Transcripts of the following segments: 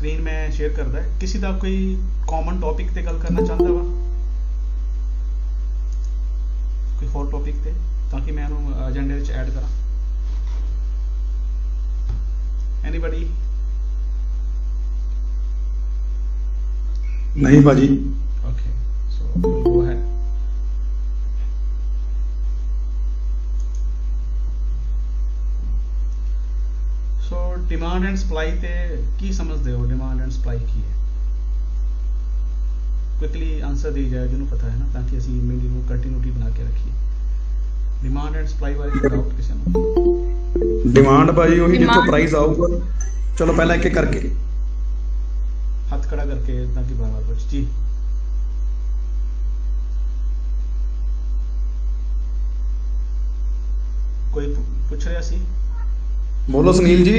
Screen मैं share करदा है। किसी का कोई कॉमन टॉपिक ते गल करना चाहता वा, कोई होर टॉपिक ते, ताकि मैं एजेंडे विच ऐड करा। एनीबडी? नहीं भाजी। Okay, so go ahead. So demand and supply ते की समझते हो? डिमांड एंड सप्लाई की है? क्विकली आंसर दी जाए जिन्होंने पता है ना, ताकि असी मीटिंग को कंटिन्यूटी बना के रखिए। डिमांड एंड सप्लाई बारे कोई डाउट किसी को? डिमांड भाजी वही जिੱਥੋਂ प्राइस आऊगा। चलो पहला एक एक करके हाथ खड़ा करके, ताकि बार-बार कुछ जी। कोई पूछ रहा सी? बोलो सुनील जी।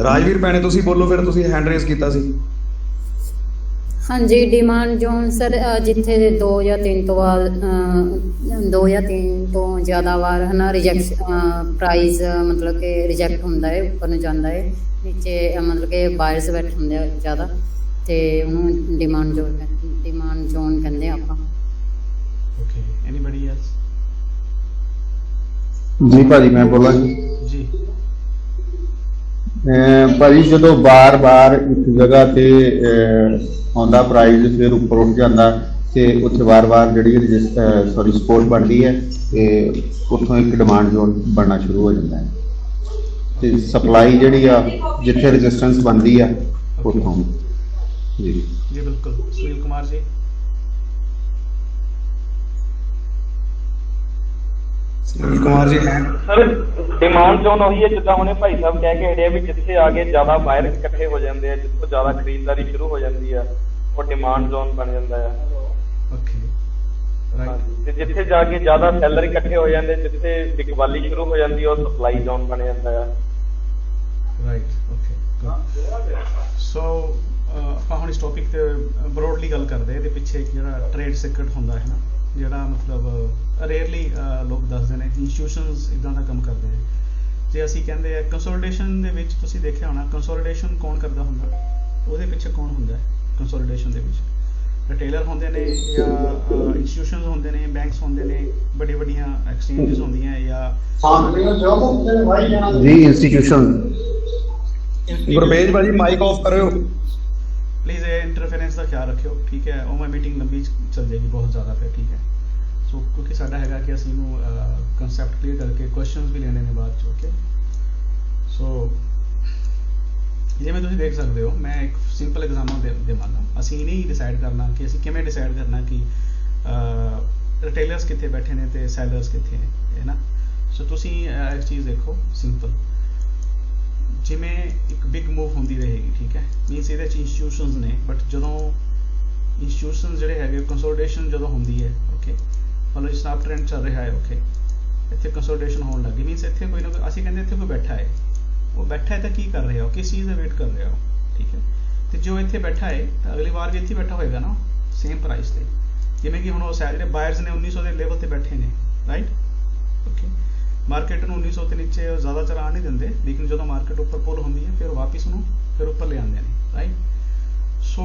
राजवीर भैने तुसी बोलो, फिर तुसी हैंड रेस कीता सी। हाँ जी, डिमांड जोन सर जिथे 2 ਜਾਂ 3 ਤੋਂ ਬਾਅਦ 2 ਜਾਂ 3 ਤੋਂ ਜ਼ਿਆਦਾ ਵਾਰ है ना रिजेक्ट प्राइस मतलब कि रिजेक्ट ਹੁੰਦਾ है, ਉੱਪਰ ਨੂੰ ਜਾਂਦਾ है, नीचे मतलब कि बायर्स बैठे ਹੁੰਦੇ ਆ ਜ਼ਿਆਦਾ, ਤੇ ਉਹਨੂੰ डिमांड जोन ਕਹਿੰਦੇ ਆਪਾਂ। Okay, anybody else? जी भाजी मैं बोला जी। भाजी जो बार बार एक जगह ते आंदा प्राइस फिर उपर उठ जाता, तो उत्थे बार बार जी सॉरी सपोर्ट बनती है, तो उतों एक डिमांड जोन बनना शुरू हो जाता है, तो सप्लाई जी जिथे रजिस्टेंस बनती है उतों। जी जी बिल्कुल। Sunil Kumar ji? Sunil Kumar ji sir demand zone वही है जिदा हमने भाई साहब कह के हटे भी जिथे आगे ज्यादा बायर इकट्ठे हो जाते हैं, जितों ज्यादा खरीददारी शुरू हो जाती है, वो डिमांड जोन बन जाता है। Okay, right. जिथे जाके ज्यादा सैलर इकट्ठे हो जाते, जिथे बिकवाली शुरू हो जाती है, वो सप्लाई जोन बन जाता है। Right, okay. सो ਆਪਾਂ ਹੁਣ ਇਸ ਟੌਪਿਕ ਤੇ ਬਰੋਡਲੀ ਗੱਲ ਕਰਦੇ, ਇਹਦੇ ਪਿੱਛੇ ਇੱਕ ਜਿਹੜਾ ਟ੍ਰੇਡ ਸੀਕ੍ਰੇਟ ਹੁੰਦਾ ਹੈ ਨਾ, ਜਿਹੜਾ ਮਤਲਬ ਰੇਅਰਲੀ ਲੋਕ ਦੱਸਦੇ ਨੇ, ਇੰਸਟੀਟਿਊਸ਼ਨਸ ਇਦਾਂ ਦਾ ਕੰਮ ਕਰਦੇ ਨੇ। ਜੇ ਅਸੀਂ ਕਹਿੰਦੇ ਆ ਕੰਸੋਲੀਡੇਸ਼ਨ ਦੇ ਵਿੱਚ, ਤੁਸੀਂ ਦੇਖਿਆ ਹੋਣਾ ਕੰਸੋਲੀਡੇਸ਼ਨ ਕੌਣ ਕਰਦਾ ਹੁੰਦਾ, ਉਹਦੇ ਪਿੱਛੇ ਕੌਣ ਹੁੰਦਾ ਕੰਸੋਲੀਡੇਸ਼ਨ ਦੇ ਵਿੱਚ? ਰਿਟੇਲਰ ਹੁੰਦੇ ਨੇ, ਜਾਂ ਇੰਸਟੀਟਿਊਸ਼ਨਸ ਹੁੰਦੇ ਨੇ, ਬੈਂਕਸ ਹੁੰਦੇ ਨੇ, ਵੱਡੀਆਂ ਵੱਡੀਆਂ ਐਕਸਚੇਂਜਸ ਹੁੰਦੀਆਂ, ਜਾਂ जी इंस्टीट्यूशन। गुरबेज भाजी माइक ऑफ करो प्लीज़। इंटरफेरेंस का ख्याल रखियो, ठीक है? और मैं मीटिंग लंबी चल जाएगी बहुत ज़्यादा फिर, ठीक है? सो क्योंकि साडा हैगा कि असीं नूं कंसैप्ट क्लीयर करके क्वेश्चंस भी लेने ने बाद च। ओके, सो जिवें तुसीं देख सकते हो, मैं एक सिंपल एग्जाम्पल देवांगा। असीं नहीं डिसाइड करना कि असीं किवें डिसाइड करना कि रिटेलर्स कित्थे बैठे ने ते सैलर्स कित्थे ने, है ना? सो तुसीं एक चीज़ देखो सिंपल, जिमें एक बिग मूव होंदी रहेगी, ठीक है? मीनस ये इंस्टीट्यूशनस ने, बट जो इंस्टीट्यूशन जोड़े है कंसोलिडेशन जो होंगी है, ओके, मतलब जिस आप ट्रेंड चल रहा है, ओके, इतने कंसोलिडेशन होने लगी, मीनस इतने कोई ना कोई, असं कहते इतने कोई बैठा है, वो बैठा है तो की कर रहे हो, किस चीज़ का वेट कर रहे हो, ठीक है? तो जो इतने बैठा है तो अगली बार भी इतने बैठा होएगा ना सेम प्राइस से, जिमें कि हम जो बायर्स ने 1900 के लेवल पर बैठे ने, राइट? ओके, मार्केट में 1900 के नीचे ज़्यादा चला नहीं देंगे, लेकिन जो मार्केट उपर पुल होंगी है फिर वापस उन्होंने फिर उपर ले आते हैं, राइट? सो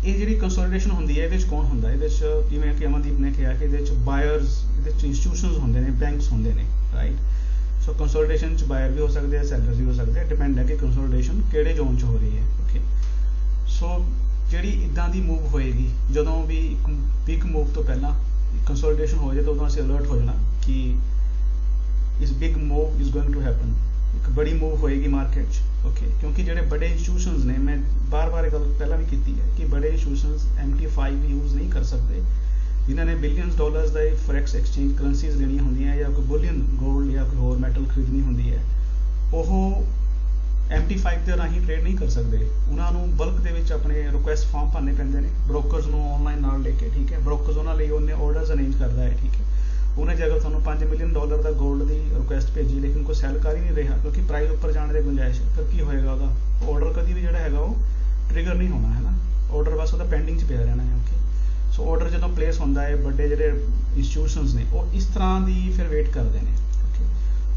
ये जी कंसोलिडेशन होंगी है, ये कौन होंगे? ये जिमें कि अमनदीप ने कहा कि ये बायर्स, ये इंस्टीट्यूशनस होंगे ने, बैंक्स होंगे ने, राइट? सो कंसोलिडेशन बायर भी हो सकते हैं, सैलर भी हो सकते हैं, डिपेंड है कि कंसोलिडेशन किहड़े जोन च हो रही है, ओके? सो जी इदा की मूव होएगी, जो भी एक बिग मूव तो पहला कंसोलिडेशन हो जाए तो उदों असीं अलर्ट हो जाना कि this big move is going to happen, एक बड़ी मूव होएगी मार्केट, ओके? क्योंकि जोड़े बड़े इंस्टीट्यूशनस ने, मैं बार बार गल पहला भी की है कि बड़े इंस्टीट्यूशनस MT5 यूज़ नहीं कर सकते, जिन्होंने बिलियंस डॉलर्स का फॉरेक्स एक्सचेंज करंसीज लेनी होंगी है, या कोई बुलियन गोल्ड या कोई होर मैटल खरीदनी होंगी है, वो MT5 के राही ट्रेड नहीं कर सकते। उन्होंने बल्क के अपने रिक्वेस्ट फॉर्म भरने पैंदे ने, ब्रोकर्स को ऑनलाइन नाल लेके, ठीक है? ब्रोकर्स उन्होंने ऑर्डर्स अरेंज करता है, ठीक है? उन्हें जगह थोड़ा $5 मिलियन का गोल्ड की रिक्वेस्ट भेजी, लेकिन कोई सैल कर ही नहीं रहा, क्योंकि प्राइस उपर जाने की गुंजाइश है, फिर की होएगा? ऑर्डर कभी भी जो है वो ट्रिगर नहीं होना, है ना? ऑर्डर बस वो पेंडिंग च पिया रहना है, ओके? सो ऑर्डर जो प्लेस होंदा है, बड़े जो इंस्टीट्यूशनस ने वो इस तरह की फिर वेट करते हैं, ओके?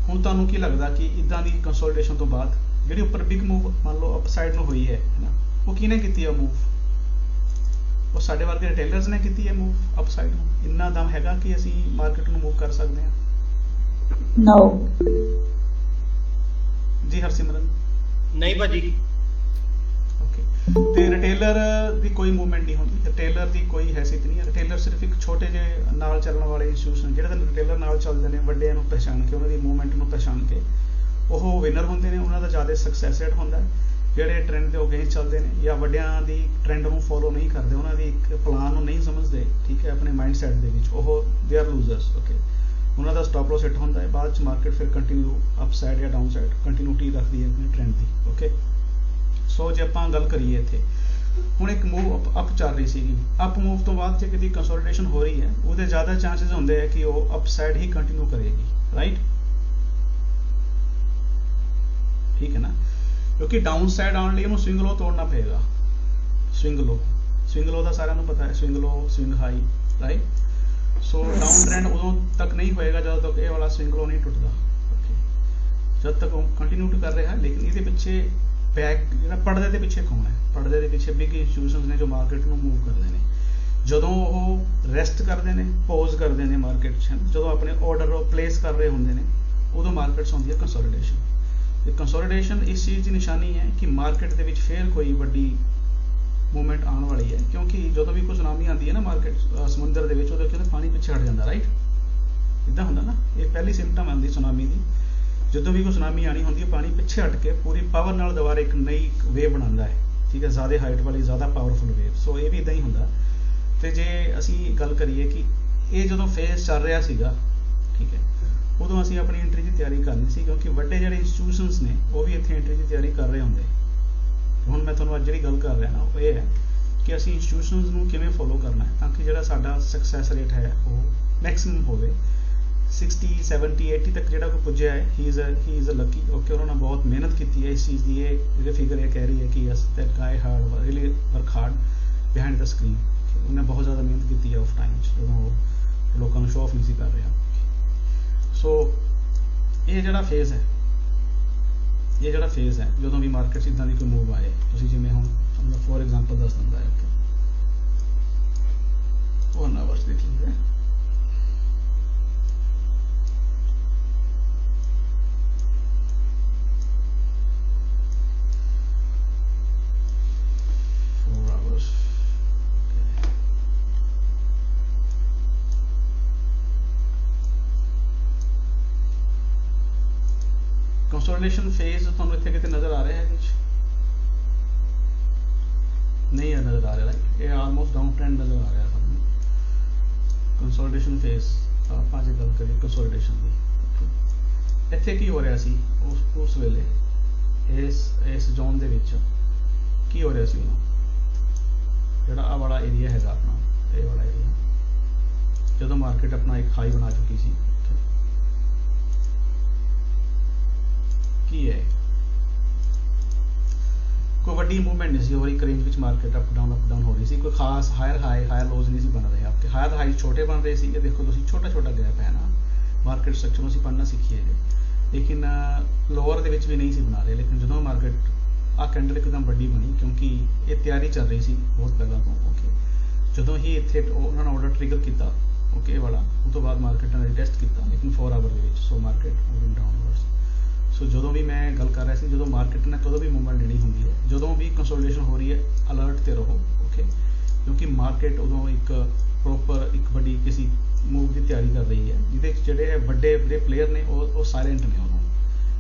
ਹੁਣ ਤੁਹਾਨੂੰ ਕੀ ਲੱਗਦਾ ਕਿ ਇਦਾਂ ਦੀ ਕੰਸੋਲੀਡੇਸ਼ਨ ਤੋਂ ਬਾਅਦ ਜਿਹੜੀ ਉੱਪਰ ਬਿਗ ਮੂਵ ਮੰਨ ਲਓ ਅਪਸਾਈਡ ਨੂੰ ਹੋਈ ਹੈ ਨਾ, ਉਹ ਕਿਹਨੇ ਕੀਤੀ ਹੈ ਮੂਵ? ਉਹ ਸਾਡੇ ਵਰਗੇ ਰਿਟੇਲਰਸ ਨੇ ਕੀਤੀ ਹੈ ਮੂਵ ਅਪਸਾਈਡ ਨੂੰ। ਇੰਨਾ ਦਮ ਹੈਗਾ ਕਿ ਅਸੀਂ ਮਾਰਕੀਟ ਨੂੰ ਮੂਵ ਕਰ ਸਕਦੇ ਹਾਂ? No. ਜੀ ਹਰਸਿਮਰਨ? ਨਹੀਂ ਭਾਜੀ। ਓਕੇ, ਤੇ ਰਿਟੇਲਰ ਦੀ ਕੋਈ ਮੂਵਮੈਂਟ ਨਹੀਂ ਹੁੰਦੀ, ਰਿਟੇਲਰ ਦੀ ਕੋਈ ਹੈਸੀਅਤ ਨਹੀਂ ਹੈ। ਰਿਟੇਲਰ ਸਿਰਫ ਇੱਕ ਛੋਟੇ ਜਿਹੇ ਨਾਲ ਚੱਲਣ ਵਾਲੇ ਇੰਸਟੀਟਿਊਸ਼ਨ, ਜਿਹੜੇ ਤਾਂ ਰਿਟੇਲਰ ਨਾਲ ਚੱਲਦੇ ਨੇ, ਵੱਡਿਆਂ ਨੂੰ ਪਛਾਣ ਕੇ, ਉਹਨਾਂ ਦੀ ਮੂਵਮੈਂਟ ਨੂੰ ਪਛਾਣ ਕੇ ਉਹ ਵਿਨਰ ਹੁੰਦੇ ਨੇ, ਉਹਨਾਂ ਦਾ ਜ਼ਿਆਦਾ ਸਕਸੈਸ ਰੇਟ ਹੁੰਦਾ ਹੈ। ਜਿਹੜੇ ਟ੍ਰੈਂਡ ਦੇ ਅਗੇਂਸਟ ਚੱਲਦੇ ਨੇ ਜਾਂ ਵੱਡਿਆਂ ਦੀ ਟ੍ਰੈਂਡ ਨੂੰ ਫੋਲੋ ਨਹੀਂ ਕਰਦੇ, ਉਹਨਾਂ ਦੀ ਇੱਕ ਪਲਾਨ ਨੂੰ ਨਹੀਂ ਸਮਝਦੇ, ਠੀਕ ਹੈ, ਆਪਣੇ ਮਾਈਂਡ ਸੈਟ ਦੇ ਵਿੱਚ, ਉਹ ਦੇ ਆਰ ਲੂਜ਼ਰਸ। ਓਕੇ, ਉਹਨਾਂ ਦਾ ਸਟਾਪ ਲਾਸ ਹਿੱਟ ਹੁੰਦਾ ਹੈ, ਬਾਅਦ ਚ ਮਾਰਕੀਟ ਫਿਰ ਕੰਟੀਨਿਊ ਅਪ ਸਾਈਡ ਜਾਂ ਡਾਊਨ ਸਾਈਡ ਕੰਟੀਨਿਊਟੀ ਰੱਖਦੀ ਹੈ ਆਪਣੇ ਟ੍ਰੈਂਡ ਦੀ। ਓਕੇ, ਸੋ ਜੇ ਆਪਾਂ ਗੱਲ ਕਰੀਏ ਇੱਥੇ ਹੁਣ ਇੱਕ ਮੂਵ ਅਪ ਚੱਲ ਰਹੀ ਸੀਗੀ, ਅਪ ਮੂਵ ਤੋਂ ਬਾਅਦ ਜੇ ਕਿਤੇ ਕੰਸੋਲੀਡੇਸ਼ਨ ਹੋ ਰਹੀ ਹੈ, ਉਹਦੇ ਜ਼ਿਆਦਾ ਚਾਂਸਸ ਹੁੰਦੇ ਹੈ ਕਿ ਉਹ ਅਪ ਸਾਈਡ ਹੀ ਕੰਟੀਨਿਊ ਕਰੇਗੀ, ਰਾਈਟ? ਠੀਕ ਹੈ ਨਾ, ਕਿਉਂਕਿ ਡਾਊਨ ਸਾਈਡ ਆਉਣ ਲਈ ਉਹਨੂੰ ਸਵਿੰਗ ਲੋ ਤੋੜਨਾ ਪਏਗਾ। ਸਵਿੰਗ ਲੋ ਦਾ ਸਾਰਿਆਂ ਨੂੰ ਪਤਾ ਹੈ, ਸਵਿੰਗ ਲੋ, ਸਵਿੰਗ ਹਾਈ, ਰਾਈਟ? ਸੋ ਡਾਊਨ ਟ੍ਰੈਂਡ ਉਦੋਂ ਤੱਕ ਨਹੀਂ ਹੋਏਗਾ ਜਦੋਂ ਤੱਕ ਇਹ ਵਾਲਾ ਸਵਿੰਗ ਲੋ ਨਹੀਂ ਟੁੱਟਦਾ। ਜਦ ਤੱਕ ਉਹ ਕੰਟੀਨਿਊ ਕਰ ਰਿਹਾ ਹੈ, ਲੇਕਿਨ ਇਹਦੇ ਪਿੱਛੇ ਬੈਕ ਜਿਹੜਾ ਪਰਦੇ ਦੇ ਪਿੱਛੇ ਕੌਣ ਹੈ? ਪਰਦੇ ਦੇ ਪਿੱਛੇ ਬਿਗ ਇੰਸਟੀਟਿਊਸ਼ਨਸ ਨੇ ਜੋ ਮਾਰਕੀਟ ਨੂੰ ਮੂਵ ਕਰਦੇ ਨੇ। ਜਦੋਂ ਉਹ ਰੈਸਟ ਕਰਦੇ ਨੇ, ਪੌਜ਼ ਕਰਦੇ ਨੇ ਮਾਰਕੀਟ 'ਚ, ਜਦੋਂ ਆਪਣੇ ਆਰਡਰ ਪਲੇਸ ਕਰ ਰਹੇ ਹੁੰਦੇ ਨੇ, ਉਦੋਂ ਮਾਰਕੀਟਸ ਹੁੰਦੀ ਹੈ ਕੰਸੋਲੀਡੇਸ਼ਨ। ਤੇ ਕੰਸੋਲੀਡੇਸ਼ਨ ਇਸ ਚੀਜ਼ ਦੀ ਨਿਸ਼ਾਨੀ ਹੈ ਕਿ ਮਾਰਕੀਟ ਦੇ ਵਿੱਚ ਫੇਰ ਕੋਈ ਵੱਡੀ ਮੂਵਮੈਂਟ ਆਉਣ ਵਾਲੀ ਹੈ, ਕਿਉਂਕਿ ਜਦੋਂ ਵੀ ਕੋਈ ਸੁਨਾਮੀ ਆਉਂਦੀ ਹੈ ਨਾ ਮਾਰਕੀਟ ਸਮੁੰਦਰ ਦੇ ਵਿੱਚ, ਉਹਦੇ ਕਹਿੰਦੇ ਪਾਣੀ ਪਿੱਛੇ ਹਟ ਜਾਂਦਾ, ਰਾਈਟ? ਇਦਾਂ ਹੁੰਦਾ ਨਾ, ਇਹ ਪਹਿਲੀ ਸਿੰਪਟਮ ਆਉਂਦੀ ਸੁਨਾਮੀ ਦੀ। ਜਦੋਂ ਵੀ ਕੋਈ ਸੁਨਾਮੀ ਆਣੀ ਹੁੰਦੀ ਹੈ, ਪਾਣੀ ਪਿੱਛੇ ਹਟ ਕੇ ਪੂਰੀ ਪਾਵਰ ਨਾਲ ਦੁਬਾਰਾ ਇੱਕ ਨਈ ਵੇਵ ਬਣਾਉਂਦਾ ਹੈ, ਠੀਕ ਹੈ, ਜ਼ਿਆਦਾ ਹਾਈਟ ਵਾਲੀ, ਜ਼ਿਆਦਾ ਪਾਵਰਫੁਲ ਵੇਵ। ਸੋ ਇਹ ਵੀ ਇਦਾਂ ਹੀ ਹੁੰਦਾ। ਤੇ ਜੇ ਅਸੀਂ ਗੱਲ ਕਰੀਏ ਕਿ ਇਹ ਜਦੋਂ ਫੇਜ਼ ਚੱਲ ਰਿਹਾ ਸੀਗਾ, ਠੀਕ ਹੈ, ਉਦੋਂ ਅਸੀਂ ਆਪਣੀ ਐਂਟਰੀ ਦੀ ਤਿਆਰੀ ਕਰਨੀ ਸੀ, ਕਿਉਂਕਿ ਵੱਡੇ ਜਿਹੜੇ ਇੰਸਟੀਟਿਊਸ਼ਨਸ ਨੇ ਉਹ ਵੀ ਇੱਥੇ ਐਂਟਰੀ ਦੀ ਤਿਆਰੀ ਕਰ ਰਹੇ ਹੁੰਦੇ। ਹੁਣ ਮੈਂ ਤੁਹਾਨੂੰ ਅੱਜ ਜਿਹੜੀ ਗੱਲ ਕਰ ਰਿਹਾ ਨਾ, ਉਹ ਇਹ ਹੈ ਕਿ ਅਸੀਂ ਇੰਸਟੀਟਿਊਸ਼ਨਸ ਨੂੰ ਕਿਵੇਂ ਫੋਲੋ ਕਰਨਾ ਹੈ ਤਾਂ ਕਿ ਜਿਹੜਾ ਸਾਡਾ ਸਕਸੈਸ ਰੇਟ ਹੈ ਉਹ ਮੈਕਸਿਮਮ ਹੋਵੇ। 60, 70, 80 ਤੱਕ ਜਿਹੜਾ ਕੋਈ ਪੁੱਜਿਆ ਹੈ, he is a lucky. Okay, ਉਹਨਾਂ ਨੇ ਬਹੁਤ ਮਿਹਨਤ ਕੀਤੀ ਹੈ ਇਸ ਚੀਜ਼ ਦੀ। ਇਹ ਜਿਹੜੇ ਫਿਗਰ ਇਹ ਕਹਿ ਰਹੀ ਹੈ ਕਿ yes that guy hard really work hard behind the screen. ਉਹਨੇ ਬਹੁਤ ਜ਼ਿਆਦਾ ਮਿਹਨਤ ਕੀਤੀ ਹੈ ਆਫ ਟਾਈਮ 'ਚ, ਜਦੋਂ ਉਹ ਲੋਕਾਂ ਨੂੰ ਸ਼ੋਅ ਆਫ ਨਹੀਂ ਸੀ ਕਰ ਰਿਹਾ। ਸੋ ਇਹ ਜਿਹੜਾ ਫੇਜ਼ ਹੈ, ਜਦੋਂ ਵੀ ਮਾਰਕੀਟ 'ਚ ਇੱਦਾਂ ਦੀ ਕੋਈ ਮੂਵ ਆਏ, ਤੁਸੀਂ ਜਿਵੇਂ ਹੁਣ ਫੋਰ ਐਗਜ਼ਾਮਪਲ ਦੱਸ ਦਿੰਦਾ ਹੈ, ਉਹ ਨਵਰਸ ਦੇਖ ਲੀजिए। कंसोलिडेशन फेज ਤੁਹਾਨੂੰ ਇੱਥੇ ਕਿਤੇ ਨਜ਼ਰ ਆ ਰਿਹਾ ਹੈ? ਕੁਝ ਨਹੀਂ ਆ ਨਜ਼ਰ ਆ ਰਿਹਾ, ਰਾਈਟ? ਇਹ ਆਲਮੋਸਟ ਡਾਊਨ ਟ੍ਰੈਂਡ ਨਜ਼ਰ ਆ ਰਿਹਾ ਸਾਨੂੰ। ਕੰਸੋਲੀਡੇਸ਼ਨ ਫੇਜ਼ ਆਪਾਂ ਜੇ ਗੱਲ ਕਰੀਏ ਕੰਸੋਲੀਡੇਸ਼ਨ ਦੀ, ਇੱਥੇ ਕੀ ਹੋ ਰਿਹਾ ਸੀ ਉਸ ਵੇਲੇ? ਇਸ ਜ਼ੋਨ ਦੇ ਵਿੱਚ ਕੀ ਹੋ ਰਿਹਾ ਸੀ? ਜਿਹੜਾ ਆ ਵਾਲਾ ਏਰੀਆ ਹੈਗਾ ਆਪਣਾ, ਇਹ ਵਾਲਾ ਏਰੀਆ, ਜਦੋਂ ਮਾਰਕੀਟ ਆਪਣਾ ਇੱਕ ਹਾਈ ਬਣਾ ਚੁੱਕੀ ਸੀ, ਕੀ ਹੈ? ਕੋਈ ਵੱਡੀ ਮੂਵਮੈਂਟ ਨਹੀਂ ਸੀ ਹੋ ਰਹੀ, ਇੱਕ ਰੇਂਜ ਵਿੱਚ ਮਾਰਕੀਟ ਅਪ ਡਾਊਨ ਹੋ ਰਹੀ ਸੀ। ਕੋਈ ਖਾਸ ਹਾਇਰ ਹਾਈ ਹਾਇਰ ਲੋਜ਼ ਨਹੀਂ ਸੀ ਬਣ ਰਹੇ। ਆਪਕੇ ਹਾਇਰ ਹਾਈ ਛੋਟੇ ਬਣ ਰਹੇ ਸੀ। ਦੇਖੋ ਤੁਸੀਂ ਛੋਟਾ ਗੈਪ ਹੈ ਨਾ, ਮਾਰਕੀਟ ਸਟਰਕਚਰ ਨੂੰ ਅਸੀਂ ਪੜ੍ਹਨਾ ਸਿੱਖੀਏ, ਲੇਕਿਨ ਲੋਅਰ ਦੇ ਵਿੱਚ ਵੀ ਨਹੀਂ ਸੀ ਬਣਾ ਰਹੇ। ਲੇਕਿਨ ਜਦੋਂ ਮਾਰਕੀਟ ਆ ਕੈਂਡਲ ਇੱਕਦਮ ਵੱਡੀ ਬਣੀ, ਕਿਉਂਕਿ ਇਹ ਤਿਆਰੀ ਚੱਲ ਰਹੀ ਸੀ ਬਹੁਤ ਪਹਿਲਾਂ ਤੋਂ। ਓਕੇ, ਜਦੋਂ ਹੀ ਇੱਥੇ ਉਹਨਾਂ ਨੇ ਆਰਡਰ ਟ੍ਰਿਗਰ ਕੀਤਾ, ਓਕੇ ਵਾਲਾ, ਉਸ ਤੋਂ ਬਾਅਦ ਮਾਰਕੀਟ ਨੇ ਟੈਸਟ ਕੀਤਾ, ਲੇਕਿਨ 4 ਆਵਰ ਦੇ ਵਿੱਚ। ਸੋ ਮਾਰਕੀਟ ਮੂਵਿੰਗ ਡਾਊਨਵਰਡਸ। ਸੋ ਜਦੋਂ ਵੀ ਮੈਂ ਗੱਲ ਕਰ ਰਿਹਾ ਸੀ, ਜਦੋਂ ਮਾਰਕੀਟ ਨੇ ਕਦੋਂ ਵੀ ਮੂਵਮੈਂਟ ਲੈਣੀ ਹੁੰਦੀ ਹੈ, ਜਦੋਂ ਵੀ ਕੰਸੋਲੀਡੇਸ਼ਨ ਹੋ ਰਹੀ ਹੈ, ਅਲਰਟ ਤੇ ਰਹੋ। ਓਕੇ, ਕਿਉਂਕਿ ਮਾਰਕੀਟ ਉਦੋਂ ਇੱਕ ਪ੍ਰੋਪਰ ਇੱਕ ਵੱਡੀ ਕਿਸੇ ਮੂਵ ਦੀ ਤਿਆਰੀ ਕਰ ਰਹੀ ਹੈ, ਜਿਹਦੇ ਜਿਹੜੇ ਵੱਡੇ ਪਲੇਅਰ ਨੇ ਉਹ ਸਾਇਲੈਂਟ ਨੇ ਉਦੋਂ,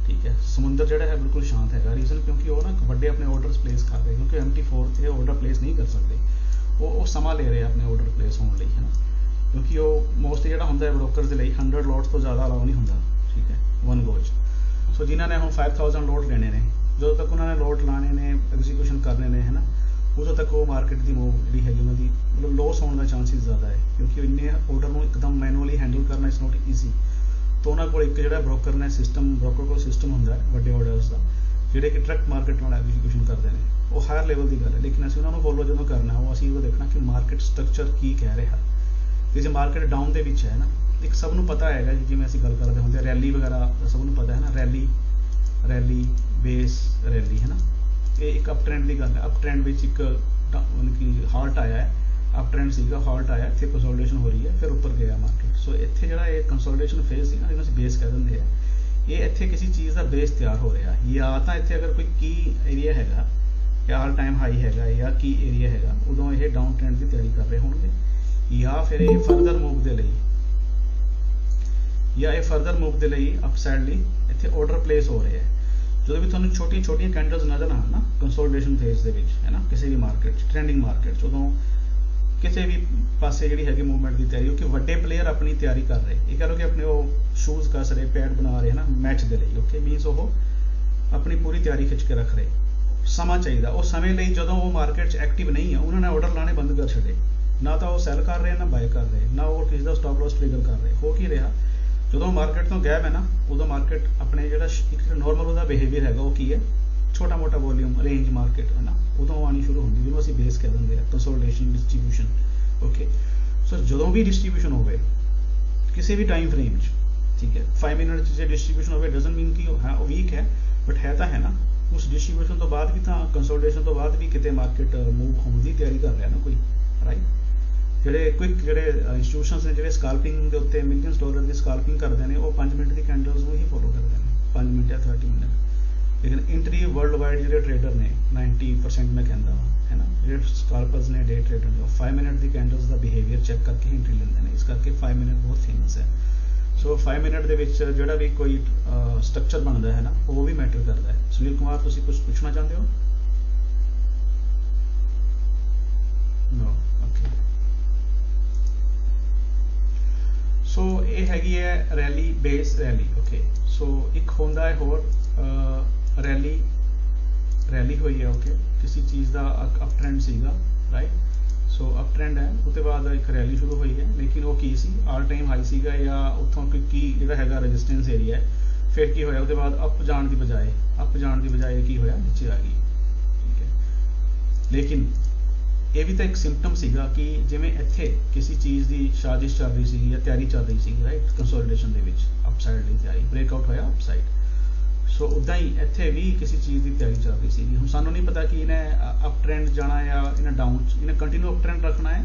ਠੀਕ ਹੈ। ਸਮੁੰਦਰ ਜਿਹੜਾ ਹੈ ਬਿਲਕੁਲ ਸ਼ਾਂਤ ਹੈਗਾ। ਰੀਜ਼ਨ ਕਿਉਂਕਿ ਉਹ ਨਾ ਵੱਡੇ ਆਪਣੇ ਆਰਡਰਸ ਪਲੇਸ ਕਰ ਰਹੇ, ਕਿਉਂਕਿ MT4 ਤੇ ਆਰਡਰ ਪਲੇਸ ਨਹੀਂ ਕਰ ਸਕਦੇ। ਉਹ ਸਮਾਂ ਲੈ ਰਹੇ ਆਪਣੇ ਆਰਡਰ ਪਲੇਸ ਹੋਣ ਲਈ, ਹੈ ਨਾ, ਕਿਉਂਕਿ ਉਹ ਮੋਸਟਲੀ ਜਿਹੜਾ ਹੁੰਦਾ ਹੈ ਬ੍ਰੋਕਰਸ ਦੇ ਲਈ 100 ਲੋਟਸ ਤੋਂ ਜ਼ਿਆਦਾ ਅਲਾਉ ਨਹੀਂ ਹੁੰਦਾ, ਠੀਕ ਹੈ, ਵਨ ਗੋ 'ਚ। ਸੋ ਜਿਨ੍ਹਾਂ ਨੇ ਹੁਣ 5000 ਲੋਟ ਲੈਣੇ ਨੇ, ਜਦੋਂ ਤੱਕ ਉਹਨਾਂ ਨੇ ਲੋਟ ਲਾਣੇ ਨੇ, ਐਗਜ਼ੀਕਿਊਸ਼ਨ ਕਰਨੇ ਨੇ, ਹੈ ਨਾ, ਉਦੋਂ ਤੱਕ ਉਹ ਮਾਰਕੀਟ ਦੀ ਮੂਵ ਜਿਹੜੀ ਹੈਗੀ ਉਹਨਾਂ ਦੀ ਮਤਲਬ ਲੋਸ ਹੋਣ ਦਾ ਚਾਂਸਿਸ ਜ਼ਿਆਦਾ ਹੈ, ਕਿਉਂਕਿ ਇੰਨੇ ਆਰਡਰ ਨੂੰ ਇੱਕਦਮ ਮੈਨੂਅਲੀ ਹੈਂਡਲ ਕਰਨਾ ਇਜ਼ ਨੋਟ ਈਜ਼ੀ। ਤਾਂ ਉਹਨਾਂ ਕੋਲ ਇੱਕ ਜਿਹੜਾ ਬ੍ਰੋਕਰ ਕੋਲ ਸਿਸਟਮ ਹੁੰਦਾ ਹੈ ਵੱਡੇ ਆਰਡਰਸ ਦਾ, ਜਿਹੜੇ ਕਿ ਡਾਇਰੈਕਟ ਮਾਰਕੀਟ ਨਾਲ ਐਗਜ਼ੀਕਿਊਸ਼ਨ ਕਰਦੇ ਨੇ। ਉਹ ਹਾਇਰ ਲੈਵਲ ਦੀ ਗੱਲ ਹੈ, ਲੇਕਿਨ ਅਸੀਂ ਉਹਨਾਂ ਨੂੰ ਫੋਲੋ ਜਦੋਂ ਕਰਨਾ, ਉਹ ਅਸੀਂ ਉਹ ਦੇਖਣਾ ਕਿ ਮਾਰਕੀਟ ਸਟਰਕਚਰ ਕੀ ਕਹਿ ਰਿਹਾ। ਤੇ ਜੇ ਮਾਰਕੀਟ ਡਾਊਨ ਦੇ ਵਿੱਚ ਹੈ ਨਾ, ਇੱਕ ਸਭ ਨੂੰ ਪਤਾ ਹੈਗਾ ਜੀ, ਜਿਵੇਂ ਅਸੀਂ ਗੱਲ ਕਰਦੇ ਹੁੰਦੇ ਰੈਲੀ ਵਗੈਰਾ ਸਭ ਨੂੰ ਪਤਾ ਹੈ ਨਾ, ਰੈਲੀ ਬੇਸ ਰੈਲੀ ਹੈ ਨਾ, ਇਹ ਇੱਕ ਅਪ ਟ੍ਰੈਂਡ ਦੀ ਗੱਲ ਹੈ। ਅਪ ਟ੍ਰੈਂਡ ਵਿੱਚ ਇੱਕ ਮਤਲਬ ਕਿ ਹਾਲਟ ਆਇਆ ਹੈ, ਅਪ ਟ੍ਰੈਂਡ ਸੀਗਾ, ਹਾਲਟ ਆਇਆ, ਇੱਥੇ ਕੰਸੋਲੀਡੇਸ਼ਨ ਹੋ ਰਹੀ ਹੈ, ਫਿਰ ਉੱਪਰ ਗਿਆ ਮਾਰਕੀਟ। ਸੋ ਇੱਥੇ ਜਿਹੜਾ ਇਹ ਕੰਸੋਲੀਡੇਸ਼ਨ ਫੇਜ਼ ਸੀ ਨਾ, ਜਿਹਨੂੰ ਅਸੀਂ ਬੇਸ ਕਹਿ ਦਿੰਦੇ ਆ, ਇਹ ਇੱਥੇ ਕਿਸੇ ਚੀਜ਼ ਦਾ ਬੇਸ ਤਿਆਰ ਹੋ ਰਿਹਾ, ਜਾਂ ਤਾਂ ਇੱਥੇ ਅਗਰ ਕੋਈ ਕੀ ਏਰੀਆ ਹੈਗਾ ਜਾਂ ਆਲ ਟਾਈਮ ਹਾਈ ਹੈਗਾ ਜਾਂ ਕੀ ਏਰੀਆ ਹੈਗਾ, ਉਦੋਂ ਇਹ ਡਾਊਨ ਟ੍ਰੈਂਡ ਦੀ ਤਿਆਰੀ ਕਰ ਰਹੇ ਹੋਣਗੇ, ਜਾਂ ਫਿਰ ਇਹ ਫਰਦਰ ਮੂਵ ਦੇ ਲਈ ਅਪਸਾਈਡ ਲਈ ਇੱਥੇ ਆਰਡਰ ਪਲੇਸ ਹੋ ਰਿਹਾ ਹੈ। ਜਦੋਂ ਵੀ ਤੁਹਾਨੂੰ ਛੋਟੀਆਂ ਕੈਂਡਲਸ ਨਜ਼ਰ ਆਉਣ ਨਾ ਕੰਸੋਲੀਡੇਸ਼ਨ ਫੇਜ਼ ਦੇ ਵਿੱਚ ਹੈ ਨਾ, ਕਿਸੇ ਵੀ ਮਾਰਕੀਟ 'ਚ, ਟ੍ਰੈਂਡਿੰਗ ਮਾਰਕੀਟ 'ਚ, ਉਦੋਂ ਕਿਸੇ ਵੀ ਪਾਸੇ ਜਿਹੜੀ ਹੈਗੀ ਮੂਵਮੈਂਟ ਦੀ ਤਿਆਰੀ, ਕਿਉਂਕਿ ਵੱਡੇ ਪਲੇਅਰ ਆਪਣੀ ਤਿਆਰੀ ਕਰ ਰਹੇ, ਇਹ ਕਹ ਲਓ ਕਿ ਆਪਣੇ ਉਹ ਸ਼ੂਜ਼ ਕੱਸ ਰਹੇ, ਪੈਡ ਬਣਾ ਰਹੇ ਹੈ ਨਾ ਮੈਚ ਦੇ ਲਈ, ਓਕੇ, ਮੀਨਸ ਉਹ ਆਪਣੀ ਪੂਰੀ ਤਿਆਰੀ ਖਿੱਚ ਕੇ ਰੱਖ ਰਹੇ। ਸਮਾਂ ਚਾਹੀਦਾ, ਉਹ ਸਮੇਂ ਲਈ ਜਦੋਂ ਉਹ ਮਾਰਕੀਟ 'ਚ ਐਕਟਿਵ ਨਹੀਂ ਹੈ, ਉਹਨਾਂ ਨੇ ਆਰਡਰ ਲਾਣੇ ਬੰਦ ਕਰ ਛੱਡੇ, ਨਾ ਤਾਂ ਉਹ ਸੈਲ ਕਰ ਰਹੇ ਨਾ ਬਾਏ ਕਰ ਰਹੇ, ਨਾ ਉਹ ਕਿਸੇ ਦਾ ਸਟਾਪ ਲਾਸ ਟ੍ਰਿਗਰ ਕਰ ਰਹੇ। ਹੋ ਕੀ ਰਿਹਾ, ਜਦੋਂ ਮਾਰਕੀਟ ਤੋਂ ਗੈਪ ਹੈ ਨਾ, ਉਦੋਂ ਮਾਰਕੀਟ ਆਪਣੇ ਜਿਹੜਾ ਇੱਕ ਨੋਰਮਲ ਉਹਦਾ ਬਿਹੇਵੀਅਰ ਹੈਗਾ, ਉਹ ਕੀ ਹੈ, ਛੋਟਾ ਮੋਟਾ ਵੋਲਿਊਮ ਰੇਂਜ ਮਾਰਕੀਟ ਹੈ ਨਾ, ਉਦੋਂ ਆਉਣੀ ਸ਼ੁਰੂ ਹੁੰਦੀ, ਜਿਹਨੂੰ ਅਸੀਂ ਬੇਸ ਕਹਿ ਦਿੰਦੇ ਆ, ਕੰਸੋਲੀਡੇਸ਼ਨ ਡਿਸਟ੍ਰੀਬਿਊਸ਼ਨ, ਓਕੇ। ਸੋ ਜਦੋਂ ਵੀ ਡਿਸਟ੍ਰੀਬਿਊਸ਼ਨ ਹੋਵੇ ਕਿਸੇ ਵੀ ਟਾਈਮ ਫਰੇਮ 'ਚ, ਠੀਕ ਹੈ, 5 ਮਿੰਟ 'ਚ ਜੇ ਡਿਸਟ੍ਰੀਬਿਊਸ਼ਨ ਹੋਵੇ, ਡਜ਼ਨਟ ਮੀਨ ਕਿ ਉਹ ਵੀਕ ਹੈ, ਬਟ ਹੈ ਤਾਂ ਹੈ ਨਾ। ਉਸ ਡਿਸਟ੍ਰੀਬਿਊਸ਼ਨ ਤੋਂ ਬਾਅਦ ਵੀ ਤਾਂ ਕੰਸੋਲੀਡੇਸ਼ਨ ਤੋਂ ਬਾਅਦ ਵੀ ਕਿਤੇ ਮਾਰਕੀਟ ਮੂਵ ਹੋਣ ਦੀ ਤਿਆਰੀ ਕਰ ਰਿਹਾ ਨਾ ਕੋਈ, ਰਾਈਟ। ਜਿਹੜੇ ਇੰਸਟੀਟਿਊਸ਼ਨਸ ਨੇ ਜਿਹੜੇ ਸਕਾਲਪਿੰਗ ਦੇ ਉੱਤੇ ਮਿਲੀਅਨਸ ਡਾਲਰ ਦੀ ਸਕਾਲਪਿੰਗ ਕਰਦੇ ਨੇ, ਉਹ 5 ਮਿੰਟ ਦੀ ਕੈਂਡਲਸ ਨੂੰ ਹੀ ਫੋਲੋ ਕਰਦੇ ਨੇ, 5 ਮਿੰਟ ਜਾਂ 30 ਮਿੰਟ। ਲੇਕਿਨ ਇੰਟਰੀ ਵਰਲਡ ਵਾਈਡ ਜਿਹੜੇ ਟ੍ਰੇਡਰ ਨੇ 90% ਮੈਂ ਕਹਿੰਦਾ ਵਾ ਹੈ ਨਾ, ਜਿਹੜੇ ਸਕਾਲਪਰਸ ਨੇ, ਡੇ ਟ੍ਰੇਡਰ ਨੇ, ਉਹ 5 ਮਿੰਟ ਦੀ ਕੈਂਡਲਸ ਦਾ ਬਿਹੇਵੀਅਰ ਚੈੱਕ ਕਰਕੇ ਇੰਟਰੀ ਲੈਂਦੇ ਨੇ, ਇਸ ਕਰਕੇ 5 ਮਿੰਟ ਬਹੁਤ ਫੇਮਸ ਹੈ। ਸੋ 5 ਮਿੰਟ ਦੇ ਵਿੱਚ ਜਿਹੜਾ ਵੀ ਕੋਈ ਸਟਰਕਚਰ ਬਣਦਾ ਹੈ ਨਾ, ਉਹ ਵੀ ਮੈਟਰ ਕਰਦਾ ਹੈ। ਸੁਨੀਲ ਕੁਮਾਰ, ਤੁਸੀਂ ਕੁਝ ਪੁੱਛਣਾ ਚਾਹੁੰਦੇ ਹੋ? ਨੋ, ਓਕੇ। ਸੋ ਇਹ ਹੈਗੀ ਹੈ ਰੈਲੀ ਬੇਸ ਰੈਲੀ, ਓਕੇ। ਸੋ ਇੱਕ ਹੁੰਦਾ ਹੈ ਹੋਰ ਰੈਲੀ ਹੋਈ ਹੈ, ਓਕੇ, ਕਿਸੇ ਚੀਜ਼ ਦਾ ਅਪ ਟ੍ਰੈਂਡ ਸੀਗਾ, ਰਾਈਟ। ਸੋ ਅਪ ਟ੍ਰੈਂਡ ਹੈ, ਉਹਦੇ ਬਾਅਦ ਇੱਕ ਰੈਲੀ ਸ਼ੁਰੂ ਹੋਈ ਹੈ, ਲੇਕਿਨ ਉਹ ਕੀ ਸੀ, ਆਲ ਟਾਈਮ ਹਾਈ ਸੀਗਾ ਜਾਂ ਉੱਥੋਂ ਕੀ ਜਿਹੜਾ ਹੈਗਾ ਰੈਜ਼ਿਸਟੈਂਸ ਏਰੀਆ ਹੈ। ਫਿਰ ਕੀ ਹੋਇਆ, ਉਹਦੇ ਬਾਅਦ ਅਪ ਜਾਣ ਦੀ ਬਜਾਏ ਕੀ ਹੋਇਆ, ਨੀਚੇ ਆ ਗਈ, ਠੀਕ ਹੈ। ਲੇਕਿਨ ਇਹ ਵੀ ਤਾਂ ਇੱਕ ਸਿੰਪਟਮ ਸੀਗਾ ਕਿ ਜਿਵੇਂ ਇੱਥੇ ਕਿਸੇ ਚੀਜ਼ ਦੀ ਸਾਜ਼ਿਸ਼ ਚੱਲ ਰਹੀ ਸੀ ਜਾਂ ਤਿਆਰੀ ਚੱਲ ਰਹੀ ਸੀ, ਰਾਈਟ, ਕੰਸੋਲੀਡੇਸ਼ਨ ਦੇ ਵਿੱਚ ਅਪਸਾਈਡ ਲਈ ਤਿਆਰੀ, ਬ੍ਰੇਕਆਊਟ ਹੋਇਆ ਅਪਸਾਈਡ। ਸੋ ਉੱਦਾਂ ਹੀ ਇੱਥੇ ਵੀ ਕਿਸੇ ਚੀਜ਼ ਦੀ ਤਿਆਰੀ ਚੱਲ ਰਹੀ ਸੀਗੀ। ਹੁਣ ਸਾਨੂੰ ਨਹੀਂ ਪਤਾ ਕਿ ਇਹਨੇ ਅਪ ਟ੍ਰੈਂਡ ਜਾਣਾ ਜਾਂ ਇਹਨੇ ਡਾਊਨ, ਇਹਨੇ ਕੰਟੀਨਿਊ ਅਪ ਟ੍ਰੈਂਡ ਰੱਖਣਾ ਹੈ,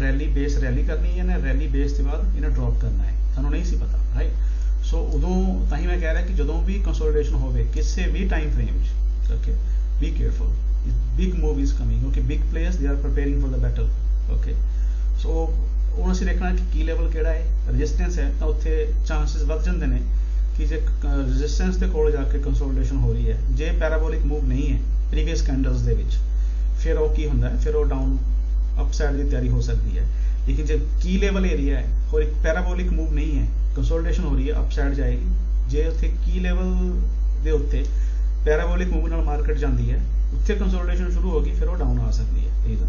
ਰੈਲੀ ਬੇਸ ਰੈਲੀ ਕਰਨੀ ਹੈ, ਇਹਨੇ ਰੈਲੀ ਬੇਸ ਤੋਂ ਬਾਅਦ ਇਹਨੇ ਡ੍ਰੌਪ ਕਰਨਾ ਹੈ, ਸਾਨੂੰ ਨਹੀਂ ਸੀ ਪਤਾ, ਰਾਈਟ। ਸੋ ਉਦੋਂ ਤਾਂ ਹੀ ਮੈਂ ਕਹਿ ਰਿਹਾ ਕਿ ਜਦੋਂ ਵੀ ਕੰਸੋਲੀਡੇਸ਼ਨ ਹੋਵੇ ਕਿਸੇ ਵੀ ਟਾਈਮ ਫਰੇਮ 'ਚ, okay, B careful, big move is coming, okay, big players they are preparing for the battle, okay। so ਹੁਣ ਅਸੀਂ ਦੇਖਣਾ ਕਿ ਕੀ ਲੈਵਲ ਕਿਹੜਾ ਹੈ, ਰੈਜ਼ਿਸਟੈਂਸ ਹੈ ਤਾਂ ਉੱਥੇ ਚਾਂਸਸ ਵੱਧ ਜਾਂਦੇ ਨੇ ਕਿ ਜੇ ਰੈਜ਼ਿਸਟੈਂਸ ਦੇ ਕੋਲ ਜਾ ਕੇ ਕੰਸੋਲੀਡੇਸ਼ਨ ਹੋ ਰਹੀ ਹੈ, ਜੇ ਪੈਰਾਬੋਲਿਕ ਮੂਵ ਨਹੀਂ ਹੈ ਪ੍ਰੀਵੀਅਸ ਕੈਂਡਲਸ ਦੇ ਵਿੱਚ, ਫਿਰ ਉਹ ਕੀ ਹੁੰਦਾ ਹੈ, ਫਿਰ ਉਹ ਡਾਊਨ ਅਪਸਾਈਡ ਦੀ ਤਿਆਰੀ ਹੋ ਸਕਦੀ ਹੈ। ਲੇਕਿਨ ਜੇ ਕੀ ਲੈਵਲ ਏਰੀਆ ਹੈ ਔਰ ਇੱਕ ਪੈਰਾਬੋਲਿਕ ਮੂਵ ਨਹੀਂ ਹੈ, ਕੰਸੋਲੀਡੇਸ਼ਨ ਹੋ ਰਹੀ ਹੈ, ਅਪਸਾਈਡ ਜਾਏਗੀ। ਜੇ ਉੱਥੇ ਕੀ ਲੈਵਲ ਦੇ ਉੱਤੇ ਪੈਰਾਬੋਲਿਕ ਮੂਵ ਨਾਲ ਮਾਰਕੀਟ ਜਾਂਦੀ ਹੈ, ਉੱਥੇ ਕੰਸੋਲੀਡੇਸ਼ਨ ਸ਼ੁਰੂ ਹੋ ਗਈ, ਫਿਰ ਉਹ ਡਾਊਨ ਆ ਸਕਦੀ ਹੈ। ਇਹਦਾ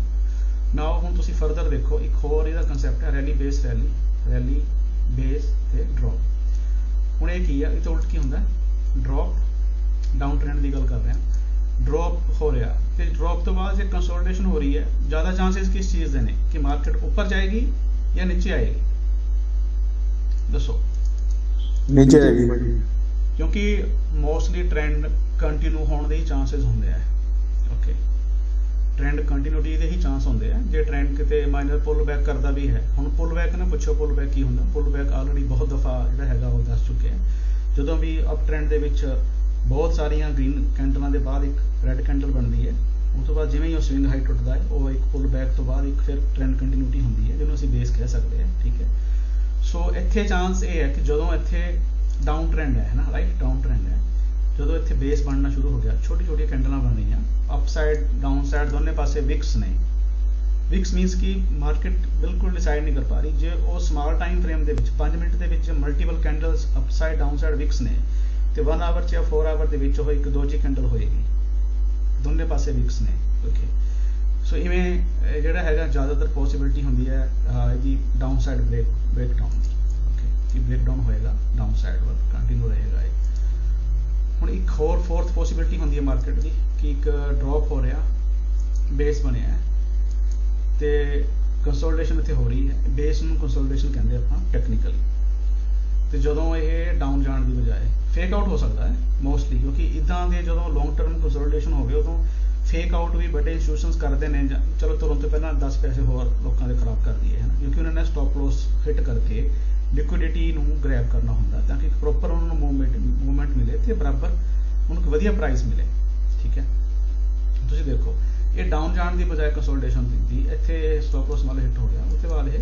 ਨਾ ਹੁਣ ਤੁਸੀਂ ਫਰਦਰ ਦੇਖੋ, ਇੱਕ ਹੋਰ ਇਹਦਾ ਕੰਸੈਪਟ ਹੈ ਰੈਲੀ ਬੇਸ ਤੇ ਡ੍ਰੌਪ। ਹੁਣ ਇਹ ਕੀ ਹੈ, ਇਹ ਤਾਂ ਉਲਟ ਕੀ ਹੁੰਦਾ, ਡ੍ਰੌਪ ਡਾਊਨ ਟ੍ਰੈਂਡ ਦੀ ਗੱਲ ਕਰ ਰਹੇ ਹਾਂ, ਡ੍ਰੌਪ ਹੋ ਰਿਹਾ ਤੇ ਡ੍ਰੌਪ ਤੋਂ ਬਾਅਦ ਜੇ ਕੰਸੋਲੀਡੇਸ਼ਨ ਹੋ ਰਹੀ ਹੈ, ਜ਼ਿਆਦਾ ਚਾਂਸਸ ਕਿਸ ਚੀਜ਼ ਦੇ ਨੇ ਕਿ ਮਾਰਕੀਟ ਉੱਪਰ ਜਾਏਗੀ ਜਾਂ ਨੀਚੇ ਆਏਗੀ? ਦੱਸੋ। ਨੀਚੇ ਆਏਗੀ, ਕਿਉਂਕਿ ਮੋਸਟਲੀ ਟ੍ਰੈਂਡ ਕੰਟੀਨਿਊ ਹੋਣ ਦੇ ਹੀ ਚਾਂਸਸ ਹੁੰਦੇ ਆ, ਓਕੇ, ਟ੍ਰੈਂਡ ਕੰਟੀਨਿਊਟੀ ਦੇ ਹੀ ਚਾਂਸ ਹੁੰਦੇ ਆ। ਜੇ ਟ੍ਰੈਂਡ ਕਿਤੇ ਮਾਈਨਰ ਪੁੱਲ ਬੈਕ ਕਰਦਾ ਵੀ ਹੈ, ਹੁਣ ਪੁੱਲ ਬੈਕ ਨਾ ਪੁੱਛੋ ਪੁੱਲ ਬੈਕ ਕੀ ਹੁੰਦਾ, ਪੁੱਲ ਬੈਕ ਆਲਰੇਡੀ ਬਹੁਤ ਦਫਾ ਜਿਹੜਾ ਹੈਗਾ ਉਹ ਦੱਸ ਚੁੱਕੇ ਆ। ਜਦੋਂ ਵੀ ਅਪ ਟ੍ਰੈਂਡ ਦੇ ਵਿੱਚ ਬਹੁਤ ਸਾਰੀਆਂ ਗ੍ਰੀਨ ਕੈਂਡਲਾਂ ਦੇ ਬਾਅਦ ਇੱਕ ਰੈੱਡ ਕੈਂਡਲ ਬਣਦੀ ਹੈ, ਉਸ ਤੋਂ ਬਾਅਦ ਜਿਵੇਂ ਹੀ ਉਹ ਸਵਿੰਗ ਹਾਈ ਟੁੱਟਦਾ ਹੈ, ਉਹ ਇੱਕ ਪੁੱਲ ਬੈਕ ਤੋਂ ਬਾਅਦ ਇੱਕ ਫਿਰ ਟ੍ਰੈਂਡ ਕੰਟੀਨਿਊਟੀ ਹੁੰਦੀ ਹੈ, ਜਿਹਨੂੰ ਅਸੀਂ ਬੇਸ ਕਹਿ ਸਕਦੇ ਹਾਂ, ਠੀਕ ਹੈ। ਸੋ ਇੱਥੇ ਚਾਂਸ ਇਹ ਹੈ ਕਿ ਜਦੋਂ ਇੱਥੇ ਡਾਊਨ ਟ੍ਰੈਂਡ ਹੈ ਨਾ, ਰਾਈਟ, ਡਾਊਨ ਟ੍ਰੈਂਡ ਹੈ, ਜਦੋਂ ਇੱਥੇ ਬੇਸ ਬਣਨਾ ਸ਼ੁਰੂ ਹੋ ਗਿਆ, ਛੋਟੀਆਂ ਕੈਂਡਲਾਂ ਬਣ ਰਹੀਆਂ, ਅਪ ਸਾਈਡ ਡਾਊਨ ਸਾਈਡ ਦੋਨੇ ਪਾਸੇ ਵਿਕਸ ਨੇ। ਵਿਕਸ ਮੀਨਸ ਕਿ ਮਾਰਕੀਟ ਬਿਲਕੁਲ ਡਿਸਾਈਡ ਨਹੀਂ ਕਰ ਪਾ ਰਹੀ। ਜੇ ਉਹ ਸਮਾਲ ਟਾਈਮ ਫਰੇਮ ਦੇ ਵਿੱਚ 5 ਮਿੰਟ ਦੇ ਵਿੱਚ multiple candles upside downside wicks ਨੇ, ਤੇ 1 ਆਵਰ ਚ ਜਾਂ 4 ਆਵਰ ਦੇ ਵਿੱਚ ਉਹ ਇੱਕ ਦੋਜੀ ਕੈਂਡਲ ਹੋਏਗੀ, ਦੋਨੇ ਪਾਸੇ ਵਿਕਸ ਨੇ, ਓਕੇ। ਸੋ ਇਵੇਂ ਜਿਹੜਾ ਹੈਗਾ ਜ਼ਿਆਦਾਤਰ ਪੋਸੀਬਿਲਿਟੀ ਹੁੰਦੀ ਹੈ ਇਹਦੀ ਡਾਊਨ ਸਾਈਡ ਬ੍ਰੇਕਡਾਊਨ ਦੀ, ਓਕੇ, ਕਿ ਬ੍ਰੇਕਡਾਊਨ ਹੋਏਗਾ ਡਾਊਨ ਸਾਈਡ ਵੱਲ, ਕੰਟੀਨਿਊ ਰਹੇਗਾ ਇਹ। ਹੁਣ ਇੱਕ ਹੋਰ ਫੋਰਥ ਪੋਸੀਬਿਲਿਟੀ ਹੁੰਦੀ ਹੈ ਮਾਰਕੀਟ ਦੀ ਕਿ ਇੱਕ ਡ੍ਰੌਪ ਹੋ ਰਿਹਾ, ਬੇਸ ਬਣਿਆ ਹੈ ਤੇ ਕੰਸੋਲੀਡੇਸ਼ਨ ਇੱਥੇ ਹੋ ਰਹੀ ਹੈ, ਬੇਸ ਨੂੰ ਕੰਸੋਲੀਡੇਸ਼ਨ ਕਹਿੰਦੇ ਆਪਾਂ ਟੈਕਨੀਕਲੀ। ਤੇ ਜਦੋਂ ਇਹ ਡਾਊਨ ਜਾਣ ਦੀ ਬਜਾਏ ਫੇਕ ਆਊਟ ਹੋ ਸਕਦਾ ਹੈ ਮੋਸਟਲੀ, ਕਿਉਂਕਿ ਇਦਾਂ ਦੇ ਜਦੋਂ ਲੌਂਗ ਟਰਮ ਕੰਸੋਲੀਡੇਸ਼ਨ ਹੋਵੇ ਉਦੋਂ ਫੇਕ ਆਊਟ ਵੀ ਵੱਡੇ ਇੰਸਟੀਟਿਊਸ਼ਨਸ ਕਰਦੇ ਨੇ। ਚਲੋ ਤੁਰਨ ਤੋਂ ਪਹਿਲਾਂ 10 ਪੈਸੇ ਹੋਰ ਲੋਕਾਂ ਦੇ ਖਰਾਬ ਕਰ ਦਈਏ, ਹੈ ਨਾ, ਕਿਉਂਕਿ ਉਹਨਾਂ ਨੇ ਸਟਾਪ ਲੋਸ ਹਿੱਟ ਕਰਕੇ ਲਿਕੁਇਡਿਟੀ ਨੂੰ ਗ੍ਰੈਬ ਕਰਨਾ ਹੁੰਦਾ ਤਾਂ ਕਿ ਪ੍ਰੋਪਰ ਉਹਨਾਂ ਨੂੰ ਮੂਵਮੈਂਟ ਮਿਲੇ ਤੇ ਬਰਾਬਰ ਉਹਨੂੰ ਇੱਕ ਵਧੀਆ ਪ੍ਰਾਈਸ ਮਿਲੇ। ਠੀਕ ਹੈ, ਤੁਸੀਂ ਦੇਖੋ ਇਹ ਡਾਊਨ ਜਾਣ ਦੀ ਬਜਾਏ ਕੰਸੋਲੀਡੇਸ਼ਨ ਦਿੱਤੀ, ਇੱਥੇ ਸਟਾਪ ਲੋਸ ਨਾਲ ਹਿੱਟ ਹੋ ਗਿਆ, ਉਸ ਤੋਂ ਬਾਅਦ ਇਹ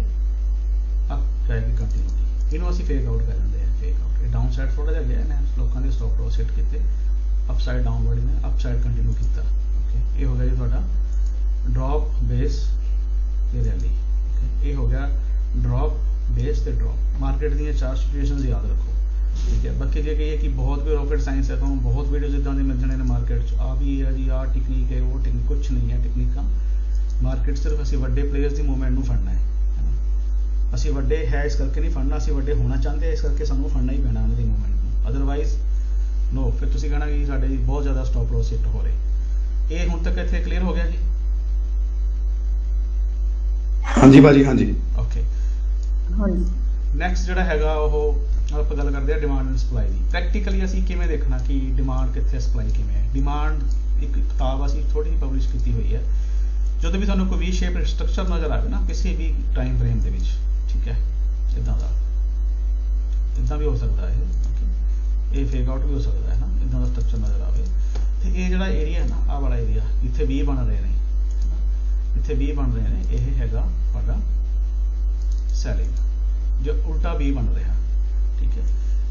ਅਪ ਜਾਏਗੀ ਕੰਟੀਨਿਊਟੀ। ਇਹਨੂੰ ਅਸੀਂ ਫੇਕ ਆਊਟ ਕਰ ਦਿੰਦੇ ਆ। ਫੇਕ ਆਊਟ ਇਹ ਡਾਊਨ ਸਾਈਡ ਥੋੜਾ ਜਿਹਾ ਗਿਆ ਨੇ, ਲੋਕਾਂ ਦੇ ਸਟਾਪ ਲੋਸ ਹਿੱਟ ਕੀਤੇ, ਅਪ ਸਾਈਡ ਡਾਊਨਵਰਡ ਨੇ ਅਪ ਸਾਈਡ ਕੰਟੀਨਿਊ ਕੀਤਾ। ਓਕੇ, ਇਹ ਹੋ ਗਿਆ ਜੀ ਤੁਹਾਡਾ ਡ੍ਰੌਪ ਬੇਸ ਤੇ ਰੈਲੀ। ਇਹ ਹੋ ਗਿਆ ਡ੍ਰੌਪ ਬੇਸ ਤੇ ਡ੍ਰੌਪ। ਮਾਰਕੀਟ ਦੀਆਂ 4 ਸਿਚੁਏਸ਼ਨਸ ਯਾਦ ਰੱਖੋ। ਠੀਕ ਹੈ, ਬਾਕੀ ਜੇ ਕਹੀਏ ਕਿ ਬਹੁਤ ਵੀ ਰੌਕਟ ਸਾਇੰਸ ਹੈ, ਤੁਹਾਨੂੰ ਬਹੁਤ ਵੀਡੀਓਜ਼ ਇਦਾਂ ਦੇ ਮਿਲ ਜਾਣੇ ਨੇ ਮਾਰਕੀਟ 'ਚ, ਆ ਵੀ ਹੈ ਜੀ, ਆਹ ਟੈਕਨੀਕ ਹੈ, ਉਹ ਟੈਕਨੀਕ, ਕੁਛ ਨਹੀਂ ਹੈ ਟੈਕਨੀਕਾਂ। ਮਾਰਕੀਟ ਸਿਰਫ ਅਸੀਂ ਵੱਡੇ ਪਲੇਅਰਸ ਦੀ ਮੂਵਮੈਂਟ ਨੂੰ ਫੜਨਾ ਹੈ। ਅਸੀਂ ਵੱਡੇ ਹੈ ਇਸ ਕਰਕੇ ਨਹੀਂ ਫੜਨਾ, ਅਸੀਂ ਵੱਡੇ ਹੋਣਾ ਚਾਹੁੰਦੇ ਹਾਂ ਇਸ ਕਰਕੇ ਸਾਨੂੰ ਫੜਨਾ ਹੀ ਪੈਣਾ ਉਹਨਾਂ ਦੀ ਮੂਵਮੈਂਟ ਨੂੰ, ਅਦਰਵਾਈਜ਼ ਨੋ। ਫਿਰ ਤੁਸੀਂ ਕਹਿਣਾ ਕਿ ਸਾਡੇ ਜੀ ਬਹੁਤ ਜ਼ਿਆਦਾ ਸਟਾਪ ਲੋਸ ਹਿੱਟ ਹੋ ਰਹੇ। ਇਹ ਹੁਣ ਤੱਕ ਇੱਥੇ ਕਲੀਅਰ ਹੋ ਗਿਆ ਜੀ? ਹਾਂਜੀ ਭਾਜੀ, ਹਾਂਜੀ। ਓਕੇ, ਹਾਂਜੀ। ਨੈਕਸਟ ਜਿਹੜਾ ਹੈਗਾ ਉਹ ਆਪਾਂ ਗੱਲ ਕਰਦੇ ਹਾਂ demand and supply the. Practically ਅਸੀਂ ਕਿਵੇਂ ਦੇਖਣਾ ਕਿ ਡਿਮਾਂਡ ਕਿੱਥੇ, ਸਪਲਾਈ ਕਿਵੇਂ ਹੈ। ਡਿਮਾਂਡ ਇੱਕ ਕਿਤਾਬ ਅਸੀਂ ਥੋੜੀ ਜਿਹੀ ਪਬਲਿਸ਼ ਕੀਤੀ ਹੋਈ ਹੈ। ਜਦੋਂ ਵੀ ਤੁਹਾਨੂੰ ਕੋਈ ਵੀ ਸ਼ੇਪ ਸਟਰਕਚਰ ਨਜ਼ਰ ਆਵੇ ਨਾ ਕਿਸੇ ਵੀ ਟਾਈਮ ਫਰੇਮ ਦੇ ਵਿੱਚ, ਠੀਕ ਹੈ, ਇਦਾਂ ਦਾ, ਇਦਾਂ ਵੀ ਹੋ ਸਕਦਾ ਹੈ, ਇਹ ਫੇਕ ਆਊਟ ਵੀ ਹੋ ਸਕਦਾ ਹੈ ਨਾ, ਇਦਾਂ ਦਾ ਸਟਰਕਚਰ ਨਜ਼ਰ ਆਵੇ ਤੇ ਇਹ ਜਿਹੜਾ ਏਰੀਆ ਹੈ ਨਾ, ਆਹ ਵਾਲਾ ਏਰੀਆ ਇੱਥੇ 20 ਬਣ ਰਹੇ ਨੇ, ਇੱਥੇ 20 ਬਣ ਰਹੇ ਨੇ, ਇਹ ਹੈਗਾ ਤੁਹਾਡਾ ਸੈਲਿੰਗ। ਜੋ ਉਲਟਾ 20 ਬਣ ਰਿਹਾ, ਠੀਕ ਹੈ,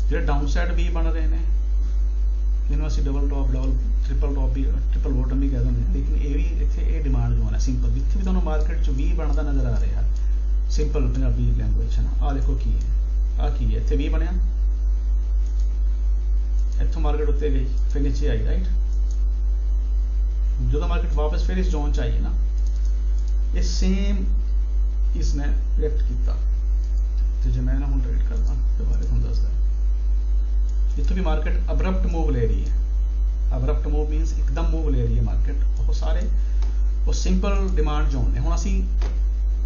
ਜਿਹੜੇ ਡਾਊਨ ਸਾਈਡ 20 ਬਣ ਰਹੇ ਨੇ ਇਹਨੂੰ ਅਸੀਂ ਡਬਲ ਟੌਪ, ਟ੍ਰਿਪਲ ਟੌਪ ਵੀ, ਟ੍ਰਿਪਲ ਬੋਟਮ ਵੀ ਕਹਿ ਦਿੰਦੇ ਹਾਂ, ਲੇਕਿਨ ਇਹ ਵੀ ਇੱਥੇ ਇਹ ਡਿਮਾਂਡ ਜ਼ੋਨ ਹੈ ਸਿੰਪਲ, ਜਿੱਥੇ ਵੀ ਤੁਹਾਨੂੰ ਮਾਰਕੀਟ 'ਚ 20 ਬਣਦਾ ਨਜ਼ਰ ਆ ਰਿਹਾ, ਸਿੰਪਲ ਪੰਜਾਬੀ ਲੈਂਗੁਏਜ ਹੈ ਨਾ। ਆਹ ਦੇਖੋ ਕੀ ਹੈ, ਆਹ ਕੀ ਹੈ, ਇੱਥੇ 20 ਬਣਿਆ, ਇੱਥੋਂ ਮਾਰਕੀਟ ਉੱਤੇ ਗਈ, ਫਿਰ ਨੀਚੇ ਆਈ, ਰਾਈਟ। ਜਦੋਂ ਮਾਰਕੀਟ ਵਾਪਸ ਫਿਰ ਇਸ ਜ਼ੋਨ 'ਚ ਆਈ ਨਾ, ਇਹ ਸੇਮ ਇਸਨੇ ਰਿਐਕਟ ਕੀਤਾ। ਤੇ ਜੇ ਮੈਂ ਨਾ ਹੁਣ ਟ੍ਰੇਡ ਕਰਦਾ ਦੁਬਾਰਾ ਤੁਹਾਨੂੰ ਦੱਸਦਾ, ਜਿੱਥੋਂ ਵੀ ਮਾਰਕੀਟ ਅਬਰਪਟ ਮੂਵ ਲੈ ਰਹੀ ਹੈ, ਅਬਰਪਟ ਮੂਵ ਮੀਨਸ ਇੱਕਦਮ ਮੂਵ ਲੈ ਰਹੀ ਹੈ ਮਾਰਕੀਟ, ਉਹ ਸਾਰੇ ਉਹ ਸਿੰਪਲ ਡਿਮਾਂਡ ਜ਼ੋਨ ਨੇ। ਹੁਣ ਅਸੀਂ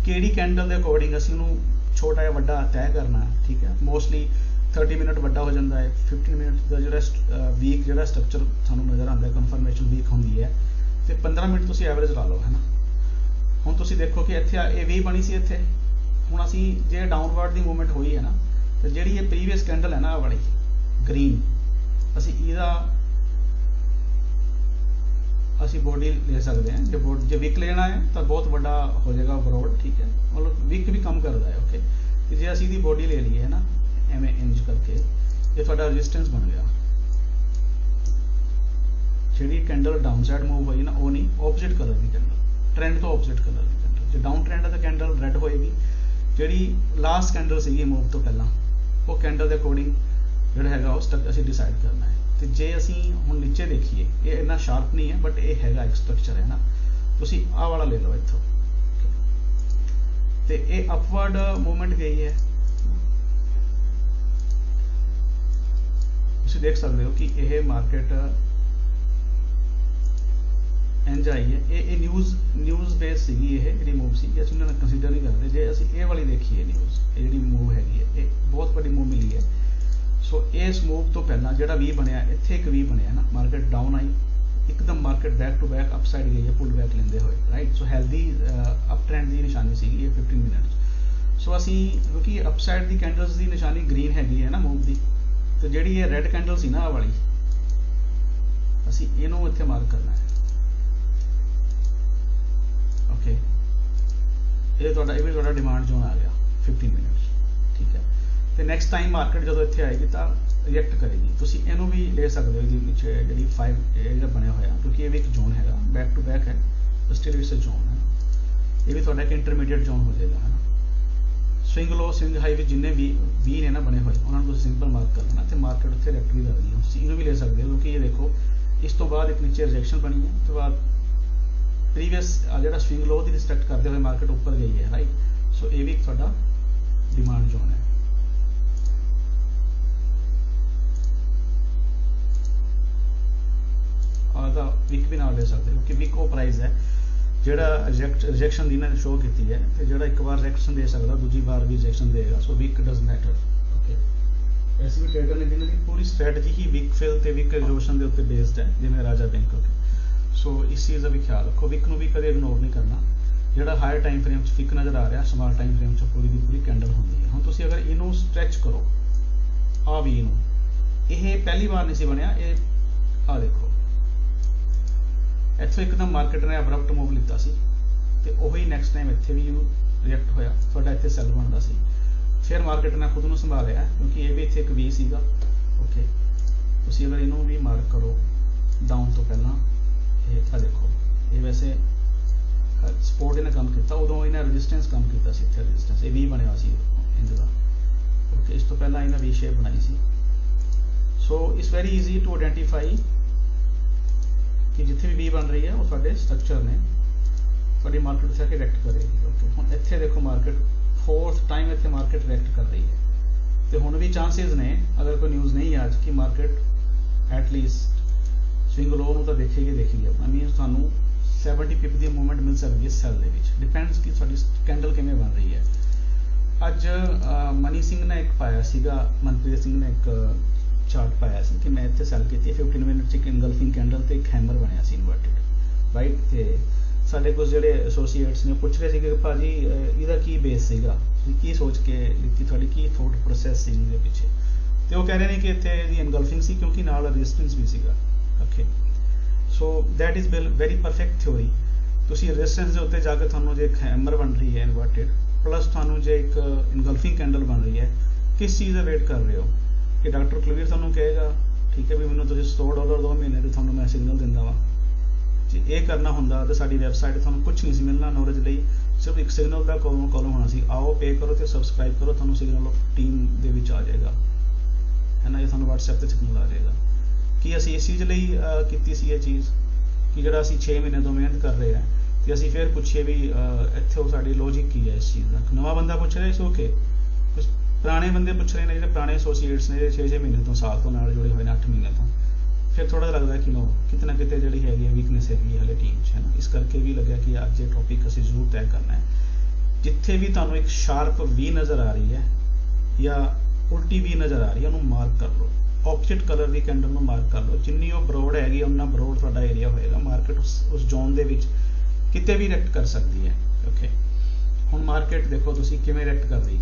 ਕਿਹੜੀ ਕੈਂਡਲ ਦੇ ਅਕੋਰਡਿੰਗ ਅਸੀਂ ਉਹਨੂੰ ਛੋਟਾ ਜਾਂ ਵੱਡਾ ਤੈਅ ਕਰਨਾ, ਠੀਕ ਹੈ। ਮੋਸਟਲੀ 30 ਮਿੰਟ ਵੱਡਾ ਹੋ ਜਾਂਦਾ ਹੈ, 15 ਮਿੰਟ ਦਾ ਜਿਹੜਾ ਵੀਕ ਜਿਹੜਾ ਸਟਰਕਚਰ ਸਾਨੂੰ ਨਜ਼ਰ ਆਉਂਦਾ, ਕਨਫਰਮੇਸ਼ਨ ਵੀਕ ਹੁੰਦੀ ਹੈ, ਤੇ 15 ਮਿੰਟ ਤੁਸੀਂ ਐਵਰੇਜ ਲਾ ਲਓ, ਹੈ ਨਾ। ਹੁਣ ਤੁਸੀਂ ਦੇਖੋ ਕਿ ਇੱਥੇ ਇਹ 20 ਬਣੀ ਸੀ ਇੱਥੇ, ਹੁਣ ਅਸੀਂ ਜੇ ਡਾਊਨਵਰਡ ਦੀ ਮੂਵਮੈਂਟ ਹੋਈ ਹੈ ਨਾ, ਤੇ ਜਿਹੜੀ ਇਹ ਪ੍ਰੀਵੀਅਸ ਕੈਂਡਲ ਹੈ ਨਾ, ਆਹ ਵਾਲੀ ਗ੍ਰੀਨ, ਅਸੀਂ ਇਹਦਾ ਅਸੀਂ ਬੋਡੀ ਲੈ ਸਕਦੇ ਹਾਂ। ਜੇ ਵਿਕ ਲੈਣਾ ਹੈ ਤਾਂ ਬਹੁਤ ਵੱਡਾ ਹੋ ਜਾਏਗਾ ਬਰੋਡ, ਠੀਕ ਹੈ, ਮਤਲਬ ਵਿਕ ਵੀ ਕੰਮ ਕਰਦਾ ਹੈ। ਓਕੇ, ਤੇ ਜੇ ਅਸੀਂ ਇਹਦੀ ਬੋਡੀ ਲੈ ਲਈਏ ਹੈ ਨਾ, ਐਵੇਂ ਇੰਜ ਕਰਕੇ, ਇਹ ਤੁਹਾਡਾ ਰੈਜ਼ਿਸਟੈਂਸ ਬਣ ਗਿਆ। ਜਿਹੜੀ ਕੈਂਡਲ ਡਾਊਨ ਸਾਈਡ ਮੂਵ ਹੋਈ ਨਾ, ਉਹ ਨਹੀਂ, ਆਪੋਜ਼ਿਟ ਕਲਰ ਦੀ ਕੈਂਡਲ, ਟ੍ਰੈਂਡ ਤੋਂ ਆਪੋਜ਼ਿਟ ਕਲਰ ਦੀ ਕੈਂਡਲ। ਜੇ ਡਾਊਨ ਟ੍ਰੈਂਡ ਹੈ ਤਾਂ ਕੈਂਡਲ ਰੈੱਡ ਹੋਏਗੀ। ਜਿਹੜੀ ਲਾਸਟ ਕੈਂਡਲ ਸੀਗੀ ਮੂਵ ਤੋਂ ਪਹਿਲਾਂ, ਉਹ ਕੈਂਡਲ ਦੇ ਅਕੋਰਡਿੰਗ ਜਿਹੜਾ ਹੈਗਾ ਉਹ ਸਟਰਕਚਰ ਅਸੀਂ ਡਿਸਾਈਡ ਕਰਨਾ ਹੈ। ਤੇ ਜੇ ਅਸੀਂ ਹੁਣ ਨੀਚੇ ਦੇਖੀਏ, ਇਹ ਇੰਨਾ ਸ਼ਾਰਪ ਨਹੀਂ ਹੈ, ਬਟ ਇਹ ਹੈਗਾ ਇੱਕ ਸਟਰਕਚਰ ਹੈ ਨਾ। ਤੁਸੀਂ ਆਹ ਵਾਲਾ ਲੈ ਲਓ ਇੱਥੋਂ, ਤੇ ਇਹ ਅਪਵਰਡ ਮੂਵਮੈਂਟ ਗਈ ਹੈ। ਤੁਸੀਂ ਦੇਖ ਸਕਦੇ ਹੋ ਕਿ ਇਹ ਮਾਰਕੀਟ ਇੰਜ ਆਈ ਹੈ। ਇਹ ਨਿਊਜ਼ ਬੇਸ ਸੀਗੀ, ਇਹ ਜਿਹੜੀ ਮੂਵ ਸੀ ਅਸੀਂ ਉਹਨਾਂ ਨੂੰ ਕੰਸੀਡਰ ਨਹੀਂ ਕਰਦੇ। ਜੇ ਅਸੀਂ ਇਹ ਵਾਲੀ ਦੇਖੀਏ ਨਿਊਜ਼, ਇਹ ਜਿਹੜੀ ਮੂਵ ਹੈਗੀ ਹੈ, ਇਹ ਬਹੁਤ ਵੱਡੀ ਮੂਵ ਮਿਲੀ ਹੈ। ਸੋ ਇਸ ਮੂਵ ਤੋਂ ਪਹਿਲਾਂ ਜਿਹੜਾ 20 ਬਣਿਆ, ਇੱਥੇ ਇੱਕ 20 ਬਣਿਆ ਨਾ, ਮਾਰਕੀਟ ਡਾਊਨ ਆਈ, ਇੱਕਦਮ market back to back upside ਗਈ ਹੈ, ਪੁੱਲ ਬੈਕ ਲੈਂਦੇ ਹੋਏ, right. So healthy uptrend ਦੀ ਨਿਸ਼ਾਨੀ ਸੀਗੀ ਇਹ 15 ਮਿੰਟ। ਸੋ ਅਸੀਂ ਕਿਉਂਕਿ ਅਪ ਸਾਈਡ ਦੀ ਕੈਂਡਲਸ ਦੀ ਨਿਸ਼ਾਨੀ ਗ੍ਰੀਨ ਹੈਗੀ ਹੈ ਨਾ ਮੂਵ ਦੀ, ਤੇ ਜਿਹੜੀ ਇਹ ਰੈੱਡ ਕੈਂਡਲ ਸੀ ਨਾ, ਆਹ ਵਾਲੀ, ਅਸੀਂ ਇਹਨੂੰ ਇੱਥੇ ਮਾਰਕ ਕਰਨਾ ਹੈ। ਓਕੇ, ਇਹ ਵੀ ਤੁਹਾਡਾ ਡਿਮਾਂਡ ਜ਼ੋਨ ਆ ਗਿਆ 15 ਮਿੰਟ, ਠੀਕ ਹੈ। ਤੇ ਨੈਕਸਟ ਟਾਈਮ ਮਾਰਕੀਟ ਜਦੋਂ ਇੱਥੇ ਆਏਗੀ ਤਾਂ ਰਿਐਕਟ ਕਰੇਗੀ। ਤੁਸੀਂ ਇਹਨੂੰ ਵੀ ਲੈ ਸਕਦੇ ਹੋ, ਇਹਦੇ ਵਿੱਚ ਜਿਹੜੀ 5 ਜਿਹੜਾ ਬਣਿਆ ਹੋਇਆ, ਕਿਉਂਕਿ ਇਹ ਵੀ ਇੱਕ ਜ਼ੋਨ ਹੈਗਾ, ਬੈਕ ਟੂ ਬੈਕ ਹੈ, ਸਟਿਲ ਇਟਸ ਅ ਜ਼ੋਨ ਹੈ। ਇਹ ਵੀ ਤੁਹਾਡਾ ਇੱਕ ਇੰਟਰਮੀਡੀਏਟ ਜ਼ੋਨ ਹੋ ਜਾਏਗਾ, ਹੈ ਨਾ। ਸਵਿੰਗ ਲੋ, ਸਵਿੰਗ ਹਾਈ ਵਿੱਚ ਜਿੰਨੇ ਵੀ 20 ਨੇ ਨਾ ਬਣੇ ਹੋਏ, ਉਹਨਾਂ ਨੂੰ ਤੁਸੀਂ ਸਿੰਪਲ ਮਾਰਕ ਕਰ ਲੈਣਾ, ਤੇ ਮਾਰਕੀਟ ਉੱਥੇ ਰਿਐਕਟ ਵੀ ਕਰਦੀ ਹੈ। ਤੁਸੀਂ ਇਹਨੂੰ ਵੀ ਲੈ ਸਕਦੇ ਹੋ, ਕਿਉਂਕਿ ਇਹ ਦੇਖੋ ਇਸ ਤੋਂ ਬਾਅਦ ਇੱਕ ਨੀਚੇ ਰਿਜੈਕਸ਼ਨ ਬਣੀ ਹੈ, ਉਸ ਤੋਂ ਬਾਅਦ ਪ੍ਰੀਵੀਅਸ ਜਿਹੜਾ ਸਵਿੰਗ ਲੋ ਦੀ ਰਿਸਪੈਕਟ ਕਰਦੇ ਹੋਏ ਮਾਰਕੀਟ ਉੱਪਰ ਗਈ ਹੈ, ਰਾਈਟ। ਸੋ ਇਹ ਵੀ ਇੱਕ ਤੁਹਾਡਾ ਡਿਮਾਂਡ ਜ਼ੋਨ ਹੈ। ਉਹਦਾ ਵਿਕ ਵੀ ਨਾਲ ਲੈ ਸਕਦੇ ਹੋ, ਕਿ ਵਿਕ ਉਹ ਪ੍ਰਾਈਸ ਹੈ ਜਿਹੜਾ ਰਿਜੈਕਸ਼ਨ ਦੀ ਨਾ ਸ਼ੋ ਕੀਤੀ ਹੈ, ਤੇ ਜਿਹੜਾ ਇੱਕ ਵਾਰ ਰਿਜੈਕਸ਼ਨ ਦੇ ਸਕਦਾ ਦੂਜੀ ਵਾਰ ਵੀ ਰਿਜੈਕਸ਼ਨ ਦੇਗਾ। So wick does matter. Okay, ਐਸੀ ਵੀ ਟ੍ਰੇਡਰ ਨੇ ਜਿਨ੍ਹਾਂ ਦੀ ਪੂਰੀ ਸਟ੍ਰੈਟਜੀ ਹੀ ਵੀਕ ਫਿਲ ਤੇ ਵੀਕ ਐਗਜ਼ੋਸ਼ਨ ਦੇ ਉੱਤੇ ਬੇਸਡ ਹੈ, ਜਿਵੇਂ ਰਾਜਾ ਬੈਂਕ। ਸੋ ਇਸ ਚੀਜ਼ ਦਾ ਵੀ ਖਿਆਲ ਰੱਖੋ, ਵੀਕ ਨੂੰ ਵੀ ਕਦੇ ਇਗਨੋਰ ਨਹੀਂ ਕਰਨਾ। ਜਿਹੜਾ ਹਾਇਰ ਟਾਈਮ ਫਰੇਮ 'ਚ ਫਿਕ ਨਜ਼ਰ ਆ ਰਿਹਾ, ਸਮਾਲ ਟਾਈਮ ਫਰੇਮ 'ਚ ਪੂਰੀ ਦੀ ਪੂਰੀ ਕੈਂਡਲ ਹੁੰਦੀ ਹੈ। ਹੁਣ ਤੁਸੀਂ ਅਗਰ ਇਹਨੂੰ ਸਟ੍ਰੈਚ ਕਰੋ, ਆ ਵੀ ਇਹਨੂੰ, ਇਹ ਪਹਿਲੀ ਵਾਰ ਨਹੀਂ ਸੀ ਬਣਿਆ, ਇਹ ਆ ਦੇਖੋ ਇੱਥੋਂ ਇੱਕਦਮ ਮਾਰਕੀਟ ਨੇ ਅਬਰਪਟ ਮੂਵ ਲਿੱਤਾ ਸੀ, ਤੇ ਉਹੀ ਨੈਕਸਟ ਟਾਈਮ ਇੱਥੇ ਵੀ ਰਿਐਕਟ ਹੋਇਆ, ਤੁਹਾਡਾ ਇੱਥੇ ਸੈਲ ਬਣਦਾ ਸੀ। ਫਿਰ ਮਾਰਕੀਟ ਨੇ ਖੁਦ ਨੂੰ ਸੰਭਾਲਿਆ, ਕਿਉਂਕਿ ਇਹ ਵੀ ਇੱਥੇ ਇੱਕ ਵੀ ਸੀਗਾ। ਓਕੇ, ਤੁਸੀਂ ਅਗਰ ਇਹਨੂੰ ਵੀ ਮਾਰਕ ਕਰੋ ਡਾਊਨ ਤੋਂ ਪਹਿਲਾਂ, ਇਹ ਆ ਦੇਖੋ, ਇਹ ਵੈਸੇ ਸਪੋਰਟ ਇਹਨੇ ਕੰਮ ਕੀਤਾ, ਉਦੋਂ ਇਹਨੇ ਰੈਜ਼ਿਸਟੈਂਸ ਕੰਮ ਕੀਤਾ ਸੀ, ਇੱਥੇ ਰੈਜ਼ਿਸਟੈਂਸ ਇਹ ਵੀ ਬਣਿਆ ਸੀ ਇੰਜ ਦਾ। ਓਕੇ, ਇਸ ਤੋਂ ਪਹਿਲਾਂ ਇਹਨੇ ਵੀ ਸ਼ੇਪ ਬਣਾਈ ਸੀ। So it's very easy to identify ਕਿ ਜਿੱਥੇ ਵੀ ਬਣ ਰਹੀ ਹੈ ਉਹ ਤੁਹਾਡੇ ਸਟਰਕਚਰ ਨੇ, ਤੁਹਾਡੀ ਮਾਰਕੀਟ ਉੱਥੇ ਆ ਕੇ ਰਿਐਕਟ ਕਰੇਗੀ। ਓਕੇ, ਹੁਣ ਇੱਥੇ ਦੇਖੋ ਮਾਰਕੀਟ 4th ਟਾਈਮ ਇੱਥੇ ਮਾਰਕੀਟ ਰਿਐਕਟ ਕਰ ਰਹੀ ਹੈ, ਤੇ ਹੁਣ ਵੀ ਚਾਂਸਸ ਨੇ, ਅਗਰ ਕੋਈ ਨਿਊਜ਼ ਨਹੀਂ ਹੈ ਅੱਜ, ਕਿ ਮਾਰਕੀਟ ਐਟਲੀਸਟ ਸਵਿੰਗ ਲੋ ਨੂੰ ਤਾਂ ਦੇਖੇਗੀ ਆਪਣਾ, ਮੀਨਸ ਤੁਹਾਨੂੰ 70 ਪਿਪ ਦੀ ਮੂਵਮੈਂਟ ਮਿਲ ਸਕਦੀ ਹੈ ਸੈਲ ਦੇ ਵਿੱਚ। ਡਿਪੈਂਡਸ ਕਿ ਤੁਹਾਡੀ ਕੈਂਡਲ ਕਿਵੇਂ ਬਣ ਰਹੀ ਹੈ। ਅੱਜ ਮਨੀ ਸਿੰਘ ਨੇ ਇੱਕ ਪਾਇਆ ਸੀਗਾ, ਮਨਪ੍ਰੀਤ ਸਿੰਘ ਨੇ ਇੱਕ ਚਾਰਟ ਪਾਇਆ ਸੀ ਕਿ ਮੈਂ ਇੱਥੇ ਸੈਲ ਕੀਤੀ 15 ਮਿੰਟ 'ਚ ਇੱਕ ਇਨਗਲਫਿੰਗ ਕੈਂਡਲ ਤੇ ਇੱਕ ਹੈਮਰ ਬਣਿਆ ਸੀ ਇਨਵਰਟਿਡ, ਰਾਈਟ। ਤੇ ਸਾਡੇ ਕੁਝ ਜਿਹੜੇ ਐਸੋਸੀਏਟਸ ਨੇ ਪੁੱਛ ਰਹੇ ਸੀ ਕਿ ਭਾਜੀ ਇਹਦਾ ਕੀ ਬੇਸ ਸੀਗਾ, ਕੀ ਸੋਚ ਕੇ ਲਿੱਤੀ, ਤੁਹਾਡੀ ਕੀ ਥੋਟ ਪ੍ਰੋਸੈਸ ਸੀ ਇਹਦੇ ਪਿੱਛੇ। ਤੇ ਉਹ ਕਹਿ ਰਹੇ ਨੇ ਕਿ ਇੱਥੇ ਇਹਦੀ ਇਨਗਲਫਿੰਗ ਸੀ ਕਿਉਂਕਿ ਨਾਲ ਰੈਜ਼ਿਸਟੈਂਸ ਵੀ ਸੀਗਾ। Okay, so that is very perfect theory. ਤੁਸੀਂ ਰੈਜ਼ਿਸਟੈਂਸ ਦੇ ਉੱਤੇ ਜਾ ਕੇ ਤੁਹਾਨੂੰ ਜੇ ਇੱਕ ਹੈਮਰ ਬਣ ਰਹੀ ਹੈ ਇਨਵਰਟਿਡ, ਪਲੱਸ ਤੁਹਾਨੂੰ ਜੇ ਇੱਕ ਇਨਗਲਫਿੰਗ ਕੈਂਡਲ ਬਣ ਰਹੀ ਹੈ, ਕਿਸ ਚੀਜ਼ ਦਾ ਵੇਟ ਕਰ ਰਹੇ ਹੋ? ਕਿ ਡਾਕਟਰ ਕੁਲਵੀਰ ਤੁਹਾਨੂੰ ਕਹੇਗਾ ਠੀਕ ਹੈ ਵੀ ਮੈਨੂੰ ਤੁਸੀਂ $100 2 ਮਹੀਨੇ ਦੇ ਤੁਹਾਨੂੰ ਮੈਂ ਸਿਗਨਲ ਦਿੰਦਾ ਵਾ। ਜੇ ਇਹ ਕਰਨਾ ਹੁੰਦਾ ਤਾਂ ਸਾਡੀ ਵੈਬਸਾਈਟ ਤੁਹਾਨੂੰ ਕੁਝ ਨਹੀਂ ਸੀ ਮਿਲਣਾ ਨੌਲੇਜ ਲਈ, ਸਿਰਫ ਇੱਕ ਸਿਗਨਲ ਦਾ ਕਾਲਮ ਹੋਣਾ ਸੀ, ਆਓ ਪੇ ਕਰੋ ਤੇ ਸਬਸਕ੍ਰਾਈਬ ਕਰੋ, ਤੁਹਾਨੂੰ ਸਿਗਨਲ ਟੀਮ ਦੇ ਵਿੱਚ ਆ ਜਾਏਗਾ, ਹੈ ਨਾ। ਇਹ ਤੁਹਾਨੂੰ WhatsApp ਤੇ ਸਿਗਨਲ ਆ ਜਾਏਗਾ। ਕਿ ਅਸੀਂ ਇਸ ਚੀਜ਼ ਲਈ ਕੀਤੀ ਸੀ ਇਹ ਚੀਜ਼, ਕਿ ਜਿਹੜਾ ਅਸੀਂ 6 ਮਹੀਨੇ ਤੋਂ ਮਿਹਨਤ ਕਰ ਰਹੇ ਹਾਂ, ਤੇ ਅਸੀਂ ਫਿਰ ਪੁੱਛੀਏ ਵੀ ਇੱਥੇ ਸਾਡੀ ਲੌਜਿਕ ਕੀ ਹੈ ਇਸ ਚੀਜ਼ ਦਾ। ਨਵਾਂ ਬੰਦਾ ਪੁੱਛ ਰਿਹਾ ਇਸ ਓਕੇ, ਕੁਝ ਪੁਰਾਣੇ ਬੰਦੇ ਪੁੱਛ ਰਹੇ ਨੇ, ਜਿਹੜੇ ਪੁਰਾਣੇ ਐਸੋਸੀਏਟਸ ਨੇ, 6 ਮਹੀਨੇ ਤੋਂ, ਸਾਲ ਤੋਂ ਨਾਲ ਜੁੜੇ ਹੋਏ ਨੇ, 8 ਮਹੀਨੇ ਤੋਂ, ਫਿਰ ਥੋੜਾ ਲੱਗਦਾ ਕਿ ਨੋ ਕਿਤੇ ਨਾ ਕਿਤੇ ਜਿਹੜੀ ਹੈਗੀ ਹੈ ਵੀਕਨੈਸ ਹੈਗੀ ਹੈ ਹਲੇ ਟੀਮ 'ਚ, ਹੈ ਨਾ। ਇਸ ਕਰਕੇ ਵੀ ਲੱਗਿਆ ਕਿ ਅੱਜ ਇਹ ਟੌਪਿਕ ਅਸੀਂ ਜ਼ਰੂਰ ਤੈਅ ਕਰਨਾ ਹੈ। ਜਿੱਥੇ ਵੀ ਤੁਹਾਨੂੰ ਇੱਕ ਸ਼ਾਰਪ ਵੀ ਨਜ਼ਰ ਆ ਰਹੀ ਹੈ ਜਾਂ ਉਲਟੀ ਵੀ ਨਜ਼ਰ ਆ ਰਹੀ ਹੈ, ਉਹਨੂੰ ਮਾਰਕ ਕਰ ਲਓ, ਆਪੋਜ਼ਿਟ ਕਲਰ ਦੀ ਕੈਂਡਲ ਨੂੰ ਮਾਰਕ ਕਰ ਲਓ। ਜਿੰਨੀ ਉਹ ਬਰੋਡ ਹੈਗੀ ਉਨਾ ਬਰੋਡ ਤੁਹਾਡਾ ਏਰੀਆ ਹੋਏਗਾ। ਮਾਰਕੀਟ ਉਸ ਜ਼ੋਨ ਦੇ ਵਿੱਚ ਕਿਤੇ ਵੀ ਰਿਐਕਟ ਕਰ ਸਕਦੀ ਹੈ। ਓਕੇ, ਹੁਣ ਮਾਰਕੀਟ ਦੇਖੋ ਤੁਸੀਂ ਕਿਵੇਂ ਰਿਐਕਟ ਕਰ ਰਹੀ।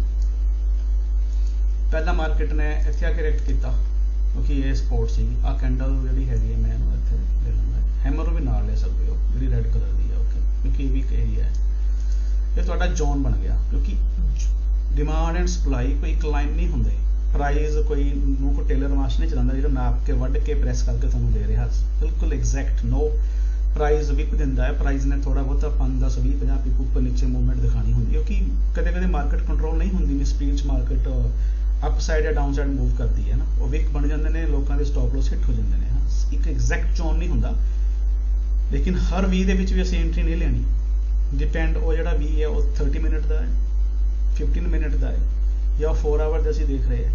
ਪਹਿਲਾਂ ਮਾਰਕੀਟ ਨੇ ਇੱਥੇ ਆ ਕੇ ਰਿਐਕਟ ਕੀਤਾ ਕਿਉਂਕਿ ਇਹ ਸਪੋਰਟ ਸੀ। ਆ ਕੈਂਡਲ ਜਿਹੜੀ ਹੈਗੀ ਹੈ, ਮੈਂ ਇਹਨੂੰ ਇੱਥੇ ਲੈ ਲਵਾਂਗਾ, ਹੈਮਰ ਨੂੰ ਵੀ ਨਾਲ ਲੈ ਸਕਦੇ ਹੋ, ਜਿਹੜੀ ਰੈੱਡ ਕਲਰ ਦੀ ਹੈ। ਓਕੇ, ਕਿਉਂਕਿ ਇਹ ਵੀ ਇੱਕ ਏਰੀਆ ਹੈ, ਇਹ ਤੁਹਾਡਾ ਜ਼ੋਨ ਬਣ ਗਿਆ। ਕਿਉਂਕਿ ਡਿਮਾਂਡ ਐਂਡ ਸਪਲਾਈ ਕੋਈ ਇੱਕ ਲਾਈਨ ਨਹੀਂ ਹੁੰਦੇ, ਪ੍ਰਾਈਸ ਕੋਈ ਨੂੰ ਕੋ ਟੇਲਰ ਮਾਸ ਨਹੀਂ ਚਲਾਉਂਦਾ ਜਿਹੜਾ ਨਾਪ ਕੇ ਵੱਢ ਕੇ ਪ੍ਰੈਸ ਕਰਕੇ ਤੁਹਾਨੂੰ ਦੇ ਰਿਹਾ, ਬਿਲਕੁਲ ਐਗਜ਼ੈਕਟ। ਨੋ, ਪ੍ਰਾਈਸ ਵਿਪ ਦਿੰਦਾ ਹੈ, ਪ੍ਰਾਈਸ ਨੇ ਥੋੜਾ ਬਹੁਤਾ 5 10 20 50 ਪਿਪ ਉੱਪਰ ਨੀਚੇ ਮੂਵਮੈਂਟ ਦਿਖਾਣੀ ਹੁੰਦੀ ਹੈ, ਕਿਉਂਕਿ ਕਦੇ ਕਦੇ ਮਾਰਕੀਟ ਕੰਟਰੋਲ ਨਹੀਂ ਹੁੰਦੀ, ਸਪੀਡ 'ਚ ਮਾਰਕੀਟ ਅਪ ਸਾਈਡ ਜਾਂ ਡਾਊਨ ਸਾਈਡ ਮੂਵ ਕਰਦੀ ਹੈ ਨਾ, ਉਹ ਵਿਕ ਬਣ ਜਾਂਦੇ ਨੇ, ਲੋਕਾਂ ਦੇ ਸਟਾਪ ਲੋਸ ਹਿੱਟ ਹੋ ਜਾਂਦੇ ਨੇ। ਇੱਕ ਐਗਜ਼ੈਕਟ ਜ਼ੋਨ ਨਹੀਂ ਹੁੰਦਾ, ਲੇਕਿਨ ਹਰ ਵੀ ਦੇ ਵਿੱਚ ਵੀ ਅਸੀਂ ਐਂਟਰੀ ਨਹੀਂ ਲੈਣੀ। ਡਿਪੈਂਡ ਉਹ ਜਿਹੜਾ ਵੀ ਹੈ ਉਹ 30 ਮਿੰਟ ਦਾ ਹੈ, 15 ਮਿੰਟ ਦਾ ਹੈ, ਜਾਂ 4 ਆਵਰ ਦਾ ਅਸੀਂ ਦੇਖ ਰਹੇ ਹਾਂ।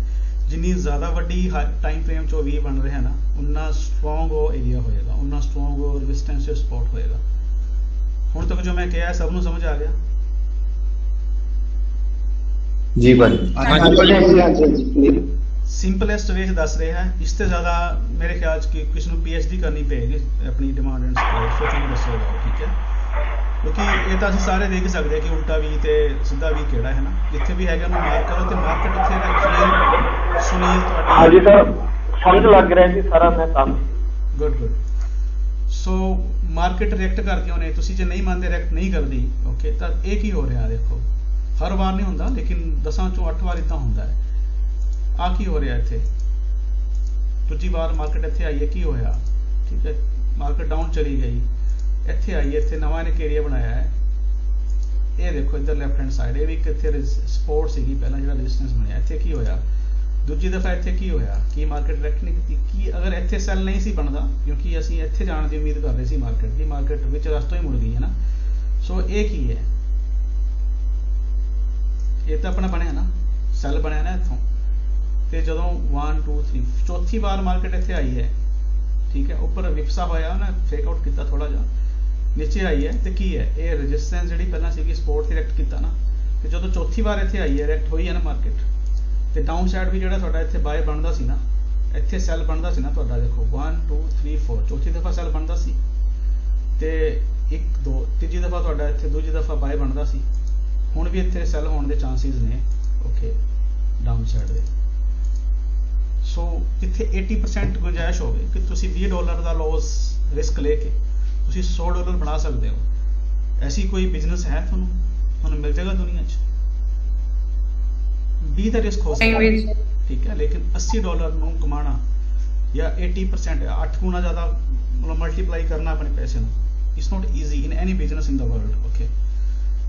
ਜਿੰਨੀ ਜ਼ਿਆਦਾ ਵੱਡੀ ਟਾਈਮ ਫਰੇਮ 'ਚ ਉਹ ਵੀ ਬਣ ਰਿਹਾ ਨਾ, ਉਨਾ ਸਟਰੋਂਗ ਉਹ ਏਰੀਆ ਹੋਏਗਾ, ਉਨਾ ਸਟਰੋਂਗ ਉਹ ਰੈਜ਼ਿਸਟੈਂਸ ਤੇ ਸਪੋਰਟ ਹੋਏਗਾ। ਹੁਣ ਤੱਕ ਜੋ ਮੈਂ ਕਿਹਾ ਸਭ ਨੂੰ ਸਮਝ ਆ ਗਿਆ? ਜੀ ਭਾਜੀ, ਸਿੰਪਲੈਸਟ ਵੇ ਦੱਸ ਰਿਹਾ ਹੈ। ਇਸ ਤੋਂ ਜ਼ਿਆਦਾ ਮੇਰੇ ਖਿਆਲ 'ਚ ਕਿ ਕਿਸ ਨੂੰ PhD ਕਰਨੀ ਪਏਗੀ ਆਪਣੀ ਡਿਮਾਂਡ ਐਂਡ ਸਪਲਾਈ, ਫਿਰ ਤੁਹਾਨੂੰ ਦੱਸੇਗਾ, ਠੀਕ ਹੈ। ਕਿਉਂਕਿ ਇਹ ਤਾਂ ਅਸੀਂ ਸਾਰੇ ਦੇਖ ਸਕਦੇ ਹਾਂ ਕਿ ਉਲਟਾ ਵੀ ਤੇ ਸਿੱਧਾ ਵੀ ਕਿਹੜਾ ਹੈ ਨਾ, ਜਿੱਥੇ ਵੀ ਹੈਗਾ ਉਹਨੂੰ ਮਾਰਕ ਕਰੋ। ਤੇ ਮਾਰਕੀਟ ਉੱਥੇ ਸੁਨੀਲ ਤੁਹਾਡੀ, ਹਾਂਜੀ ਸਰ ਸਮਝ ਲੱਗ ਰਿਹਾ ਜੀ ਸਾਰਾ ਮੈਂ ਕੰਮ। ਗੁੱਡ। ਸੋ ਮਾਰਕੀਟ ਰਿਐਕਟ ਕਰ ਕਿਉਂ ਨੇ? ਤੁਸੀਂ ਜੇ ਨਹੀਂ ਮੰਨਦੇ ਰਿਐਕਟ ਨਹੀਂ ਕਰਦੀ, ਓਕੇ, ਤਾਂ ਇਹ ਕੀ ਹੋ ਰਿਹਾ ਦੇਖੋ। ਹਰ ਵਾਰ ਨਹੀਂ ਹੁੰਦਾ, ਲੇਕਿਨ 10 ਚੋਂ 8 ਵਾਰ ਇਦਾਂ ਹੁੰਦਾ ਹੈ। ਆ ਕੀ ਹੋ ਰਿਹਾ ਇੱਥੇ? ਦੂਜੀ ਵਾਰ ਮਾਰਕੀਟ ਇੱਥੇ ਆਈ ਹੈ, ਕੀ ਹੋਇਆ? ਠੀਕ ਹੈ, ਮਾਰਕੀਟ ਡਾਊਨ ਚਲੀ ਗਈ, ਇੱਥੇ ਆਈ, ਇੱਥੇ ਨਵਾਂ ਨੇ ਏਰੀਆ ਬਣਾਇਆ ਹੈ। ਇਹ ਦੇਖੋ ਇੱਧਰ ਲੈਫਟ ਹੈਂਡ ਸਾਈਡ, ਇਹ ਵੀ ਇੱਥੇ ਸਪੋਰਟ ਸੀਗੀ ਪਹਿਲਾਂ, ਜਿਹੜਾ ਰੈਜ਼ਿਸਟੈਂਸ ਬਣਿਆ। ਇੱਥੇ ਕੀ ਹੋਇਆ? ਦੂਜੀ ਦਫਾ ਇੱਥੇ ਕੀ ਹੋਇਆ? ਕੀ ਮਾਰਕੀਟ ਰਿਐਕਟ ਨਹੀਂ ਕੀਤੀ? ਕੀ ਅਗਰ ਇੱਥੇ ਸੈਲ ਨਹੀਂ ਸੀ ਬਣਦਾ, ਕਿਉਂਕਿ ਅਸੀਂ ਇੱਥੇ ਜਾਣ ਦੀ ਉਮੀਦ ਕਰ ਰਹੇ ਸੀ ਮਾਰਕੀਟ ਦੀ, ਮਾਰਕੀਟ ਵਿੱਚ ਰਸਤੋਂ ਹੀ ਮੁੜ ਗਈ ਹੈ ਨਾ। ਸੋ ਇਹ ਕੀ ਹੈ? ਇਹ ਤਾਂ ਆਪਣਾ ਬਣਿਆ ਨਾ, ਸੈਲ ਬਣਿਆ ਨਾ ਇੱਥੋਂ, ਤੇ ਜਦੋਂ 1 2 3 ਚੌਥੀ ਵਾਰ ਮਾਰਕੀਟ ਇੱਥੇ ਆਈ ਹੈ, ਠੀਕ ਹੈ, ਉੱਪਰ ਵਿਪਸਾ ਹੋਇਆ ਨਾ, ਫੇਕ ਆਊਟ ਕੀਤਾ ਥੋੜਾ ਜਿਹਾ, ਨੀਚੇ ਆਈ ਹੈ ਤੇ ਕੀ ਹੈ ਇਹ ਰੈਜ਼ਿਸਟੈਂਸ ਜਿਹੜੀ ਪਹਿਲਾਂ ਸੀਗੀ ਸਪੋਰਟ ਤੇ ਰਿਐਕਟ ਕੀਤਾ ਨਾ, ਤੇ ਜਦੋਂ ਚੌਥੀ ਵਾਰ ਇੱਥੇ ਆਈ ਹੈ ਰਿਐਕਟ ਹੋਈ ਹੈ ਨਾ ਮਾਰਕੀਟ, ਤੇ ਡਾਊਨ ਸਾਈਡ ਵੀ ਜਿਹੜਾ ਤੁਹਾਡਾ ਇੱਥੇ ਬਾਏ ਬਣਦਾ ਸੀ ਨਾ, ਇੱਥੇ ਸੈਲ ਬਣਦਾ ਸੀ ਨਾ ਤੁਹਾਡਾ, ਦੇਖੋ 1 2 3 4 ਚੌਥੀ ਦਫਾ ਸੈਲ ਬਣਦਾ ਸੀ, ਤੇ 1 2 ਤੀਜੀ ਦਫਾ ਤੁਹਾਡਾ ਇੱਥੇ ਦੂਜੀ ਦਫਾ ਬਾਏ ਬਣਦਾ ਸੀ। ਹੁਣ ਵੀ ਇੱਥੇ ਸੈਲ ਹੋਣ ਦੇ ਚਾਂਸਿਸ ਨੇ ਓਕੇ ਡਾਊਨ ਸਾਈਡ ਦੇ। ਸੋ ਇੱਥੇ 80% ਗੁੰਜਾਇਸ਼ ਹੋਵੇ ਕਿ ਤੁਸੀਂ $20 ਦਾ ਲੋਸ ਰਿਸਕ ਲੈ ਕੇ ਤੁਸੀਂ $100 ਬਣਾ ਸਕਦੇ ਹੋ। ਐਸੀ ਕੋਈ ਬਿਜ਼ਨਸ ਹੈ ਤੁਹਾਨੂੰ ਮਿਲ ਜਾਏਗਾ ਦੁਨੀਆ 'ਚ? 20 ਦਾ ਰਿਸਕ ਹੋ ਸਕਦਾ ਠੀਕ ਹੈ, ਲੇਕਿਨ $80 ਨੂੰ ਕਮਾਣਾ ਜਾਂ 80% 8 ਗੁਣਾ ਜ਼ਿਆਦਾ ਮਤਲਬ ਮਲਟੀਪਲਾਈ ਕਰਨਾ ਆਪਣੇ ਪੈਸੇ ਨੂੰ, it's not easy in any business in the world okay.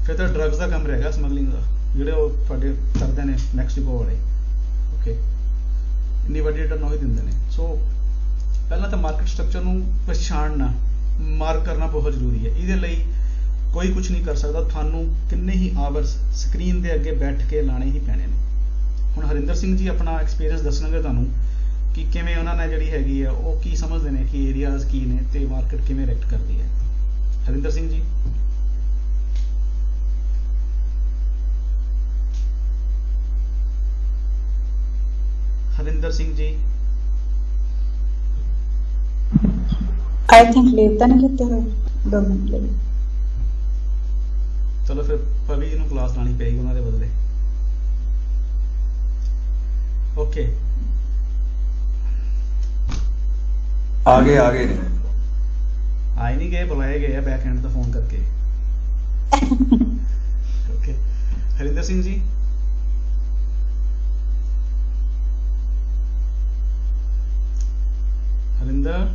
ਫਿਰ ਤਾਂ ਡਰੱਗਸ ਦਾ ਕੰਮ ਰਹੇਗਾ, ਸਮਗਲਿੰਗ ਦਾ, ਜਿਹੜੇ ਉਹ ਤੁਹਾਡੇ ਕਰਦੇ ਨੇ ਮੈਕਸੀਕੋ ਵਾਲੇ ਓਕੇ, ਇੰਨੀ ਵੱਡੀ ਰਿਟਰਨ ਉਹੀ ਦਿੰਦੇ ਨੇ। ਸੋ ਪਹਿਲਾਂ ਤਾਂ ਮਾਰਕੀਟ ਸਟਰਕਚਰ ਨੂੰ ਪਛਾਣਨਾ, ਮਾਰਕ ਕਰਨਾ ਬਹੁਤ ਜ਼ਰੂਰੀ ਹੈ। ਇਹਦੇ ਲਈ ਕੋਈ ਕੁਝ ਨਹੀਂ ਕਰ ਸਕਦਾ, ਤੁਹਾਨੂੰ ਕਿੰਨੇ ਹੀ ਆਵਰਸ ਸਕਰੀਨ ਦੇ ਅੱਗੇ ਬੈਠ ਕੇ ਲਾਣੇ ਹੀ ਪੈਣੇ ਨੇ। ਹੁਣ ਹਰਿੰਦਰ ਸਿੰਘ ਜੀ ਆਪਣਾ ਐਕਸਪੀਰੀਅੰਸ ਦੱਸਣਗੇ ਤੁਹਾਨੂੰ ਕਿ ਕਿਵੇਂ ਉਹਨਾਂ ਨੇ ਜਿਹੜੀ ਹੈਗੀ ਹੈ ਉਹ ਕੀ ਸਮਝਦੇ ਨੇ ਕਿ ਏਰੀਆਜ਼ ਕੀ ਨੇ ਤੇ ਮਾਰਕੀਟ ਕਿਵੇਂ ਰਿਐਕਟ ਕਰਦੀ ਹੈ। ਹਰਿੰਦਰ ਸਿੰਘ ਜੀ। ਹਰਿੰਦਰ ਸਿੰਘ ਜੀ आई थिंक लेता नहीं लेते हुए 2 मिनट ले। ਚਲੋ ਫਿਰ ਪਵੀ ਜੀ ਨੂੰ ਕਲਾਸ ਲਾਣੀ ਪਏਗੀ ਉਹਨਾਂ ਦੇ ਬਦਲੇ ਓਕੇ। ਆਗੇ ਆਏ ਨਹੀਂ ਗਏ, ਬੁਲਾਏ ਗਏ ਆ ਬੈਕ ਐਂਡ ਤੋਂ ਫੋਨ ਕਰਕੇ ਓਕੇ। ਹਰਿੰਦਰ ਸਿੰਘ ਜੀ। ਹਰਿੰਦਰ।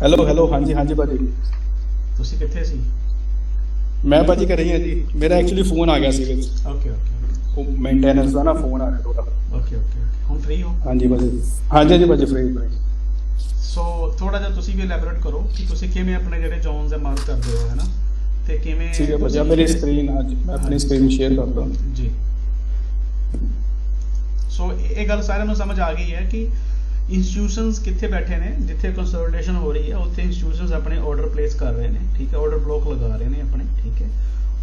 ਹੈਲੋ ਹਾਂਜੀ ਭਾਜੀ। ਤੁਸੀਂ ਕਿੱਥੇ ਸੀ? ਮੈਂ ਭਾਜੀ ਘਰੇ ਹੀ ਹਾਂ ਜੀ, ਮੇਰਾ ਐਕਚੁਅਲੀ ਫੋਨ ਆ ਗਿਆ ਸੀ ਵਿੱਚ। ਓਕੇ ਉਹ ਮੇਨਟੇਨੈਂਸ ਦਾ ਨਾ ਫੋਨ ਆ ਗਿਆ ਥੋੜਾ। ਓਕੇ ਹੁਣ ਫ੍ਰੀ ਹੋ? ਹਾਂਜੀ ਭਾਜੀ ਫ੍ਰੀ। ਸੋ ਥੋੜਾ ਜਿਹਾ ਤੁਸੀਂ ਵੀ ਐਲੈਬੋਰੇਟ ਕਰੋ ਕਿ ਤੁਸੀਂ ਕਿਵੇਂ ਆਪਣੇ ਜਿਹੜੇ ਜ਼ੋਨਸ ਹੈ ਮਾਰਕ ਕਰਦੇ ਹੋ, ਹੈ ਨਾ, ਤੇ ਕਿਵੇਂ। ਠੀਕ ਹੈ ਭਾਜੀ, ਮੇਰੀ ਸਕਰੀਨ ਅੱਜ ਮੈਂ ਆਪਣੀ ਸਕਰੀਨ ਸ਼ੇਅਰ ਕਰਦਾ ਜੀ। ਸੋ ਇਹ ਗੱਲ ਸਾਰਿਆਂ ਨੂੰ ਸਮਝ ਆ ਗਈ ਹੈ ਕਿ ਇੰਸਟੀਟਿਊਸ਼ਨਸ ਕਿੱਥੇ ਬੈਠੇ ਨੇ, ਜਿੱਥੇ ਕੰਸੋਲੀਡੇਸ਼ਨ ਹੋ ਰਹੀ ਹੈ ਉੱਥੇ ਇੰਸਟੀਟਿਊਸ਼ਨਸ ਆਪਣੇ ਆਰਡਰ ਪਲੇਸ ਕਰ ਰਹੇ ਨੇ, ਠੀਕ ਹੈ, ਆਰਡਰ ਬਲੌਕ ਲਗਾ ਰਹੇ ਨੇ ਆਪਣੇ, ਠੀਕ ਹੈ।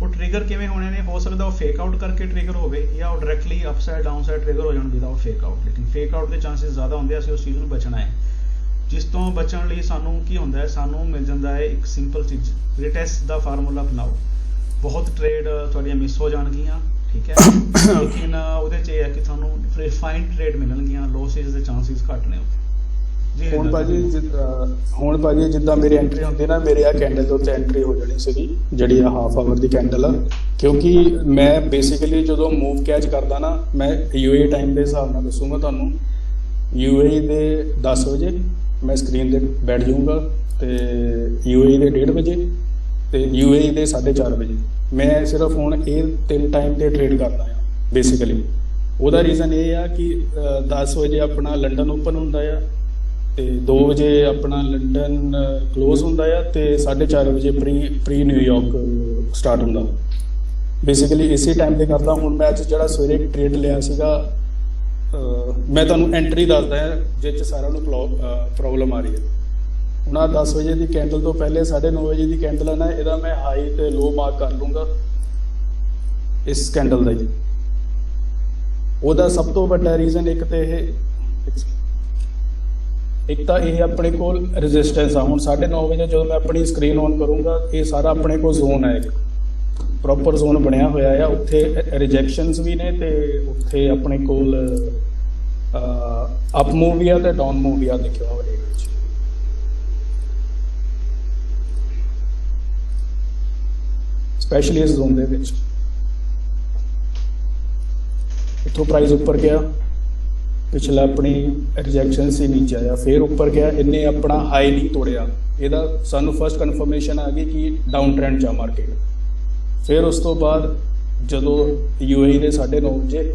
ਉਹ ਟ੍ਰਿਗਰ ਕਿਵੇਂ ਹੋਣੇ ਨੇ, ਹੋ ਸਕਦਾ ਉਹ ਫੇਕ ਆਊਟ ਕਰਕੇ ਟ੍ਰਿਗਰ ਹੋਵੇ ਜਾਂ ਉਹ directly upside down side trigger ਹੋ ਜਾਣ ਵਿਦਆਊਟ ਫੇਕ ਆਊਟ, ਲੇਕਿਨ ਫੇਕ ਆਊਟ ਦੇ ਚਾਂਸਸ ਜ਼ਿਆਦਾ ਹੁੰਦੇ ਆ। ਅਸੀਂ ਉਸ ਚੀਜ਼ ਨੂੰ ਬਚਣਾ ਹੈ, ਜਿਸ ਤੋਂ ਬਚਣ ਲਈ ਸਾਨੂੰ ਕੀ ਹੁੰਦਾ ਹੈ, ਸਾਨੂੰ ਮਿਲ ਜਾਂਦਾ ਹੈ ਇੱਕ ਸਿੰਪਲ ਚੀਜ਼, ਰਿਟੈਸਟ ਦਾ ਫਾਰਮੂਲਾ ਅਪਣਾਓ। ਬਹੁਤ ਟ੍ਰੇਡ ਤੁਹਾਡੀਆਂ ਮਿਸ ਹੋ ਜਾਣਗੀਆਂ, ਠੀਕ ਹੈ, ਲੇਕਿਨ ਉਹਦੇ 'ਚ ਇਹ ਹੈ ਕਿ ਤੁਹਾਨੂੰ ਰਿਫਾਈਨਡ ਟ੍ਰੇਡ ਮਿਲਣਗੀਆਂ, ਲੋਸਿਸ ਦੇ ਚਾਂਸਸ ਘੱਟ ਨੇ। ਹੁਣ ਭਾਜੀ ਜਿੱਦਾਂ ਮੇਰੀ ਐਂਟਰੀ ਹੁੰਦੀ ਨਾ, ਮੇਰੇ ਆ ਕੈਂਡਲ ਦੇ ਉੱਤੇ ਐਂਟਰੀ ਹੋ ਜਾਣੀ ਸੀਗੀ, ਜਿਹੜੀ ਆ ਹਾਫ ਆਵਰ ਦੀ ਕੈਂਡਲ ਆ, ਕਿਉਂਕਿ ਮੈਂ ਬੇਸਿਕਲੀ ਜਦੋਂ ਮੂਵ ਕੈਚ ਕਰਦਾ ਨਾ, ਮੈਂ UAE ਟਾਈਮ ਦੇ ਹਿਸਾਬ ਨਾਲ ਦੱਸੂਗਾ ਤੁਹਾਨੂੰ। UAE ਦੇ 10 ਵਜੇ ਮੈਂ ਸਕਰੀਨ ਤੇ ਬੈਠ ਜਾਊਂਗਾ, ਤੇ UAE ਦੇ 1:30 ਵਜੇ ਤੇ UAE ਦੇ 4:30 ਵਜੇ। ਮੈਂ ਸਿਰਫ ਹੁਣ ਇਹ 3 ਟਾਈਮ ਤੇ ਟ੍ਰੇਡ ਕਰਦਾ ਆ ਬੇਸਿਕਲੀ। ਉਹਦਾ ਰੀਜ਼ਨ ਇਹ ਆ ਕਿ 10 ਵਜੇ ਆਪਣਾ ਲੰਡਨ ਓਪਨ ਹੁੰਦਾ ਆ, ਤੇ 2 ਵਜੇ ਆਪਣਾ ਲੰਡਨ ਕਲੋਜ਼ ਹੁੰਦਾ ਆ, ਤੇ 4:30 ਵਜੇ ਪ੍ਰੀ ਨਿਊਯਾਰਕ ਸਟਾਰਟ ਹੁੰਦਾ। ਬੇਸਿਕਲੀ ਇਸੇ ਟਾਈਮ ਤੇ ਕਰਦਾ। ਹੁਣ ਮੈਂ ਅੱਜ ਜਿਹੜਾ ਸਵੇਰੇ ਟ੍ਰੇਡ ਲਿਆ ਸੀਗਾ, ਮੈਂ ਤੁਹਾਨੂੰ ਐਂਟਰੀ ਦੱਸਦਾ ਹਾਂ ਜਿਸ 'ਚ ਸਾਰਿਆਂ ਨੂੰ ਪ੍ਰੋਬਲਮ ਆ ਰਹੀ ਹੈ। ਹੁਣ ਆਹ 10 ਵਜੇ ਦੀ ਕੈਂਡਲ ਤੋਂ ਪਹਿਲੇ 9:30 ਵਜੇ ਦੀ ਕੈਂਡਲ ਹੈ ਨਾ, ਇਹਦਾ ਮੈਂ ਹਾਈ ਤੇ ਲੋ ਮਾਰਕ ਕਰ ਲੂੰਗਾ ਇਸ ਕੈਂਡਲ ਦਾ ਜੀ। ਉਹਦਾ ਸਭ ਤੋਂ ਵੱਡਾ ਰੀਜ਼ਨ ਇੱਕ ਤਾਂ ਇਹ ਆਪਣੇ ਕੋਲ ਰੈਜ਼ਿਸਟੈਂਸ ਆ। ਹੁਣ 9:30 ਵਜੇ ਜਦੋਂ ਮੈਂ ਆਪਣੀ ਸਕਰੀਨ ਔਨ ਕਰੂੰਗਾ, ਇਹ ਸਾਰਾ ਆਪਣੇ ਕੋਲ ਜ਼ੋਨ ਹੈ, ਇੱਕ ਪ੍ਰੋਪਰ ਜ਼ੋਨ ਬਣਿਆ ਹੋਇਆ ਆ। ਉੱਥੇ ਰਿਜੈਕਸ਼ਨਸ ਵੀ ਨੇ, ਤੇ ਉੱਥੇ ਆਪਣੇ ਕੋਲ ਅਪ ਮੂਵ ਵੀ ਆ ਤੇ ਡਾਊਨ ਮੂਵ ਵੀ ਆ, ਦੇਖਿਓ ਹੋਵੇ ਵਿੱਚ। ਸਪੈਸ਼ਲੀ ਇਸ ਜ਼ੋਨ ਦੇ ਵਿੱਚ ਇੱਥੋਂ ਪ੍ਰਾਈਸ ਉੱਪਰ ਗਿਆ, ਪਿਛਲਾ ਆਪਣੀ ਰਿਜੈਕਸ਼ਨ ਸੀ, ਨੀਚੇ ਆਇਆ, ਫਿਰ ਉੱਪਰ ਗਿਆ, ਇਹਨੇ ਆਪਣਾ ਹਾਈ ਨਹੀਂ ਤੋੜਿਆ। ਇਹਦਾ ਸਾਨੂੰ ਫਸਟ ਕਨਫਰਮੇਸ਼ਨ ਆ ਗਈ ਕਿ ਡਾਊਨ ਟ੍ਰੈਂਡ 'ਚ ਆ ਮਾਰਕੀਟ। ਫਿਰ ਉਸ ਤੋਂ ਬਾਅਦ ਜਦੋਂ UAE ਦੇ 9:30 ਵਜੇ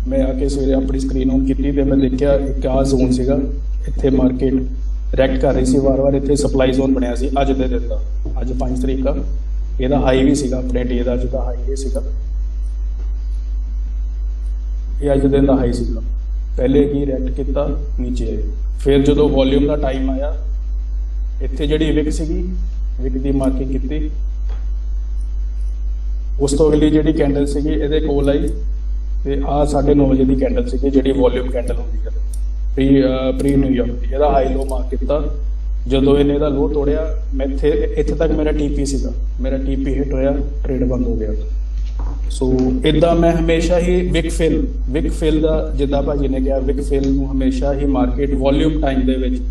ਮੈਂ ਆ ਕੇ ਸਵੇਰੇ ਆਪਣੀ ਸਕਰੀਨ ਔਨ ਕੀਤੀ ਤੇ ਮੈਂ ਦੇਖਿਆ ਇੱਕ ਆਹ ਜ਼ੋਨ ਸੀਗਾ, ਇੱਥੇ ਮਾਰਕੀਟ ਰੈਕਟ ਕਰ ਰਹੀ ਸੀ ਵਾਰ-ਵਾਰ। ਇੱਥੇ ਸਪਲਾਈ ਜ਼ੋਨ ਬਣਿਆ ਸੀ ਅੱਜ ਦੇ ਦਿਨ ਦਾ, ਅੱਜ 5 ਤਰੀਕ ਆ। ਇਹਦਾ ਹਾਈ ਵੀ ਸੀਗਾ ਆਪਣੇ ਡੇ ਦਾ, ਜਿਹਦਾ ਹਾਈ ਇਹ ਸੀਗਾ, ਇਹ ਅੱਜ ਦੇ ਦਿਨ ਦਾ ਹਾਈ ਸੀਗਾ। ਪਹਿਲੇ ਕੀ ਰੈਕਟ ਕੀਤਾ, ਨੀਚੇ ਆਏ। ਫਿਰ ਜਦੋਂ ਵੋਲਿਊਮ ਦਾ ਟਾਈਮ ਆਇਆ, ਇੱਥੇ ਜਿਹੜੀ ਵਿਕ ਸੀਗੀ, ਵਿਕ ਦੀ ਮਾਰਕਿੰਗ ਕੀਤੀ। ਉਸ ਤੋਂ ਅਗਲੀ ਜਿਹੜੀ ਕੈਂਡਲ ਸੀਗੀ ਇਹਦੇ ਕੋਲ ਆਈ ਤੇ ਆਹ 9:30 ਵਜੇ ਦੀ ਕੈਂਡਲ ਸੀਗੀ ਜਿਹੜੀ ਵੋਲਿਊਮ ਕੈਂਡਲ ਹੁੰਦੀ ਹੈ ਪ੍ਰੀ ਨਿਊਯਾਰਕ ਦੀ। ਇਹਦਾ ਹਾਈ ਲੋ ਮਾਰਕ ਕੀਤਾ। ਜਦੋਂ ਇਹਨੇ ਇਹਦਾ ਲੋ ਤੋੜਿਆ, ਮੈਂ ਇੱਥੇ ਤੱਕ ਮੇਰਾ TP ਸੀਗਾ, ਮੇਰਾ TP ਹਿੱਟ ਹੋਇਆ, ਟ੍ਰੇਡ ਬੰਦ ਹੋ ਗਿਆ। ਸੋ ਇਦਾਂ ਮੈਂ ਹਮੇਸ਼ਾ ਹੀ ਵਿਕ ਫਿਲ ਦਾ, ਜਿੱਦਾਂ ਭਾਜੀ ਨੇ ਕਿਹਾ, ਵਿਕ ਫਿਲ ਨੂੰ ਹਮੇਸ਼ਾ ਹੀ ਮਾਰਕੀਟ ਵੋਲਿਊਮ ਟਾਈਮ ਦੇ ਵਿੱਚ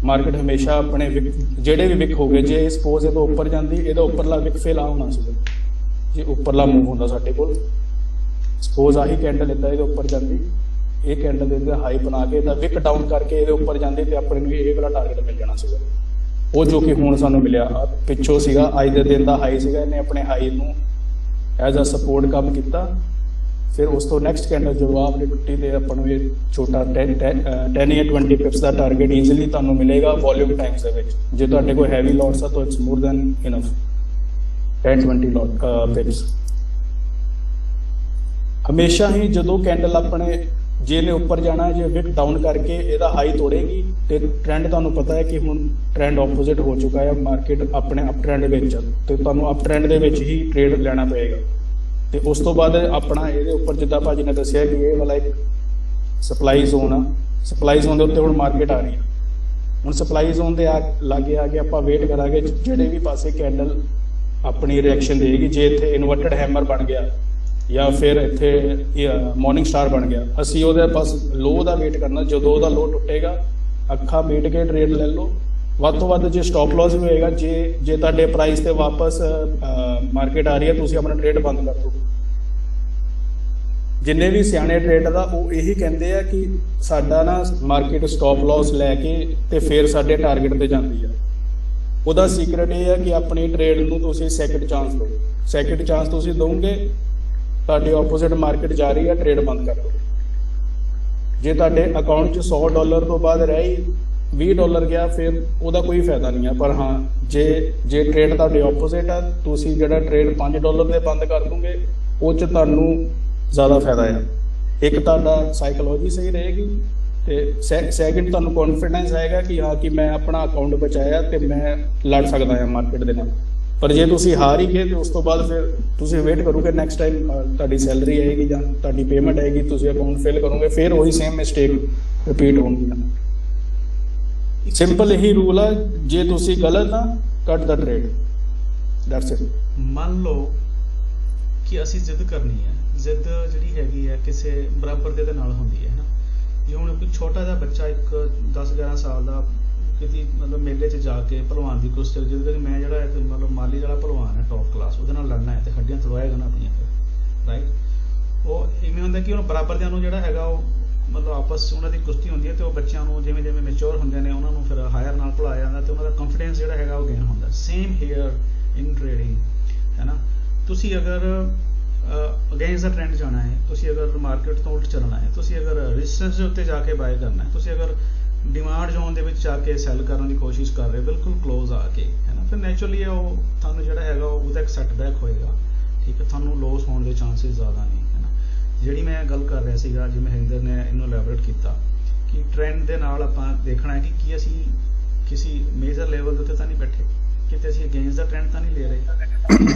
ਮਾਰਕੀਟ ਹਮੇਸ਼ਾ ਆਪਣੇ ਜਿਹੜੇ ਵੀ ਵਿਕ ਹੋ ਗਏ, ਜੇ ਸਪੋਜ਼ ਇਹ ਤੋਂ ਉੱਪਰ ਜਾਂਦੀ, ਇਹਦਾ ਉੱਪਰਲਾ ਵਿਕ ਫਿਲ ਆ ਹੋਣਾ ਸੀਗਾ ਜੇ ਉੱਪਰਲਾ ਮੂਵ ਹੁੰਦਾ ਸਾਡੇ ਕੋਲ। ਸਪੋਜ਼ ਆਹੀ ਕੈਂਡਲ ਇੱਦਾਂ ਇਹਦੇ ਉੱਪਰ ਜਾਂਦੀ, ਇਹ ਕੈਂਡਲ ਦੇ ਹਾਈ ਬਣਾ ਕੇ ਇਹਦਾ ਵਿਕ ਡਾਊਨ ਕਰਕੇ ਇਹਦੇ ਉੱਪਰ ਜਾਂਦੀ ਤੇ ਆਪਣੇ ਨੂੰ ਇਹ ਵਾਲਾ ਟਾਰਗੇਟ ਮਿਲ ਜਾਣਾ ਸੀਗਾ, ਉਹ ਜੋ ਕਿ ਹੁਣ ਸਾਨੂੰ ਮਿਲਿਆ। ਪਿੱਛੋਂ ਸੀਗਾ ਅੱਜ ਦੇ ਦਿਨ ਦਾ ਹਾਈ ਸੀਗਾ, ਇਹਨੇ ਆਪਣੇ ਹਾਈ ਨੂੰ ਐਜ਼ ਅ ਸਪੋਰਟ ਕੰਮ ਕੀਤਾ। ਫਿਰ ਉਸ ਤੋਂ ਨੈਕਸਟ ਕੈਂਡਲ ਜਦੋਂ ਆਪ ਟੁੱਟੀ ਤੇ ਆਪਾਂ ਨੂੰ ਇਹ ਛੋਟਾ 10 ਜਾਂ 20 ਪਿਪਸ ਦਾ ਟਾਰਗੇਟ ਈਜ਼ੀਲੀ ਤੁਹਾਨੂੰ ਮਿਲੇਗਾ ਵੋਲਿਊਮ ਟਾਈਮਸ ਦੇ ਵਿੱਚ। ਜੇ ਤੁਹਾਡੇ ਕੋਲ ਹੈਵੀ ਲੋਟਸ ਆ ਤਾਂ ਇਟਸ ਮੋਰ ਦੈਨ ਇਨਫ 10-20 ਪਿਪਸ। ਹਮੇਸ਼ਾ ਹੀ ਜਦੋਂ ਕੈਂਡਲ ਆਪਣੇ ਜੇ ਨੇ ਉੱਪਰ ਜਾਣਾ, ਜੇ ਵਿਕ ਡਾਊਨ ਕਰਕੇ ਇਹਦਾ ਹਾਈ ਤੋੜੇਗੀ ਤੇ ਟ੍ਰੈਂਡ ਤੁਹਾਨੂੰ ਪਤਾ ਹੈ ਕਿ ਹੁਣ ਟ੍ਰੈਂਡ ਆਪੋਜ਼ਿਟ ਹੋ ਚੁੱਕਾ ਹੈ, ਮਾਰਕੀਟ ਆਪਣੇ ਅਪ ਟ੍ਰੈਂਡ ਵਿੱਚ ਤੇ ਤੁਹਾਨੂੰ ਅਪ ਟ੍ਰੈਂਡ ਦੇ ਵਿੱਚ ਹੀ ਟ੍ਰੇਡ ਲੈਣਾ ਪਏਗਾ। ਤੇ ਉਸ ਤੋਂ ਬਾਅਦ ਆਪਣਾ ਇਹਦੇ ਉੱਪਰ ਜਿੱਦਾਂ ਭਾਜੀ ਨੇ ਦੱਸਿਆ ਕਿ ਇਹ ਵਾਲਾ ਇੱਕ ਸਪਲਾਈ ਜ਼ੋਨ ਆ, ਸਪਲਾਈ ਜ਼ੋਨ ਦੇ ਉੱਤੇ ਹੁਣ ਮਾਰਕੀਟ ਆ ਰਹੀ ਹੈ। ਹੁਣ ਸਪਲਾਈ ਜ਼ੋਨ ਦੇ ਲਾਗੇ ਆ ਕੇ ਆਪਾਂ ਵੇਟ ਕਰਾਂਗੇ ਜਿਹੜੇ ਵੀ ਪਾਸੇ ਕੈਂਡਲ ਆਪਣੀ ਰਿਐਕਸ਼ਨ ਦੇਗੀ। ਜੇ ਇੱਥੇ ਇਨਵਰਟਡ ਹੈਮਰ ਬਣ ਗਿਆ ਜਾਂ ਫਿਰ ਇੱਥੇ ਮਾਰਨਿੰਗ ਸਟਾਰ ਬਣ ਗਿਆ, ਅਸੀਂ ਉਹਦੇ ਬਸ ਲੋ ਦਾ ਵੇਟ ਕਰਨਾ। ਜਦੋਂ ਉਹਦਾ ਲੋ ਟੁੱਟੇਗਾ, ਅੱਖਾਂ ਮੀਟ ਕੇ ਟ੍ਰੇਡ ਲੈ ਲਓ। ਵੱਧ ਤੋਂ ਵੱਧ ਜੇ ਸਟਾਪ ਲਾਸ ਵੀ ਹੋਏਗਾ, ਜੇ ਤੁਹਾਡੇ ਪ੍ਰਾਈਸ ਤੇ ਵਾਪਸ ਮਾਰਕੀਟ ਆ ਰਹੀ ਹੈ, ਤੁਸੀਂ ਆਪਣਾ ਟ੍ਰੇਡ ਬੰਦ ਕਰ ਦਿਓ। ਜਿੰਨੇ ਵੀ ਸਿਆਣੇ ਟ੍ਰੇਡਰ ਦਾ ਉਹ ਇਹੀ ਕਹਿੰਦੇ ਆ ਕਿ ਸਾਡਾ ਨਾ ਮਾਰਕੀਟ ਸਟਾਪ ਲਾਸ ਲੈ ਕੇ ਤੇ ਫਿਰ ਸਾਡੇ ਟਾਰਗੇਟ ਤੇ ਜਾਂਦੀ ਆ। ਉਹਦਾ ਸੀਕ੍ਰੇਟ ਇਹ ਹੈ ਕਿ ਆਪਣੀ ਟ੍ਰੇਡ ਨੂੰ ਤੁਸੀਂ ਸੈਕਿੰਡ ਚਾਂਸ ਦਿਓ। ਸੈਕਿੰਡ ਚਾਂਸ ਤੁਸੀਂ ਦੋਗੇ, ਤੁਹਾਡੀ ਆਪੋਜ਼ਿਟ ਮਾਰਕੀਟ ਜਾ ਰਹੀ ਹੈ, ਟ੍ਰੇਡ ਬੰਦ ਕਰ ਦਿਓ। ਜੇ ਤੁਹਾਡੇ ਅਕਾਊਂਟ 'ਚ $100 ਤੋਂ ਬਾਅਦ ਰਹਿ $20 ਗਿਆ, ਫਿਰ ਉਹਦਾ ਕੋਈ ਫਾਇਦਾ ਨਹੀਂ ਆ। ਪਰ ਹਾਂ, ਜੇ ਟ੍ਰੇਡ ਤੁਹਾਡੇ ਆਪੋਜ਼ਿਟ ਆ, ਤੁਸੀਂ ਜਿਹੜਾ ਟ੍ਰੇਡ $5 ਦੇ ਬੰਦ ਕਰ ਦੋਗੇ, ਉਹ 'ਚ ਤੁਹਾਨੂੰ ਜ਼ਿਆਦਾ ਫਾਇਦਾ ਆ। ਇੱਕ ਤੁਹਾਡਾ ਸਾਈਕੋਲੋਜੀ ਸਹੀ ਰਹੇਗੀ ਤੇ ਸੈਕਿੰਡ ਤੁਹਾਨੂੰ ਕੌਨਫੀਡੈਂਸ ਆਏਗਾ ਕਿ ਹਾਂ ਕਿ ਮੈਂ ਆਪਣਾ ਅਕਾਊਂਟ ਬਚਾਇਆ ਤੇ ਮੈਂ ਲੜ ਸਕਦਾ ਹਾਂ ਮਾਰਕੀਟ ਦੇ ਨਾਲ। ਪਰ ਜੇ ਤੁਸੀਂ ਹਾਰ ਹੀ ਗਏ ਤੇ ਉਸ ਤੋਂ ਬਾਅਦ ਫਿਰ ਤੁਸੀਂ ਵੇਟ ਕਰੋਗੇ ਨੈਕਸਟ ਟਾਈਮ ਤੁਹਾਡੀ ਸੈਲਰੀ ਆਏਗੀ ਜਾਂ ਤੁਹਾਡੀ ਪੇਮੈਂਟ ਆਏਗੀ, ਤੁਸੀਂ ਅਕਾਊਂਟ ਫਿਲ ਕਰੋਗੇ, ਫਿਰ ਉਹੀ ਸੇਮ ਮਿਸਟੇਕ ਰਿਪੀਟ ਹੋਣਗੀਆਂ। ਸਿੰਪਲ ਇਹੀ ਰੂਲ ਆ, ਜੇ ਤੁਸੀਂ ਗਲਤ ਆ ਕੱਟ ਦਾ ਟ੍ਰੇਡ, ਦੈਟਸ ਇਟ। ਮੰਨ ਲਓ ਕਿ ਅਸੀਂ ਜ਼ਿੱਦ ਕਰਨੀ ਹੈ, ਜ਼ਿੱਦ ਜਿਹੜੀ ਹੈਗੀ ਹੈ ਕਿਸੇ ਬਰਾਬਰ ਦੇ ਨਾਲ ਹੁੰਦੀ ਹੈ ਨਾ। ਜੇ ਹੁਣ ਕੋਈ ਛੋਟਾ ਜਿਹਾ ਬੱਚਾ ਇੱਕ 10-11 ਸਾਲ ਦਾ ਕਿਤੇ ਮਤਲਬ ਮੇਲੇ 'ਚ ਜਾ ਕੇ ਭਲਵਾਨ ਦੀ ਕੁਸ਼ਤੀ ਜਿੱਦ ਕਿ ਮੈਂ ਜਿਹੜਾ ਮਤਲਬ ਮਾਲੀ ਵਾਲਾ ਭਲਵਾਨ ਹੈ ਟੌਪ ਕਲਾਸ, ਉਹਦੇ ਨਾਲ ਲੜਨਾ ਹੈ ਤੇ ਹੱਡੀਆਂ ਤੁੜਵਾਏਗਾ ਨਾ ਆਪਣੀਆਂ, ਰਾਈਟ। ਉਹ ਇਵੇਂ ਹੁੰਦਾ ਕਿ ਉਹਨੂੰ ਬਰਾਬਰ ਦਿਆਂ ਨੂੰ ਜਿਹੜਾ ਹੈਗਾ ਉਹ ਮਤਲਬ ਆਪਸ ਉਹਨਾਂ ਦੀ ਕੁਸ਼ਤੀ ਹੁੰਦੀ ਹੈ ਤੇ ਉਹ ਬੱਚਿਆਂ ਨੂੰ ਜਿਵੇਂ ਜਿਵੇਂ ਮੈਚੁਰ ਹੁੰਦੇ ਨੇ ਉਹਨਾਂ ਨੂੰ ਫਿਰ ਹਾਇਰ ਨਾਲ ਭੁਲਾਇਆ ਜਾਂਦਾ ਤੇ ਉਹਨਾਂ ਦਾ ਕੰਫੀਡੈਂਸ ਜਿਹੜਾ ਹੈਗਾ ਉਹ ਗੇਨ ਹੁੰਦਾ। ਸੇਮ ਹੇਅਰ ਇਨ ਟ੍ਰੇਡਿੰਗ ਹੈ ਨਾ। ਤੁਸੀਂ ਅਗਰ ਅਗੇਂਸਟ ਦਾ ਟ੍ਰੈਂਡ ਜਾਣਾ ਹੈ, ਤੁਸੀਂ ਅਗਰ ਮਾਰਕੀਟ ਤੋਂ ਉਲਟ ਚੱਲਣਾ ਹੈ, ਤੁਸੀਂ ਅਗਰ ਰੈਜ਼ਿਸਟੈਂਸ ਦੇ ਉੱਤੇ ਜਾ ਕੇ ਬਾਏ ਕਰਨਾ ਹੈ, ਤੁਸੀਂ ਅਗਰ ਡਿਮਾਂਡ ਜ਼ੋਨ ਦੇ ਵਿੱਚ ਜਾ ਕੇ ਸੈਲ ਕਰਨ ਦੀ ਕੋਸ਼ਿਸ਼ ਕਰ ਰਹੇ ਬਿਲਕੁਲ ਕਲੋਜ਼ ਆ ਕੇ, ਹੈ ਨਾ, ਫਿਰ ਨੈਚੁਰਲੀ ਉਹ ਤੁਹਾਨੂੰ ਜਿਹੜਾ ਹੈਗਾ ਉਹਦਾ ਇੱਕ ਸੈਟਬੈਕ ਹੋਏਗਾ। ਠੀਕ ਹੈ, ਤੁਹਾਨੂੰ ਲੋਸ ਹੋਣ ਦੇ ਚਾਂਸਿਸ ਜ਼ਿਆਦਾ ਨਹੀਂ, ਹੈ ਨਾ। ਜਿਹੜੀ ਮੈਂ ਗੱਲ ਕਰ ਰਿਹਾ ਸੀਗਾ, ਜਿਵੇਂ ਹਰਿੰਦਰ ਨੇ ਇਹਨੂੰ ਐਲੈਬੋਰੇਟ ਕੀਤਾ ਕਿ ਟ੍ਰੈਂਡ ਦੇ ਨਾਲ ਆਪਾਂ ਦੇਖਣਾ ਹੈ ਕਿ ਕੀ ਅਸੀਂ ਕਿਸੇ ਮੇਜਰ ਲੈਵਲ ਦੇ ਉੱਤੇ ਤਾਂ ਨਹੀਂ ਬੈਠੇ, ਕਿਤੇ ਅਸੀਂ ਅਗੇਂਸਟ ਦਾ ਟ੍ਰੈਂਡ ਤਾਂ ਨਹੀਂ ਲੈ ਰਹੇ।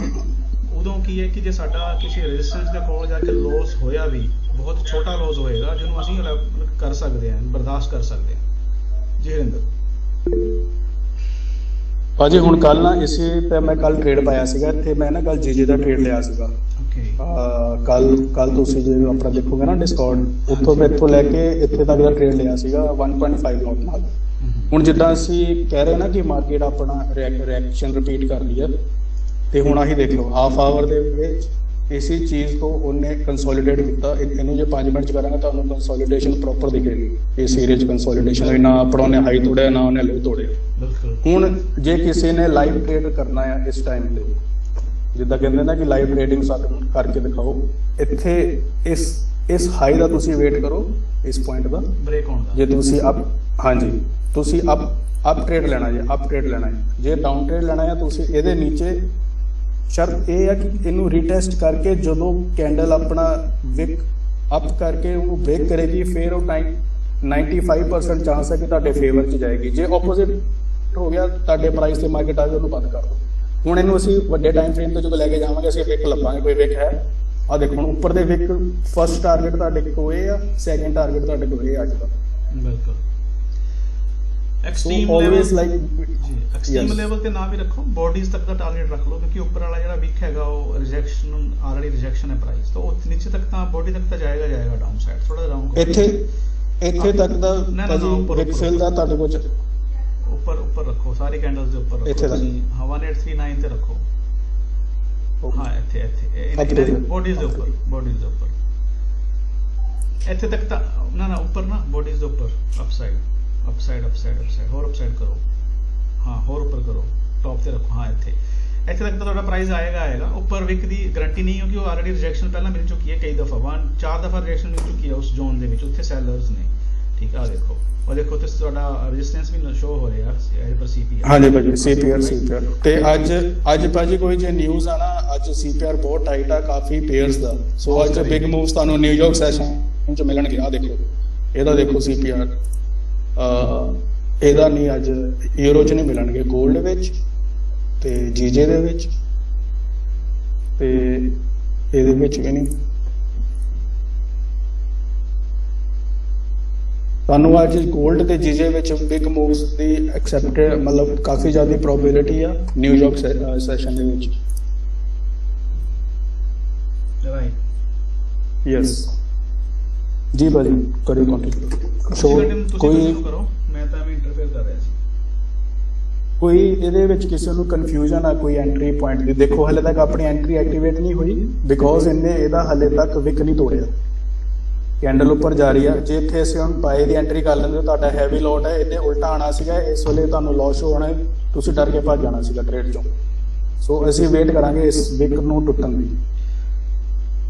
ਉਦੋਂ ਕੀ ਹੈ ਕਿ ਜੇ ਸਾਡਾ ਕਿਸੇ ਰੈਜ਼ਿਸਟੈਂਸ ਦੇ ਕੋਲ ਜਾ ਕੇ ਲੋਸ ਹੋਇਆ ਵੀ, ਬਹੁਤ ਛੋਟਾ ਲੋਸ ਹੋਏਗਾ ਜਿਹਨੂੰ ਅਸੀਂ ਕਰ ਸਕਦੇ ਹਾਂ, ਬਰਦਾਸ਼ਤ ਕਰ ਸਕਦੇ ਹਾਂ। ਜੀ ਹਰਿੰਦਰ ਭਾਜੀ, ਹੁਣ ਕੱਲ ਨਾ ਇਸੇ ਤੇ ਮੈਂ ਕੱਲ ਟ੍ਰੇਡ ਪਾਇਆ ਸੀਗਾ ਇੱਥੇ, ਮੈਂ ਨਾ ਕੱਲ ਜੀਜੇ ਦਾ ਟ੍ਰੇਡ ਲਿਆ ਸੀਗਾ। ਕੱਲ ਤੁਸੀਂ ਜੇ ਆਪਣਾ ਦੇਖੋਗੇ ਨਾ ਡਿਸਕਾਊਂਟ, ਇੱਥੋਂ ਲੈ ਕੇ ਇੱਥੇ ਤੱਕ ਦਾ ਟ੍ਰੇਡ ਲਿਆ ਸੀਗਾ 1.5 ਲੋਟ ਨਾਲ। ਹੁਣ ਜਿੱਦਾਂ ਅਸੀਂ ਕਹਿ ਰਹੇ ਨਾ ਕਿ ਮਾਰਕੀਟ ਆਪਣਾ ਰਿਐਕਸ਼ਨ ਰਿਪੀਟ ਕਰ ਰਹੀ ਹੈ, ਤੇ ਹੁਣ ਆਹੀ ਦੇਖ ਲਓ ਹਾਫ ਆਵਰ ਦੇ ਵਿੱਚ ਇਸੇ ਚੀਜ਼ ਤੋਂ ਉਹਨੇ ਕੰਸੋਲੀਡੇਟ ਕੀਤਾ। ਇਹਨੂੰ ਜੇ 5 ਮਿੰਟ 'ਚ ਕਰਾਂਗੇ ਤੁਹਾਨੂੰ ਕੰਸੋਲੀਡੇਸ਼ਨ ਪ੍ਰੋਪਰ ਦਿਖੇਗੀ। ਇਸ ਏਰੀਆ 'ਚ ਕੰਸੋਲੀਡੇਸ਼ਨ ਹੋਈ, ਨਾ ਆਪਣਾ ਉਹਨੇ ਹਾਈ ਤੋੜਿਆ ਨਾ ਉਹਨੇ ਲੋ ਤੋੜਿਆ। ਹੁਣ ਜੇ ਕਿਸੇ ਨੇ ਲਾਈਵ ਟ੍ਰੇਡ ਕਰਨਾ ਆ ਇਸ ਟਾਈਮ ਤੇ, ਜਿੱਦਾਂ ਕਹਿੰਦੇ ਨਾ ਕਿ ਲਾਈਵ ਟ੍ਰੇਡਿੰਗ ਸਾਨੂੰ ਕਰਕੇ ਦਿਖਾਓ, ਇੱਥੇ ਇਸ ਹਾਈ ਦਾ ਤੁਸੀਂ ਵੇਟ ਕਰੋ, ਇਸ ਪੁਆਇੰਟ ਦਾ ਬ੍ਰੇਕ ਹੋਣ ਦਾ। ਜੇ ਤੁਸੀਂ ਤੁਸੀਂ ਅਪ ਟ੍ਰੇਡ ਲੈਣਾ ਜੇ ਅਪ ਟ੍ਰੇਡ ਲੈਣਾ ਹੈ, ਜੇ ਡਾਊਨ ਟ੍ਰੇਡ ਲੈਣਾ ਹੈ ਤੁਸੀਂ ਇਹਦੇ ਨੀਚੇ ਸ਼ਰਤ ਇਹ ਹੈ ਕਿ ਇਹਨੂੰ ਰੀਟੈਸਟ ਕਰਕੇ ਜਦੋਂ ਕੈਂਡਲ ਆਪਣਾ ਵਿਕ ਅਪ ਕਰਕੇ ਉਹਨੂੰ ਬ੍ਰੇਕ ਕਰੇਗੀ, ਫਿਰ ਉਹ 95% ਚਾਂਸ ਹੈ ਕਿ ਤੁਹਾਡੇ ਫੇਵਰ 'ਚ ਜਾਏਗੀ। ਜੇ ਆਪੋਜ਼ਿਟ ਹੋ ਗਿਆ ਤੁਹਾਡੇ ਪ੍ਰਾਈਸ ਤੇ ਮਾਰਕੀਟ ਆ ਗਈ, ਉਹਨੂੰ ਬੰਦ ਕਰ ਦਿਓ। ਹੁਣ ਇਹਨੂੰ ਅਸੀਂ ਵੱਡੇ ਟਾਈਮ ਫਰੇਮ ਤੇ ਜਦੋਂ ਲੈ ਕੇ ਜਾਵਾਂਗੇ ਅਸੀਂ ਵਿਕ ਲੱਭਾਂਗੇ, ਕੋਈ ਵਿਕ ਹੈ ਆ ਦੇਖੋ ਹੁਣ ਉੱਪਰ ਦੇ ਵਿਕ ਫਸਟ ਟਾਰਗੇਟ ਤੁਹਾਡੇ ਕੋਲ ਇਹ ਆ, ਸੈਕੰਡ ਟਾਰਗੇਟ ਤੁਹਾਡੇ ਕੋਲ ਇਹ ਅੱਜ ਦਾ। ਬਿਲਕੁਲ ਐਕਸਟ੍ਰੀਮ always ਲੈਵਲ like ਜੀ ਐਕਸਟ੍ਰੀਮ yes. ਲੈਵਲ ਤੇ ਨਾ ਵੀ ਰੱਖੋ, ਬੋਡੀਜ਼ ਤੱਕ ਦਾ ਟਾਰਗੇਟ ਰੱਖ ਲਓ, ਕਿਉਂਕਿ ਉੱਪਰ ਵਾਲਾ ਜਿਹੜਾ ਵਿਕ ਹੈਗਾ ਉਹ ਰਿਜੈਕਸ਼ਨ ਆਲਰੇਡੀ ਰਿਜੈਕਸ਼ਨ ਹੈ ਪ੍ਰਾਈਸ, ਤਾਂ ਉਹ ਨੀਚੇ ਤੱਕ ਤਾਂ ਬੋਡੀ ਤੱਕ ਤਾਂ ਜਾਏਗਾ ਡਾਊਨ ਸਾਈਡ ਥੋੜਾ ਡਾਊਨ ਕਰੋ। ਇੱਥੇ ਤੱਕ ਦਾ ਵਿਕ ਫਿਲ ਦਾ ਤੁਹਾਡੇ ਕੋਲ ਉੱਪਰ ਰੱਖੋ, ਸਾਰੀ ਕੈਂਡਲਸ ਦੇ ਉੱਪਰ ਰੱਖੋ ਇੱਥੇ ਤੱਕ। ਤੁਸੀਂ 1839 ਤੇ ਰੱਖੋ। ਹਾਂ ਇੱਥੇ ਬੋਡੀਜ਼ ਦੇ ਉੱਪਰ ਇੱਥੇ ਤੱਕ ਤਾਂ ਨਾ ਉੱਪਰ ਨਾ ਬੋਡੀਜ਼ ਦੇ ਉੱਪਰ ਅਪਸਾਈਡ ਹੋਰ ਅਪਸਾਈਡ ਕਰੋ, ਹਾਂ ਹੋਰ ਉੱਪਰ ਕਰੋ, ਟੌਪ ਤੇ ਰੱਖੋ। ਹਾਂ ਇੱਥੇ ਤੱਕ ਤਾਂ ਤੁਹਾਡਾ ਪ੍ਰਾਈਸ ਆਏਗਾ। ਉੱਪਰ ਵਿਕ ਦੀ ਗਾਰੰਟੀ ਨਹੀਂ ਕਿਉਂਕਿ ਉਹ ਆਲਰੇਡੀ ਰਿਜੈਕਸ਼ਨ ਪਹਿਲਾਂ ਮਿਲ ਚੁੱਕੀ ਹੈ, ਕਈ ਦਫਾ 4 ਦਫਾ ਰਿਜੈਕਸ਼ਨ ਮਿਲ ਚੁੱਕੀ ਹੈ ਉਸ ਜ਼ੋਨ ਦੇ ਵਿੱਚ, ਉੱਥੇ ਸੈਲਰਸ ਨੇ। ਠੀਕ ਆ ਦੇਖੋ ਉਹ ਦੇਖੋ ਤੇ ਤੁਹਾਡਾ ਰੈਜ਼ਿਸਟੈਂਸ ਵੀ ਸ਼ੋ ਹੋ ਰਿਹਾ ਹੈ ਪਰ ਸੀਪੀਆਰ। ਹਾਂਜੀ ਭਾਜੀ ਸੀਪੀਆਰ ਤੇ ਅੱਜ ਭਾਜੀ ਕੋਈ ਜੇ ਨਿਊਜ਼ ਆ ਨਾ, ਅੱਜ ਸੀਪੀਆਰ ਬਹੁਤ ਟਾਈਟ ਆ ਕਾਫੀ ਪੇਅਰਸ ਦਾ। ਸੋ ਅੱਜ ਬਿਗ ਮੂਵਸ ਤੁਹਾਨੂੰ ਨਿਊਯਾਰਕ ਸੈਸ਼ਨ ਚ ਮਿਲਣਗੇ। ਆ ਦੇਖੋ ਇਹਦਾ ਦੇਖੋ ਸੀਪੀਆਰ ਇਹਦਾ ਨਹੀਂ ਅੱਜ ਯੂਰੋ ਚ ਨਹੀਂ ਮਿਲਣਗੇ, 골ਡ ਵਿੱਚ ਤੇ ਜੀਜੇ ਦੇ ਵਿੱਚ ਤੇ ਇਹਦੇ ਵਿੱਚ ਵੀ ਨਹੀਂ। ਤੁਹਾਨੂੰ ਅੱਜ 골ਡ ਤੇ ਜੀਜੇ ਵਿੱਚ ਬਿਗ ਮੂਵਸ ਦੀ ਐਕਸੈਪਟਡ ਮਤਲਬ ਕਾਫੀ ਜ਼ਿਆਦਾ ਪ੍ਰੋਬੇਬਿਲਿਟੀ ਆ ਨਿਊਯਾਰਕ ਸੈਸ਼ਨ ਦੇ ਵਿੱਚ। ਰਾਈਟ ਯੈਸ ਜੀ ਭਾਜੀ ਕਰਿਓ ਕੰਟੀਨਿਊ। ਕੋਈ ਕਰੋ, ਮੈਂ ਤਾਂ ਵੀ ਇੰਟਰਫੇਅਰ ਕਰ ਰਿਹਾ ਸੀ। ਕੋਈ ਇਹਦੇ ਵਿੱਚ ਕਿਸੇ ਨੂੰ ਕਨਫਿਊਜ਼ਨ ਆ ਕੋਈ ਐਂਟਰੀ ਪੁਆਇੰਟ ਦੀ, ਦੇਖੋ ਹਲੇ ਤੱਕ ਆਪਣੀ ਐਂਟਰੀ ਐਕਟੀਵੇਟ ਨਹੀਂ ਹੋਈ ਬਿਕੋਜ਼ ਇਹਨੇ ਇਹਦਾ ਹਲੇ ਤੱਕ ਵਿਕ ਨਹੀਂ ਤੋੜਿਆ, ਕੈਂਡਲ ਉੱਪਰ ਜਾ ਰਹੀ ਆ। ਜੇ ਇੱਥੇ ਅਸੀਂ ਹੁਣ ਬਾਏ ਦੀ ਐਂਟਰੀ ਕਰ ਲੈਂਦੇ ਤੁਹਾਡਾ ਹੈਵੀ ਲੋਟ ਹੈ, ਇਹਨੇ ਉਲਟਾ ਆਣਾ ਸੀਗਾ, ਇਸ ਵੇਲੇ ਤੁਹਾਨੂੰ ਲਾਸ ਹੋਣਾ, ਤੁਸੀਂ ਡਰ ਕੇ ਭੱਜ ਜਾਣਾ ਸੀਗਾ ਟ੍ਰੇਡ ਚੋਂ। ਸੋ ਅਸੀਂ ਵੇਟ ਕਰਾਂਗੇ ਇਸ ਵਿਕ ਨੂੰ ਟੁੱਟਣ ਦੀ।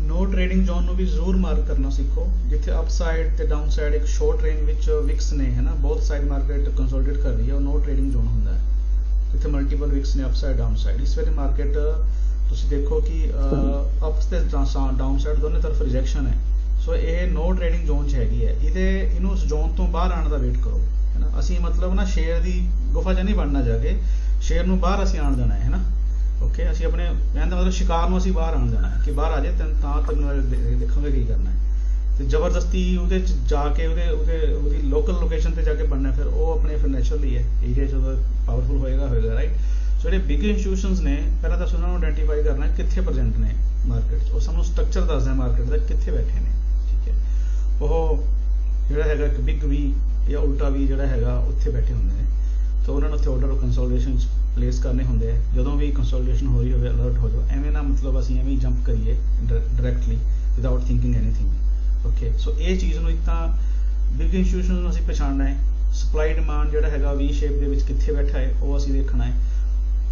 ਨੋ ਟ੍ਰੇਡਿੰਗ ਜ਼ੋਨ ਨੂੰ ਵੀ ਜ਼ਰੂਰ ਮਾਰਕ ਕਰਨਾ ਸਿੱਖੋ, ਜਿੱਥੇ ਅਪ ਸਾਈਡ ਤੇ ਡਾਊਨ ਸਾਈਡ ਇੱਕ ਸ਼ਾਰਟ ਰੇਂਜ ਵਿੱਚ ਵਿਕਸ ਨੇ ਹੈ ਨਾ, ਬਹੁਤ ਸਾਈਡ ਮਾਰਕੀਟ ਕੰਸੋਲੀਡੇਟ ਕਰ ਰਹੀ ਹੈ, ਉਹ ਨੋ ਟ੍ਰੇਡਿੰਗ ਜ਼ੋਨ ਹੁੰਦਾ ਹੈ ਜਿੱਥੇ ਮਲਟੀਪਲ ਵਿਕਸ ਨੇ ਅਪ ਸਾਈਡ ਡਾਊਨ ਸਾਈਡ। ਇਸ ਵੇਲੇ ਮਾਰਕੀਟ ਤੁਸੀਂ ਦੇਖੋ ਕਿ ਅਪਸ ਤੇ ਡਾਊਨ ਸਾਈਡ ਦੋਨੇ ਤਰਫ ਰਿਜੈਕਸ਼ਨ ਹੈ। ਸੋ ਇਹ ਨੋ ਟ੍ਰੇਡਿੰਗ ਜ਼ੋਨ 'ਚ ਹੈਗੀ ਹੈ, ਇਹਨੂੰ ਉਸ ਜ਼ੋਨ ਤੋਂ ਬਾਹਰ ਆਉਣ ਦਾ ਵੇਟ ਕਰੋ ਹੈ ਨਾ। ਅਸੀਂ ਮਤਲਬ ਨਾ ਸ਼ੇਅਰ ਦੀ ਗੁਫਾ 'ਚ ਨਹੀਂ ਬਣਨਾ ਜਾ ਕੇ, ਸ਼ੇਅਰ ਨੂੰ ਬਾਹਰ ਅਸੀਂ ਆਉਣ ਦੇਣਾ ਹੈ ਨਾ। ਓਕੇ ਅਸੀਂ ਆਪਣੇ ਕਹਿਣ ਦਾ ਮਤਲਬ ਸ਼ਿਕਾਰ ਨੂੰ ਅਸੀਂ ਬਾਹਰ ਆਉਣ ਦੇਣਾ ਹੈ ਕਿ ਬਾਹਰ ਆ ਜਾਏ ਤਾਂ ਤੈਨੂੰ ਦੇਖਾਂਗੇ ਕੀ ਕਰਨਾ ਹੈ। ਤੇ ਜ਼ਬਰਦਸਤੀ ਉਹਦੇ 'ਚ ਜਾ ਕੇ ਉਹਦੀ ਲੋਕਲ ਲੋਕੇਸ਼ਨ ਤੇ ਜਾ ਕੇ ਬਣਨਾ, ਫਿਰ ਉਹ ਆਪਣੇ ਫਿਰ ਨੈਚੁਰਲੀ ਹੈ ਏਰੀਆ 'ਚ ਜਦੋਂ ਪਾਵਰਫੁਲ ਹੋਏਗਾ ਰਾਈਟ। ਸੋ ਜਿਹੜੇ ਬਿਗ ਇੰਸਟੀਟਿਊਸ਼ਨਸ ਨੇ ਪਹਿਲਾਂ ਤਾਂ ਉਹਨਾਂ ਨੂੰ ਆਇਡੈਂਟੀਫਾਈ ਕਰਨਾ ਕਿੱਥੇ ਪ੍ਰੈਜ਼ੈਂਟ ਨੇ ਮਾਰਕੀਟ 'ਚ, ਉਹ ਸਾਨੂੰ ਸਟਰਕਚਰ ਦੱਸਦਾ ਮਾਰਕੀਟ ਦਾ ਕਿੱਥੇ ਬੈਠੇ ਨੇ। ਠੀਕ ਹੈ ਉਹ ਜਿਹੜਾ ਹੈਗਾ ਇੱਕ ਬਿਗ ਵੀ ਜਾਂ ਉਲਟਾ ਵੀ ਜਿਹੜਾ ਹੈਗਾ ਉੱਥੇ ਬੈਠੇ ਹੁੰਦੇ ਨੇ, ਤਾਂ ਉਹਨਾਂ ਨੂੰ ਉੱਥੇ ਆਰਡਰ ਆਫ ਕੰਸੋਲੀਡੇਸ਼ਨ ਪਲੇਸ ਕਰਨੇ ਹੁੰਦੇ ਆ। ਜਦੋਂ ਵੀ ਕੰਸੋਲੀਡੇਸ਼ਨ ਹੋ ਰਹੀ ਹੋਵੇ ਅਲਰਟ ਹੋ ਜਾਓ, ਐਵੇਂ ਨਾ ਮਤਲਬ ਅਸੀਂ ਐਵੇਂ ਜੰਪ ਕਰੀਏ directly without thinking anything. Okay so ਇਹ ਚੀਜ਼ ਨੂੰ ਇੱਕ ਤਾਂ ਬਿਗ ਇੰਸਟੀਟਿਊਸ਼ਨ ਨੂੰ ਅਸੀਂ ਪਛਾਣਨਾ ਹੈ, ਸਪਲਾਈ ਡਿਮਾਂਡ ਜਿਹੜਾ ਹੈਗਾ ਵੀ ਸ਼ੇਪ ਦੇ ਵਿੱਚ ਕਿੱਥੇ ਬੈਠਾ ਹੈ ਉਹ ਅਸੀਂ ਦੇਖਣਾ ਹੈ।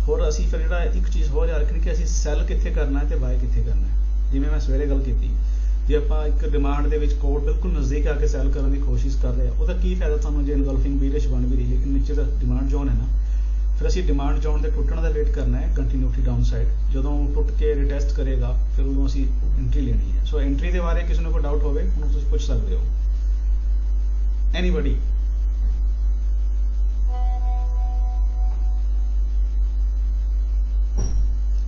ਹੋਰ ਅਸੀਂ ਫਿਰ ਜਿਹੜਾ ਇੱਕ ਚੀਜ਼ ਹੋਰ ਯਾਦ ਰੱਖਣੀ ਕਿ ਅਸੀਂ ਸੈਲ ਕਿੱਥੇ ਕਰਨਾ ਹੈ ਤੇ ਬਾਏ ਕਿੱਥੇ ਕਰਨਾ ਹੈ। ਜਿਵੇਂ ਮੈਂ ਸਵੇਰੇ ਗੱਲ ਕੀਤੀ, ਜੇ ਆਪਾਂ ਇੱਕ ਡਿਮਾਂਡ ਦੇ ਵਿੱਚ ਕੋਡ ਬਿਲਕੁਲ ਨਜ਼ਦੀਕ ਆ ਕੇ ਸੈਲ ਕਰਨ ਦੀ ਕੋਸ਼ਿਸ਼ ਕਰ ਰਹੇ ਆ, ਉਹਦਾ ਕੀ ਫਾਇਦਾ ਤੁਹਾਨੂੰ ਜੇ ਇਨਗਲਫਿੰਗ ਬੀਰਿਸ਼ ਬਣ ਵੀ ਰਹੀ ਲੇਕਿਨ ਨੀਚੇ ਦਾ ਡਿਮਾਂਡ ਜ਼ੋਨ ਹੈ ਨਾ। ਫਿਰ ਅਸੀਂ ਡਿਮਾਂਡ ਜ਼ੋਨ ਦੇ ਟੁੱਟਣ ਦਾ ਵੇਟ ਕਰਨਾ ਹੈ ਕੰਟੀਨਿਊਟੀ ਡਾਊਨ ਸਾਈਡ, ਜਦੋਂ ਟੁੱਟ ਕੇ ਰਿਟੈਸਟ ਕਰੇਗਾ ਫਿਰ ਉਦੋਂ ਅਸੀਂ ਐਂਟਰੀ ਲੈਣੀ ਹੈ। ਸੋ ਐਂਟਰੀ ਦੇ ਬਾਰੇ ਕਿਸੇ ਨੂੰ ਕੋਈ ਡਾਊਟ ਹੋਵੇ ਉਹਨੂੰ ਤੁਸੀਂ ਪੁੱਛ ਸਕਦੇ ਹੋ। Anybody?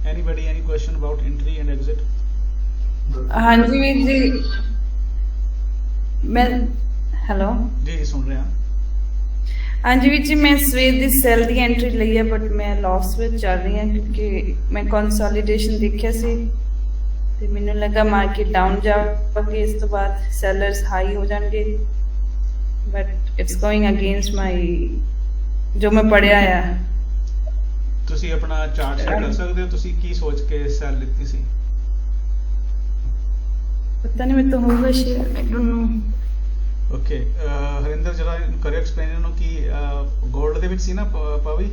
Anybody, any question about entry and exit? हाँ जी वीर जी, मैं हेलो जी सुन रहे हैं। हाँ जी वीर जी, मैं सवेर ਦੀ ਸੈਲ ਦੀ ਐਂਟਰੀ ਲਈ ਹੈ ਬਟ ਮੈਂ ਲਾਸ ਵਿੱਚ ਚੱਲ ਰਹੀ ਹਾਂ ਕਿਉਂਕਿ ਮੈਂ ਕੰਸੋਲੀਡੇਸ਼ਨ ਦੇਖਿਆ ਸੀ ਤੇ ਮੈਨੂੰ ਲੱਗਾ ਮਾਰਕੀਟ ਡਾਊਨ ਜਾਵੇਗੀ, ਇਸ ਤੋਂ ਬਾਅਦ ਸੈਲਰਸ ਹਾਈ ਹੋ ਜਾਣਗੇ ਬਟ ਇਟਸ ਗੋਇੰਗ ਅਗੇਂਸਟ ਮਾਈ ਜੋ ਮੈਂ ਪੜਿਆ ਆ। ਤੁਸੀਂ ਆਪਣਾ ਚਾਰਟ ਸ਼ੇਅਰ ਕਰ ਸਕਦੇ ਹੋ, ਤੁਸੀਂ ਕੀ ਸੋਚ ਕੇ ਸੈਲ ਲਿੱਤੀ ਸੀ? ਪਤਾ ਨਹੀਂ, ਮੈਂ ਤਾਂ ਹੋਊਗਾ share, I don't know. Okay Harinder ਜਰਾ ਕਰਿਓ ਐਕਸਪਲੇਨ ਇਹਨੂੰ ਕਿ 골ਡ ਦੇ ਵਿੱਚ ਸੀ ਨਾ ਪਾਵੀ?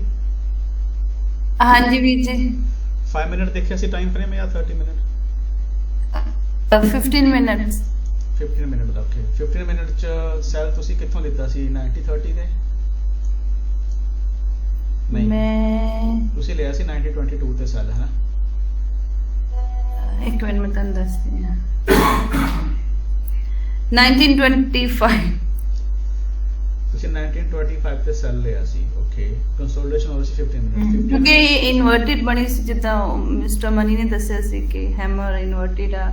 ਹਾਂਜੀ ਵੀਰ ਜੀ 5 ਮਿੰਟ ਦੇਖਿਆ ਸੀ ਟਾਈਮ ਫਰੇਮ ਜਾਂ 30 ਮਿੰਟ? 15 ਮਿੰਟਸ 15 ਮਿੰਟ ਦਾ। ਓਕੇ 15 ਮਿੰਟ ਚ ਸੈਲ ਤੁਸੀਂ ਕਿੱਥੋਂ ਲਿੱਤਾ ਸੀ? 90-30 ਦੇ? ਨਹੀਂ ਮੈਂ ਤੁਸੀਂ ਲਿਆ ਸੀ 90-22 ਤੇ ਸੈਲ ਹੈ ਨਾ? ਇੱਕ ਮਿੰਟ ਮੈਂ ਤੁਹਾਨੂੰ ਦੱਸਦੀ ਹਾਂ। 1925 ਤੁਸੀਂ 1925 ਤੇ ਸੈਲ ਲਿਆ ਸੀ, ਓਕੇ। ਕੰਸੋਲੀਡੇਸ਼ਨ ਹੋ ਰਹੀ ਸੀ 15 ਮਿੰਟ ਕਿਉਂਕਿ ਇਨਵਰਟਿਡ ਬਣੀ ਸੀ, ਜਿੱਦਾਂ ਮਿਸਟਰ ਮਨੀ ਨੇ ਦੱਸਿਆ ਸੀ ਕਿ ਹੈਮਰ ਇਨਵਰਟਿਡ ਆ।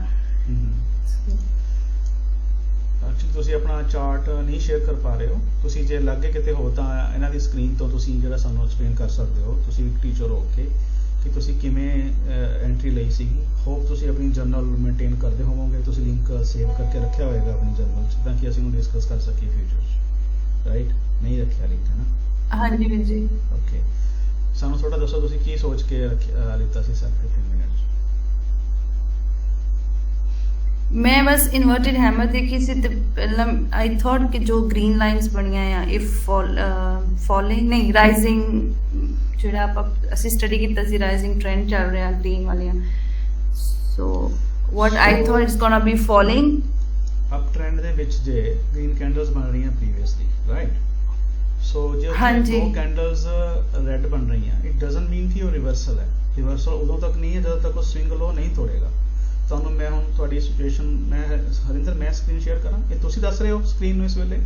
ਐਕਚੁਅਲੀ ਤੁਸੀਂ ਆਪਣਾ ਚਾਰਟ ਨਹੀਂ ਸ਼ੇਅਰ ਕਰ ਪਾ ਰਹੇ ਹੋ। ਤੁਸੀਂ ਜੇ ਲੱਗੇ ਕਿਤੇ ਹੋ ਤਾਂ ਇਹਨਾਂ ਦੀ ਸਕਰੀਨ ਤੋਂ ਤੁਸੀਂ ਜਿਹੜਾ ਸਾਨੂੰ ਐਕਸਪਲੇਨ ਕਰ ਸਕਦੇ ਹੋ, ਤੁਸੀਂ ਇੱਕ ਟੀਚਰ ਹੋ ਕੇ, ਕਿ ਤੁਸੀਂ ਕਿਵੇਂ ਐਂਟਰੀ ਲਈ ਸੀਗੀ। ਹੋਪ ਤੁਸੀਂ ਆਪਣੀ ਜਰਨਲ ਮੇਨਟੇਨ ਕਰਦੇ ਹੋਵੋਗੇ, ਤੁਸੀਂ ਲਿੰਕ ਸੇਵ ਕਰਕੇ ਰੱਖਿਆ ਹੋਏਗਾ ਆਪਣੀ ਜਰਨਲ 'ਚ, ਤਾਂ ਕਿ ਅਸੀਂ ਉਹਨੂੰ ਡਿਸਕਸ ਕਰ ਸਕੀਏ ਫਿਊਚਰ 'ਚ, ਰਾਈਟ? ਨਹੀਂ ਰੱਖਿਆ ਲਿੰਕ, ਹੈ ਨਾ? ਹਾਂਜੀ ਵੀਰ ਜੀ। ਓਕੇ, ਸਾਨੂੰ ਥੋੜਾ ਦੱਸੋ ਤੁਸੀਂ ਕੀ ਸੋਚ ਕੇ ਲਿੱਤਾ ਸੀ ਸਰ 15 ਮਿੰਟ 'ਚ? ਮੈਂ ਬਸ ਇਨਵਰਟਿਡ ਹੈਮਰ ਦੇਖੀ ਸੀ ਤੇ ਪਹਿਲਾਂ ਆਈ ਥੋਟ ਕਿ ਜੋ ਗ੍ਰੀਨ ਲਾਈਨਸ ਬਣੀਆਂ ਆ, ਇਫ ਫਾਲਿੰਗ ਨਹੀਂ ਰਾਈਜ਼ਿੰਗ, ਜਿਹੜਾ ਅਸੀਂ ਸਟੱਡੀ ਕੀਤਾ ਸੀ ਰਾਈਜ਼ਿੰਗ ਟ੍ਰੈਂਡ ਚੱਲ ਰਿਹਾ ਗ੍ਰੀਨ ਵਾਲੀਆਂ, ਸੋ what I thought it's gonna be falling up trend ਦੇ ਵਿੱਚ ਜੇ ਗ੍ਰੀਨ ਕੈਂਡਲਸ ਬਣ ਰਹੀਆਂ ਪ੍ਰੀਵੀਅਸਲੀ, ਰਾਈਟ? ਸੋ ਜੇ ਦੋ ਕੈਂਡਲਸ ਰੈੱਡ ਬਣ ਰਹੀਆਂ, ਇਟ ਡਸਨਟ ਮੀਨ ਕਿ ਉਹ ਰਿਵਰਸਲ ਹੈ। ਰਿਵਰਸਲ ਉਦੋਂ ਤੱਕ ਨਹੀਂ ਹੈ ਜਦੋਂ ਤੱਕ ਉਹ ਸਵਿੰਗ ਲੋ ਨਹੀਂ ਤੋੜੇਗਾ। ਤੁਹਾਨੂੰ ਮੈਂ ਹੁਣ ਤੁਹਾਡੀ ਸਿਚੁਏਸ਼ਨ, ਮੈਂ ਹਰਿੰਦਰ, ਮੈਂ ਸਕਰੀਨ ਸ਼ੇਅਰ ਕਰਾਂ? ਇਹ ਤੁਸੀਂ ਦੱਸ ਰਹੇ ਹੋ ਸਕਰੀਨ ਨੂੰ ਇਸ ਵੇਲੇ?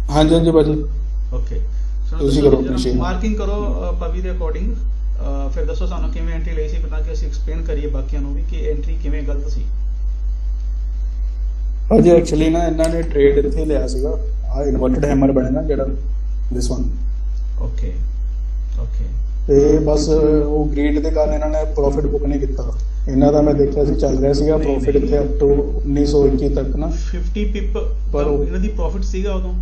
ਹਾਂਜੀ ਹਾਂਜੀ ਭਾਜੀ। ਓਕੇ, ਤੁਸੀਂ ਕਰੋ ਮਾਰਕਿੰਗ ਕਰੋ ਪਵੀ ਦੇ ਅਕੋਰਡਿੰਗ, ਫਿਰ ਦੱਸੋ ਸਾਨੂੰ ਕਿਵੇਂ ਐਂਟਰੀ ਲਈ ਸੀ, ਤਾਂ ਕਿ ਅਸੀਂ ਐਕਸਪਲੇਨ ਕਰੀਏ ਬਾਕੀਆਂ ਨੂੰ ਵੀ ਕਿ ਐਂਟਰੀ ਕਿਵੇਂ ਗਲਤ ਸੀ। ਭਾਜੀ ਐਕਚੁਅਲੀ ਨਾ ਇਹਨਾਂ ਨੇ ਟ੍ਰੇਡ ਇੱਥੇ ਲਿਆ ਸੀਗਾ, ਆ ਇਨਵਰਟਡ ਹੈਮਰ ਬਣਿਆ ਨਾ ਜਿਹੜਾ, ਦਿਸ ਵਨ। ਓਕੇ ਓਕੇ, ਤੇ ਬਸ ਉਹ ਗ੍ਰੀਡ ਦੇ ਕਾਰਨ ਇਹਨਾਂ ਨੇ ਪ੍ਰੋਫਿਟ ਬੁੱਕ ਨਹੀਂ ਕੀਤਾ। ਇਹਨਾਂ ਦਾ ਮੈਂ ਦੇਖਿਆ ਸੀ ਚੱਲ ਰਿਹਾ ਸੀਗਾ ਪ੍ਰੋਫਿਟ ਇੱਥੇ ਅਪ ਟੂ 1921 ਤੱਕ ਨਾ 50 ਪਿਪ ਪਰ ਇਹਨਾਂ ਦੀ ਪ੍ਰੋਫਿਟ ਸੀਗਾ ਉਦੋਂ।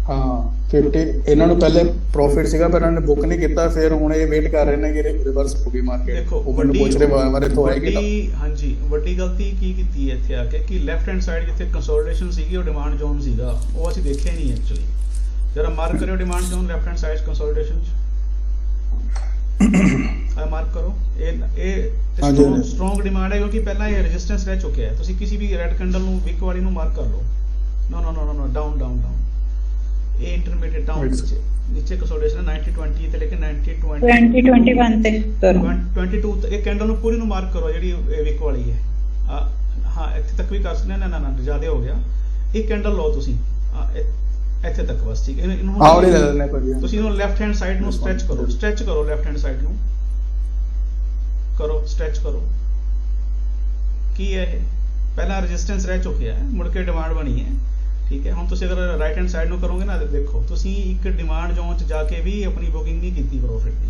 ਹਾਂ 50 ਇਹਨਾਂ ਨੂੰ ਪਹਿਲੇ ਪ੍ਰੋਫਿਟ ਸੀਗਾ, ਪਰ ਇਹਨਾਂ ਨੇ ਬੁੱਕ ਨਹੀਂ ਕੀਤਾ। ਫਿਰ ਹੁਣ ਇਹ ਵੇਟ ਕਰ ਰਹੇ ਨੇ ਕਿ ਰਿਵਰਸ ਹੋਊਗੀ ਮਾਰਕੀਟ। ਦੇਖੋ ਉਹ ਮੈਨੂੰ ਪੁੱਛ ਰਹੇ ਬਾਰੇ ਤੋਂ ਆਏਗੀ ਤਾਂ ਹਾਂਜੀ, ਵੱਡੀ ਗਲਤੀ ਕੀ ਕੀਤੀ ਹੈ ਇੱਥੇ ਆ ਕੇ ਕਿ ਲੈਫਟ ਹੈਂਡ ਸਾਈਡ ਜਿੱਥੇ ਕੰਸੋਲੀਡੇਸ਼ਨ ਸੀਗੀ ਉਹ ਡਿਮਾਂਡ ਜ਼ੋਨ ਸੀਗਾ, ਉਹ ਅਸੀਂ ਦੇਖਿਆ ਨਹੀਂ ਐਕਚੁਅਲੀ। ਜਰਾ ਮਾਰਕ ਕਰਿਓ demand zone left hand side consolidation 'ਚ, ਮਾਰਕ ਕਰੋ। ਇਹ ਸਟਰੋਂਗ ਡਿਮਾਂਡ ਹੈ ਕਿਉਂਕਿ ਪਹਿਲਾਂ ਇਹ ਰੈਜ਼ਿਸਟੈਂਸ ਰਹਿ ਚੁੱਕਿਆ ਹੈ। ਤੁਸੀਂ ਕਿਸੇ ਵੀ ਰੈਡ ਕੈਂਡਲ ਨੂੰ ਵਿਕ ਵਾਲੀ ਨੂੰ ਮਾਰਕ ਕਰ ਲਓ। ਨੋ ਨੋ ਨੋ ਨੋ, ਡਾਊਨ ਡਾਊਨ ਡਾਊਨ, ਇਹ ਇੰਟਰਮੀਡੀਏਟ ਡਾਊਨ ਨੀਚੇ ਕੰਸੋਲੀਡੇਸ਼ਨ 90-20 ਤੇ ਲੈ ਕੇ 20-21 ਤੇ 22 ਇਹ ਕੈਂਡਲ ਨੂੰ ਪੂਰੀ ਨੂੰ ਮਾਰਕ ਕਰੋ ਜਿਹੜੀ ਵਿਕ ਵਾਲੀ ਹੈ। ਹਾਂ ਇੱਥੇ ਤੱਕ ਵੀ ਕਰ ਸਕਦੇ। ਨਾ ਨਾ ਜ਼ਿਆਦਾ ਹੋ ਗਿਆ। ਇਹ ਕੈਂਡਲ ਲਓ ਤੁਸੀਂ ਇੱਥੇ ਤੱਕ ਬਸ, ਠੀਕ ਹੈ। ਇਹਨੂੰ ਤੁਸੀਂ ਇਹਨੂੰ ਲੈਫਟ ਹੈਂਡ ਸਾਈਡ ਨੂੰ ਸਟ੍ਰੈਚ ਕਰੋ, ਸਟ੍ਰੈਚ ਕਰੋ ਲੈਫਟ ਹੈਂਡ ਸਾਈਡ ਨੂੰ ਕਰੋ, ਸਟ੍ਰੈਚ ਕਰੋ। ਕੀ ਹੈ ਇਹ? ਪਹਿਲਾਂ ਰੈਜ਼ਿਸਟੈਂਸ ਰਹਿ ਚੁੱਕਿਆ ਹੈ, ਮੁੜ ਕੇ ਡਿਮਾਂਡ ਬਣੀ ਹੈ, ਠੀਕ ਹੈ। ਹੁਣ ਤੁਸੀਂ ਅਗਰ ਰਾਈਟ ਹੈਂਡ ਸਾਈਡ ਨੂੰ ਕਰੋਗੇ ਨਾ, ਦੇਖੋ ਤੁਸੀਂ ਇੱਕ ਡਿਮਾਂਡ ਜ਼ੋਨ 'ਚ ਜਾ ਕੇ ਵੀ ਆਪਣੀ ਬੁਕਿੰਗ ਨਹੀਂ ਕੀਤੀ ਪ੍ਰੋਫਿਟ ਦੀ।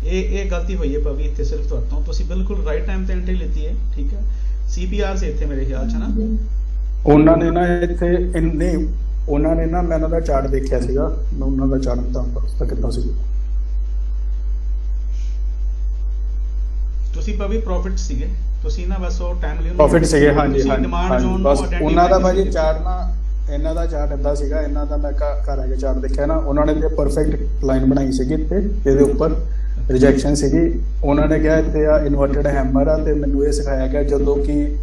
ਇਹ ਗਲਤੀ ਹੋਈ ਹੈ ਭਾਵੇਂ ਇੱਥੇ ਸਿਰਫ ਤੁਹਾਡੇ ਤੋਂ। ਤੁਸੀਂ ਬਿਲਕੁਲ ਰਾਈਟ ਟਾਈਮ ਤੇ ਐਂਟਰੀ ਲਿੱਤੀ ਹੈ, ਠੀਕ ਹੈ। CPR ਸੇ ਇੱਥੇ ਮੇਰੇ ਖਿਆਲ 'ਚ ਨਾ ਉਹਨਾਂ ਨੇ ਨਾ ਇੱਥੇ ਨਹੀਂ, ਉਹਨਾਂ ਨੇ ਨਾ ਮੈਂ ਉਹਨਾਂ ਦਾ ਚਾਰਟ ਦੇਖਿਆ ਸੀਗਾ, ਮੈਂ ਉਹਨਾਂ ਦਾ ਚਾਰਟ ਤਾਂ ਕਿੱਦਾਂ ਸੀ। ਤੁਸੀਂ ਭਾਵੇਂ ਪ੍ਰੋਫਿਟ ਸੀਗੇ, ਤੁਸੀਂ ਨਾ ਬਸ ਉਹ ਟਾਈਮ ਲਿਓ ਪ੍ਰੋਫਿਟ ਸੀਗੇ। ਹਾਂਜੀ ਡਿਮਾਂਡ ਜ਼ੋਨ ਬਸ ਉਹਨਾਂ ਦਾ ਭਾਜੀ ਚਾਰਟ ਨਾ, ਇਹਨਾਂ ਦਾ ਚਾਰਟ ਏਦਾਂ ਸੀਗਾ। ਇਹਨਾਂ ਦਾ ਮੈਂ ਘਰ ਆ ਕੇ ਚਾਰਟ ਦੇਖਿਆ ਨਾ, ਉਹਨਾਂ ਨੇ ਤੇ ਪਰਫੈਕਟ ਲਾਈਨ ਬਣਾਈ ਸੀਗੀ ਇੱਥੇ, ਇਹਦੇ ਉੱਪਰ ਰਿਜੈਕਸ਼ਨ ਸੀਗੀ। ਉਹਨਾਂ ਨੇ ਕਿਹਾ ਇੱਥੇ ਆ ਇਨਵਰਟਡ ਹੈਮਰ ਆ, ਤੇ ਮੈਨੂੰ ਇਹ ਸਿਖਾਇਆ ਗਿਆ ਜਦੋਂ ਕਿ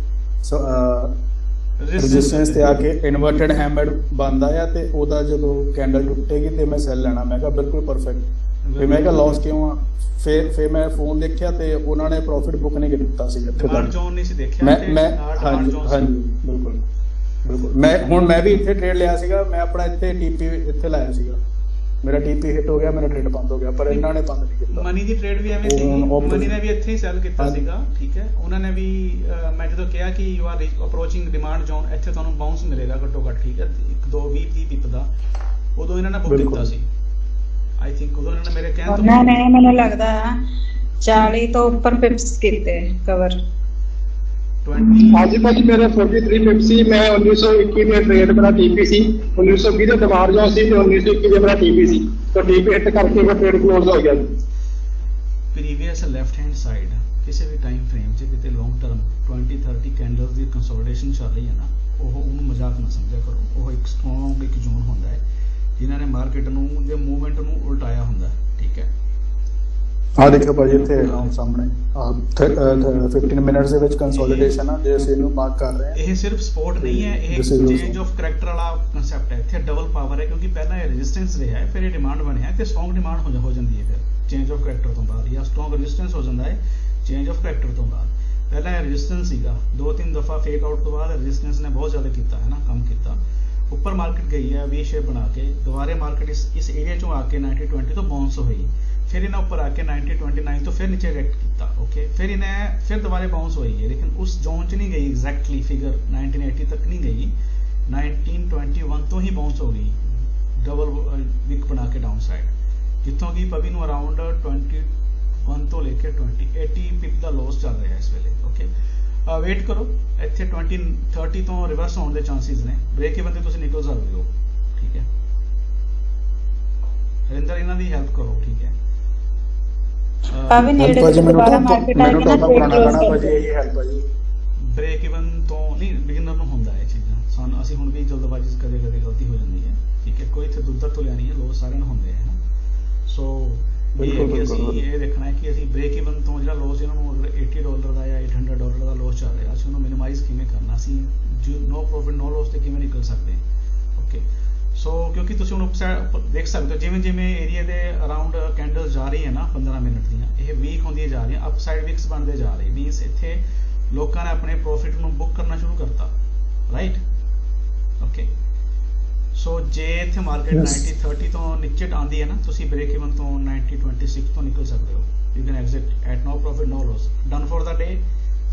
ਰੈਜ਼ਿਸਟੈਂਸ ਤੇ ਆ ਕੇ ਇਨਵਰਟਡ ਹੈਮਰ ਬਣਦਾ ਆ, ਤੇ ਉਹਦਾ ਜਦੋਂ ਕੈਂਡਲ ਟੁੱਟੇਗੀ ਤੇ ਮੈਂ ਸੈਲ ਲੈਣਾ। ਮੈਂ ਕਿਹਾ ਬਿਲਕੁਲ ਪਰਫੈਕਟ। ਫਿਰ ਮੈਂ ਕਿਹਾ ਲਾਸ ਕਿਉਂ ਆ? ਫਿਰ ਮੈਂ ਫੋਨ ਦੇਖਿਆ ਤੇ ਉਹਨਾਂ ਨੇ ਪ੍ਰੋਫਿਟ ਬੁੱਕ ਨਹੀਂ ਕੀਤਾ ਸੀ ਇੱਥੇ ਤੱਕ। ਜ਼ੋਨ ਨਹੀਂ ਸੀ ਦੇਖਿਆ ਮੈਂ ਹਾਂਜੀ ਬਿਲਕੁਲ ਬਿਲਕੁਲ। ਮੈਂ ਵੀ ਇੱਥੇ ਟ੍ਰੇਡ ਲਿਆ ਸੀਗਾ। ਮੈਂ ਆਪਣਾ ਇੱਥੇ TP ਇੱਥੇ ਲਾਇਆ ਸੀਗਾ, ਮੇਰਾ TP ਹਿੱਟ ਹੋ ਗਿਆ, ਮੇਰਾ ਟ੍ਰੇਡ ਬੰਦ ਹੋ ਗਿਆ, ਪਰ ਇਹਨਾਂ ਨੇ ਬੰਦ ਨਹੀਂ ਕੀਤਾ। ਮਨੀ ਦੀ ਟ੍ਰੇਡ ਵੀ ਐਵੇਂ ਸੀ, ਮਨੀ ਨੇ ਵੀ ਇੱਥੇ ਹੀ ਸੈਲ ਕੀਤਾ ਸੀਗਾ, ਠੀਕ ਹੈ। ਉਹਨਾਂ ਨੇ ਵੀ ਮੈਂ ਜਦੋਂ ਕਿਹਾ ਕਿ ਯੂ ਆਰ ਅਪਰੋਚਿੰਗ ਡਿਮਾਂਡ ਜ਼ੋਨ, ਇੱਥੇ ਤੁਹਾਨੂੰ ਬਾਉਂਸ ਮਿਲੇਗਾ ਘੱਟੋ ਘੱਟ, ਠੀਕ ਹੈ, 1-2-20 ਪਿਪ ਦਾ, ਉਦੋਂ ਇਹਨਾਂ ਨੇ ਬੁੱਕ ਕੀਤਾ ਸੀ। ਆਈ ਥਿੰਕ ਉਦੋਂ ਇਹਨਾਂ ਨੇ ਮੇਰੇ ਕਹਿਣ ਤੋਂ ਉਹਨਾਂ ਨੇ ਮੈਨੂੰ ਲੱਗਦਾ 40 ਤੋਂ ਉੱਪਰ ਪਿਪਸ ਕੀਤੇ ਕਵਰ। ਹਾਂਜੀ ਭਾਜੀ ਮੇਰੇ 43 ਪਿਪ ਸੀ। ਮੈਂ 1921 ਦੇ ਟ੍ਰੇਡ ਮੇਰਾ TP ਸੀ, 1920 ਦੇ ਡਿਮਾਂਡ ਜ਼ੋਨ ਸੀ, ਤੇ 1921 ਦੇ ਮੇਰਾ TP ਸੀ। ਤਾਂ TP ਹਿੱਟ ਕਰਕੇ ਮੈਂ ਟ੍ਰੇਡ ਕਲੋਜ਼ ਹੋ ਗਿਆ। ਪ੍ਰੀਵੀਅਸ ਲੈਫਟ ਹੈਂਡ ਸਾਈਡ ਕਿਸੇ ਵੀ ਟਾਈਮ ਫਰੇਮ 'ਚ ਕਿਤੇ ਲੌਂਗ ਟਰਮ 20-30 ਕੈਂਡਲਸ ਦੀ ਕੰਸੋਲੀਡੇਸ਼ਨ ਚੱਲ ਰਹੀ ਹੈ ਨਾ, ਉਹਨੂੰ ਮਜ਼ਾਕ ਨਾ ਸਮਝਿਆ ਕਰੋ। ਉਹ ਇੱਕ ਸਟਰੋਂਗ ਇੱਕ ਜ਼ੋਨ ਹੁੰਦਾ ਹੈ ਜਿਨ੍ਹਾਂ ਨੇ ਮਾਰਕੀਟ ਨੂੰ ਦੇ ਮੂਵਮੈਂਟ ਨੂੰ ਉਲਟਾਇਆ ਹੁੰਦਾ, ਠੀਕ ਹੈ। ਆਹ ਦੇਖੋ ਭਾਜੀ ਇੱਥੇ ਸਾਹਮਣੇ 15 ਮਿੰਟਸ ਦੇ ਵਿੱਚ ਕੰਸੋਲੀਡੇਸ਼ਨ ਆ, ਜੇ ਅਸੀਂ ਇਹਨੂੰ ਮਾਰਕ ਕਰ ਰਹੇ ਹਾਂ। ਇਹ ਸਿਰਫ ਸਪੋਰਟ ਨਹੀਂ ਹੈ, ਇਹ ਚੇਂਜ ਆਫ ਕਰੈਕਟਰ ਵਾਲਾ ਕਨਸੈਪਟ ਹੈ। ਇੱਥੇ ਡਬਲ ਪਾਵਰ ਹੈ ਕਿਉਂਕਿ ਪਹਿਲਾਂ ਇਹ ਰੈਜ਼ਿਸਟੈਂਸ ਰਿਹਾ ਹੈ, ਫਿਰ ਇਹ ਡਿਮਾਂਡ ਬਣਿਆ ਤੇ ਸਟਰੋਂਗ ਡਿਮਾਂਡ ਹੋ ਜਾਂਦੀ ਹੈ ਫਿਰ ਚੇਂਜ ਆਫ ਕਰੈਕਟਰ ਤੋਂ ਬਾਅਦ, ਜਾਂ ਸਟਰੋਂਗ ਰੈਜ਼ਿਸਟੈਂਸ ਹੋ ਜਾਂਦਾ ਹੈ ਚੇਂਜ ਆਫ ਕਰੈਕਟਰ ਤੋਂ ਬਾਅਦ। ਪਹਿਲਾਂ ਇਹ ਰੈਜ਼ਿਸਟੈਂਸ ਸੀਗਾ, 2-3 ਦਫਾ ਫੇਕ ਆਊਟ ਤੋਂ ਬਾਅਦ ਰੈਜ਼ਿਸਟੈਂਸ ਨੇ ਬਹੁਤ ਜ਼ਿਆਦਾ ਕੀਤਾ ਹੈ ਨਾ, ਕੰਮ ਕੀਤਾ। ਉੱਪਰ ਮਾਰਕੀਟ ਗਈ ਹੈ ਵੀ ਸ਼ੇਪ ਬਣਾ ਕੇ, ਦੁਬਾਰੇ ਮਾਰਕੀਟ ਇਸ ਏਰੀਆ ਚੋਂ ਆ ਕੇ 90-20 ਤੋਂ ਬਾਉਂਸ ਹੋਈ, ਫਿਰ ਇਹਨਾਂ ਉੱਪਰ ਆ ਕੇ 90-29 ਤੋਂ ਫਿਰ ਨੀਚੇ ਰਿਐਕਟ ਕੀਤਾ, ਓਕੇ, ਫਿਰ ਇਹਨੇ ਫਿਰ ਦੁਬਾਰੇ ਬਾਉਂਸ ਹੋਈ ਹੈ, ਲੇਕਿन उस जोन च नहीं गई एग्जैक्टली, फिगर 1980 तक नहीं गई, 1921 ਤੋਂ ਹੀ ਬਾਉਂਸ ਹੋ ਗਈ, ਡਬਲ ਵਿਕ ਬਣਾ ਕੇ ਡਾਊਨ ਸਾਈਡ, ਜਿੱਥੋਂ ਕਿ ਪਵੀ ਨੂੰ ਅਰਾਊਂਡ 21 ਤੋਂ ਲੈ ਕੇ 80 ਪਿਪ ਦਾ ਲੋਸ ਚੱਲ ਰਿਹਾ ਇਸ ਵੇਲੇ, ਓਕੇ। ਵੇਟ ਕਰੋ, ਇੱਥੇ 20-30 ਤੋਂ ਰਿਵਰਸ ਹੋਣ ਦੇ ਚਾਂਸਿਸ ਨੇ, ਬ੍ਰੇਕ ਇਵਨ ਤੇ ਤੁਸੀਂ ਨਿਕਲ ਸਕਦੇ ਹੋ, ਠੀਕ ਹੈ। ਹਰਿੰਦਰ ਇਹਨਾਂ ਦੀ ਹੈਲਪ ਕਰੋ, ਠੀਕ ਹੈ। ਭਾਵੇਂ ਨੇੜੇ ਭਾਜੀ ਮੈਨੂੰ ਦੁਬਾਰਾ ਮਾਰਕੀਟ ਆਏਗੀ ਨਾ ਟੌਪ ਅਪ ਕਰਾਉਣਾ ਪੈਣਾ ਭਾਜੀ, ਇਹ ਹੈਲਪ ਭਾਜੀ। ਬ੍ਰੇਕ ਇਵਨ ਤੋਂ ਨਹੀਂ, ਬਿਗਨਰ ਨੂੰ ਹੁੰਦਾ ਇਹ ਚੀਜ਼ਾਂ, ਸਾਨੂੰ ਅਸੀਂ ਹੁਣ ਵੀ ਜਲਦਬਾਜ਼ੀ 'ਚ ਕਦੇ ਗਲਤੀ ਹੋ ਜਾਂਦੀ ਹੈ, ਠੀਕ ਹੈ। ਕੋਈ ਇੱਥੇ ਦੁੱਧਰ ਤੋਂ ਲੈਣੀ ਹੈ, ਲੋਸ ਸਾਰਿਆਂ ਨੂੰ ਹੁੰਦੇ ਹੈ, ਸੋ ਇਹ ਹੈ ਕਿ ਅਸੀਂ ਇਹ ਦੇਖਣਾ ਹੈ ਕਿ ਅਸੀਂ ਬ੍ਰੇਕ ਇਵਨ ਤੋਂ ਜਿਹੜਾ ਲੋਸ ਇਹਨਾਂ ਨੂੰ ਅਗਰ $80 ਦਾ ਜਾਂ $800 ਦਾ ਲੋਸ ਚੱਲ ਰਿਹਾ, ਅਸੀਂ ਉਹਨੂੰ ਮਿਨੀਮਾਈਜ਼ ਕਿਵੇਂ ਕਰਨਾ, ਅਸੀਂ ਨੋ ਪ੍ਰੋਫਿਟ ਨੋ ਲੋਸ ਤੇ ਕਿਵੇਂ ਨਿਕਲ ਸਕਦੇ ਹਾਂ, ਓਕੇ। ਸੋ ਕਿਉਂਕਿ ਤੁਸੀਂ ਹੁਣ ਦੇਖ ਸਕਦੇ ਹੋ ਜਿਵੇਂ ਜਿਵੇਂ ਏਰੀਆ ਦੇ ਅਰਾਊਂਡ ਕੈਂਡਲ ਜਾ ਰਹੀ ਹੈ ਨਾ 15 ਮਿੰਟ ਦੀਆਂ, ਇਹ ਵੀਕ ਹੁੰਦੀਆਂ ਜਾ ਰਹੀਆਂ, ਅਪ ਸਾਈਡ ਵਿਕਸ ਬਣਦੇ ਜਾ ਰਹੇ, ਮੀਨਸ ਇੱਥੇ ਲੋਕਾਂ ਨੇ ਆਪਣੇ ਪ੍ਰੋਫਿਟ ਨੂੰ ਬੁੱਕ ਕਰਨਾ ਸ਼ੁਰੂ ਕਰਤਾ, ਰਾਈਟ, ਓਕੇ। ਸੋ ਜੇ ਇੱਥੇ ਮਾਰਕੀਟ 90-30 ਤੋਂ ਨੀਚੇ ਆਉਂਦੀ ਹੈ ਨਾ, ਤੁਸੀਂ ਬ੍ਰੇਕ ਇਵਨ ਤੋਂ 90-26 ਤੋਂ ਨਿਕਲ ਸਕਦੇ ਹੋ, you can exit at no profit no loss, done for the day.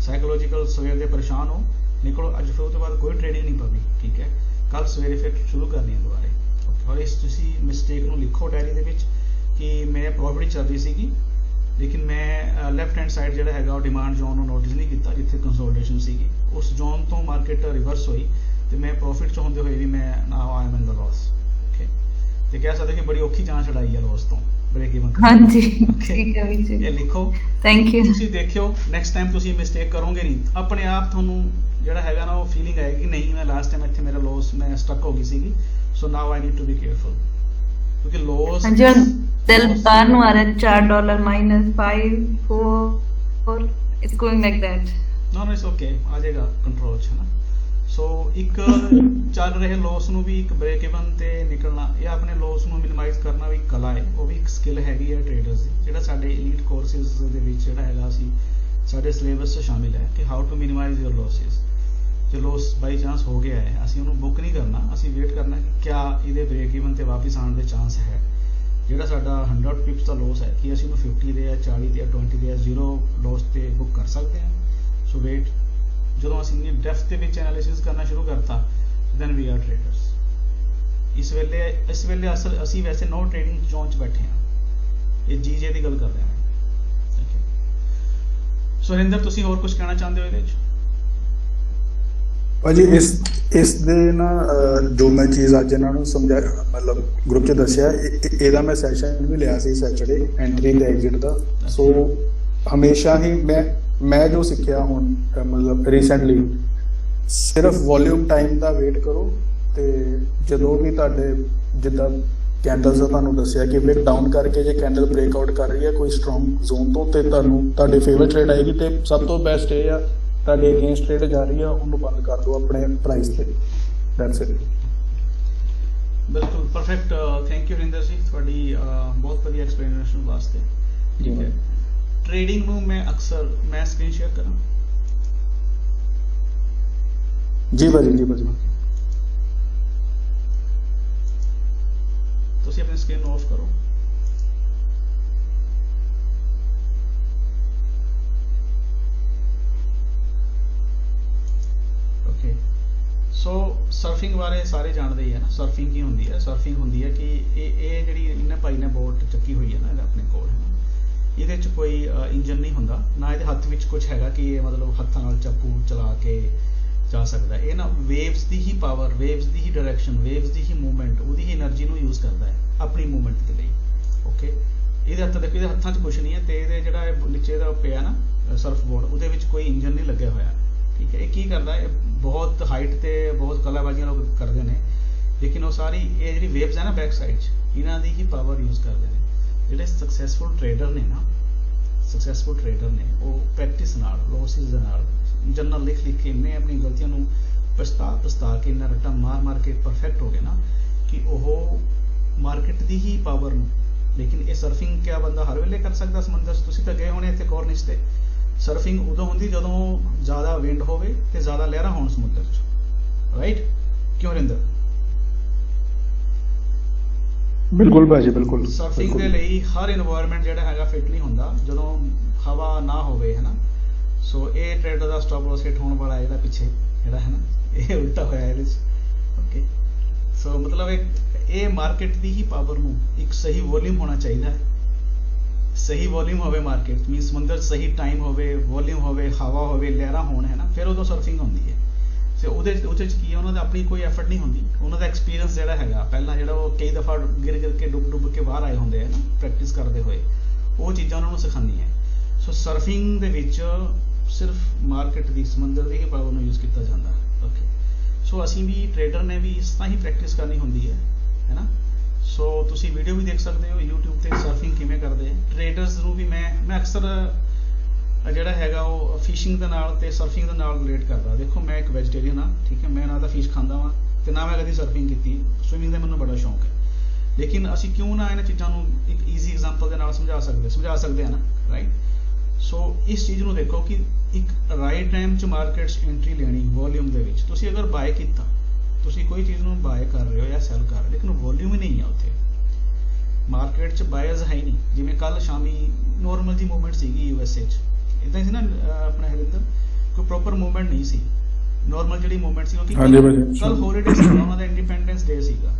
Psychological ਸਵੇਰ ਦੇ ਪਰੇਸ਼ਾਨ ਹੋ, ਨਿਕਲੋ, ਅੱਜ ਫਿਰ ਉਹ ਤੋਂ ਬਾਅਦ ਕੋਈ ਟ੍ਰੇਡਿੰਗ ਨਹੀਂ ਪਵੀ, ਠੀਕ ਹੈ। ਕੱਲ ਸਵੇਰੇ ਫਿਰ ਸ਼ੁਰੂ ਕਰਨੀ ਹੈ ਦੁਬਾਰੇ, ਔਰ ਇਸ ਤੁਸੀਂ ਮਿਸਟੇਕ ਨੂੰ ਲਿਖੋ ਡਾਇਰੀ ਦੇ ਵਿੱਚ ਕਿ ਮੈਂ ਪ੍ਰੋਫਿਟ ਚੱਲ ਰਹੀ ਸੀਗੀ, ਲੇਕਿਨ ਮੈਂ ਲੈਫਟ ਹੈਂਡ ਸਾਈਡ ਜਿਹੜਾ ਹੈਗਾ ਉਹ ਡਿਮਾਂਡ ਜ਼ੋਨ ਨੂੰ ਨੋਟਿਸ ਨਹੀਂ ਕੀਤਾ, ਜਿੱਥੇ ਕੰਸੋਲੀਡੇਸ਼ਨ ਸੀਗੀ, ਉਸ ਜ਼ੋਨ ਤੋਂ ਮਾਰਕੀਟ ਰਿਵਰਸ ਹੋਈ ਤੇ ਮੈਂ ਪ੍ਰੋਫਿਟ 'ਚ ਹੁੰਦੇ ਹੋਏ ਵੀ ਮੈਂ now I am in the loss, okay. ਤੇ ਕਹਿ ਸਕਦੇ ਕਿ ਬੜੀ ਔਖੀ ਜਾਨ ਛਡਾਈ ਹੈ ਲੋਸ ਤੋਂ ਬ੍ਰੇਕ ਇਵਨ। ਹਾਂਜੀ, ਠੀਕ ਹੈ ਵੀ ਜੀ, ਇਹ ਲਿਖੋ, ਥੈਂਕ ਯੂ। ਤੁਸੀਂ ਦੇਖਿਓ ਨੈਕਸਟ ਟਾਈਮ ਤੁਸੀਂ ਮਿਸਟੇਕ ਕਰੋਗੇ ਨਹੀਂ, ਆਪਣੇ ਆਪ ਤੁਹਾਨੂੰ ਜਿਹੜਾ ਹੈਗਾ ਨਾ ਉਹ ਫੀਲਿੰਗ ਆਏਗੀ, ਨਹੀਂ ਮੈਂ ਲਾਸਟ ਟਾਈਮ ਇੱਥੇ ਮੇਰਾ ਲੋਸ ਮੈਂ ਸਟਕ ਹੋ ਗਈ ਸੀਗੀ, so now I need to be careful, ਕਿਉਂਕਿ ਲੋਸ ਹਾਂਜੀ ਹੁਣ ਦਿਲ ਬਾਹਰ ਨੂੰ ਆ ਰਿਹਾ, $4 -5 4 it's going like that. No it's okay, ਆ ਜਾਏਗਾ ਕੰਟਰੋਲ 'ਚ, ਹੈ ਨਾ। ਸੋ ਇੱਕ ਚੱਲ ਰਹੇ ਲੋਸ ਨੂੰ ਵੀ ਇੱਕ ਬ੍ਰੇਕ ਇਵਨ ਤੇ ਨਿਕਲਣਾ, ਇਹ ਆਪਣੇ ਲੋਸ ਨੂੰ ਮਿਨੀਮਾਈਜ਼ ਕਰਨਾ ਵੀ ਕਲਾ ਹੈ, ਉਹ ਵੀ ਇੱਕ ਸਕਿੱਲ ਹੈਗੀ ਹੈ ਟ੍ਰੇਡਰਸ ਦੀ, ਜਿਹੜਾ ਸਾਡੇ ਐਲੀਟ ਕੋਰਸਿਸ ਦੇ ਵਿੱਚ ਜਿਹੜਾ ਹੈਗਾ ਅਸੀਂ ਸਾਡੇ ਸਿਲੇਬਸ 'ਚ ਸ਼ਾਮਿਲ ਹੈ ਕਿ ਹਾਊ ਟੂ ਮਿਨੀਮਾਈਜ਼ ਯੂਰ ਲੋਸਿਸ। ਜੇ ਲੋਸ ਬਾਈ ਚਾਂਸ ਹੋ ਗਿਆ ਹੈ, ਅਸੀਂ ਉਹਨੂੰ ਬੁੱਕ ਨਹੀਂ ਕਰਨਾ, ਅਸੀਂ ਵੇਟ ਕਰਨਾ ਕਿ ਕਿਆ ਇਹਦੇ ਬ੍ਰੇਕ ਇਵਨ ਤੇ ਵਾਪਸ ਆਉਣ ਦੇ ਚਾਂਸ ਹੈ। ਜਿਹੜਾ ਸਾਡਾ 100 ਪਿਪਸ ਦਾ ਲੋਸ ਹੈ, ਕਿ ਅਸੀਂ ਉਹਨੂੰ 50 ਦੇ ਜਾਂ 40 ਦੇ ਜਾਂ 20 ਦੇ ਜਾਂ 0 ਲੋਸ ਤੇ ਬੁੱਕ ਕਰ ਸਕਦੇ ਹਾਂ। ਸੋ ਵੇਟ, ਜਦੋਂ ਅਸੀਂ ਇੰਨੀ ਡੈਪਥ ਦੇ ਵਿੱਚ ਐਨਾਲਿਸਿਸ ਕਰਨਾ ਸ਼ੁਰੂ ਕਰਤਾ, ਦੈਨ ਵੀ ਆਰ ਟ੍ਰੇਡਰਸ। ਇਸ ਵੇਲੇ ਅਸਲ ਅਸੀਂ ਵੈਸੇ ਨੋ ਟ੍ਰੇਡਿੰਗ ਜ਼ੋਨ 'ਚ ਬੈਠੇ ਹਾਂ, ਇਹ ਜੀਜੇ ਦੀ ਗੱਲ ਕਰ ਰਹੇ ਹਾਂ, ਓਕੇ। ਸੋ ਹਰਿੰਦਰ, ਤੁਸੀਂ ਹੋਰ ਕੁਝ ਕਹਿਣਾ ਚਾਹੁੰਦੇ ਹੋ ਇਹਦੇ 'ਚ? ਭਾਜੀ ਇਸ ਦੇ ਨਾ ਜੋ ਮੈਂ ਚੀਜ਼ ਅੱਜ ਇਹਨਾਂ ਨੂੰ ਸਮਝਾਇਆ, ਮਤਲਬ ਗਰੁੱਪ 'ਚ ਦੱਸਿਆ, ਇਹਦਾ ਮੈਂ ਸੈਸ਼ਨ ਵੀ ਲਿਆ ਸੀ ਸੈਚਰਡੇ, ਐਂਟਰੀ ਤੇ ਐਗਜ਼ਿਟ ਦਾ। ਸੋ ਹਮੇਸ਼ਾ ਹੀ ਮੈਂ ਜੋ ਸਿੱਖਿਆ ਹੁਣ ਮਤਲਬ ਰੀਸੈਂਟਲੀ, ਸਿਰਫ ਵੋਲਿਊਮ ਟਾਈਮ ਦਾ ਵੇਟ ਕਰੋ, ਤੇ ਜਦੋਂ ਵੀ ਤੁਹਾਡੇ ਜਿੱਦਾਂ ਕੈਂਡਲਸ ਦਾ ਤੁਹਾਨੂੰ ਦੱਸਿਆ ਕਿ ਵਿਕ ਡਾਊਨ ਕਰਕੇ ਜੇ ਕੈਂਡਲ ਬ੍ਰੇਕਆਊਟ ਕਰ ਰਹੀ ਹੈ ਕੋਈ ਸਟਰੋਂਗ ਜ਼ੋਨ ਤੋਂ, ਤੇ ਤੁਹਾਨੂੰ ਤੁਹਾਡੇ ਫੇਵਰ ਟ੍ਰੇਡ ਆਏਗੀ, ਤੇ ਸਭ ਤੋਂ ਬੈਸਟ ਇਹ ਆ ਤੁਹਾਡੇ ਅਗੇਂਸਟ ਟ੍ਰੇਡ ਜਾ ਰਹੀ ਆ ਉਹਨੂੰ ਬੰਦ ਕਰ ਦਿਓ ਆਪਣੇ ਪ੍ਰਾਈਸ ਤੇ, ਦੈਟਸ ਇਟ। ਬਿਲਕੁਲ ਪਰਫੈਕਟ, ਥੈਂਕ ਯੂ ਹਰਿੰਦਰ ਜੀ, ਤੁਹਾਡੀ ਬਹੁਤ ਵਧੀਆ ਐਕਸਪਲੇਨੇਸ਼ਨ ਵਾਸਤੇ, ਠੀਕ ਹੈ। ਟ੍ਰੇਡਿੰਗ ਨੂੰ ਮੈਂ ਅਕਸਰ ਸਕਰੀਨ ਸ਼ੇਅਰ ਕਰਾਂ? ਜੀ ਭਾਜੀ, ਜੀ ਭਾਜੀ। ਤੁਸੀਂ ਆਪਣੀ ਸਕਰੀਨ ਨੂੰ ਆਫ ਕਰੋ। ਓਕੇ, ਸੋ ਸਰਫਿੰਗ ਬਾਰੇ ਸਾਰੇ ਜਾਣਦੇ ਹੀ ਹੈ ਨਾ। ਸਰਫਿੰਗ ਕੀ ਹੁੰਦੀ ਹੈ? ਸਰਫਿੰਗ ਹੁੰਦੀ ਹੈ ਕਿ ਇਹ ਜਿਹੜੀ ਇਹਨਾਂ ਭਾਈ ਨੇ ਬੋਟ ਚੱਕੀ ਹੋਈ ਹੈ ਨਾ ਆਪਣੇ ਕੋਲ, ਇਹਦੇ 'ਚ ਕੋਈ ਇੰਜਨ ਨਹੀਂ ਹੁੰਦਾ, ਨਾ ਇਹਦੇ ਹੱਥ ਵਿੱਚ ਕੁਝ ਹੈਗਾ ਕਿ ਇਹ ਮਤਲਬ ਹੱਥਾਂ ਨਾਲ ਚਾਕੂ ਚਲਾ ਕੇ ਜਾ ਸਕਦਾ। ਇਹ ਨਾ ਵੇਵਸ ਦੀ ਹੀ ਪਾਵਰ, ਵੇਵਸ ਦੀ ਹੀ ਡਾਇਰੈਕਸ਼ਨ, ਵੇਵਸ ਦੀ ਹੀ ਮੂਵਮੈਂਟ, ਉਹਦੀ ਹੀ એનર્ਜੀ ਨੂੰ ਯੂਜ਼ ਕਰਦਾ ਹੈ ਆਪਣੀ ਮੂਵਮੈਂਟ ਦੇ ਲਈ, ਓਕੇ। ਇਹਦੇ ਹੱਥ ਦੇਖੋ, ਇਹਦੇ ਹੱਥਾਂ 'ਚ ਕੁਝ ਨਹੀਂ ਹੈ, ਤੇ ਇਹਦੇ ਜਿਹੜਾ ਨੀਚੇ ਦਾ ਪਿਆ ਨਾ ਸਰਫ ਬੋਰਡ, ਉਹਦੇ ਵਿੱਚ ਕੋਈ ਇੰਜਨ ਨਹੀਂ ਲੱਗਿਆ ਹੋਇਆ, ਠੀਕ ਹੈ। ਇਹ ਕੀ ਕਰਦਾ, ਇਹ ਬਹੁਤ ਹਾਈਟ ਤੇ ਬਹੁਤ ਕਲਾਬਾਜ਼ੀਆਂ ਲੋਕ ਕਰਦੇ ਨੇ, ਲੇਕਿਨ ਉਹ ਸਾਰੀ ਇਹ ਜਿਹੜੀ ਵੇਵਸ ਹੈ ਨਾ ਬੈਕ ਸਾਈਡ 'ਚ, ਇਹਨਾਂ ਦੀ ਹੀ ਪਾਵਰ ਯੂਜ਼ ਕਰਦੇ ਨੇ। ਜਿਹੜੇ ਸਕਸੈਸਫੁਲ ਟ੍ਰੇਡਰ ਨੇ ਨਾ, ਸਕਸੈਸਫੁਲ ਟ੍ਰੇਡਰ ਨੇ, ਉਹ ਪ੍ਰੈਕਟਿਸ ਨਾਲ, ਲੋਸਿਸ ਦੇ ਨਾਲ, ਜਨਰਲ ਲਿਖ ਕੇ ਇੰਨੇ ਆਪਣੀ ਗਲਤੀਆਂ ਨੂੰ ਪਛਤਾ ਕੇ ਇੰਨਾ ਰੱਟਾ ਮਾਰ ਕੇ ਪਰਫੈਕਟ ਹੋ ਗਏ ਨਾ ਕਿ ਉਹ ਮਾਰਕੀਟ ਦੀ ਹੀ ਪਾਵਰ ਨੂੰ। ਲੇਕਿਨ ਇਹ ਸਰਫਿੰਗ ਕਿਆ ਬੰਦਾ ਹਰ ਵੇਲੇ ਕਰ ਸਕਦਾ ਸਮੁੰਦਰ 'ਚ? ਤੁਸੀਂ ਤਾਂ ਗਏ ਹੋਣੇ ਇੱਥੇ ਕੋਰਨਿਸ਼ ਤੇ। ਸਰਫਿੰਗ ਉਦੋਂ ਹੁੰਦੀ ਜਦੋਂ ਜ਼ਿਆਦਾ ਵਿੰਡ ਹੋਵੇ ਤੇ ਜ਼ਿਆਦਾ ਲਹਿਰਾਂ ਹੋਣ ਸਮੁੰਦਰ 'ਚ, ਰਾਈਟ? ਕਿਉਂ ਰਿੰਦਰ? ਬਿਲਕੁਲ ਭਾਜੀ ਬਿਲਕੁਲ ਸਰਫਿੰਗ ਦੇ ਲਈ ਹਰ এনवायरमेंट ਜਿਹੜਾ ਹੈਗਾ ਫਿਟ ਨਹੀਂ ਹੁੰਦਾ ਜਦੋਂ ਹਵਾ ਨਾ ਹੋਵੇ, ਹੈ ਨਾ। ਸੋ ਇਹ ਟ੍ਰੇਡਰ ਦਾ ਸਟਾਪ ਲਾਸ ਹਿੱਟ ਹੋਣ ਵਾਲਾ ਜਿਹੜਾ ਪਿੱਛੇ ਜਿਹੜਾ ਹੈ ਨਾ, ਇਹ ਉਲਟਾ ਹੋਇਆ ਇਹਦੇ 'ਚ। ਓਕੇ, ਸੋ ਮਤਲਬ ਇਹ ਮਾਰਕੀਟ ਦੀ ਹੀ ਪਾਵਰ ਨੂੰ ਇੱਕ ਸਹੀ ਵੋਲਿਊਮ ਹੋਣਾ ਚਾਹੀਦਾ ਹੈ। ਸਹੀ ਵੋਲਿਊਮ ਹੋਵੇ ਮਾਰਕੀਟ ਮੀਨਸ ਸਮੁੰਦਰ 'ਚ ਸਹੀ ਟਾਈਮ ਹੋਵੇ, ਵੋਲਿਊਮ ਹੋਵੇ, ਹਵਾ ਹੋਵੇ, ਲਹਿਰਾਂ ਹੋਣ, ਹੈ ਨਾ, ਫਿਰ ਉਦੋਂ ਸਰਫਿੰਗ ਹੁੰਦੀ ਹੈ। ਤੇ ਉਹਦੇ 'ਚ ਕੀ ਹੈ, ਉਹਨਾਂ ਦਾ ਆਪਣੀ ਕੋਈ ਐਫਰਟ ਨਹੀਂ ਹੁੰਦੀ। ਉਹਨਾਂ ਦਾ ਐਕਸਪੀਰੀਅੰਸ ਜਿਹੜਾ ਹੈਗਾ ਪਹਿਲਾਂ, ਜਿਹੜਾ ਉਹ ਕਈ ਦਫਾ ਗਿਰ ਕੇ ਡੁੱਬ ਕੇ ਬਾਹਰ ਆਏ ਹੁੰਦੇ ਆ ਨਾ ਪ੍ਰੈਕਟਿਸ ਕਰਦੇ ਹੋਏ, ਉਹ ਚੀਜ਼ਾਂ ਉਹਨਾਂ ਨੂੰ ਸਿਖਾਉਂਦੀਆਂ। ਸੋ ਸਰਫਿੰਗ ਦੇ ਵਿੱਚ ਸਿਰਫ ਮਾਰਕੀਟ ਦੀ, ਸਮੁੰਦਰ ਦੀ ਹੀ ਪਾਵਰ ਨੂੰ ਯੂਜ਼ ਕੀਤਾ ਜਾਂਦਾ। ਓਕੇ, ਸੋ ਅਸੀਂ ਵੀ ਟ੍ਰੇਡਰ ਨੇ ਵੀ ਇਸ ਤਰ੍ਹਾਂ ਹੀ ਪ੍ਰੈਕਟਿਸ ਕਰਨੀ ਹੁੰਦੀ ਹੈ ਨਾ। ਸੋ ਤੁਸੀਂ ਵੀਡੀਓ ਵੀ ਦੇਖ ਸਕਦੇ ਹੋ YouTube ਤੇ ਸਰਫਿੰਗ ਕਿਵੇਂ ਕਰਦੇ ਆ। ਟ੍ਰੇਡਰਸ ਨੂੰ ਵੀ ਮੈਂ ਅਕਸਰ ਜਿਹੜਾ ਹੈਗਾ ਉਹ ਫਿਸ਼ਿੰਗ ਦੇ ਨਾਲ ਤੇ ਸਰਫਿੰਗ ਦੇ ਨਾਲ ਰਿਲੇਟ ਕਰਦਾ। ਦੇਖੋ ਮੈਂ ਇੱਕ ਵੈਜੀਟੇਰੀਅਨ ਹਾਂ, ਠੀਕ ਹੈ, ਮੈਂ ਨਾ ਤਾਂ ਫਿਸ਼ ਖਾਂਦਾ ਵਾਂ ਤੇ ਨਾ ਮੈਂ ਕਦੀ ਸਰਫਿੰਗ ਕੀਤੀ। ਸਵਿਮਿੰਗ ਦਾ ਮੈਨੂੰ ਬੜਾ ਸ਼ੌਂਕ ਹੈ, ਲੇਕਿਨ ਅਸੀਂ ਕਿਉਂ ਨਾ ਇਹਨਾਂ ਚੀਜ਼ਾਂ ਨੂੰ ਇੱਕ ਈਜ਼ੀ ਐਗਜ਼ਾਮਪਲ ਦੇ ਨਾਲ ਸਮਝਾ ਸਕਦੇ ਆ ਨਾ, ਰਾਈਟ। ਸੋ ਇਸ ਚੀਜ਼ ਨੂੰ ਦੇਖੋ ਕਿ ਇੱਕ ਰਾਈਟ ਟਾਈਮ 'ਚ ਮਾਰਕੀਟ 'ਚ ਐਂਟਰੀ ਲੈਣੀ ਵੋਲਿਊਮ ਦੇ ਵਿੱਚ। ਤੁਸੀਂ ਅਗਰ ਬਾਏ ਕੀਤਾ, ਤੁਸੀਂ ਕੋਈ ਚੀਜ਼ ਨੂੰ ਬਾਏ ਕਰ ਰਹੇ ਹੋ ਜਾਂ ਸੈਲ ਕਰ ਰਹੇ ਹੋ, ਲੇਕਿਨ ਵੋਲਿਊਮ ਹੀ ਨਹੀਂ ਹੈ ਉੱਥੇ ਮਾਰਕੀਟ 'ਚ, ਬਾਇਰਸ ਹੈ ਹੀ ਨਹੀਂ। ਜਿਵੇਂ ਕੱਲ ਸ਼ਾਮੀ ਨੋਰਮਲ ਜੀ ਮੂਵਮੈਂਟ ਸੀਗੀ USA 'ਚ, ਇੱਦਾਂ ਸੀ ਨਾ ਆਪਣਾ ਹਰਿੰਦਰ, ਕੋਈ ਪ੍ਰੋਪਰ ਮੂਵਮੈਂਟ ਨਹੀਂ ਸੀ। ਨੋਰਮਲ ਜਿਹੜੀ ਮੂਵਮੈਂਟ ਸੀ ਕਿਉਂਕਿ ਕੱਲ ਹੌਲੀਡੇ ਸੀ, ਉਹਨਾਂ ਦਾ ਇੰਡੀਪੈਂਡੈਂਸ ਡੇ ਸੀਗਾ।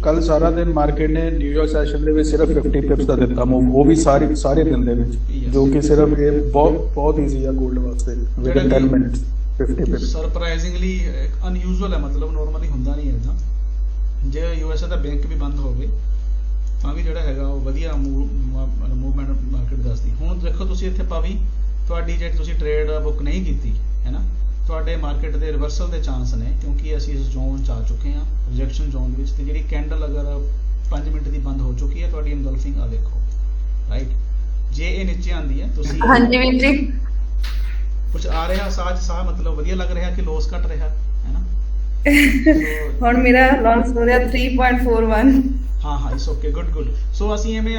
ਕੱਲ ਸਾਰਾ ਦਿਨ ਮਾਰਕੀਟ ਨੇ ਨਿਊਯਾਰਕ ਸੈਸ਼ਨ ਦੇ ਵਿੱਚ ਸਿਰਫ 50 ਪਿਪਸ ਦਾ ਦਿੱਤਾ ਮੂਵ, ਉਹ ਵੀ ਸਾਰੇ ਦਿਨ ਦੇ ਵਿੱਚ, ਜੋ ਕਿ ਸਿਰਫ ਇਹ ਬਹੁਤ ਈਜ਼ੀ ਆ ਗੋਲਡ ਵਾਸਤੇ, ਵਿਦਨ 10 ਮਿੰਟਸ 50 ਪਿਪਸ। ਸਰਪ੍ਰਾਈਜ਼ਿੰਗਲੀ ਅਨਯੂਜ਼ੁਅਲ ਹੈ, ਮਤਲਬ ਨੋਰਮਲੀ ਹੁੰਦਾ ਨਹੀਂ ਇੱਦਾਂ। ਜੇ USA ਦਾ ਬੈਂਕ ਵੀ ਬੰਦ ਹੋਵੇ ਤਾਂ ਵੀ ਜਿਹੜਾ ਹੈਗਾ ਉਹ ਵਧੀਆ ਮੂਵਮੈਂਟ ਮਾਰਕੀਟ ਦੱਸਦੀ। ਹੁਣ ਦੇਖੋ ਤੁਸੀਂ ਇੱਥੇ ਭਾਵੇਂ ਤੁਹਾਡੀ ਜੇ ਤੁਸੀਂ ਟ੍ਰੇਡ ਬੁੱਕ ਨਹੀਂ ਕੀਤੀ ਹੈ ਨਾ, ਤੁਹਾਡੇ ਮਾਰਕੀਟ ਦੇ ਰਿਵਰਸਲ ਦੇ ਚਾਂਸ ਨੇ, ਕਿਉਂਕਿ ਅਸੀਂ ਇਸ ਜ਼ੋਨ 'ਚ ਆ ਚੁੱਕੇ ਹਾਂ, ਰਿਜੈਕਸ਼ਨ ਜ਼ੋਨ ਵਿੱਚ। ਤੇ ਜਿਹੜੀ ਕੈਂਡਲ ਅਗਰ 5 ਮਿੰਟ ਦੀ ਬੰਦ ਹੋ ਚੁੱਕੀ ਹੈ ਤੁਹਾਡੀ ਇਨਗਲਫਿੰਗ, ਆ ਦੇਖੋ, ਰਾਈਟ। ਜੇ ਇਹ ਨੀਚੇ ਆਂਦੀ ਹੈ, ਤੁਸੀਂ ਹਾਂਜੀ ਵੀਰ ਜੀ ਕੁਝ ਆ ਰਿਹਾ ਸਾਹ ਮਤਲਬ ਵਧੀਆ ਲੱਗ ਰਿਹਾ ਕਿ ਲੋਸ ਘਟ ਰਿਹਾ ਹੈ ਨਾ। ਹੁਣ ਮੇਰਾ ਲਾਸ ਹੋ ਰਿਹਾ 3.41। ਹਾਂ ਇਟਸ ਓਕੇ, ਗੁੱਡ। ਸੋ ਅਸੀਂ ਐਵੇਂ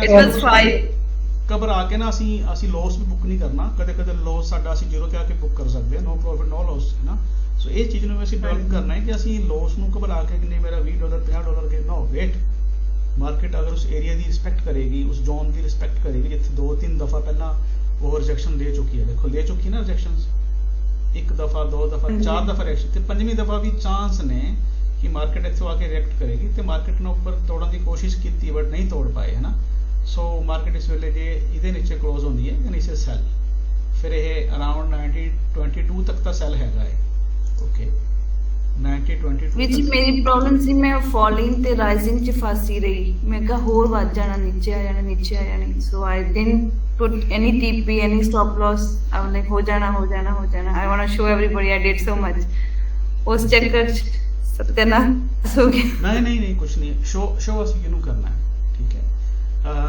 ਘਬਰਾ ਕੇ ਨਾ ਅਸੀਂ ਲੋਸ ਵੀ ਬੁੱਕ ਨਹੀਂ ਕਰਨਾ। ਕਦੇ ਲੋਸ ਸਾਡਾ ਅਸੀਂ ਜ਼ੀਰੋ ਤੇ ਆ ਕੇ ਬੁੱਕ ਕਰ ਸਕਦੇ ਹਾਂ, ਨੋ ਪ੍ਰੋਫਿਟ ਨੋ ਲੋਸ, ਹੈ ਨਾ। ਸੋ ਇਹ ਚੀਜ਼ ਨੂੰ ਅਸੀਂ ਡਿਵੈਲਪ ਕਰਨਾ ਹੈ ਕਿ ਅਸੀਂ ਲੋਸ ਨੂੰ ਘਬਰਾ ਕੇ ਕਿ ਨਹੀਂ ਮੇਰਾ $20 $50 ਕੇ, ਨੋ ਵੇਟ। ਮਾਰਕੀਟ ਅਗਰ ਉਸ ਏਰੀਆ ਦੀ ਰਿਸਪੈਕਟ ਕਰੇਗੀ, ਉਸ ਜ਼ੋਨ ਦੀ ਰਿਸਪੈਕਟ ਕਰੇਗੀ ਜਿੱਥੇ 2-3 ਦਫਾ ਪਹਿਲਾਂ ਉਹ ਰਿਜੈਕਸ਼ਨ ਦੇ ਚੁੱਕੀ ਹੈ, ਦੇਖੋ ਲੈ ਚੁੱਕੀ ਨਾ ਰਿਜੈਕਸ਼ਨਸ, 1 ਦਫਾ 2 ਦਫਾ 4 ਦਫਾ ਰਿਐਕਸ਼ਨ, ਤੇ 5ਵੀਂ ਦਫਾ ਵੀ ਚਾਂਸ ਨੇ ਕਿ ਮਾਰਕੀਟ ਇੱਥੋਂ ਆ ਕੇ ਰਿਐਕਟ ਕਰੇਗੀ। ਤੇ ਮਾਰਕੀਟ ਨੇ ਉੱਪਰ ਤੋੜਨ ਦੀ ਕੋਸ਼ਿਸ਼ ਕੀਤੀ ਬਟ ਨਹੀਂ ਤੋੜ ਪਾਏ, ਹੈ ਨਾ। ਸੋ ਮਾਰਕੀਟ ਇਸ ਵੇਲੇ ਜੇ ਇਹਦੇ ਨੀਚੇ ਕਲੋਜ਼ ਹੁੰਦੀ ਹੈ ਤਾਂ ਨੀਚੇ ਸੈਲ, ਫਿਰ ਇਹ ਅਰਾਊਂਡ 90-22 ਤੱਕ ਤਾਂ ਸੈਲ ਹੈਗਾ ਹੈ। ਓਕੇ, 90-22 ਵਿੱਚ ਮੇਰੀ ਪ੍ਰੋਬਲਮ ਸੀ, ਮੈਂ ਫਾਲਿੰਗ ਤੇ ਰਾਈਜ਼ਿੰਗ 'ਚ ਫਸੀ ਰਹੀ। ਮੈਂ ਕਿਹਾ ਹੋਰ ਵੱਧ ਜਾਣਾ, ਨੀਚੇ ਆ ਜਾਣਾ। So I didn't put any TP, any stop loss. I was like, हो जाना. I want to show everybody I did so much. उस चक्कर सत्यानाश हो गया। नहीं कुछ नहीं, शो ਅਸੀਂ ਕਿਹਨੂੰ ਕਰਨਾ ਹੈ, ਠੀਕ ਹੈ।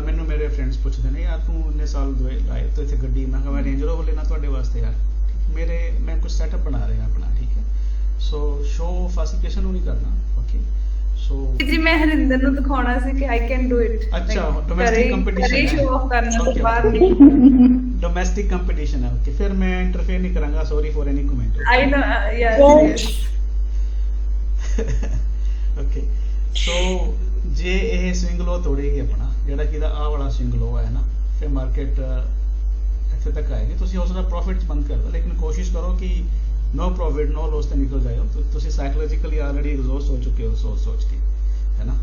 ਮੈਨੂੰ ਮੇਰੇ ਫਰੈਂਡਸ ਪੁੱਛਦੇ ਨੇ, ਯਾਰ ਤੂੰ ਇੰਨੇ ਸਾਲ ਲਾਏ ਤੇ ਇੱਥੇ ਗੱਡੀ, ਮੈਂ ਕਿਹਾ ਮੈਂ ਰੇਂਜ ਰੋਵਰ ਲੈਣਾ ਤੁਹਾਡੇ ਵਾਸਤੇ ਯਾਰ, ਮੈਂ ਕੁਝ ਸੈਟਅਪ ਬਣਾ ਰਿਹਾ ਆਪਣਾ, ਠੀਕ ਹੈ। ਸੋ ਸ਼ੋ ਆਫ ਅਸੀਂ ਕਿਸੇ ਨੂੰ ਨਹੀਂ ਕਰਨਾ। ਓਕੇ, ਸੋ ਜੀ ਮੈਂ ਹਰਿੰਦਰ ਨੂੰ ਦਿਖਾਉਣਾ ਸੀ ਕਿ ਆਈ ਕੈਨ ਡੂ ਇਟ। ਅੱਛਾ, ਡੋਮੈਸਟਿਕ ਕੰਪੀਟੀਸ਼ਨ ਹੈ, ਸ਼ੋ ਆਫ ਕਰਨਾ ਤੋਂ ਬਾਅਦ ਨਹੀਂ, ਡੋਮੈਸਟਿਕ ਕੰਪੀਟੀਸ਼ਨ ਹੈ। ਓਕੇ, ਫਿਰ ਮੈਂ ਇੰਟਰਫੇਅਰ ਨਹੀਂ ਕਰਾਂਗਾ, sorry for any comment. I know, yes. Okay, so ਜੇ ਇਹ ਸਵਿੰਗ ਲੋ ਤੋੜੇਗੀ ਆਪਣਾ, ਜਿਹੜਾ ਕਿ ਇਹਦਾ ਆਹ ਵਾਲਾ ਸਵਿੰਗ ਲੋ ਹੈ ਨਾ, ਫਿਰ ਮਾਰਕੀਟ ਇੱਥੇ ਤੱਕ ਆਏਗੀ। ਤੁਸੀਂ ਉਸ ਦਾ ਪ੍ਰੋਫਿਟ ਬੰਦ ਕਰ ਦਿਓ, ਲੇਕਿਨ ਕੋਸ਼ਿਸ਼ ਕਰੋ ਕਿ नो प्रॉफिट नो लॉस ਤੇ ਨਿਕਲ ਜਾਇਓ। ਤੁਸੀਂ ਸਾਈਕੋਲੋਜੀਕਲੀ ਆਲਰੇਡੀ ਐਗਜ਼ੌਸਟ ਹੋ ਚੁੱਕੇ ਹੋ ਸੋਚ ਕੇ, ਹੈ ਨਾ।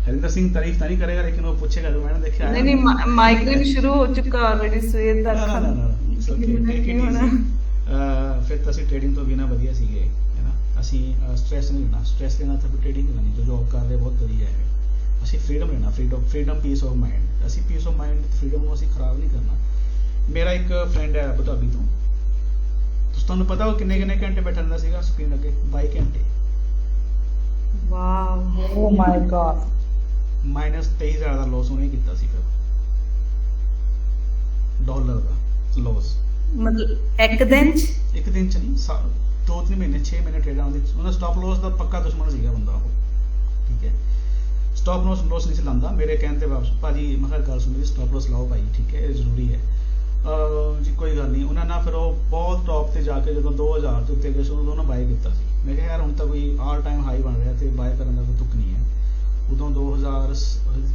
ਹਰਿੰਦਰ ਸਿੰਘ ਤਾਰੀਫ ਤਾਂ ਨਹੀਂ ਕਰੇਗਾ, ਲੇਕਿਨ ਉਹ ਪੁੱਛੇਗਾ ਜੋ ਮੈंने ਦੇਖਿਆ ਨਹੀਂ ਮਾਈਗ੍ਰੇਨ ਸ਼ੁਰੂ ਹੋ ਚੁੱਕਾ ਆਲਰੇਡੀ ਸਵੇਰ ਦਾ। ਨਾ it's okay, take it easy. ਫਿਰ ਤਾਂ ਅਸੀਂ ਟ੍ਰੇਡਿੰਗ ਤੋਂ ਬਿਨਾਂ ਵਧੀਆ ਸੀਗੇ, ਹੈ ਨਾ। ਅਸੀਂ ਸਟ੍ਰੈਸ ਨਹੀਂ ਲੈਣਾ, ਸਟ੍ਰੈਸ ਲੈਣਾ ਤਾਂ ਫਿਰ ਟ੍ਰੇਡਿੰਗ ਕਰਨੀ, ਜੋ ਜੌਬ ਕਰ ਰਹੇ ਬਹੁਤ ਵਧੀਆ ਹੈ। ਅਸੀਂ ਫਰੀडम ਲੈਣਾ, ਫਰੀडम ਪੀਸ ਆਫ ਮਾਈਂਡ। ਅਸੀਂ ਪੀਸ ਆਫ ਮਾਈਂਡ ਫਰੀडम ਨੂੰ ਅਸੀਂ ਖਰਾਬ ਨਹੀਂ ਕਰਨਾ। ਮੇਰਾ ਇੱਕ ਫਰੈਂਡ ਹੈ ਅਬੂ ਧਾਬੀ ਤੋਂ, ਤੁਹਾਨੂੰ ਪਤਾ ਉਹ ਕਿੰਨੇ ਘੰਟੇ ਬੈਠਾ ਰਹਿੰਦਾ ਸੀਗਾ ਸਕਰੀਨ ਅੱਗੇ? 22 ਘੰਟੇ। ਵਾਓ, ਓ ਮਾਈ ਗॉड। -23,000 ਦਾ ਲਾਸ ਉਹਨੇ ਕੀਤਾ ਸੀ, ਫਿਰ ਡਾਲਰ ਦਾ ਲਾਸ। ਮਤਲਬ ਇੱਕ ਦਿਨ ਚ ਨਹੀਂ, 2-3 ਮਹੀਨੇ 6 ਮਹੀਨੇ ਟ੍ਰੇਡ ਆਉਂਦੀ। ਉਹਦਾ ਸਟਾਪ ਲਾਸ ਦਾ ਪੱਕਾ ਦੁਸ਼ਮਣ ਸੀਗਾ ਬੰਦਾ ਉਹ, ਠੀਕ ਹੈ। ਸਟਾਪ ਲਾਸ ਨਹੀਂ ਸੀ ਲਾਉਂਦਾ। ਮੇਰੇ ਕਹਿਣ ਤੇ ਵਾਪਸ ਭਾਜੀ ਮੈਂ ਕਿਹਾ ਗੱਲ ਸੁਣੋ, ਸਟਾਪ ਲਾਸ ਲਾਓ ਭਾਈ, ਠੀਕ ਹੈ, ਇਹ ਜ਼ਰੂਰੀ ਹੈ ਜੀ, ਕੋਈ ਗੱਲ ਨਹੀਂ। ਉਹਨਾਂ ਨਾਲ ਫਿਰ ਉਹ ਬਹੁਤ ਟੌਪ ਤੇ ਜਾ ਕੇ ਜਦੋਂ 2000 ਦੇ ਉੱਤੇ ਗਏ ਸੀ, ਉਦੋਂ ਉਹਨਾਂ ਬਾਏ ਕੀਤਾ ਸੀ। ਮੈਂ ਕਿਹਾ ਯਾਰ ਹੁਣ ਤਾਂ ਕੋਈ ਆਲ ਟਾਈਮ ਹਾਈ ਬਣ ਰਿਹਾ ਤੇ ਬਾਏ ਕਰਨ ਦਾ ਕੋਈ ਤੁਕ ਨਹੀਂ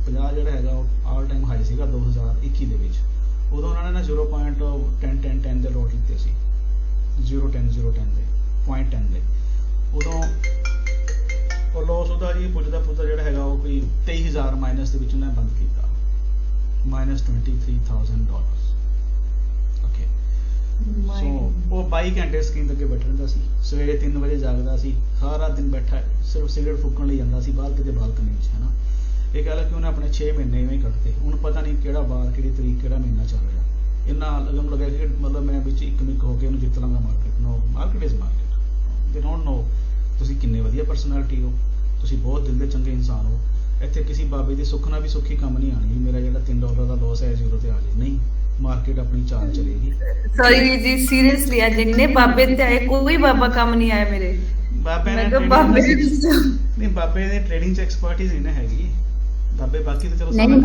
50 ਜਿਹੜਾ ਹੈਗਾ ਉਹ ਆਲ ਟਾਈਮ ਹਾਈ ਸੀਗਾ 2021 ਦੇ ਵਿੱਚ। ਉਦੋਂ ਉਹਨਾਂ ਨੇ ਨਾ 0.10 ਦੇ ਲੋਟ ਲਿੱਤੇ ਸੀ, 0.10 ਦੇ 0.10 ਦੇ। ਉਦੋਂ ਉਹ ਲੋਸ ਉਹਦਾ ਜੀ ਪੁੱਜਦਾ ਜਿਹੜਾ ਹੈਗਾ ਉਹ ਕੋਈ 23,000 ਮਾਈਨਸ ਦੇ ਵਿੱਚ ਉਹਨੇ ਬੰਦ ਕੀਤਾ, -$23,000। ਓਕੇ, ਸੋ ਉਹ 22 ਘੰਟੇ ਸਕਰੀਨ ਦੇ ਅੱਗੇ ਬੈਠਾ ਰਹਿੰਦਾ ਸੀ, ਸਵੇਰੇ 3 ਵਜੇ ਜਾਗਦਾ ਸੀ, ਸਾਰਾ ਦਿਨ ਬੈਠਾ ਸਿਰਫ ਸਿਗਰਟ ਫੂਕਣ ਲਈ ਜਾਂਦਾ ਸੀ ਬਾਹਰ ਕਿਤੇ ਬਾਲਕਨੀ 'ਚ, ਹੈ ਨਾ। ਇਹ ਗੱਲ ਹੈ ਕਿ ਉਹਨੇ ਆਪਣੇ 6 ਮਹੀਨੇ ਇਵੇਂ ਹੀ ਕੱਢਤੇ। ਉਹਨੂੰ ਪਤਾ ਨਹੀਂ ਕਿਹੜਾ ਵਾਰ, ਕਿਹੜੀ ਤਰੀਕ, ਕਿਹੜਾ ਮਹੀਨਾ ਚੱਲ ਰਿਹਾ। ਇੰਨਾ ਲਗਮ ਲੱਗਿਆ ਕਿ ਮਤਲਬ ਮੈਂ ਵਿੱਚ ਇੱਕ ਹੋ ਕੇ ਉਹਨੂੰ ਜਿੱਤ ਲਾਂਗਾ market. No, market is market. They don't know ਤੁਸੀਂ ਕਿੰਨੇ ਵਧੀਆ ਪਰਸਨੈਲਿਟੀ ਹੋ, ਤੁਸੀਂ ਬਹੁਤ ਦਿਲ ਦੇ ਚੰਗੇ ਇਨਸਾਨ ਹੋ। ਇੱਥੇ ਕਿਸੇ ਬਾਬੇ ਦੀ ਸੁੱਖ ਨਾਲ ਵੀ ਸੁੱਖੀ ਕੰਮ ਨਹੀਂ ਆਣੀ, ਮੇਰਾ ਜਿਹੜਾ $3 ਦਾ ਲੋਸ ਹੈ 0 ਤੇ ਆ ਜਾਏ। ਨਹੀਂ, ਮਾਰਕੀਟ ਆਪਣੀ ਚਾਲ ਚਲੇਗੀ। ਸੌਰੀ ਜੀ, ਸੀਰੀਅਸਲੀ ਅੱਜ ਜਿੰਨੇ ਬਾਬੇ ਤੇ ਆਏ ਕੋਈ ਬਾਬਾ ਕੰਮ ਨਹੀਂ ਆਇਆ ਮੇਰੇ। ਬਾਬੇ ਨੇ ਨਹੀਂ, ਬਾਬੇ ਨੇ ਟ੍ਰੇਡਿੰਗ 'ਚ ਐਕਸਪਰਟਿਜ਼ ਨਹੀਂ ਨਾ ਹੈਗੀ। ਬਾਬੇ ਬਾਕੀ ਤਾਂ ਚਲੋ ਨਹੀਂ,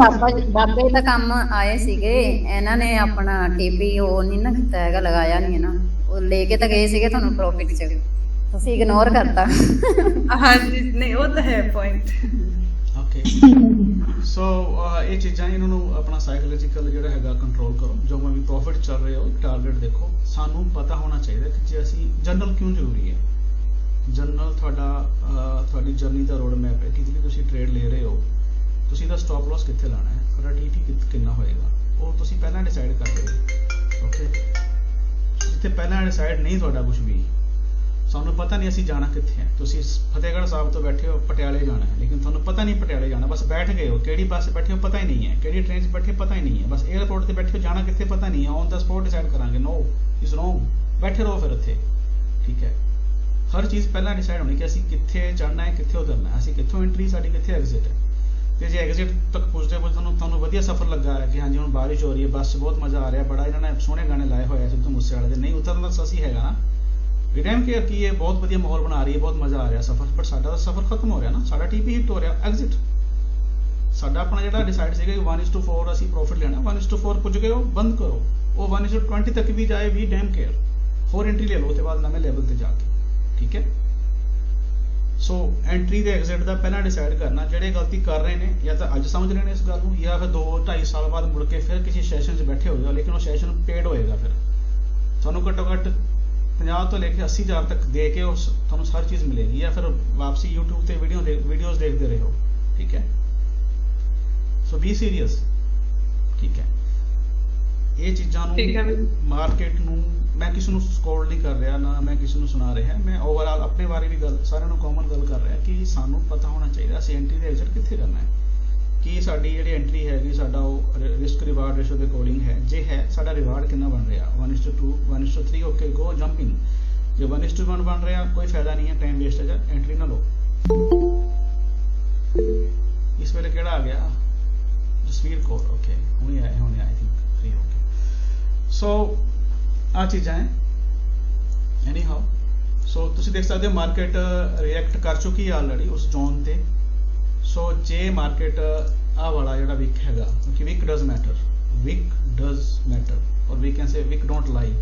ਬਾਬੇ ਤਾਂ ਕੰਮ ਆਏ ਸੀਗੇ, ਇਹਨਾਂ ਨੇ ਆਪਣਾ ਟੀਪੀ ਉਹ ਨਹੀਂ ਨਾ ਕੀਤਾ ਹੈਗਾ, ਲਗਾਇਆ ਨਹੀਂ ਹੈ ਨਾ। ਉਹ ਲੈ ਕੇ ਤਾਂ ਗਏ ਸੀਗੇ ਤੁਹਾਨੂੰ ਪ੍ਰੋਫਿਟ 'ਚ, ਤੁਸੀਂ ਇਗਨੋਰ ਕਰਤਾ। ਹਾਂਜੀ, ਨਹੀਂ ਉਹ ਤਾਂ ਹੈ ਪੁਆਇੰਟ। ਓਕੇ, ਸੋ ਇਹ ਚੀਜ਼ਾਂ ਇਹਨਾਂ ਨੂੰ ਆਪਣਾ ਸਾਈਕੋਲੋਜੀਕਲ ਜਿਹੜਾ ਹੈਗਾ ਕੰਟਰੋਲ ਕਰੋ। ਜੋ ਮੈਂ ਵੀ ਪ੍ਰੋਫਿਟ ਚੱਲ ਰਹੇ ਹੋ, ਟਾਰਗੇਟ ਦੇਖੋ। ਸਾਨੂੰ ਪਤਾ ਹੋਣਾ ਚਾਹੀਦਾ ਕਿ ਜੇ ਅਸੀਂ ਜਨਰਲ ਕਿਉਂ ਜ਼ਰੂਰੀ ਹੈ। ਜਨਰਲ ਤੁਹਾਡੀ ਜਰਨੀ ਦਾ ਰੋਡ ਮੈਪ ਹੈ ਕਿ ਜਿਹਦੇ ਤੁਸੀਂ ਟ੍ਰੇਡ ਲੈ ਰਹੇ ਹੋ, ਤੁਸੀਂ ਦਾ ਸਟਾਪ ਲਾਸ ਕਿੱਥੇ ਲਾਣਾ ਹੈ, ਤੁਹਾਡਾ TT ਕਿੰਨਾ ਹੋਏਗਾ, ਉਹ ਤੁਸੀਂ ਪਹਿਲਾਂ ਡਿਸਾਈਡ ਕਰ ਲਿਓ। ਓਕੇ, ਜਿੱਥੇ ਪਹਿਲਾਂ ਡਿਸਾਈਡ ਨਹੀਂ ਤੁਹਾਡਾ ਕੁਝ ਵੀ, ਸਾਨੂੰ ਪਤਾ ਨਹੀਂ ਅਸੀਂ ਜਾਣਾ ਕਿੱਥੇ ਹੈ। ਤੁਸੀਂ ਫਤਿਹਗੜ੍ਹ ਸਾਹਿਬ ਤੋਂ ਬੈਠੇ ਹੋ, ਪਟਿਆਲੇ ਜਾਣਾ ਹੈ, ਲੇਕਿਨ ਤੁਹਾਨੂੰ ਪਤਾ ਨਹੀਂ ਪਟਿਆਲੇ ਜਾਣਾ, ਬਸ ਬੈਠ ਗਏ ਹੋ। ਕਿਹੜੀ ਬੱਸ ਬੈਠੇ ਹੋ ਪਤਾ ਹੀ ਨਹੀਂ ਹੈ, ਕਿਹੜੀ ਟ੍ਰੇਨ 'ਚ ਬੈਠੇ ਪਤਾ ਹੀ ਨਹੀਂ ਹੈ, ਬਸ 에ਅਰਪੋਰਟ ਤੇ ਬੈਠੇ ਹੋ, ਜਾਣਾ ਕਿੱਥੇ ਪਤਾ ਨਹੀਂ ਹੈ। ਔਨ ਦਾ ਸਪੋਟ ਡਿਸਾਈਡ ਕਰਾਂਗੇ। ਨੋ, ਇਜ਼ ਰੋਂਗ। ਬੈਠੇ ਰਹੋ ਫਿਰ ਉੱਥੇ, ਠੀਕ ਹੈ। ਹਰ ਚੀਜ਼ ਪਹਿਲਾਂ ਡਿਸਾਈਡ ਹੋਣੀ ਕਿ ਅਸੀਂ ਕਿੱਥੇ ਚੜ੍ਹਨਾ ਹੈ, ਕਿੱਥੇ ਉਤਰਨਾ ਹੈ, ਅਸੀਂ ਕਿੱਥੋਂ ਐਂਟਰੀ, ਸਾਡੀ ਕਿੱਥੇ ਐਗਜ਼ਿਟ ਹੈ। ਤੇ ਜੇ ਐਗਜ਼ਿਟ ਤੱਕ ਪੁੱਜਦੇ ਤੁਹਾਨੂੰ ਵਧੀਆ ਸਫ਼ਰ ਲੱਗਾ ਹੈ ਕਿ ਹਾਂਜੀ ਹੁਣ ਬਾਰਿਸ਼ ਹੋ ਰਹੀ ਹੈ, ਬੱਸ 'ਚ ਬਹੁਤ ਮਜ਼ਾ ਆ ਰਿਹਾ, ਬੜਾ ਇਹਨਾਂ ਨੇ ਸੋਹਣੇ ਗਾਣੇ ਲਾਏ ਹੋਏ ਆ ਸਿੱਧੂ ਮੂਸੇ ਵਾਲੇ ਦੇ, ਨਹੀਂ ਉਤਰਨਾ ਤਾਂ ਅਸੀਂ ਹੈਗਾ ਨਾ। ਰਿਟਾਈਮ ਕੇਅਰ ਕੀ ਹੈ, ਬਹੁਤ ਵਧੀਆ ਮਾਹੌਲ ਬਣਾ ਰਹੀ ਹੈ, ਬਹੁਤ ਮਜ਼ਾ ਆ ਰਿਹਾ ਸਫ਼ਰ, ਪਰ ਸਾਡਾ ਤਾਂ ਸਫ਼ਰ ਖਤਮ ਹੋ ਰਿਹਾ ਨਾ, ਸਾਡਾ TP ਹਿੱਟ ਹੋ ਰਿਹਾ, ਐਗਜ਼ਿਟ। ਸਾਡਾ ਆਪਣਾ ਜਿਹੜਾ ਡਿਸਾਈਡ ਸੀਗਾ ਕਿ 1:4 ਅਸੀਂ ਪ੍ਰੋਫਿਟ ਲੈਣਾ, 1:4 ਪੁੱਜ ਗਏ ਹੋ, ਬੰਦ ਕਰੋ। ਉਹ 1:20 ਤੱਕ ਵੀ ਜਾਏ, ਵੀ ਡੈਮ ਕੇਅਰ, ਹੋਰ ਐਂਟਰੀ ਲੈ ਲਓ ਉਹਦੇ ਬਾਅਦ ਨਵੇਂ ਲੈਵਲ ਤੇ ਜਾ ਕੇ, ਠੀਕ ਹੈ। ਸੋ ਐਂਟਰੀ ਤੇ ਐਗਜ਼ਿਟ ਦਾ ਪਹਿਲਾਂ ਡਿਸਾਈਡ ਕਰਨਾ। ਜਿਹੜੇ ਗਲਤੀ ਕਰ ਰਹੇ ਨੇ ਜਾਂ ਤਾਂ ਅੱਜ ਸਮਝ ਰਹੇ ਨੇ ਇਸ ਗੱਲ ਨੂੰ, ਜਾਂ ਫਿਰ 2-2.5 ਸਾਲ ਬਾਅਦ ਮੁੜ ਕੇ ਫਿਰ ਕਿਸੇ ਸੈਸ਼ਨ 'ਚ ਬੈਠੇ ਹੋਏਗਾ, ਲੇਕਿਨ ਉਹ ਸੈਸ਼ਨ ਪੇਡ ਹੋਏਗਾ। ਫਿਰ ਤੁਹਾਨੂੰ ਘੱਟੋ ਘੱਟ 50 ਤੋਂ ਲੈ ਕੇ 80,000 ਤੱਕ ਦੇ ਕੇ ਤੁਹਾਨੂੰ ਹਰ ਚੀਜ਼ ਮਿਲੇਗੀ, ਜਾਂ ਫਿਰ ਵਾਪਸੀ YouTube ਤੇ ਵੀਡੀਓਜ਼ ਦੇਖਦੇ ਰਹੋ, ਠੀਕ ਹੈ। ਸੋ ਬੀ ਸੀਰੀਅਸ, ਠੀਕ ਹੈ। ਇਹ ਚੀਜ਼ਾਂ ਨੂੰ, ਮਾਰਕੀਟ ਨੂੰ, ਮੈਂ ਕਿਸੇ ਨੂੰ ਸਕੋਲ ਨਹੀਂ ਕਰ ਰਿਹਾ, ਨਾ ਮੈਂ ਕਿਸੇ ਨੂੰ ਸੁਣਾ ਰਿਹਾ, ਮੈਂ ਓਵਰਆਲ ਆਪਣੇ ਬਾਰੇ ਵੀ ਗੱਲ, ਸਾਰਿਆਂ ਨੂੰ ਕਾਮਨ ਗੱਲ ਕਰ ਰਿਹਾ ਕਿ ਸਾਨੂੰ ਪਤਾ ਹੋਣਾ ਚਾਹੀਦਾ ਅਸੀਂ ਐਂਟਰੀ ਤੇ ਐਗਜ਼ਿਟ ਕਿੱਥੇ ਕਰਨਾ ਹੈ, ਕਿ ਸਾਡੀ ਜਿਹੜੀ ਐਂਟਰੀ ਹੈਗੀ, ਸਾਡਾ ਉਹ ਰਿਸਕ ਰਿਵਾਰਡ ਰੇਸ਼ੋ ਦੇ ਅਕੋਰਡਿੰਗ ਹੈ। ਜੇ ਹੈ, ਸਾਡਾ ਰਿਵਾਰਡ ਕਿੰਨਾ ਬਣ ਰਿਹਾ, 1:2, 1:3, ਓਕੇ ਗੋ ਜੰਪ ਇਨ। ਜੇ 1:1 ਬਣ ਰਿਹਾ, ਕੋਈ ਫਾਇਦਾ ਨਹੀਂ ਹੈ, ਟਾਈਮ ਵੇਸਟ ਹੈ, ਐਂਟਰੀ ਨਾ ਲਓ। ਇਸ ਵੇਲੇ ਕਿਹੜਾ ਆ ਗਿਆ, ਜਸਵੀਰ ਕੌਰ, ਓਕੇ, ਹੁਣੇ ਆਏ ਆਈ ਥਿੰਕ ਫ੍ਰੀ ਹੋ ਕੇ। ਸੋ ਆ ਚੀਜ਼ਾਂ ਹੈ। ਐਨੀ ਹਾਊ, ਸੋ ਤੁਸੀਂ ਦੇਖ ਸਕਦੇ ਹੋ ਮਾਰਕੀਟ ਰਿਐਕਟ ਕਰ ਚੁੱਕੀ ਹੈ ਆਲਰੇਡੀ ਉਸ ਜ਼ੋਨ ਤੇ। ਸੋ ਜੇ ਮਾਰਕੀਟ ਆ ਵਾਲਾ ਜਿਹੜਾ ਵਿਕ ਹੈਗਾ, ਕਿਉਂਕਿ ਵਿਕ ਡਜ਼ ਮੈਟਰ, ਔਰ ਵੀ ਕੈਨ ਸੇ ਵਿਕ ਡੋਂਟ ਲਾਈ।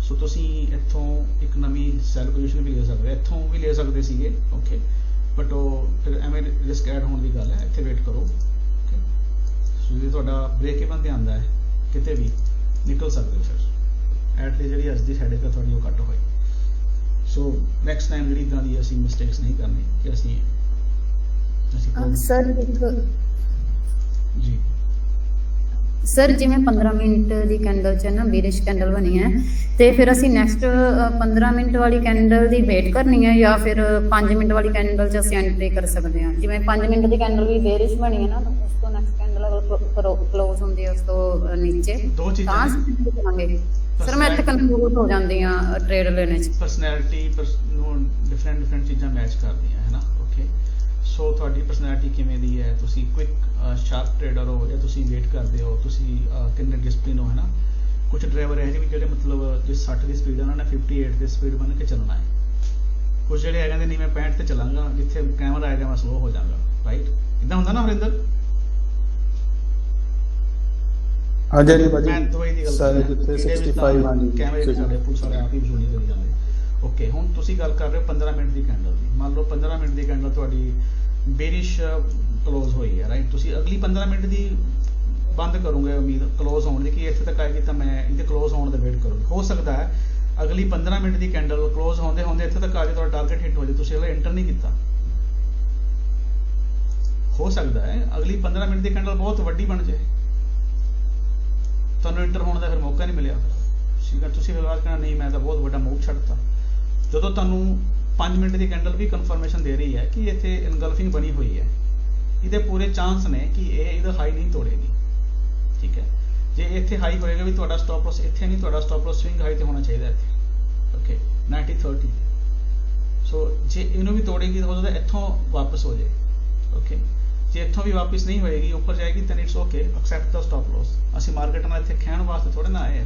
ਸੋ ਤੁਸੀਂ ਇੱਥੋਂ ਇੱਕ ਨਵੀਂ ਸੈਲ ਪੋਜੀਸ਼ਨ ਵੀ ਲੈ ਸਕਦੇ, ਇੱਥੋਂ ਵੀ ਲੈ ਸਕਦੇ ਸੀਗੇ, ਓਕੇ, ਬਟ ਉਹ ਫਿਰ ਐਵੇਂ ਰਿਸਕ ਐਡ ਹੋਣ ਦੀ ਗੱਲ ਹੈ। ਇੱਥੇ ਵੇਟ ਕਰੋ, ਓਕੇ। ਸੋ ਜੇ ਤੁਹਾਡਾ ਬ੍ਰੇਕ ਇਵਨ ਤੇ ਆਉਂਦਾ ਹੈ, ਕਿਤੇ ਵੀ ਨਿਕਲ ਸਕਦੇ ਹੋ ਫਿਰ, ਐਟਲੀਸਟ ਜਿਹੜੀ ਅੱਜ ਦੀ ਹੈਡੇਕ ਹੈ ਤੁਹਾਡੀ ਉਹ ਘੱਟ ਹੋਏ। ਸੋ ਨੈਕਸਟ ਟਾਈਮ ਜਿਹੜੀ ਇੱਦਾਂ ਦੀ ਅਸੀਂ ਮਿਸਟੇਕਸ ਨਹੀਂ ਕਰਨੀ ਕਿ ਅਸੀਂ ਜੀ ਸਰ ਜਿਵੇਂ 15 ਮਿੰਟ ਦੀ ਕੈਂਡਲ 'ਚ ਨਾ ਬੀਰਿਸ਼ ਕੈਂਡਲ ਬਣੀ ਹੈ, ਤੇ ਫਿਰ ਅਸੀਂ ਨੈਕਸਟ 15 ਮਿੰਟ ਵਾਲੀ ਕੈਂਡਲ ਦੀ ਵੇਟ ਕਰਨੀ ਹੈ, ਜਾਂ ਫਿਰ 5 ਮਿੰਟ ਵਾਲੀ ਕੈਂਡਲ 'ਚ ਅਸੀਂ ਐਂਟਰੀ ਕਰ ਸਕਦੇ ਹਾਂ। ਜਿਵੇਂ 5 ਮਿੰਟ ਦੀ ਕੈਂਡਲ ਵੀ ਬੇਰਿਸ਼ ਬਣੀ ਹੈ ਨਾ, ਉਸ ਤੋਂ ਨੈਕਸਟ ਕੈਂਡਲ ਕਲੋਜ਼ ਹੁੰਦੀ ਹੈ ਉਸ ਤੋਂ ਨੀਚੇ, ਦੋ ਚੀਜ਼ਾਂ ਕਰਾਂਗੇ। ਸਰ ਮੈਂ ਇੱਥੇ ਕਨਫਿਊਜ਼ ਹੋ ਜਾਂਦੀ ਹਾਂ ਟ੍ਰੇਡ ਲੈਣੇ 'ਚ। ਪਰਸਨੈਲਿਟੀ ਨੂੰ ਡਿਫਰੈਂਟ ਚੀਜ਼ਾਂ ਮੈਚ ਕਰਦੀਆਂ ਹੈ ਨਾ, ਓਕੇ। ਸੋ ਤੁਹਾਡੀ ਪਰਸਨੈਲਿਟੀ ਕਿਵੇਂ ਦੀ ਹੈ, ਤੁਸੀਂ ਕੁਇਕ ਸ਼ਾਰਪ ਟ੍ਰੇਡਰ ਹੋ ਜਾਂ ਤੁਸੀਂ ਵੇਟ ਕਰਦੇ ਹੋ, ਤੁਸੀਂ ਕਿੰਨੇ ਡਿਸਪਲਿਨ ਹੋ, ਹੈ ਨਾ। ਕੁਝ ਡਰਾਈਵਰ ਇਹੋ ਜਿਹੇ ਵੀ ਜਿਹੜੇ ਮਤਲਬ ਜੇ 60 ਦੀ ਸਪੀਡ ਉਹਨਾਂ ਨੇ 58 ਦੀ ਸਪੀਡ ਬਣ ਕੇ ਚੱਲਣਾ ਹੈ। ਕੁਝ ਜਿਹੜੇ ਹੈਗੇ ਨੇ ਨਹੀਂ ਮੈਂ 65 ਤੇ ਚੱਲਾਂਗਾ, ਜਿੱਥੇ ਕੈਮਰਾ ਆਏਗਾ ਮੈਂ ਸਲੋ ਹੋ ਜਾਵਾਂਗਾ, ਰਾਈਟ। ਇੱਦਾਂ ਹੁੰਦਾ ਨਾ ਹਰਿੰਦਰ? ਹਾਂਜੀ ਭਾਜੀ, ਮੈਂ ਦੁਬਈ ਦੀ ਗੱਲ ਕਰ ਰਿਹਾ, ਜਿੱਥੇ 65 ਹਾਂਜੀ ਕੈਮਰੇ ਸਾਡੇ ਪੁਲਿਸ ਵਾਲੇ ਆਪ ਹੀ ਵਸੂਲੀ ਕਰੀ ਜਾਂਦੇ। ਓਕੇ, ਹੁਣ ਤੁਸੀਂ ਗੱਲ ਕਰ ਰਹੇ ਹੋ 15 ਮਿੰਟ ਦੀ ਕੈਂਡਲ ਦੀ। ਮੰਨ ਲਓ 15 ਮਿੰਟ ਦੀ ਕੈਂਡਲ ਤੁਹਾਡੀ ਬੇਰਿਸ਼ ਕਲੋਜ਼ ਹੋਈ ਹੈ ਰਾਈਟ। ਤੁਸੀਂ ਅਗਲੀ 15 ਮਿੰਟ ਦੀ ਬੰਦ ਕਰੋਗੇ ਉਮੀਦ ਕਲੋਜ਼ ਹੋਣ ਦੀ ਕਿ ਇੱਥੇ ਤੱਕ ਆਏਗੀ ਤਾਂ ਮੈਂ ਇਹਦੇ ਕਲੋਜ਼ ਹੋਣ ਦਾ ਵੇਟ ਕਰੂੰਗੀ। ਹੋ ਸਕਦਾ ਹੈ ਅਗਲੀ 15 ਮਿੰਟ ਦੀ ਕੈਂਡਲ ਕਲੋਜ਼ ਹੁੰਦੇ ਹੁੰਦੇ ਇੱਥੇ ਤੱਕ ਆ ਜਾਏ, ਤੁਹਾਡਾ ਟਾਰਗੇਟ ਹਿੱਟ ਹੋ ਜਾਏ, ਤੁਸੀਂ ਹਲੇ ਐਂਟਰ ਨਹੀਂ ਕੀਤਾ। ਹੋ ਸਕਦਾ ਹੈ ਅਗਲੀ 15 ਮਿੰਟ ਦੀ ਕੈਂਡਲ ਬਹੁਤ ਵੱਡੀ ਬਣ ਜਾਏ, ਤੁਹਾਨੂੰ ਐਂਟਰ ਹੋਣ ਦਾ ਫਿਰ ਮੌਕਾ ਨਹੀਂ ਮਿਲਿਆ। ਠੀਕ ਹੈ, ਤੁਸੀਂ ਫਿਰ ਕਹਿਣਾ ਨਹੀਂ ਮੈਂ ਤਾਂ ਬਹੁਤ ਵੱਡਾ ਮੂਵ ਛੱਡਤਾ। ਜਦੋਂ ਤੁਹਾਨੂੰ 5 ਮਿੰਟ ਦੀ ਕੈਂਡਲ ਵੀ ਕਨਫਰਮੇਸ਼ਨ ਦੇ ਰਹੀ ਹੈ ਕਿ ਇੱਥੇ ਇਨਗਲਫਿੰਗ ਬਣੀ ਹੋਈ ਹੈ, ਇਹਦੇ ਪੂਰੇ ਚਾਂਸ ਨੇ ਕਿ ਇਹ ਇਹਦਾ ਹਾਈ ਨਹੀਂ ਤੋੜੇਗੀ। ਠੀਕ ਹੈ, ਜੇ ਇੱਥੇ ਹਾਈ ਹੋਏਗਾ ਵੀ ਤੁਹਾਡਾ ਸਟਾਪ ਲਾਸ ਇੱਥੇ ਨਹੀਂ, ਤੁਹਾਡਾ ਸਟਾਪ ਲਾਸ ਸਵਿੰਗ ਹਾਈ ਤੇ ਹੋਣਾ ਚਾਹੀਦਾ ਇੱਥੇ। ਓਕੇ 90-30। ਸੋ ਜੇ ਇਹਨੂੰ ਵੀ ਤੋੜੇਗੀ ਤਾਂ ਹੋ ਸਕਦਾ ਇੱਥੋਂ ਵਾਪਸ ਹੋ ਜਾਏ। ਓਕੇ, ਜੇ ਇੱਥੋਂ ਵੀ ਵਾਪਸ ਨਹੀਂ ਹੋਏਗੀ ਉੱਪਰ ਜਾਏਗੀ ਤਾਂ it's okay, accept the stop loss. ਅਸੀਂ ਮਾਰਕੀਟ ਨਾਲ ਇੱਥੇ ਖੇਣ ਵਾਸਤੇ ਥੋੜੇ ਨਾ ਆਏ,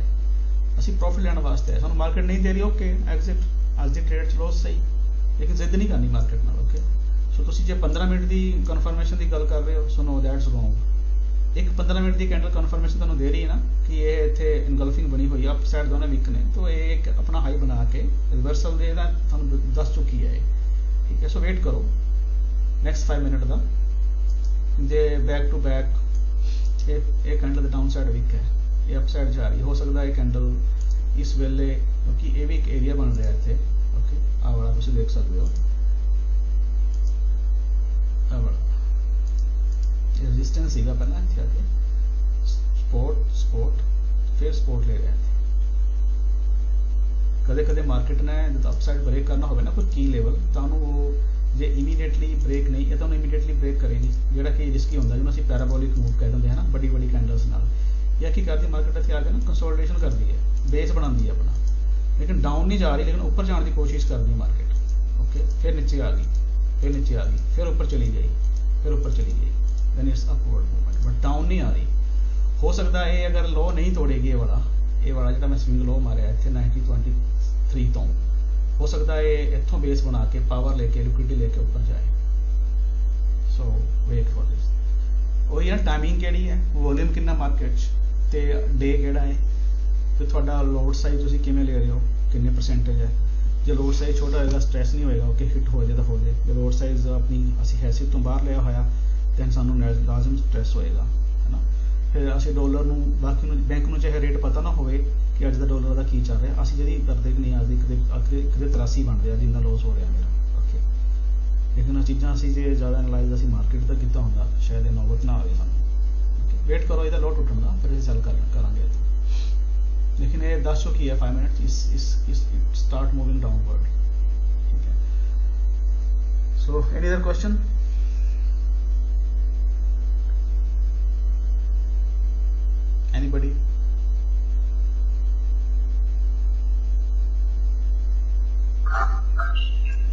ਅਸੀਂ ਪ੍ਰੋਫਿਟ ਲੈਣ ਵਾਸਤੇ ਆਏ। ਸਾਨੂੰ ਮਾਰਕੀਟ ਨਹੀਂ ਦੇ ਰਹੀ, ਓਕੇ ਐਗਜ਼ਿਟ, ਅੱਜ ਦੀ ਟ੍ਰੇਡ ਚ ਲੋਸ ਸਹੀ, ਲੇਕਿਨ ਜ਼ਿੱਦ ਨਹੀਂ ਕਰਨੀ ਮਾਰਕੀਟ ਨਾਲ। ਓਕੇ, ਸੋ ਤੁਸੀਂ ਜੇ 15 ਮਿੰਟ ਦੀ ਕਨਫਰਮੇਸ਼ਨ ਦੀ ਗੱਲ ਕਰ ਰਹੇ ਹੋ, ਸੋ ਨੋ ਦੈਟਸ ਰੋਂਗ। ਇੱਕ 15 ਮਿੰਟ ਦੀ ਕੈਂਡਲ ਕਨਫਰਮੇਸ਼ਨ ਤੁਹਾਨੂੰ ਦੇ ਰਹੀ ਹੈ ਨਾ ਕਿ ਇਹ ਇੱਥੇ ਇਨਗਲਫਿੰਗ ਬਣੀ ਹੋਈ ਹੈ, ਅਪ ਸਾਈਡ ਦੋਨੇ ਵੀਕ ਨੇ, ਤਾਂ ਇਹ ਇੱਕ ਆਪਣਾ ਹਾਈ ਬਣਾ ਕੇ ਰਿਵਰਸਲ ਦੇ ਦਾ ਤੁਹਾਨੂੰ ਦੱਸ ਚੁੱਕੀ ਹੈ। ਠੀਕ ਹੈ, ਸੋ ਵੇਟ ਕਰੋ ਨੈਕਸਟ 5 ਮਿੰਟ ਦਾ। ਜੇ ਬੈਕ ਟੂ ਬੈਕ ਇਹ ਕੈਂਡਲ ਦਾ ਡਾਊਨ ਸਾਈਡ ਵੀਕ ਹੈ, ਇਹ ਅਪ ਸਾਈਡ ਜਾ ਰਹੀ, ਹੋ ਸਕਦਾ ਇਹ ਕੈਂਡਲ ਇਸ ਵੇਲੇ, ਕਿਉਂਕਿ ਇਹ ਵੀ ਇੱਕ ਏਰੀਆ ਬਣ ਰਿਹਾ ਇੱਥੇ। ਓਕੇ, ਆਹ ਵਾਲਾ ਤੁਸੀਂ ਦੇਖ ਸਕਦੇ ਹੋ, ਆਹ ਵਾਲਾ ਰੈਜ਼ਿਸਟੈਂਸ ਸੀਗਾ ਪਹਿਲਾਂ ਇੱਥੇ ਆ ਕੇ, ਸਪੋਰਟ ਫਿਰ ਸਪੋਰਟ ਲੈ ਰਿਹਾ। ਕਦੇ ਕਦੇ ਮਾਰਕੀਟ ਨੇ ਜਦੋਂ ਅਪਸਾਈਡ ਬ੍ਰੇਕ ਕਰਨਾ ਹੋਵੇ ਨਾ ਕੋਈ ਕੀ ਲੈਵਲ, ਤੁਹਾਨੂੰ ਉਹ ਜੇ ਇਮੀਡੀਏਟਲੀ ਬ੍ਰੇਕ ਨਹੀਂ, ਇਹ ਤੁਹਾਨੂੰ ਇਮੀਡੀਏਟਲੀ ਬ੍ਰੇਕ ਕਰੇਗੀ, ਜਿਹੜਾ ਕਿ ਰਿਸਕੀ ਹੁੰਦਾ, ਜਿਹਨੂੰ ਅਸੀਂ ਪੈਰਾਬੋਲਿਕ ਮੂਵ ਕਹਿ ਦਿੰਦੇ ਹਾਂ ਨਾ, ਵੱਡੀ ਵੱਡੀ ਕੈਂਡਲਸ ਨਾਲ। ਜਾਂ ਕੀ ਕਰਦੀ ਮਾਰਕੀਟ ਇੱਥੇ ਆ ਕੇ ਨਾ ਕੰਸੋਲੀਡੇਸ਼ਨ ਕਰਦੀ ਹੈ, ਬੇਸ ਬਣਾਉਂਦੀ ਹੈ ਆਪਣਾ, ਲੇਕਿਨ ਡਾਊਨ ਨਹੀਂ ਜਾ ਰਹੀ, ਲੇਕਿਨ ਉੱਪਰ ਜਾਣ ਦੀ ਕੋਸ਼ਿਸ਼ ਕਰਦੀ ਹੈ ਮਾਰਕੀਟ। ਓਕੇ, ਫਿਰ ਨੀਚੇ ਆ ਗਈ, ਫਿਰ ਨੀਚੇ ਆ ਗਈ, ਫਿਰ ਉੱਪਰ ਚਲੀ ਗਈ, ਫਿਰ ਉੱਪਰ ਚਲੀ ਗਈ, then it's upward movement, but down नहीं आ रही। हो सकता है अगर लो नहीं तोड़ेगी, ये वाला जो मैं स्विंग लो मारे इतने 90-23 तो हो सकता है इतों बेस बना के पावर लेके लिक्विडिटी लेके ऊपर जाए। सो वेट फॉर दिस। और यार टाइमिंग केड़ी है, वॉल्यूम कितना मार्केट ते डे केड़ा है, तो थोड़ा लोड साइज तुसी किवें ले रहे हो, कितने परसेंटेज है। जो लोड साइज छोटा होएगा स्ट्रेस नहीं होएगा, ओके हिट हो जाए तो हो जाए। जो लोड साइज अपनी असी हैसियत तो बाहर लिया होया then ਸਾਨੂੰ ਲਾਜ਼ਮ ਸਟ੍ਰੈਸ ਹੋਏਗਾ, ਹੈ ਨਾ। ਫਿਰ ਅਸੀਂ ਡਾਲਰ ਨੂੰ ਬਾਕੀ ਨੂੰ ਬੈਂਕ ਨੂੰ ਚਾਹੇ ਰੇਟ ਪਤਾ ਨਾ ਹੋਵੇ ਕਿ ਅੱਜ ਦਾ ਡਾਲਰ ਦਾ ਕੀ ਚੱਲ ਰਿਹਾ, ਅਸੀਂ ਜਿਹੜੀ ਕਰਦੇ ਕਿ ਨਹੀਂ ਅੱਜ ਦੀ ਕਦੇ 83 ਬਣ ਰਿਹਾ ਜਿੰਨਾ ਲੋਸ ਹੋ ਰਿਹਾ ਮੇਰਾ। ਓਕੇ, ਲੇਕਿਨ ਇਹ ਚੀਜ਼ਾਂ ਅਸੀਂ ਜੇ ਜ਼ਿਆਦਾ ਐਨਾਲਾਈਜ਼ ਅਸੀਂ ਮਾਰਕੀਟ ਦਾ ਕੀਤਾ ਹੁੰਦਾ ਸ਼ਾਇਦ ਇਹ ਨੌਬਤ ਨਾ ਆਵੇ ਸਾਨੂੰ। ਵੇਟ ਕਰੋ ਇਹਦਾ ਲੋਟ ਟੁੱਟਣ ਦਾ, ਫਿਰ ਅਸੀਂ ਸੈਲ ਕਰਾਂਗੇ। ਲੇਕਿਨ ਇਹ ਦੱਸ ਚੁੱਕੀ ਹੈ 5 ਮਿੰਟ ਇਸ ਸਟਾਰਟ ਮੂਵਿੰਗ ਡਾਊਨਵਰਡ। ਠੀਕ ਹੈ, ਸੋ ਐਨੀ ਅਦਰ ਕੁਐਸਚਨ? Anybody?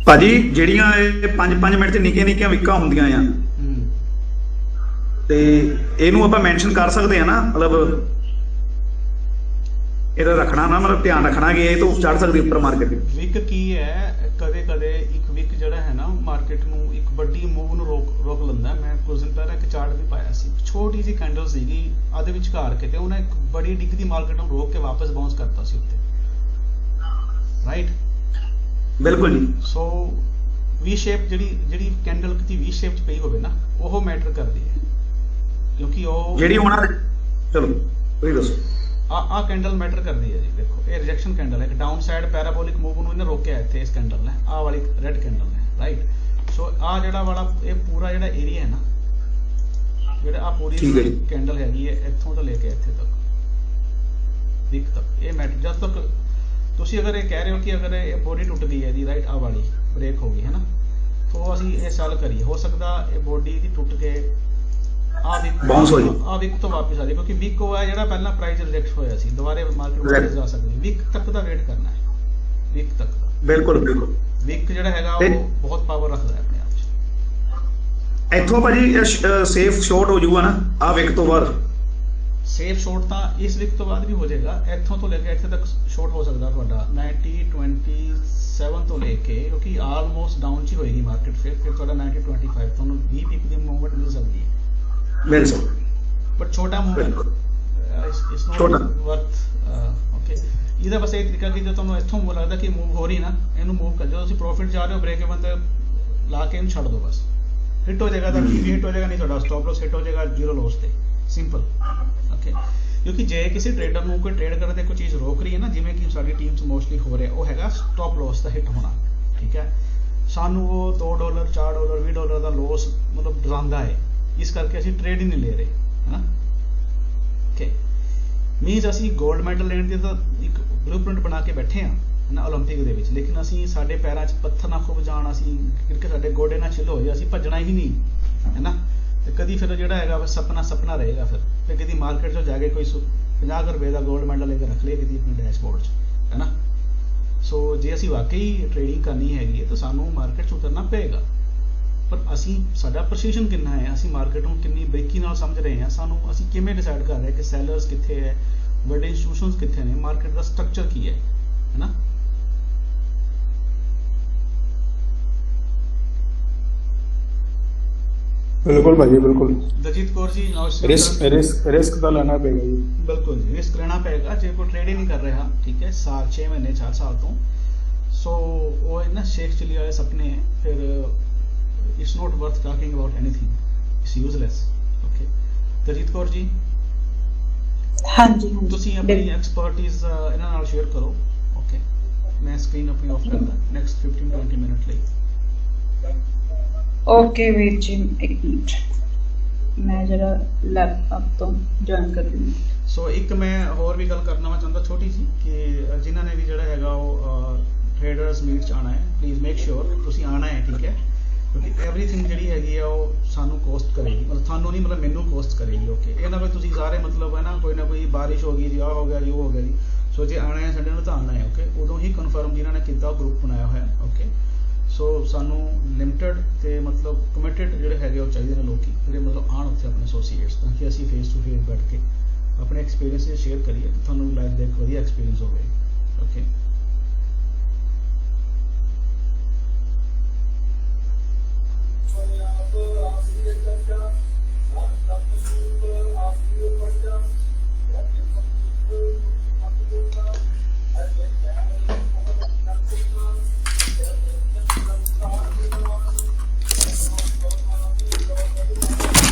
ਭਾਜੀ ਜਿਹੜੀਆਂ ਇਹ 5-5 ਮਿੰਟ ਚ ਨਿੱਕੀਆਂ ਵਿਕਾਂ ਹੁੰਦੀਆਂ ਆ, ਤੇ ਇਹਨੂੰ ਆਪਾਂ ਮੈਂਸ਼ਨ ਕਰ ਸਕਦੇ ਆ ਨਾ, ਮਤਲਬ ਇਹਦਾ ਰੱਖਣਾ ਨਾ, ਮਤਲਬ ਧਿਆਨ ਰੱਖਣਾ ਕਿ ਇਹ ਤੋਂ ਚੜ ਸਕਦੀ ਉੱਪਰ ਮਾਰਕੀਟ। ਵਿਕ ਕੀ ਹੈ, ਕਦੇ ਕਦੇ ਇੱਕ ਵਿਕ ਜਿਹੜਾ ਹੈ ਨਾ ਮਾਰਕੀਟ ਨੂੰ ਇੱਕ ਵੱਡੀ ਮੂਵ ਨੂੰ ਰੋਕ ਲੈਂਦਾ। ਮੈਂ ਕੁਝ ਦਿਨ ਪਹਿਲਾਂ ਇੱਕ ਚਾਰਟ ਵੀ ਪਾਇਆ ਸੀ, ਛੋਟੀ ਜਿਹੀ ਕੈਂਡਲ ਸੀਗੀ ਆਦੇ ਵਿਚਕਾਰ ਕੇ, ਤੇ ਉਹਨੇ ਇੱਕ ਬੜੀ ਡਿੱਗਦੀ ਮਾਰਕੀਟ ਨੂੰ ਰੋਕ ਕੇ ਵਾਪਸ ਬਾਉਂਸ ਕਰਤਾ ਸੀ ਉੱਤੇ, ਰਾਈਟ? ਬਿਲਕੁਲ ਜੀ। ਸੋ ਵੀ ਸ਼ੇਪ ਜਿਹੜੀ ਕੈਂਡਲ ਕਿਤੇ ਵੀ ਸ਼ੇਪ ਚ ਪਈ ਹੋਵੇ ਨਾ, ਉਹ ਮੈਟਰ ਕਰਦੀ ਹੈ, ਕਿਉਂਕਿ ਉਹ ਜਿਹੜੀ ਹੋਣਾ। ਚਲੋ ਤੁਸੀਂ ਦੱਸੋ। ਆ ਕੈਂਡਲ ਮੈਟਰ ਕਰਦੀ ਹੈ ਜੀ। ਦੇਖੋ ਇਹ ਰਿਜੈਕਸ਼ਨ ਕੈਂਡਲ ਹੈ, ਡਾਊਨ ਸਾਈਡ ਪੈਰਾਬੋਲਿਕ ਮੂਵ ਨੂੰ ਇਹਨੇ ਰੋਕਿਆ ਇੱਥੇ ਇਸ ਕੈਂਡਲ ਨੇ, ਆਹ ਵਾਲੀ ਰੈਡ ਕੈਂਡਲ ਨੇ, ਰਾਈਟ? ਸੋ ਆ ਜਿਹੜਾ ਵਾਲਾ ਇਹ ਪੂਰਾ ਜਿਹੜਾ ਏਰੀਆ ਹੈ ਨਾ, ਜਿਹੜਾ ਆ ਪੂਰੀ ਕੈਂਡਲ ਹੈਗੀ ਹੈ ਇੱਥੋਂ ਤੋਂ ਲੈ ਕੇ ਇੱਥੇ ਤੱਕ ਵੀਕ ਤੱਕ, ਇਹ ਮੈਟਰ ਜਦ ਤੱਕ ਤੁਸੀਂ ਅਗਰ ਇਹ ਕਹਿ ਰਹੇ ਹੋ ਕਿ ਅਗਰ ਇਹ ਬੋਡੀ ਟੁੱਟ ਗਈ ਹੈ ਜੀ, ਰਾਈਟ, ਆ ਵਾਲੀ ਬ੍ਰੇਕ ਹੋ ਗਈ ਹੈ ਨਾ, तो ਅਸੀਂ ਇਹ ਸੈਲ ਕਰੀਏ, ਹੋ ਸਕਦਾ ਇਹ ਬੋਡੀ ਦੀ ਟੁੱਟ ਕੇ ਆ ਵੀਕ ਤੋਂ ਵਾਪਸ ਆ ਜਾਏ, ਕਿਉਂਕਿ ਵੀਕ ਹੋਇਆ ਜਿਹੜਾ ਪਹਿਲਾਂ ਪ੍ਰਾਈਸ ਰਿਜੈਕਟ ਹੋਇਆ ਸੀ, ਦੁਬਾਰੇ ਮਾਰਕੀਟ ਵਾਪਸ ਜਾ ਸਕਦੀ। ਵੀਕ ਤੱਕ ਦਾ ਵੇਟ ਕਰਨਾ ਹੈ, ਵੀਕ ਤੱਕ ਦਾ। ਬਿਲਕੁਲ ਬਿਲਕੁਲ। ਵੀਕ ਜਿਹੜਾ ਹੈਗਾ ਉਹ ਬਹੁਤ ਪਾਵਰ ਰੱਖਦਾ ਹੈ ਆਪਣੇ ਆਪ 'ਚ। ਇੱਥੋਂ ਭਾਜੀ ਸੇਫ ਸ਼ਾਰਟ ਹੋ ਜਾਊਗਾ ਨਾ ਆ ਵੀਕ ਤੋਂ ਬਾਅਦ? ਸੇਫ ਸ਼ਾਰਟ ਤਾਂ ਇਸ ਵੀਕ ਤੋਂ ਬਾਅਦ ਵੀ ਹੋ ਜਾਏਗਾ, ਇੱਥੋਂ ਤੋਂ ਲੈ ਕੇ ਇੱਥੇ ਤੱਕ ਸ਼ਾਰਟ ਹੋ ਸਕਦਾ ਤੁਹਾਡਾ 90-27 ਤੋਂ ਲੈ ਕੇ, ਕਿਉਂਕਿ ਆਲਮੋਸਟ ਡਾਊਨ 'ਚ ਹੋਏਗੀ ਮਾਰਕੀਟ, ਫਿਰ ਤੁਹਾਡਾ 90-25 ਤੁਹਾਨੂੰ 20 ਪਿਕ ਦੀ ਮੂਵਮੈਂਟ ਮਿਲ ਸਕਦੀ ਹੈ। ਮਿਲ ਸਕਦਾ, ਬਟ ਛੋਟਾ ਮੂਵਮੈਂਟ ਇਸ ਨੋਟ ਵਰਥ। ਓਕੇ, ਇਹਦਾ ਬਸ ਇਹ ਤਰੀਕਾ ਕਿ ਜੇ ਤੁਹਾਨੂੰ ਇੱਥੋਂ ਲੱਗਦਾ ਕਿ ਮੂਵ ਹੋ ਰਹੀ ਨਾ, ਇਹਨੂੰ ਮੂਵ ਕਰ, ਜਦੋਂ ਤੁਸੀਂ ਪ੍ਰੋਫਿਟ ਜਾ ਰਹੇ ਹੋ ਬ੍ਰੇਕ ਇਵਨ ਤੇ ਲਾ ਕੇ ਇਹਨੂੰ ਛੱਡ ਦਿਓ ਬਸ, हिट हो जाएगा तो भी हिट हो जाएगा, नहीं ਤੁਹਾਡਾ ਸਟਾਪ ਲਾਸ ਹਿੱਟ ਹੋ ਜਾਏਗਾ ਜ਼ੀਰੋ ਲਾਸ ਤੇ, ਸਿੰਪਲ। ਓਕੇ, ਕਿਉਂਕਿ ਜੇ ਕਿਸੇ ਟ੍ਰੇਡਰ ਨੂੰ ਕੋਈ ਟ੍ਰੇਡ ਕਰਨ ਤੇ ਕੋਈ ਚੀਜ਼ ਰੋਕ ਰਹੀ ਹੈ ਨਾ, ਜਿਵੇਂ ਕਿ ਸਾਡੀ ਟੀਮ 'ਚ ਮੋਸਟਲੀ ਹੋ ਰਿਹਾ, ਉਹ ਹੈਗਾ ਸਟਾਪ ਲਾਸ ਦਾ ਹਿੱਟ ਹੋਣਾ, ਠੀਕ ਹੈ। ਸਾਨੂੰ ਉਹ $2 $4 $20 ਦਾ ਲਾਸ ਮਤਲਬ ਡਰਾਉਂਦਾ ਹੈ, ਇਸ ਕਰਕੇ ਅਸੀਂ ਟ੍ਰੇਡ ਹੀ ਨਹੀਂ ਲੈ ਰਹੇ, ਹੈ ਨਾ। ਓਕੇ, ਮੀਨਸ ਅਸੀਂ 골ਡ ਮੈਡਲ ਲੈਣ ਦੀ ਤਾਂ ਇੱਕ ਬਲੂਪ੍ਰਿੰਟ ਬਣਾ ਕੇ ਬੈਠੇ ਹਾਂ ਨਾ ਓਲੰਪਿਕ ਦੇ ਵਿੱਚ, ਲੇਕਿਨ ਅਸੀਂ ਸਾਡੇ ਪੈਰਾਂ 'ਚ ਪੱਥਰ ਨਾ ਖੁੱਭ ਜਾਣ, ਅਸੀਂ ਕਿਉਂਕਿ ਸਾਡੇ ਗੋਡੇ ਨਾਲ ਛਿੱਲ ਹੋ ਜਾਏ, ਅਸੀਂ ਭੱਜਣਾ ਹੀ ਨਹੀਂ, ਹੈ ਨਾ। ਤੇ ਕਦੀ ਫਿਰ ਜਿਹੜਾ ਹੈਗਾ ਸਪਨਾ ਰਹੇਗਾ, ਫਿਰ ਕਦੀ ਮਾਰਕੀਟ 'ਚ ਜਾ ਕੇ ਕੋਈ 50 ਰੁਪਏ ਦਾ 골ਡ ਮੈਡਲ ਲੈ ਕੇ ਰੱਖ ਲਏ ਕਦੀ ਆਪਣੇ ਡੈਸ਼ਬੋਰਡ 'ਚ, ਹੈ ਨਾ। ਸੋ ਜੇ ਅਸੀਂ ਵਾਕਈ ਟ੍ਰੇਡਿੰਗ ਕਰਨੀ ਹੈਗੀ ਹੈ ਤਾਂ ਸਾਨੂੰ ਮਾਰਕੀਟ 'ਚ ਉਤਰਨਾ ਪਏਗਾ, ਪਰ ਅਸੀਂ ਸਾਡਾ ਪ੍ਰੈਸੀਸ਼ਨ ਕਿੰਨਾ ਹੈ, ਅਸੀਂ ਮਾਰਕੀਟ ਨੂੰ ਕਿੰਨੀ ਬਰੀਕੀ ਨਾਲ ਸਮਝ ਰਹੇ ਹਾਂ, ਸਾਨੂੰ ਅਸੀਂ ਕਿਵੇਂ ਡਿਸਾਈਡ ਕਰ ਰਹੇ ਕਿ ਸੈਲਰਸ ਕਿੱਥੇ ਹੈ, ਵੱਡੇ ਇੰਸਟੀਟਿਊਸ਼ਨਸ ਕਿੱਥੇ ਨੇ, ਮਾਰਕੀਟ ਦਾ ਸਟਰਕਚਰ ਕੀ ਹੈ ਨਾ। ਬਿਲਕੁਲ ਭਾਜੀ, ਬਿਲਕੁਲ। ਦਲਜੀਤ ਕੌਰ ਜੀ, ਰਿਸਕ ਤਾਂ ਲੈਣਾ ਪਏਗਾ ਜੀ। ਬਿਲਕੁਲ ਜੀ, ਰਿਸਕ ਲੈਣਾ ਪਏਗਾ। ਜੇ ਕੋਈ ਟ੍ਰੇਡ ਹੀ ਨਹੀਂ ਕਰ ਰਿਹਾ, ਠੀਕ ਹੈ, 6 ਮਹੀਨੇ 4 ਸਾਲ ਤੋਂ, ਸੋ ਉਹ ਹੈ ਨਾ ਸ਼ੇਖ ਚਿੱਲੀ ਵਾਲੇ ਸੁਪਨੇ ਹੈ, ਫਿਰ it's not worth talking about anything, it's useless. Okay, Daljit Kaur ji, ਹਾਂਜੀ ਤੁਸੀਂ ਆਪਣੀ ਐਕਸਪਰਟਿਜ਼ ਇਹਨਾਂ ਨਾਲ ਸ਼ੇਅਰ ਕਰੋ। ਓਕੇ, ਮੈਂ ਸਕਰੀਨ ਆਪਣੀ ਆਫ ਕਰਦਾ ਨੈਕਸਟ 15-20 ਮਿੰਟ ਲਈ। ਓਕੇ ਵੀਰ ਜੀ, ਇੱਕ ਮਿੰਟ ਮੈਂ ਜਰਾ ਲੈਪਟਾਪ ਤੋਂ ਜੁਆਇਨ ਕਰ ਦਿੰਦੀ। ਸੋ ਇੱਕ ਮੈਂ ਹੋਰ ਵੀ ਗੱਲ ਕਰਨਾ ਚਾਹੁੰਦਾ ਛੋਟੀ ਜੀ, ਕਿ ਜਿਨ੍ਹਾਂ ਨੇ ਵੀ ਜਿਹੜਾ ਹੈਗਾ ਉਹ ਟ੍ਰੇਡਰਸ ਮੀਟ 'ਚ ਆਉਣਾ ਹੈ, ਪਲੀਜ਼ ਮੇਕ ਸ਼ੋਰ ਤੁਸੀਂ ਆਉਣਾ ਹੈ, ਠੀਕ ਹੈ, ਕਿਉਂਕਿ ਐਵਰੀਥਿੰਗ ਜਿਹੜੀ ਹੈਗੀ ਆ ਉਹ ਸਾਨੂੰ ਕੋਸਟ ਕਰੇਗੀ, ਮਤਲਬ ਤੁਹਾਨੂੰ ਨਹੀਂ, ਮਤਲਬ ਮੈਨੂੰ ਕੋਸਟ ਕਰੇਗੀ। ਓਕੇ, ਇਹ ਨਾ ਵੀ ਤੁਸੀਂ ਸਾਰੇ ਮਤਲਬ ਹੈ ਨਾ ਕੋਈ ਬਾਰਿਸ਼ ਹੋ ਗਈ ਜੀ, ਆਹ ਹੋ ਗਿਆ ਜੀ, ਉਹ ਹੋ ਗਿਆ ਜੀ। ਸੋ ਜੇ ਆਉਣਾ ਹੈ ਸੰਡੇ ਨੂੰ ਤਾਂ ਆਉਣਾ ਹੈ। ਓਕੇ, ਉਦੋਂ ਹੀ ਕਨਫਰਮ ਜਿਨ੍ਹਾਂ ਨੇ ਕੀਤਾ ਉਹ ਗਰੁੱਪ ਬਣਾਇਆ ਹੋਇਆ। ਓਕੇ, ਸੋ ਸਾਨੂੰ ਲਿਮਟਿਡ ਤੇ ਮਤਲਬ ਕਮਿਟਡ ਜਿਹੜੇ ਹੈਗੇ ਉਹ ਚਾਹੀਦੇ ਨੇ ਲੋਕੀ, ਜਿਹੜੇ ਮਤਲਬ ਆਉਣ ਉੱਥੇ ਆਪਣੇ ਐਸੋਸੀਏਟਸ, ਤਾਂ ਕਿ ਅਸੀਂ ਫੇਸ ਟੂ ਫੇਸ ਬੈਠ ਕੇ ਆਪਣੇ ਐਕਸਪੀਰੀਅੰਸ ਸ਼ੇਅਰ ਕਰੀਏ, ਤੁਹਾਨੂੰ ਲਾਈਫ ਦਾ ਇੱਕ ਵਧੀਆ ਐਕਸਪੀਰੀਅੰਸ ਹੋਵੇ। ਓਕੇ,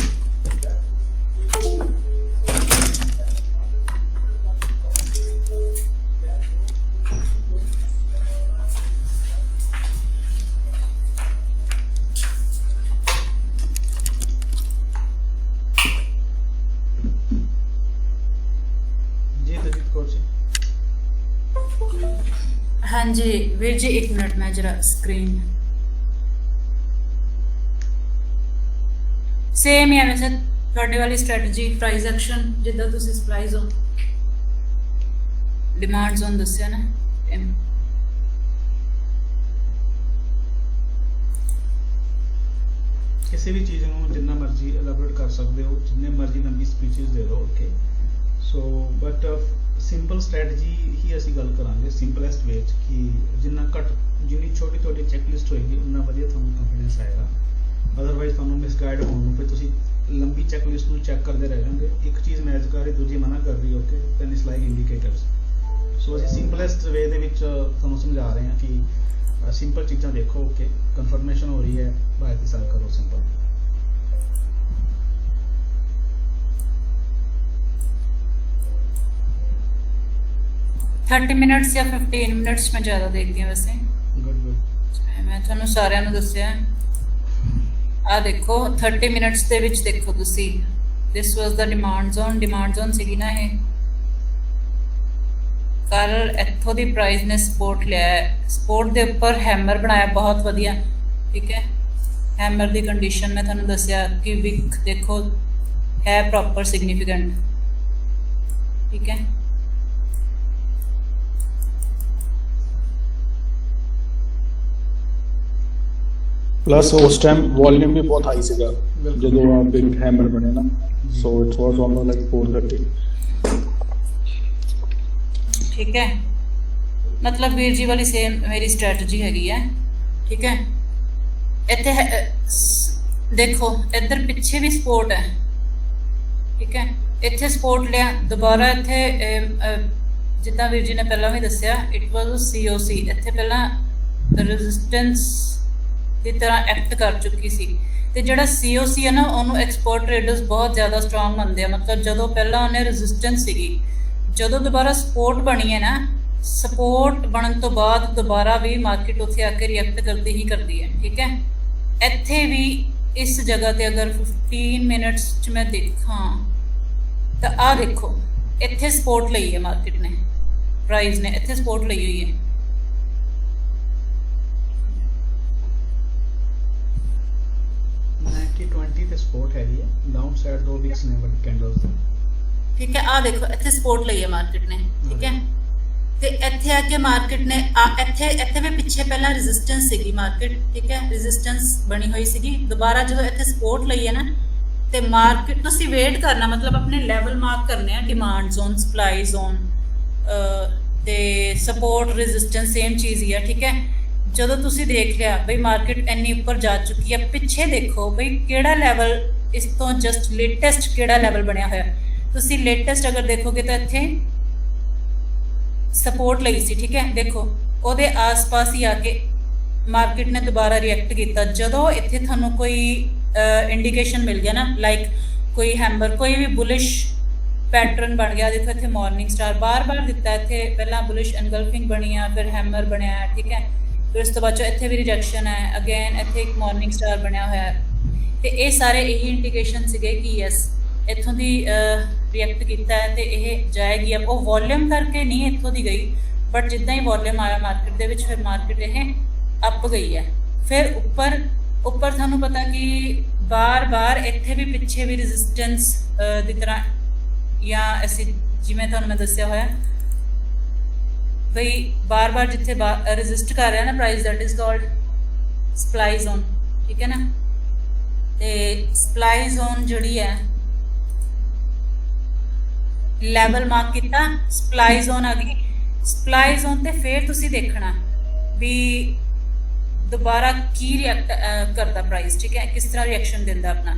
ਹਾਂਜੀ ਵੀਰ ਜੀ, ਇੱਕ ਮਿੰਟ ਮੈਂ ਜਰਾ ਸਕਰੀਨ ਸੇਮ ਹੀ ਹੈ ਵੈਸੇ ਤੁਹਾਡੇ ਵਾਲੀ ਸਟ੍ਰੈਟਜੀ, ਪ੍ਰਾਈਸ ਐਕਸ਼ਨ ਜਿੱਦਾਂ ਤੁਸੀਂ ਸਪਲਾਈ ਜ਼ੋਨ ਡਿਮਾਂਡ ਜ਼ੋਨ ਦੱਸਿਆ ਨਾ। ਕਿਸੇ ਵੀ ਚੀਜ਼ ਨੂੰ ਜਿੰਨਾ ਮਰਜ਼ੀ ਐਲੈਬੋਰੇਟ ਕਰ ਸਕਦੇ ਹੋ, ਜਿੰਨੇ ਮਰਜ਼ੀ ਲੰਬੀ ਸਪੀਚਸ ਦੇ ਦਿਓ। Okay, so but simple strategy ਹੀ ਅਸੀਂ ਗੱਲ ਕਰਾਂਗੇ, ਸਿੰਪਲੈਸਟ ਵੇ 'ਚ, ਕਿ ਜਿੰਨੀ ਛੋਟੀ ਤੁਹਾਡੀ ਚੈੱਕਲਿਸਟ ਹੋਏਗੀ ਉਨਾ ਵਧੀਆ ਤੁਹਾਨੂੰ ਕੰਫੀਡੈਂਸ ਆਏਗਾ। ਅਦਰਵਾਈਜ਼ ਤੁਹਾਨੂੰ ਮਿਸਗਾਈਡ ਹੋਣ ਨੂੰ ਫਿਰ ਤੁਸੀਂ ਲੰਬੀ ਚੈੱਕਲਿਸਟ ਨੂੰ ਚੈੱਕ ਕਰਦੇ ਰਹਿ ਜਾਓਗੇ, ਇੱਕ ਚੀਜ਼ ਮੈਚ ਕਰ ਰਹੀ ਦੂਜੀ ਮਨਾ ਕਰ ਰਹੀ। Okay, then it's like indicators. So ਅਸੀਂ ਸਿੰਪਲੈਸਟ ਵੇ ਦੇ ਵਿੱਚ ਤੁਹਾਨੂੰ ਸਮਝਾ ਰਹੇ ਹਾਂ ਕਿ ਸਿੰਪਲ ਚੀਜ਼ਾਂ ਦੇਖੋ। ਓਕੇ, ਕਨਫਰਮੇਸ਼ਨ ਹੋ ਰਹੀ ਹੈ, ਬਾਏ ਦੀ ਸੈਲ ਕਰੋ, ਸਿੰਪਲ। मिनट्स या 15 मिनट्स में ज़्यादा देखती हूँ वैसे। मैं ਤੁਹਾਨੂੰ ਸਾਰਿਆਂ ਨੂੰ ਦੱਸਿਆ ਆ ਦੇਖੋ 30 ਮਿੰਟਸ ਦੇ ਵਿੱਚ ਦੇਖੋ ਤੁਸੀਂ, this was the demand zone ਸੀਗੀ ਨਾ ਇਹ। ਕੱਲ ਇੱਥੋਂ ਦੀ ਪ੍ਰਾਈਸ ਨੇ ਸਪੋਰਟ ਲਿਆ ਹੈ, ਸਪੋਰਟ ਦੇ ਉੱਪਰ ਹੈਮਰ ਬਣਾਇਆ ਬਹੁਤ ਵਧੀਆ, ਠੀਕ ਹੈ। ਹੈਮਰ ਦੀ ਕੰਡੀਸ਼ਨ ਮੈਂ ਤੁਹਾਨੂੰ ਦੱਸਿਆ ਕਿ ਵਿਕ ਦੇਖੋ ਹੈ ਪ੍ਰੋਪਰ ਸਿਗਨੀਫੀਕੈਂਟ, ਠੀਕ ਹੈ। प्लस उस टाइम वॉल्यूम भी बहुत हाई सीगा जो बिग हैमर बने ना, so it was almost like 430, ठीक है। मतलब वीर जी वाली सेम मेरी स्ट्रैटेजी हैगी है, ठीक है। इत्थे देखो इधर पीछे भी सपोर्ट है, ठीक है। इत्थे सपोर्ट लिया दोबारा, इत्थे जितना वीर जी ने पहला भी दसिया इट वाज COC, इत्थे पहला रेजिस्टेंस की तरह एक्ट कर चुकी सी, ਤੇ ਜਿਹੜਾ COC ਹੈ ਨਾ ਉਹਨੂੰ ਐਕਸਪਰਟ ਟ੍ਰੇਡਰਸ ਬਹੁਤ ਜ਼ਿਆਦਾ ਸਟਰੋਂਗ ਮੰਨਦੇ ਆ। ਮਤਲਬ ਜਦੋਂ ਪਹਿਲਾਂ ਉਹਨੇ ਰੈਜ਼ਿਸਟੈਂਸ ਸੀਗੀ, ਜਦੋਂ ਦੁਬਾਰਾ ਸਪੋਰਟ ਬਣੀ ਹੈ ਨਾ, ਸਪੋਰਟ ਬਣਨ ਤੋਂ ਬਾਅਦ ਦੁਬਾਰਾ ਵੀ ਮਾਰਕੀਟ ਉੱਥੇ ਆ ਕੇ ਰਿਐਕਟ ਕਰਦੀ ਹੀ ਕਰਦੀ ਹੈ। ਠੀਕ ਹੈ, ਇੱਥੇ ਵੀ ਇਸ ਜਗ੍ਹਾ ਤੇ ਅਗਰ 15 ਮਿੰਟਸ 'ਚ ਮੈਂ ਦੇਖਾਂ ਤਾਂ ਆਹ ਦੇਖੋ, ਇੱਥੇ ਸਪੋਰਟ ਲਈ ਹੈ ਮਾਰਕੀਟ ਨੇ, ਪ੍ਰਾਈਸ ਨੇ ਇੱਥੇ ਸਪੋਰਟ ਲਈ ਹੋਈ ਹੈ। ਕਿ 20 ਤੇ ਸਪੋਰਟ ਹੈਗੀ ਹੈ, ਡਾਊਨ ਸਾਈਡ 2 ਵੀਕਸ ਨੇ ਵੱਡੀ ਕੈਂਡਲਸ ਦੇ। ਠੀਕ ਹੈ, ਆਹ ਦੇਖੋ ਇੱਥੇ ਸਪੋਰਟ ਲਈ ਹੈ ਮਾਰਕੀਟ ਨੇ। ਠੀਕ ਹੈ, ਤੇ ਇੱਥੇ ਆ ਕੇ ਮਾਰਕੀਟ ਨੇ ਇੱਥੇ ਵੀ ਪਿੱਛੇ ਪਹਿਲਾਂ ਰੈਜ਼ਿਸਟੈਂਸ ਸੀਗੀ ਮਾਰਕੀਟ। ਠੀਕ ਹੈ, ਰੈਜ਼ਿਸਟੈਂਸ ਬਣੀ ਹੋਈ ਸੀਗੀ, ਦੁਬਾਰਾ ਜਦੋਂ ਇੱਥੇ ਸਪੋਰਟ ਲਈ ਹੈ ਨਾ, ਤੇ ਮਾਰਕੀਟ ਤੁਸੀਂ ਵੇਟ ਕਰਨਾ, ਮਤਲਬ ਆਪਣੇ ਲੈਵਲ ਮਾਰਕ ਕਰਨੇ ਆ, ਡਿਮਾਂਡ ਜ਼ੋਨ, ਸਪਲਾਈ ਜ਼ੋਨ ਤੇ ਸਪੋਰਟ ਰੈਜ਼ਿਸਟੈਂਸ ਸੇਮ ਚੀਜ਼ ਹੀ ਆ। ਠੀਕ ਹੈ, ਜਦੋਂ ਤੁਸੀਂ ਦੇਖ ਲਿਆ ਬਈ ਮਾਰਕੀਟ ਇੰਨੀ ਉੱਪਰ ਜਾ ਚੁੱਕੀ ਹੈ, ਪਿੱਛੇ ਦੇਖੋ ਬਈ ਕਿਹੜਾ ਲੈਵਲ ਇਸ ਤੋਂ ਜਸਟ ਲੇਟੈਸਟ ਕਿਹੜਾ ਲੈਵਲ ਬਣਿਆ ਹੋਇਆ। ਤੁਸੀਂ ਲੇਟੈਸਟ ਅਗਰ ਦੇਖੋਗੇ ਤਾਂ ਇੱਥੇ ਸਪੋਰਟ ਲਈ ਸੀ। ਠੀਕ ਹੈ, ਦੇਖੋ ਉਹਦੇ ਆਸ-ਪਾਸ ਹੀ ਆ ਕੇ ਮਾਰਕੀਟ ਨੇ ਦੁਬਾਰਾ ਰਿਐਕਟ ਕੀਤਾ। ਜਦੋਂ ਇੱਥੇ ਤੁਹਾਨੂੰ ਕੋਈ ਇੰਡੀਕੇਸ਼ਨ ਮਿਲ ਗਿਆ ਨਾ, ਲਾਈਕ ਕੋਈ ਹੈਮਰ, ਕੋਈ ਵੀ ਬੁਲਿਸ਼ ਪੈਟਰਨ ਬਣ ਗਿਆ, ਦੇਖੋ ਇੱਥੇ ਮਾਰਨਿੰਗ ਸਟਾਰ ਬਾਰ-ਬਾਰ ਦਿੱਤਾ, ਇੱਥੇ ਪਹਿਲਾਂ ਬੁਲਿਸ਼ ਐਨਗਲਫਿੰਗ ਬਣੀ ਆ, ਫਿਰ ਹੈਮਰ ਬਣਿਆ। ਠੀਕ ਹੈ, ਫਿਰ ਉਸ ਤੋਂ ਬਾਅਦ ਇੱਥੇ ਵੀ ਰਿਜੈਕਸ਼ਨ ਹੈ, ਅਗੇਨ ਇੱਥੇ ਇੱਕ ਮਾਰਨਿੰਗ ਸਟਾਰ ਬਣਿਆ ਹੋਇਆ, ਤੇ ਇਹ ਸਾਰੇ ਇਹੀ ਇੰਡੀਕੇਸ਼ਨ ਸੀਗੇ ਕਿ ਯੈਸ ਇੱਥੋਂ ਦੀ ਰਿਐਕਟ ਕੀਤਾ ਹੈ ਤੇ ਇਹ ਜਾਏਗੀ। ਉਹ ਵੋਲਿਊਮ ਕਰਕੇ ਨਹੀਂ ਇੱਥੋਂ ਦੀ ਗਈ, ਬਟ ਜਿੱਦਾਂ ਹੀ ਵੋਲਿਊਮ ਆਇਆ ਮਾਰਕੀਟ ਦੇ ਵਿੱਚ, ਫਿਰ ਮਾਰਕੀਟ ਇਹ ਅਪ ਗਈ ਹੈ। ਫਿਰ ਉੱਪਰ ਤੁਹਾਨੂੰ ਪਤਾ ਕਿ ਬਾਰ-ਬਾਰ ਇੱਥੇ ਵੀ ਪਿੱਛੇ ਵੀ ਰੈਜ਼ਿਸਟੈਂਸ ਦੀ ਤਰ੍ਹਾਂ, ਜਾਂ ਅਸੀਂ ਜਿਵੇਂ ਤੁਹਾਨੂੰ ਮੈਂ ਦੱਸਿਆ ਹੋਇਆ ਬਈ ਬਾਰ-ਬਾਰ ਜਿੱਥੇ ਰੈਜ਼ਿਸਟ ਕਰ ਰਿਹਾ ਨਾ price, that is called supply zone. ਠੀਕ ਹੈ ਨਾ, ਤੇ ਸਪਲਾਈ ਜ਼ੋਨ ਜਿਹੜੀ ਹੈ ਲੈਵਲ ਮਾਰਕ ਕੀਤਾ, ਸਪਲਾਈ ਜ਼ੋਨ ਆ ਗਈ। ਸਪਲਾਈ ਜ਼ੋਨ ਤੇ ਫਿਰ ਤੁਸੀਂ ਦੇਖਣਾ ਵੀ ਦੁਬਾਰਾ ਕੀ ਰਿਐਕਟ ਕਰਦਾ ਪ੍ਰਾਈਸ। ਠੀਕ ਹੈ, ਕਿਸ ਤਰ੍ਹਾਂ ਰਿਐਕਸ਼ਨ ਦਿੰਦਾ ਆਪਣਾ।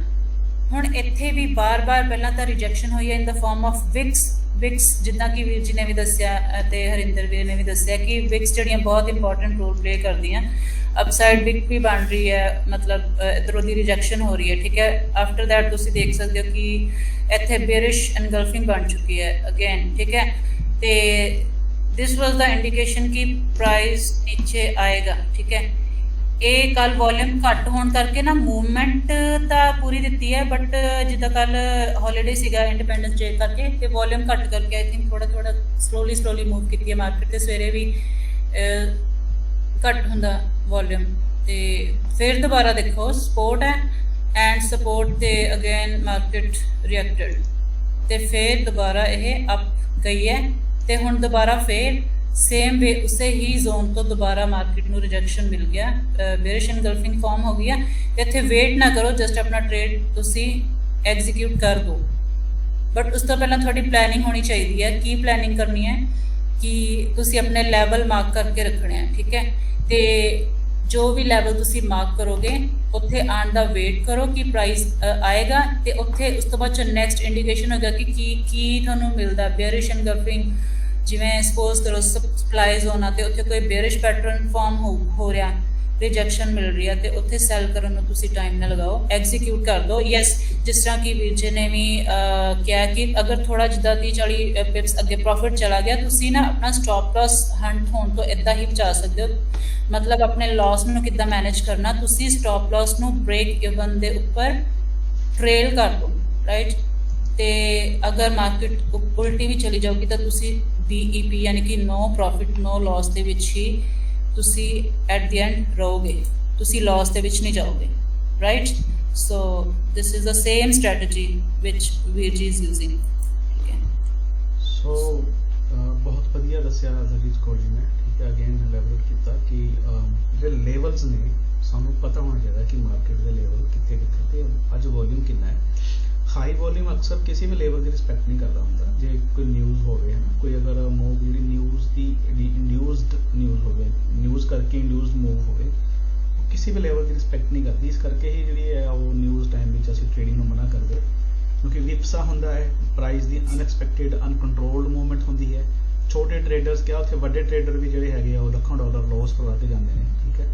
ਹੁਣ ਇੱਥੇ ਵੀ ਬਾਰ-ਬਾਰ ਪਹਿਲਾਂ ਤਾਂ ਰਿਜੈਕਸ਼ਨ ਹੋਈ ਹੈ ਇਨ ਦਾ ਫਾਰਮ ਆਫ ਵਿਕਸ, ਜਿੱਦਾਂ ਕਿ ਵੀਰ ਜੀ ਨੇ ਵੀ ਦੱਸਿਆ ਅਤੇ ਹਰਿੰਦਰ ਵੀਰ ਨੇ ਵੀ ਦੱਸਿਆ ਕਿ ਵਿਕਸ ਜਿਹੜੀਆਂ ਬਹੁਤ ਇੰਪੋਰਟੈਂਟ ਰੋਲ ਪਲੇ ਕਰਦੀਆਂ। ਅਪਸਾਈਡ ਵਿਕ ਵੀ ਬਣ ਰਹੀ ਹੈ, ਮਤਲਬ ਇੱਧਰੋਂ ਦੀ ਰਿਜੈਕਸ਼ਨ ਹੋ ਰਹੀ ਹੈ। ਠੀਕ ਹੈ, ਆਫਟਰ ਦੈਟ ਤੁਸੀਂ ਦੇਖ ਸਕਦੇ ਹੋ ਕਿ ਇੱਥੇ ਬੇਰਿਸ਼ ਐਨਗਲਫਿੰਗ ਬਣ ਚੁੱਕੀ ਹੈ ਅਗੇਨ। ਠੀਕ ਹੈ, ਤੇ ਦਿਸ ਵਾਜ਼ ਦਾ ਇੰਡੀਕੇਸ਼ਨ ਕਿ ਪ੍ਰਾਈਸ ਨੀਚੇ ਆਏਗਾ। ਠੀਕ ਹੈ, ਇਹ ਕੱਲ ਵੋਲਿਊਮ ਘੱਟ ਹੋਣ ਕਰਕੇ ਨਾ ਮੂਵਮੈਂਟ ਤਾਂ ਪੂਰੀ ਦਿੱਤੀ ਹੈ, ਬਟ ਜਿੱਦਾਂ ਕੱਲ ਹੌਲੀਡੇ ਸੀਗਾ ਇੰਡੀਪੈਂਡੈਂਸ ਡੇ ਕਰਕੇ, ਤੇ ਵੋਲਿਊਮ ਘੱਟ ਕਰਕੇ ਆਈ ਥਿੰਕ ਥੋੜਾ ਸਲੋਲੀ ਮੂਵ ਕੀਤੀ ਹੈ ਮਾਰਕੀਟ। ਤੇ ਸਵੇਰੇ ਵੀ ਘੱਟ ਹੁੰਦਾ ਵੋਲਿਊਮ, ਤੇ ਫਿਰ ਦੁਬਾਰਾ ਦੇਖੋ ਸਪੋਰਟ ਹੈ ਐਂਡ ਸਪੋਰਟ ਤੇ ਅਗੇਨ ਮਾਰਕੀਟ ਰਿਐਕਟਡ, ਤੇ ਫਿਰ ਦੁਬਾਰਾ ਇਹ ਅਪ ਗਈ ਹੈ। ਤੇ ਹੁਣ ਦੁਬਾਰਾ ਫਿਰ ਸੇਮ ਵੇ ਉਸੇ ਹੀ ਜ਼ੋਨ ਤੋਂ ਦੁਬਾਰਾ ਮਾਰਕੀਟ ਨੂੰ ਰਿਜੈਕਸ਼ਨ ਮਿਲ ਗਿਆ, ਬੇਰਿਸ਼ ਐਨਗਲਫਿੰਗ ਫਾਰਮ ਹੋ ਗਈ ਆ। ਤੇ ਇੱਥੇ ਵੇਟ ਨਾ ਕਰੋ, ਜਸਟ ਆਪਣਾ ਟ੍ਰੇਡ ਤੁਸੀਂ ਐਗਜ਼ੀਕਿਊਟ ਕਰ ਦਿਓ। ਬਟ ਉਸ ਤੋਂ ਪਹਿਲਾਂ ਤੁਹਾਡੀ ਪਲੈਨਿੰਗ ਹੋਣੀ ਚਾਹੀਦੀ ਹੈ। ਕੀ ਪਲੈਨਿੰਗ ਕਰਨੀ ਹੈ ਕਿ ਤੁਸੀਂ ਆਪਣੇ ਲੈਵਲ ਮਾਰਕ ਕਰਕੇ ਰੱਖਣੇ ਆ। ਠੀਕ ਹੈ, ਤੇ ਜੋ ਵੀ ਲੈਵਲ ਤੁਸੀਂ ਮਾਰਕ ਕਰੋਗੇ ਉੱਥੇ ਆਉਣ ਦਾ ਵੇਟ ਕਰੋ ਕਿ ਪ੍ਰਾਈਸ ਆਏਗਾ, ਤੇ ਉੱਥੇ ਉਸ ਤੋਂ ਬਾਅਦ ਚ ਨੈਕਸਟ ਇੰਡੀਕੇਸ਼ਨ ਹੋਏਗਾ ਕਿ ਕੀ ਤੁਹਾਨੂੰ ਮਿਲਦਾ। ਬੇਰਿਸ਼ ਐਨਗਲਫਿੰਗ, ਜਿਵੇਂ ਸਪੋਜ਼ ਕਰੋ ਸਪਲਾਈ ਜ਼ੋਨ ਆ ਤੇ ਉੱਥੇ ਕੋਈ ਬੇਰਿਸ਼ ਪੈਟਰਨ ਫਾਰਮ ਹੋ ਰਿਹਾ, ਰਿਜੈਕਸ਼ਨ ਮਿਲ ਰਹੀ ਹੈ, ਤੇ ਉੱਥੇ ਸੈਲ ਕਰਨ ਨੂੰ ਤੁਸੀਂ ਟਾਈਮ ਨਾ ਲਗਾਓ, ਐਗਜ਼ੀਕਿਊਟ ਕਰ ਦਿਓ। ਯੈਸ, ਜਿਸ ਤਰ੍ਹਾਂ ਕਿ ਵੀਰ ਜੀ ਨੇ ਵੀ ਕਿਹਾ ਕਿ ਅਗਰ ਥੋੜਾ ਜਿੱਦਾਂ 30-40 ਪਿਪਸ ਅੱਗੇ ਪ੍ਰੋਫਿਟ ਚਲਾ ਗਿਆ, ਤੁਸੀਂ ਨਾ ਆਪਣਾ ਸਟਾਪ ਲਾਸ ਹੰਟ ਹੋਣ ਤੋਂ ਇੱਦਾਂ ਹੀ ਬਚਾ ਸਕਦੇ ਹੋ। ਮਤਲਬ ਆਪਣੇ ਲਾਸ ਨੂੰ ਕਿੱਦਾਂ ਮੈਨੇਜ ਕਰਨਾ, ਤੁਸੀਂ ਸਟਾਪ ਲਾਸ ਨੂੰ ਬ੍ਰੇਕ ਇਵਨ ਦੇ ਉੱਪਰ ਟ੍ਰੇਲ ਕਰ ਦਿਓ, ਰਾਈਟ। ਤੇ ਅਗਰ ਮਾਰਕੀਟ ਉਲਟੀ ਵੀ ਚਲੀ ਜਾਊਗੀ ਤਾਂ ਤੁਸੀਂ BEP ਯਾਨੀ ਕਿ ਨੋ ਪ੍ਰੋਫਿਟ ਨੋ ਲਾਸ ਦੇ ਵਿੱਚ ਹੀ ਤੁਸੀਂ ਐਟ ਦੀ ਐਂਡ ਰਹੋਗੇ, ਤੁਸੀਂ ਲਾਸ ਦੇ ਵਿੱਚ ਨਹੀਂ ਜਾਓਗੇ, right. So this is the same strategy which ਵੀਰ ਜੀ ਇਜ਼ ਯੂਜ਼ਿੰਗ। ਠੀਕ ਹੈ, ਸੋ ਬਹੁਤ ਵਧੀਆ ਦੱਸਿਆ ਜਗਜੀਤ ਕੌਰ ਜੀ ਨੇ। ਠੀਕ ਹੈ, ਅਗੇਨ ਐਲੈਬੋਰੇਟ ਕੀਤਾ ਕਿ ਜਿਹੜੇ ਲੈਵਲਸ ਨੇ ਸਾਨੂੰ ਪਤਾ ਹੋਣਾ ਚਾਹੀਦਾ ਕਿ ਮਾਰਕੀਟ ਦੇ ਲੈਵਲ ਕਿੱਥੇ ਤੇ ਅੱਜ ਵੋਲਿਊਮ ਕਿੰਨਾ ਹੈ। ਹਾਈ ਵੋਲਿਊਮ ਅਕਸਰ ਕਿਸੇ ਵੀ ਲੈਵਲ ਦੀ ਰਿਸਪੈਕਟ ਨਹੀਂ ਕਰਦਾ ਹੁੰਦਾ। ਜੇ ਕੋਈ ਨਿਊਜ਼ ਹੋਵੇ ਹੈ ਨਾ, ਕੋਈ ਅਗਰ ਮੂਵ ਜਿਹੜੀ ਨਿਊਜ਼ ਦੀ ਇੰਡਿਊਸਡ ਨਿਊਜ਼ ਹੋਵੇ, ਨਿਊਜ਼ ਕਰਕੇ ਇੰਡਿਊਸਡ ਮੂਵ ਹੋਵੇ, ਉਹ ਕਿਸੇ ਵੀ ਲੈਵਲ ਦੀ ਰਿਸਪੈਕਟ ਨਹੀਂ ਕਰਦੀ। ਇਸ ਕਰਕੇ ਹੀ ਜਿਹੜੀ ਹੈ ਉਹ ਨਿਊਜ਼ ਟਾਈਮ ਵਿੱਚ ਅਸੀਂ ਟ੍ਰੇਡਿੰਗ ਨੂੰ ਮਨਾ ਕਰਦੇ, ਕਿਉਂਕਿ ਵਿਪਸਾ ਹੁੰਦਾ ਹੈ, ਪ੍ਰਾਈਸ ਦੀ ਅਨਐਕਸਪੈਕਟਿਡ ਅਨਕੰਟਰੋਲਡ ਮੂਵਮੈਂਟ ਹੁੰਦੀ ਹੈ। ਛੋਟੇ ਟ੍ਰੇਡਰਸ ਕਿਹਾ, ਉੱਥੇ ਵੱਡੇ ਟ੍ਰੇਡਰ ਵੀ ਜਿਹੜੇ ਹੈਗੇ ਆ ਉਹ ਲੱਖਾਂ ਡਾਲਰ ਲੋਸ ਕਰਵਾ ਕੇ ਜਾਂਦੇ ਨੇ। ਠੀਕ ਹੈ,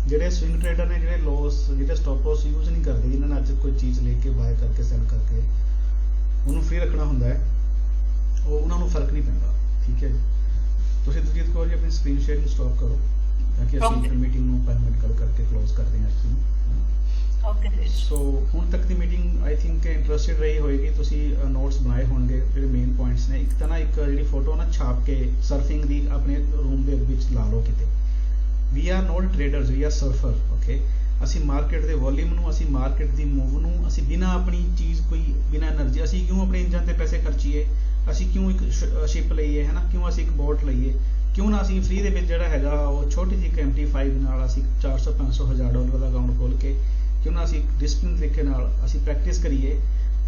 ਜਿਹੜੇ ਸਵਿੰਗ ਟ੍ਰੇਡਰ ਨੇ, ਜਿਹੜੇ ਲੋਸ, ਜਿਹੜੇ ਸਟਾਪ ਲੋਸ ਯੂਜ਼ ਨਹੀਂ ਕਰਦੇ, ਜਿਨ੍ਹਾਂ ਨੇ ਅੱਜ ਕੋਈ ਚੀਜ਼ ਲੈ ਕੇ ਬਾਏ ਕਰਕੇ ਸੈਲ ਕਰਕੇ ਉਹਨੂੰ ਫ੍ਰੀ ਰੱਖਣਾ ਹੁੰਦਾ ਹੈ, ਉਹਨਾਂ ਨੂੰ ਫਰਕ ਨਹੀਂ ਪੈਂਦਾ। ਠੀਕ ਹੈ ਜੀ। ਤੁਸੀਂ ਦਲਜੀਤ ਕੌਰ ਜੀ ਆਪਣੀ ਸਕਰੀਨ ਸ਼ੇਅਰਿੰਗ ਸਟਾਪ ਕਰੋ ਤਾਂ ਕਿ ਅਸੀਂ ਮੀਟਿੰਗ ਨੂੰ 5 ਮਿੰਟ ਕਰਕੇ ਕਲੋਜ਼ ਕਰਦੇ ਹਾਂ ਇਸ ਨੂੰ। ਓਕੇ ਸੋ ਹੁਣ ਤੱਕ ਦੀ ਮੀਟਿੰਗ ਆਈ ਥਿੰਕ ਇੰਟਰਸਟਿਡ ਰਹੀ ਹੋਏਗੀ। ਤੁਸੀਂ ਨੋਟਸ ਬਣਾਏ ਹੋਣਗੇ ਜਿਹੜੇ ਮੇਨ ਪੁਆਇੰਟਸ ਨੇ। ਇੱਕ ਤਾਂ ਨਾ ਇੱਕ ਜਿਹੜੀ ਫੋਟੋ ਨਾ ਛਾਪ ਕੇ ਸਰਫਿੰਗ ਦੀ ਆਪਣੇ ਰੂਮ ਦੇ ਵਿੱਚ ਲਾ ਲਓ ਕਿਤੇ। We are not traders, we are surfer. Okay, ਅਸੀਂ ਮਾਰਕੀਟ ਦੇ ਵੋਲਿਊਮ ਨੂੰ, ਅਸੀਂ ਮਾਰਕੀਟ ਦੀ ਮੂਵ ਨੂੰ, ਅਸੀਂ ਬਿਨਾਂ ਆਪਣੀ ਚੀਜ਼ ਕੋਈ ਬਿਨਾਂ ਐਨਰਜੀ, ਅਸੀਂ ਕਿਉਂ ਆਪਣੇ ਇੰਜਨ ਤੇ ਪੈਸੇ ਖਰਚੀਏ? ਅਸੀਂ ਕਿਉਂ ਇੱਕ ਸ਼ਿਪ ਲਈਏ, ਹੈ ਨਾ? ਕਿਉਂ ਅਸੀਂ ਇੱਕ ਬੋਟ ਲਈਏ? ਕਿਉਂ ਨਾ ਅਸੀਂ ਫ੍ਰੀ ਦੇ ਵਿੱਚ ਜਿਹੜਾ ਹੈਗਾ ਉਹ ਛੋਟੀ ਜਿਹੀ MT5 ਨਾਲ ਅਸੀਂ 400 500 1000 ਡਾਲਰ ਦਾ ਅਕਾਊਂਟ ਖੋਲ ਕੇ ਕਿਉਂ ਨਾ ਅਸੀਂ ਡਿਸਪਲਿਨ ਤਰੀਕੇ ਨਾਲ ਅਸੀਂ ਪ੍ਰੈਕਟਿਸ ਕਰੀਏ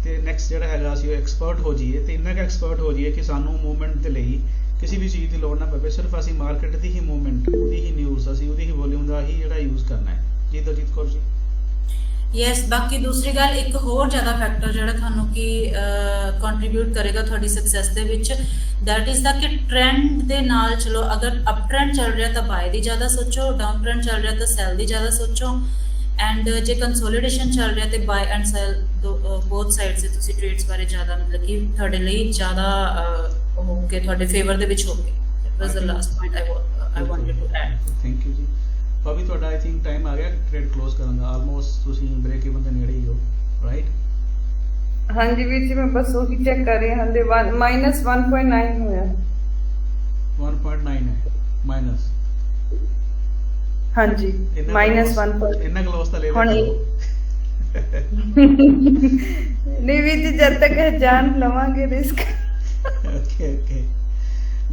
ਤੇ ਨੈਕਸਟ ਜਿਹੜਾ ਹੈਗਾ ਅਸੀਂ ਉਹ ਐਕਸਪਰਟ ਹੋ ਜਾਈਏ ਤੇ ਇੰਨਾ ਕੁ ਐਕਸਪਰਟ ਹੋ ਜਾਈਏ ਕਿ ਸਾਨੂੰ ਮੂਵਮੈਂਟ ਦੇ ਲਈ ਕਿਸੇ ਵੀ ਚੀਜ਼ ਦੀ ਲੋੜ ਨਾ ਪਵੇ। ਸਿਰਫ ਅਸੀਂ ਮਾਰਕੀਟ ਦੀ ਹੀ ਮੂਵਮੈਂਟ, ਉਹਦੀ ਹੀ ਨਿਊਜ਼, ਅਸੀਂ ਉਹਦੀ ਹੀ ਵੋਲਿਊਮ ਦਾ ਹੀ ਜਿਹੜਾ ਯੂਜ਼ ਕਰਨਾ ਹੈ। ਜੀ ਦਲਜੀਤ ਕੌਰ ਜੀ। ਯੈਸ, ਬਾਕੀ ਦੂਸਰੀ ਗੱਲ, ਇੱਕ ਹੋਰ ਜ਼ਿਆਦਾ ਫੈਕਟਰ ਜਿਹੜਾ ਤੁਹਾਨੂੰ ਕਿ ਕੰਟਰੀਬਿਊਟ ਕਰੇਗਾ ਤੁਹਾਡੀ ਸਕਸੈਸ ਦੇ ਵਿੱਚ, ਦੈਟ ਇਜ਼ ਦਾ ਕਿ ਟ੍ਰੈਂਡ ਦੇ ਨਾਲ ਚਲੋ। ਅਗਰ ਅਪ ਟ੍ਰੈਂਡ ਚੱਲ ਰਿਹਾ ਤਾਂ ਬਾਏ ਦੀ ਜ਼ਿਆਦਾ ਸੋਚੋ, ਡਾਊਨ ਟ੍ਰੈਂਡ ਚੱਲ ਰਿਹਾ ਤਾਂ ਸੈਲ ਦੀ ਜ਼ਿਆਦਾ ਸੋਚੋ, ਐਂਡ ਜੇ ਕੰਸੋਲੀਡੇਸ਼ਨ ਚੱਲ ਰਿਹਾ ਤੇ buy and sell both side ਸੇ ਤੁਸੀਂ ਟ੍ਰੇਡਸ ਬਾਰੇ ਜ਼ਿਆਦਾ ਮਤਲਬ ਕਿ ਤੁਹਾਡੇ ਲਈ ਜ਼ਿਆਦਾ ਹੋਗੇ, ਤੁਹਾਡੇ ਫੇਵਰ ਦੇ ਵਿੱਚ ਹੋਗੇ। That was the last point I wanted to add. Thank you ਜੀ। ਭਾਵੇਂ ਤੁਹਾਡਾ ਆਈ ਥਿੰਕ ਟਾਈਮ ਆ ਗਿਆ ਟ੍ਰੇਡ ਕਲੋਜ਼ ਕਰਨ ਦਾ। ਆਲਮੋਸਟ ਤੁਸੀਂ ਬ੍ਰੇਕ ਇਵਨ ਦੇ ਨੇੜੇ ਹੀ ਹੋ, ਰਾਈਟ? ਹਾਂਜੀ ਵੀਰ ਜੀ, ਮੈਂ ਬਸ ਉਹੀ ਚੈੱਕ ਕਰ ਰਹੀ ਹਾਂ। ਹਲੇ -1.9 ਹੋਇਆ। 1.9 ਹੈ ਮਾਈਨਸ। ਹਾਂਜੀ, -1. ਇੰਨਾ ਕਲੋਜ਼ ਤਾਂ ਲੈ ਹੁਣ ਲਓ। ਨਹੀਂ ਵੀਰ ਜੀ, ਜਦ ਤੱਕ ਜਾਨ ਲਵਾਂਗੇ risk. Okay okay,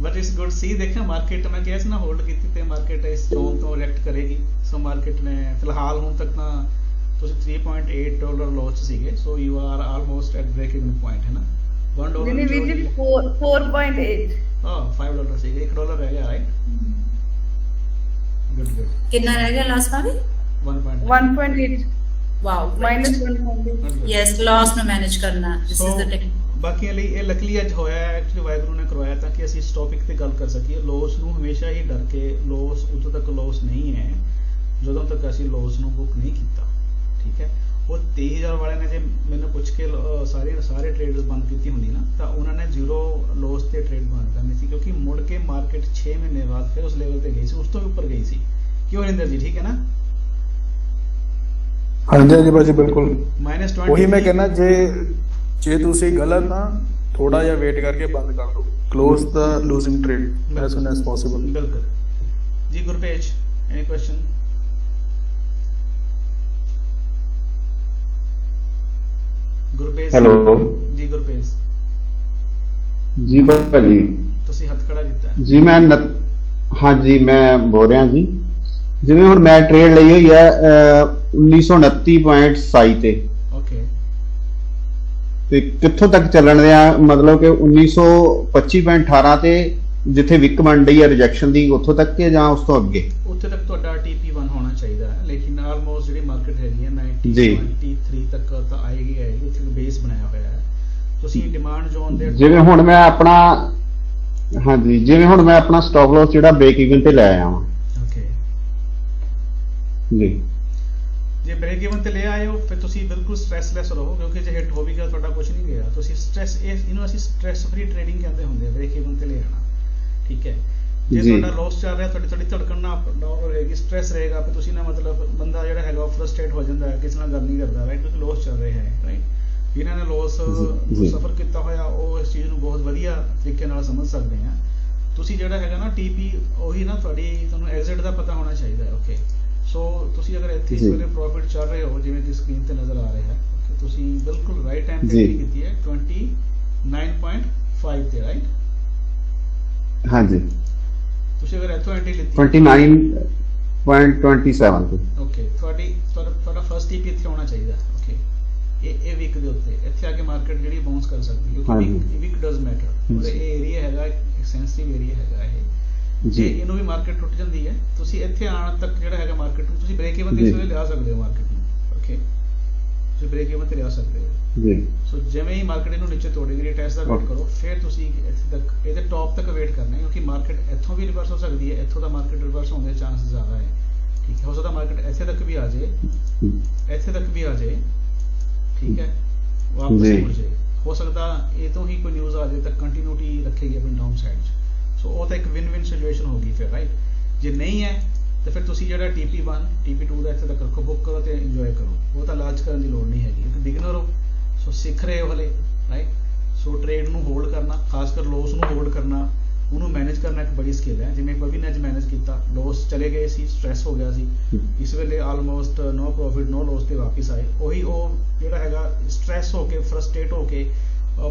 but it's good. ਸੀ ਦੇਖਿਆ ਮਾਰਕੀਟ, ਮੈਂ ਕਿਹਾ ਸੀ ਨਾ ਹੋਲਡ ਕੀਤੀ ਤੇ ਮਾਰਕੀਟ ਇਸ ਜ਼ੋਨ ਤੋਂ ਰਿਐਕਟ ਕਰੇਗੀ। ਸੋ ਮਾਰਕੀਟ ਨੇ ਫਿਲਹਾਲ ਹੁਣ ਤੱਕ ਤਾਂ ਤੁਸੀਂ $3.8 ਲੋਸ ਸੀਗੇ। So you are almost at break even point, ਹੈ ਨਾ? $1 ਨਹੀਂ ਵੀਰ ਜੀ, 4.8। $5 ਸੀਗੇ, $1 ਰਹਿ ਗਿਆ, ਰਾਈਟ? Good good. ਕਿੰਨਾ ਰਹਿ ਗਿਆ ਲਾਸਟ ਵਾਲੀ? 1.8। ਵਾਓ, -1.8। ਯੈਸ, ਲਾਸ ਨੂੰ ਮੈਨੇਜ ਕਰਨਾ, ਦਿਸ ਇਜ਼ ਦ ਟੈਕਨੀਕ। ਬਾਕੀਆਂ ਲਈ ਇਹ ਲੱਕਲੀ ਅੱਜ ਹੋਇਆ ਐਕਚੁਅਲੀ, ਵਾਹਿਗੁਰੂ ਨੇ ਕਰਵਾਇਆ ਤਾਂ ਕਿ ਅਸੀਂ ਇਸ ਟੌਪਿਕ ਤੇ ਗੱਲ ਕਰ ਸਕੀਏ। ਲੋਸ ਨੂੰ ਹਮੇਸ਼ਾ ਹੀ ਡਰ ਕੇ, ਲੋਸ ਉਦੋਂ ਤੱਕ ਲੋਸ ਨਹੀਂ ਹੈ ਜਦੋਂ ਤੱਕ ਅਸੀਂ ਲੋਸ ਨੂੰ ਬੁੱਕ ਨਹੀਂ ਕੀਤਾ। ਠੀਕ ਹੈ? ਉਹ 23,000 ਵਾਲਿਆਂ ਨੇ ਜੇ ਮੈਨੂੰ ਪੁੱਛ ਕੇ ਸਾਰੇ ਟ੍ਰੇਡਰਸ ਬੰਦ ਕੀਤੀ ਹੁੰਦੀ ਨਾ ਤਾਂ ਉਹਨਾਂ ਨੇ 0 ਲੋਸ ਤੇ ਟ੍ਰੇਡ ਬੰਦ ਕਰਨੀ ਸੀ, ਕਿਉਂਕਿ ਮੁੜ ਕੇ ਮਾਰਕੀਟ 6 ਮਹੀਨੇ ਬਾਅਦ ਫਿਰ ਉਸ ਲੈਵਲ ਤੇ ਗਈ ਸੀ, ਉਸ ਤੋਂ ਵੀ ਉੱਪਰ ਗਈ ਸੀ। ਕਿਉਂ ਹਰਿੰਦਰ ਜੀ? ਠੀਕ ਹੈ ਨਾ? ਹਾਂਜੀ ਹਾਂਜੀ ਭਾਜੀ, ਬਿਲਕੁਲ। -20 ਉਹੀ ਮੈਂ ਕਹਿੰਦਾ, ਜੇ ਤੁਸੀਂ ਗਲਤ ਨਾ ਥੋੜਾ ਜਿਹਾ ਵੇਟ ਕਰਕੇ ਬੰਦ ਕਰ ਦਿਓ। Close the losing trade as soon as possible. ਬਿਲਕੁਲ ਜੀ। Gurpej, any question? Gurpej hello ji. Gurpej ਜੀ ਭਾਜੀ, ਤੁਸੀਂ ਹੱਥ ਖੜਾ ਕੀਤਾ ਜੀ। ਹਾਂਜੀ, ਮੈਂ ਬੋਲ ਰਿਹਾ ਜੀ। ਜਿਵੇਂ ਹੁਣ ਮੈਂ ਟ੍ਰੇਡ ਲਈ ਹੋਈ ਹੈ 1929.27 ਤੇ। ਓਕੇ, ਤੇ ਕਿੱਥੋਂ ਤੱਕ ਚੱਲਣ ਦੇ ਆ? ਮਤਲਬ ਕਿ 1925.18 ਤੇ ਜਿੱਥੇ ਵਿਕ ਬਣ ਰਹੀ ਹੈ ਰਿਜੈਕਸ਼ਨ ਦੀ, ਉੱਥੋਂ ਤੱਕ ਕਿ ਜਾਂ ਉਸ ਤੋਂ ਅੱਗੇ? ਉੱਥੇ ਤੱਕ ਤੁਹਾਡਾ TP1 ਹੋਣਾ ਚਾਹੀਦਾ ਹੈ, ਲੇਕਿਨ ਆਲਮੋਸਟ ਜਿਹੜੀ ਮਾਰਕੀਟ ਹੈਗੀ ਹੈ 93 ਤੱਕ ਤਾਂ ਆਏਗੀ। ਉੱਥੇ ਬੇਸ ਬਣਾਇਆ ਹੋਇਆ ਹੈ। ਤੁਸੀਂ ਡਿਮਾਂਡ ਜ਼ੋਨ ਦੇ ਜਿਵੇਂ ਹੁਣ ਮੈਂ ਆਪਣਾ ਸਟਾਪ ਲਾਸ ਜਿਹੜਾ ਬ੍ਰੇਕ ਇਵਨ ਤੇ ਲੈ ਆਇਆ ਵਾਂ। ਓਕੇ ਜੀ। ਜੇ ਬ੍ਰੇਕ ਇਵਨ ਤੇ ਲੈ ਆਏ ਹੋ ਫਿਰ ਤੁਸੀਂ ਬਿਲਕੁਲ ਸਟ੍ਰੈਸਲੈਸ ਰਹੋ, ਕਿਉਂਕਿ ਜੇ ਹਿੱਟ ਹੋ ਵੀ ਗਿਆ ਤੁਹਾਡਾ ਕੁਝ ਨਹੀਂ ਗਿਆ। ਤੁਸੀਂ ਸਟ੍ਰੈਸ, ਇਹਨੂੰ ਅਸੀਂ ਸਟ੍ਰੈਸ ਫ੍ਰੀ ਟ੍ਰੇਡਿੰਗ ਕਹਿੰਦੇ ਹੁੰਦੇ ਆ, ਬ੍ਰੇਕ ਇਵਨ ਤੇ ਲੈ ਆਣਾ। ਠੀਕ ਹੈ? ਜੇ ਤੁਹਾਡਾ ਲੋਸ ਚੱਲ ਰਿਹਾ, ਤੁਹਾਡੀ ਧੜਕਣ ਨਾ ਡਾਊਨ ਰਹੇਗੀ, ਸਟ੍ਰੈਸ ਰਹੇਗਾ, ਫਿਰ ਤੁਸੀਂ ਨਾ ਮਤਲਬ ਬੰਦਾ ਜਿਹੜਾ ਹੈਗਾ ਫਰਸਟ੍ਰੇਟ ਹੋ ਜਾਂਦਾ ਹੈ, ਕਿਸੇ ਨਾਲ ਗੱਲ ਨਹੀਂ ਕਰਦਾ, ਰਾਈਟ? ਕਿਉਂਕਿ ਲੋਸ ਚੱਲ ਰਿਹਾ ਹੈ, ਰਾਈਟ? ਜਿਨ੍ਹਾਂ ਨੇ ਲੋਸ ਸਫਰ ਕੀਤਾ ਹੋਇਆ ਉਹ ਇਸ ਚੀਜ਼ ਨੂੰ ਬਹੁਤ ਵਧੀਆ ਤਰੀਕੇ ਨਾਲ ਸਮਝ ਸਕਦੇ ਆ। ਤੁਸੀਂ ਜਿਹੜਾ ਹੈਗਾ ਨਾ TP, ਉਹੀ ਨਾ ਤੁਹਾਨੂੰ ਐਗਜ਼ਿਟ ਦਾ ਪਤਾ ਹੋਣਾ ਚਾਹੀਦਾ ਹੈ। ਓਕੇ, ਸੋ ਤੁਸੀਂ ਅਗਰ ਇੱਥੇ ਇਸ ਵੇਲੇ ਪ੍ਰੋਫਿਟ ਚੱਲ ਰਹੇ ਹੋ ਜਿਵੇਂ ਕਿ ਸਕਰੀਨ ਤੇ ਨਜ਼ਰ ਆ ਰਿਹਾ ਹੈ, ਤੁਸੀਂ ਬਿਲਕੁਲ ਰਾਈਟ ਟਾਈਮ ਤੇ ਐਂਟਰੀ ਕੀਤੀ ਹੈ 29.5 ਤੇ, ਰਾਈਟ? ਹਾਂਜੀ, ਤੁਸੀਂ ਅਗਰ ਇੱਥੋਂ ਐਂਟਰੀ ਲਿੱਤੀ 29.27 ਤੇ। ਓਕੇ, ਤੁਹਾਡਾ ਫਰਸਟ TP ਇੱਥੇ ਹੋਣਾ ਚਾਹੀਦਾ। ਓਕੇ, ਇਹ ਵੀਕ ਦੇ ਉੱਤੇ ਇੱਥੇ ਆ ਕੇ ਮਾਰਕੀਟ ਜਿਹੜੀ ਬਾਉਂਸ ਕਰ ਸਕਦੀ ਹੈ, ਕਿਉਂਕਿ ਵੀਕ ਡਜ਼ ਮੈਟਰ। ਔਰ ਇਹ ਏਰੀਆ ਹੈਗਾ ਇੱਕ ਸੈਂਸਿਟਿਵ ਏਰੀਆ ਹੈਗਾ ਇਹ। ਜੇ ਇਹਨੂੰ ਵੀ ਮਾਰਕੀਟ ਟੁੱਟ ਜਾਂਦੀ ਹੈ, ਤੁਸੀਂ ਇੱਥੇ ਆਉਣ ਤੱਕ ਜਿਹੜਾ ਹੈਗਾ ਮਾਰਕੀਟ ਨੂੰ ਤੁਸੀਂ ਬ੍ਰੇਕ ਇਵਨ ਦੇ ਇਸ ਵੇਲੇ ਲਿਆ ਸਕਦੇ ਹੋ ਮਾਰਕੀਟ ਨੂੰ। ਓਕੇ, ਤੁਸੀਂ ਬ੍ਰੇਕ ਇਵਨ ਤੇ ਲਿਆ ਸਕਦੇ ਹੋ ਜੀ। ਸੋ ਜਿਵੇਂ ਹੀ ਮਾਰਕੀਟ ਇਹਨੂੰ ਨੀਚੇ ਤੋੜੇਗੀ, ਰੀਟੈਸਟ ਦਾ ਵੇਟ ਕਰੋ, ਫਿਰ ਤੁਸੀਂ ਇੱਥੇ ਤੱਕ, ਇਹਦੇ ਟੌਪ ਤੱਕ ਵੇਟ ਕਰਨਾ ਹੈ, ਕਿਉਂਕਿ ਮਾਰਕੀਟ ਇੱਥੋਂ ਵੀ ਰਿਵਰਸ ਹੋ ਸਕਦੀ ਹੈ। ਇੱਥੋਂ ਦਾ ਮਾਰਕੀਟ ਰਿਵਰਸ ਹੋਣ ਦੇ ਚਾਂਸ ਜ਼ਿਆਦਾ ਹੈ, ठीक है, हो सकता मार्केट ऐसे तक भी आ जाए, ਇੱਥੇ ਤੱਕ ਵੀ ਆ ਜਾਏ, ਠੀਕ ਹੈ, ਵਾਪਸ ਮੁੜ ਜਾਏ। ਹੋ ਸਕਦਾ ਇਹ ਤੋਂ ਹੀ ਕੋਈ ਨਿਊਜ਼ ਆ ਜਾਏ ਤਾਂ ਕੰਟੀਨਿਊਟੀ ਰੱਖੇਗੀ ਆਪਣੀ ਡਾਊਨ ਸਾਈਡ 'ਚ। ਸੋ ਉਹ ਤਾਂ ਇੱਕ ਵਿਨ ਵਿਨ ਸਿਚੁਏਸ਼ਨ ਹੋ ਗਈ ਫਿਰ, ਰਾਈਟ। ਜੇ ਨਹੀਂ ਹੈ ਤਾਂ ਫਿਰ ਤੁਸੀਂ ਜਿਹੜਾ TP1 TP2 ਦਾ ਇੱਥੇ ਤੱਕ ਰੱਖੋ, ਬੁੱਕ ਕਰੋ ਤੇ ਇੰਜੋਏ ਕਰੋ। ਉਹ ਤਾਂ ਲਾਲਚ ਕਰਨ ਦੀ ਲੋੜ ਨਹੀਂ ਹੈਗੀ, ਇੱਕ ਬਿਗਨਰ ਹੋ, ਸੋ ਸਿੱਖ ਰਹੇ ਹੋ ਹਲੇ, ਰਾਈਟ। ਸੋ ਟ੍ਰੇਡ ਨੂੰ ਹੋਲਡ ਕਰਨਾ, ਖਾਸ ਕਰ ਲੋਸ ਨੂੰ ਹੋਲਡ ਕਰਨਾ, ਉਹਨੂੰ ਮੈਨੇਜ ਕਰਨਾ ਇੱਕ ਬੜੀ ਸਕਿੱਲ ਹੈ। ਜਿਵੇਂ ਪਵੀ ਨੇ ਅੱਜ ਮੈਨੇਜ ਕੀਤਾ, ਲੋਸ ਚਲੇ ਗਏ ਸੀ, ਸਟ੍ਰੈਸ ਹੋ ਗਿਆ ਸੀ, ਇਸ ਵੇਲੇ ਆਲਮੋਸਟ ਨੋ ਪ੍ਰੋਫਿਟ ਨੋ ਲੋਸ ਤੇ ਵਾਪਸ ਆਏ। ਉਹੀ ਉਹ ਜਿਹੜਾ ਹੈਗਾ ਸਟ੍ਰੈਸ ਹੋ ਕੇ, ਫਰਸਟ੍ਰੇਟ ਹੋ ਕੇ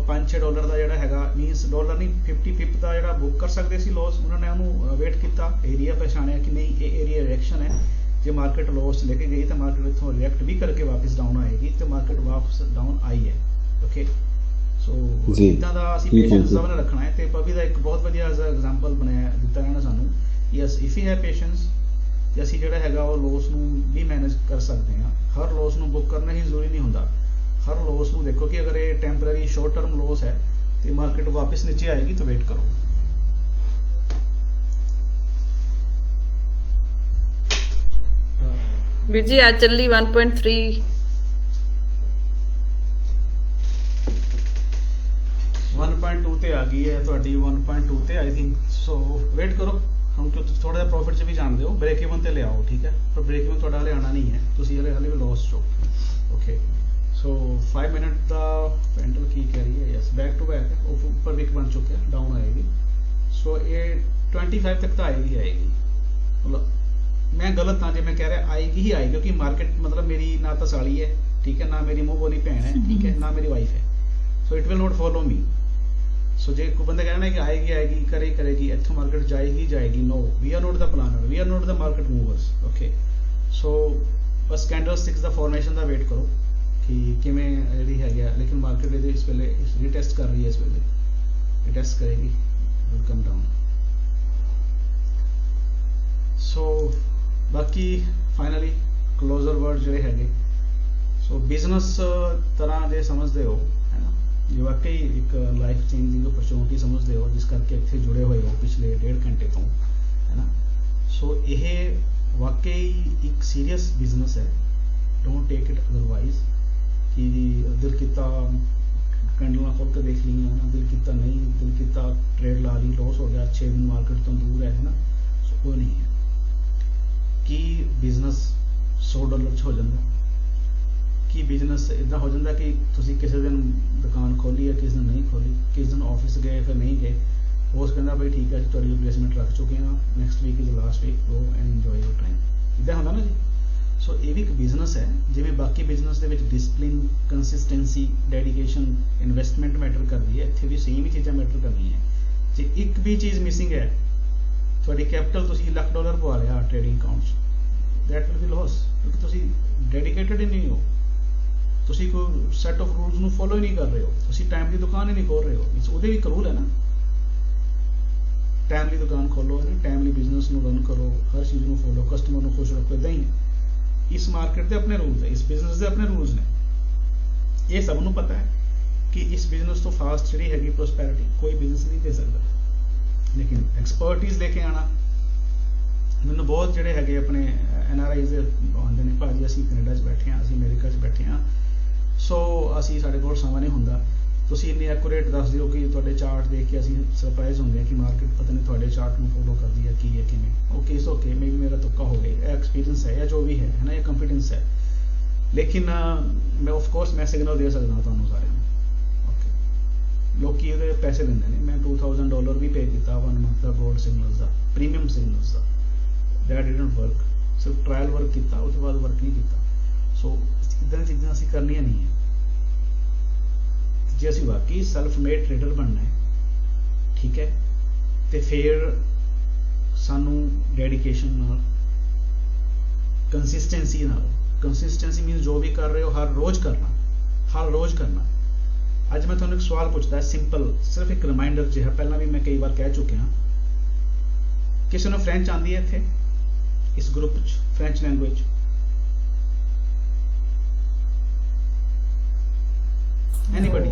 $5-6 ਦਾ ਜਿਹੜਾ ਹੈਗਾ, ਮੀਨਸ ਡਾਲਰ ਨਹੀਂ 50 ਪਿਪ ਦਾ ਜਿਹੜਾ ਬੁੱਕ ਕਰ ਸਕਦੇ ਸੀ ਲੋਸ, ਉਹਨਾਂ ਨੇ ਉਹਨੂੰ ਵੇਟ ਕੀਤਾ, ਏਰੀਆ ਪਛਾਣਿਆ ਕਿ ਨਹੀਂ ਇਹ ਏਰੀਆ ਰਿਐਕਸ਼ਨ ਹੈ। ਜੇ ਮਾਰਕੀਟ ਲੋਸ ਲੈ ਕੇ ਗਈ ਤਾਂ ਮਾਰਕੀਟ ਇੱਥੋਂ ਰਿਐਕਟ ਵੀ ਕਰਕੇ ਵਾਪਸ ਡਾਊਨ ਆਏਗੀ ਤੇ ਮਾਰਕੀਟ ਵਾਪਸ ਡਾਊਨ ਆਈ ਹੈ। ਓਕੇ, ਸੋ ਇੱਦਾਂ ਦਾ ਅਸੀਂ ਪੇਸ਼ੈਂਸ ਸਭ ਨੇ ਰੱਖਣਾ ਹੈ। ਤੇ ਪਵੀ ਦਾ ਇੱਕ ਬਹੁਤ ਵਧੀਆ ਐਗਜ਼ਾਮਪਲ ਬਣਾਇਆ ਦਿੱਤਾ ਹੈ ਨਾ ਸਾਨੂੰ, yes if you have patience ਤੇ ਅਸੀਂ ਜਿਹੜਾ ਹੈਗਾ ਉਹ ਲੋਸ ਨੂੰ ਵੀ ਮੈਨੇਜ ਕਰ ਸਕਦੇ ਹਾਂ। ਹਰ ਲੋਸ ਨੂੰ ਬੁੱਕ ਕਰਨਾ ਹੀ ਜ਼ਰੂਰੀ ਨਹੀਂ ਹੁੰਦਾ। ਹਰ ਲੋਸ ਨੂੰ ਦੇਖੋ ਕਿ ਅਗਰ ਇਹ ਟੈਂਪਰਰੀ ਸ਼ਾਰਟ ਟਰਮ ਲੋਸ ਹੈ ਤੇ ਮਾਰਕੀਟ ਵਾਪਸ ਨੀਚੇ ਆਏਗੀ ਤਾਂ ਵੇਟ ਕਰੋ। ਵੀਰ ਜੀ ਅੱਜ ਚੱਲੀ 1.3 1.2 ਤੇ ਆ ਗਈ ਹੈ ਤੁਹਾਡੀ, 1.2 ਤੇ ਆਈ ਥਿੰਕ। ਸੋ ਵੇਟ ਕਰੋ, ਹੁਣ ਥੋੜਾ ਜਿਹਾ ਪ੍ਰੋਫਿਟ 'ਚ ਵੀ ਜਾਣਦੇ ਹੋ, ਬ੍ਰੇਕ ਇਵਨ ਤੇ ਲਿਆਓ, ਠੀਕ ਹੈ। ਪਰ ਬ੍ਰੇਕ ਇਵਨ ਤੁਹਾਡਾ ਹਲੇ ਆਉਣਾ ਨਹੀਂ ਹੈ, ਤੁਸੀਂ ਹਲੇ ਵੀ ਲੋਸ 'ਚ ਹੋ। ਓਕੇ, ਸੋ 5 ਮਿੰਟ ਦਾ ਪੈਂਡਲ ਕੀ ਕਹਿ ਰਹੀ ਹੈ, ਯੈਸ ਬੈਕ ਟੂ ਬੈਕ ਹੈ, ਉਹ ਉੱਪਰ ਵਿਕ ਬਣ ਚੁੱਕਿਆ, ਡਾਊਨ ਆਏਗੀ। ਸੋ ਇਹ 25 ਤੱਕ ਤਾਂ ਆਏਗੀ। ਮਤਲਬ ਮੈਂ ਗਲਤ ਹਾਂ ਜੇ ਮੈਂ ਕਹਿ ਰਿਹਾ ਆਏਗੀ ਹੀ ਆਏਗੀ, ਕਿਉਂਕਿ ਮਾਰਕੀਟ ਮਤਲਬ ਮੇਰੀ ਨਾ ਤਾਂ ਸਾਲੀ ਹੈ, ਠੀਕ ਹੈ, ਨਾ ਮੇਰੀ ਮੂੰਹ ਬੋਲੀ ਭੈਣ ਹੈ, ਠੀਕ ਹੈ, ਨਾ ਮੇਰੀ ਵਾਈਫ ਹੈ। So it will not follow me. So ਜੇ ਕੋਈ ਬੰਦਾ ਕਹਿਣਾ ਕਿ ਆਏਗੀ ਕਰੇਗੀ, ਇੱਥੋਂ ਮਾਰਕੀਟ ਜਾਏਗੀ, no, we are not the planner, we are not the market movers. Okay, so ਬਸ ਕੈਂਡਲ ਸਟਿਕਸ ਦਾ ਫਾਰਮੇਸ਼ਨ ਦਾ ਵੇਟ ਕਰੋ ਕਿ ਕਿਵੇਂ ਜਿਹੜੀ ਹੈਗੀ ਆ। ਲੇਕਿਨ ਮਾਰਕੀਟ ਇਹਦੇ ਇਸ ਵੇਲੇ ਰੀਟੈਸਟ ਕਰ ਰਹੀ ਹੈ, ਇਸ ਵੇਲੇ ਰੀਟੈਸਟ ਕਰੇਗੀ, ਵਿਲ ਕਮ ਡਾਊਨ। ਸੋ ਬਾਕੀ ਫਾਈਨਲੀ ਕਲੋਜ਼ਰ ਵਰਡ ਜਿਹੜੇ ਹੈਗੇ, ਸੋ ਬਿਜ਼ਨਸ ਤਰ੍ਹਾਂ ਦੇ ਸਮਝਦੇ ਹੋ, ਹੈ ਨਾ, ਜੇ ਵਾਕਈ ਇੱਕ ਲਾਈਫ ਚੇਂਜਿੰਗ ਓਪਰਚੁਨਿਟੀ ਸਮਝਦੇ ਹੋ, ਜਿਸ ਕਰਕੇ ਇੱਥੇ ਜੁੜੇ ਹੋਏ ਹੋ ਪਿਛਲੇ 1.5 ਘੰਟੇ ਤੋਂ, ਹੈ ਨਾ। ਸੋ ਇਹ ਵਾਕਈ ਇੱਕ ਸੀਰੀਅਸ ਬਿਜ਼ਨਸ ਹੈ, ਡੋਂਟ ਟੇਕ ਇਟ ਅਦਰਵਾਈਜ਼ ਕਿ ਦਿਲ ਕੀਤਾ ਕੰਡਲਾਂ ਖੋਲ ਕੇ ਦੇਖ ਲਈਆਂ, ਹੈ ਨਾ, ਦਿਲ ਕੀਤਾ ਨਹੀਂ, ਦਿਲ ਕੀਤਾ ਟ੍ਰੇਡ ਲਾ ਲਈ, ਲੋਸ ਹੋ ਗਿਆ, 6 ਦਿਨ ਮਾਰਕੀਟ ਤੋਂ ਦੂਰ ਹੈ ਨਾ। ਸੋ ਉਹ ਨਹੀਂ ਹੈ ਕਿ ਬਿਜ਼ਨਸ $100 'ਚ ਹੋ ਜਾਂਦਾ, ਕਿ ਬਿਜ਼ਨਸ ਇੱਦਾਂ ਹੋ ਜਾਂਦਾ ਕਿ ਤੁਸੀਂ ਕਿਸੇ ਦਿਨ ਦੁਕਾਨ ਖੋਲੀ ਹੈ, ਕਿਸੇ ਦਿਨ ਨਹੀਂ ਖੋਲੀ, ਕਿਸੇ ਦਿਨ ਆਫਿਸ ਗਏ ਫਿਰ ਨਹੀਂ ਗਏ, ਬੋਸ ਕਹਿੰਦਾ ਭਾਈ ਠੀਕ ਹੈ ਜੀ ਤੁਹਾਡੀ ਰਿਪਲੇਸਮੈਂਟ ਰੱਖ ਚੁੱਕੇ ਹਾਂ, next week is last week, go and enjoy your time, ਇੱਦਾਂ ਹੁੰਦਾ ਨਾ ਜੀ। ਸੋ ਇਹ ਵੀ ਇੱਕ ਬਿਜ਼ਨਸ ਹੈ, ਜਿਵੇਂ ਬਾਕੀ ਬਿਜ਼ਨਸ ਦੇ ਵਿੱਚ discipline, consistency, dedication, investment matter ਕਰਦੀ ਹੈ, ਇੱਥੇ ਵੀ ਸੇਮ ਹੀ ਚੀਜ਼ਾਂ ਮੈਟਰ ਕਰਦੀਆਂ। ਜੇ ਇੱਕ ਵੀ ਚੀਜ਼ ਮਿਸਿੰਗ ਹੈ, ਤੁਹਾਡੀ ਕੈਪੀਟਲ ਤੁਸੀਂ $1,00,000 ਪਵਾ ਲਿਆ ਟ੍ਰੇਡਿੰਗ ਅਕਾਊਂਟ 'ਚ, ਦੈਟ ਵਿਲ ਬੀ ਲਾਸ, ਕਿਉਂਕਿ ਤੁਸੀਂ ਡੈਡੀਕੇਟਡ ਹੀ ਨਹੀਂ ਹੋ, ਤੁਸੀਂ ਕੋਈ ਸੈਟ ਆਫ ਰੂਲਸ ਨੂੰ ਫੋਲੋ ਹੀ ਨਹੀਂ ਕਰ ਰਹੇ ਹੋ, ਤੁਸੀਂ ਟਾਈਮਲੀ ਦੁਕਾਨ ਹੀ ਨਹੀਂ ਖੋਲ ਰਹੇ ਹੋ। ਉਹਦੇ ਵੀ ਇੱਕ ਰੂਲ ਹੈ ਨਾ, ਟਾਈਮਲੀ ਦੁਕਾਨ ਖੋਲੋ, ਹੈ ਨਾ, ਟਾਈਮਲੀ ਬਿਜ਼ਨਸ ਨੂੰ ਰਨ ਕਰੋ, ਹਰ ਚੀਜ਼ ਨੂੰ ਫੋਲੋ, ਕਸਟਮਰ ਨੂੰ ਖੁਸ਼ ਰੱਖੋ, ਇੱਦਾਂ ਹੀ ਇਸ ਮਾਰਕੀਟ ਦੇ ਆਪਣੇ ਰੂਲਸ ਹੈ, ਇਸ ਬਿਜ਼ਨਸ ਦੇ ਆਪਣੇ ਰੂਲਸ ਨੇ। ਇਹ ਸਭ ਨੂੰ ਪਤਾ ਹੈ ਕਿ ਇਸ ਬਿਜ਼ਨਸ ਤੋਂ ਫਾਸਟ ਜਿਹੜੀ ਹੈਗੀ ਪ੍ਰੋਸਪੈਰਿਟੀ ਕੋਈ ਬਿਜ਼ਨਸ ਨਹੀਂ ਦੇ ਸਕਦਾ, ਲੇਕਿਨ ਐਕਸਪਰਟਿਜ਼ ਲੈ ਕੇ ਆਉਣਾ। ਮੈਨੂੰ ਬਹੁਤ ਜਿਹੜੇ ਹੈਗੇ ਆਪਣੇ NRIs ਆਉਂਦੇ ਨੇ, ਭਾਜੀ ਅਸੀਂ ਕੈਨੇਡਾ 'ਚ ਬੈਠੇ ਹਾਂ, ਅਸੀਂ ਅਮਰੀਕਾ 'ਚ ਬੈਠੇ ਹਾਂ, ਸੋ ਅਸੀਂ ਸਾਡੇ ਕੋਲ ਸਮਾਂ ਨਹੀਂ ਹੁੰਦਾ, ਤੁਸੀਂ ਇੰਨੀ ਐਕੂਰੇਟ ਦੱਸ ਦਿਓ ਕਿ ਤੁਹਾਡੇ ਚਾਰਟ ਦੇਖ ਕੇ ਅਸੀਂ ਸਰਪ੍ਰਾਈਜ਼ ਹੁੰਦੇ ਹਾਂ ਕਿ ਮਾਰਕੀਟ ਪਤਾ ਨਹੀਂ ਤੁਹਾਡੇ ਚਾਰਟ ਨੂੰ ਫੋਲੋ ਕਰਦੀ ਹੈ, ਕੀ ਹੈ ਕਿਵੇਂ। ਓਕੇ ਇਟਸ ਓਕੇ, ਮੇਬੀ ਮੇਰਾ ਤੁੱਕਾ ਹੋ ਗਿਆ, ਇਹ ਐਕਸਪੀਰੀਅੰਸ ਹੈ ਜਾਂ ਜੋ ਵੀ ਹੈ ਨਾ, ਇਹ ਕੰਫੀਡੈਂਸ ਹੈ, ਲੇਕਿਨ ਮੈਂ ਆਫ ਕੋਰਸ ਮੈਂ ਸਿਗਨਲ ਦੇ ਸਕਦਾ ਤੁਹਾਨੂੰ ਸਾਰਿਆਂ ਨੂੰ। ਓਕੇ, ਲੋਕੀ ਉਹਦੇ ਪੈਸੇ ਦਿੰਦੇ ਨੇ, ਮੈਂ $2,000 ਵੀ ਪੇ ਕੀਤਾ 1 month the gold signals the, premium signals the, that didn't work, ਸਿਰਫ ਟ੍ਰਾਇਲ ਵਰਕ ਕੀਤਾ, ਉਸ ਤੋਂ ਬਾਅਦ ਵਰਕ ਨਹੀਂ ਕੀਤਾ। ਸੋ ਇੱਦਾਂ ਦੀਆਂ ਚੀਜ਼ਾਂ ਅਸੀਂ ਕਰਨੀਆਂ ਨਹੀਂ ਹੈ। ਜੇ ਅਸੀਂ ਵਾਕਈ ਸੈਲਫ ਮੇਡ ਟ੍ਰੇਡਰ ਬਣਨਾ ਹੈ, ਠੀਕ ਹੈ, ਤੇ ਫਿਰ ਸਾਨੂੰ ਡੈਡੀਕੇਸ਼ਨ ਨਾਲ, ਕੰਸਿਸਟੈਂਸੀ ਨਾਲ, ਕੰਸਿਸਟੈਂਸੀ ਮੀਨਸ ਜੋ ਵੀ ਕਰ ਰਹੇ ਹੋ ਹਰ ਰੋਜ਼ ਕਰਨਾ, ਹਰ ਰੋਜ਼ ਕਰਨਾ। ਅੱਜ ਮੈਂ ਤੁਹਾਨੂੰ ਇੱਕ ਸਵਾਲ ਪੁੱਛਦਾ, ਸਿੰਪਲ, ਸਿਰਫ ਇੱਕ ਰਿਮਾਈਂਡਰ ਜਿਹਾ, ਪਹਿਲਾਂ ਵੀ ਮੈਂ ਕਈ ਵਾਰ ਕਹਿ ਚੁੱਕਿਆ, ਕਿਸੇ ਨੂੰ ਫ੍ਰੈਂਚ ਆਉਂਦੀ ਹੈ ਇੱਥੇ ਇਸ ਗਰੁੱਪ 'ਚ, ਫ੍ਰੈਂਚ ਲੈਂਗੁਏਜ? ਐਨੀਬਡੀ?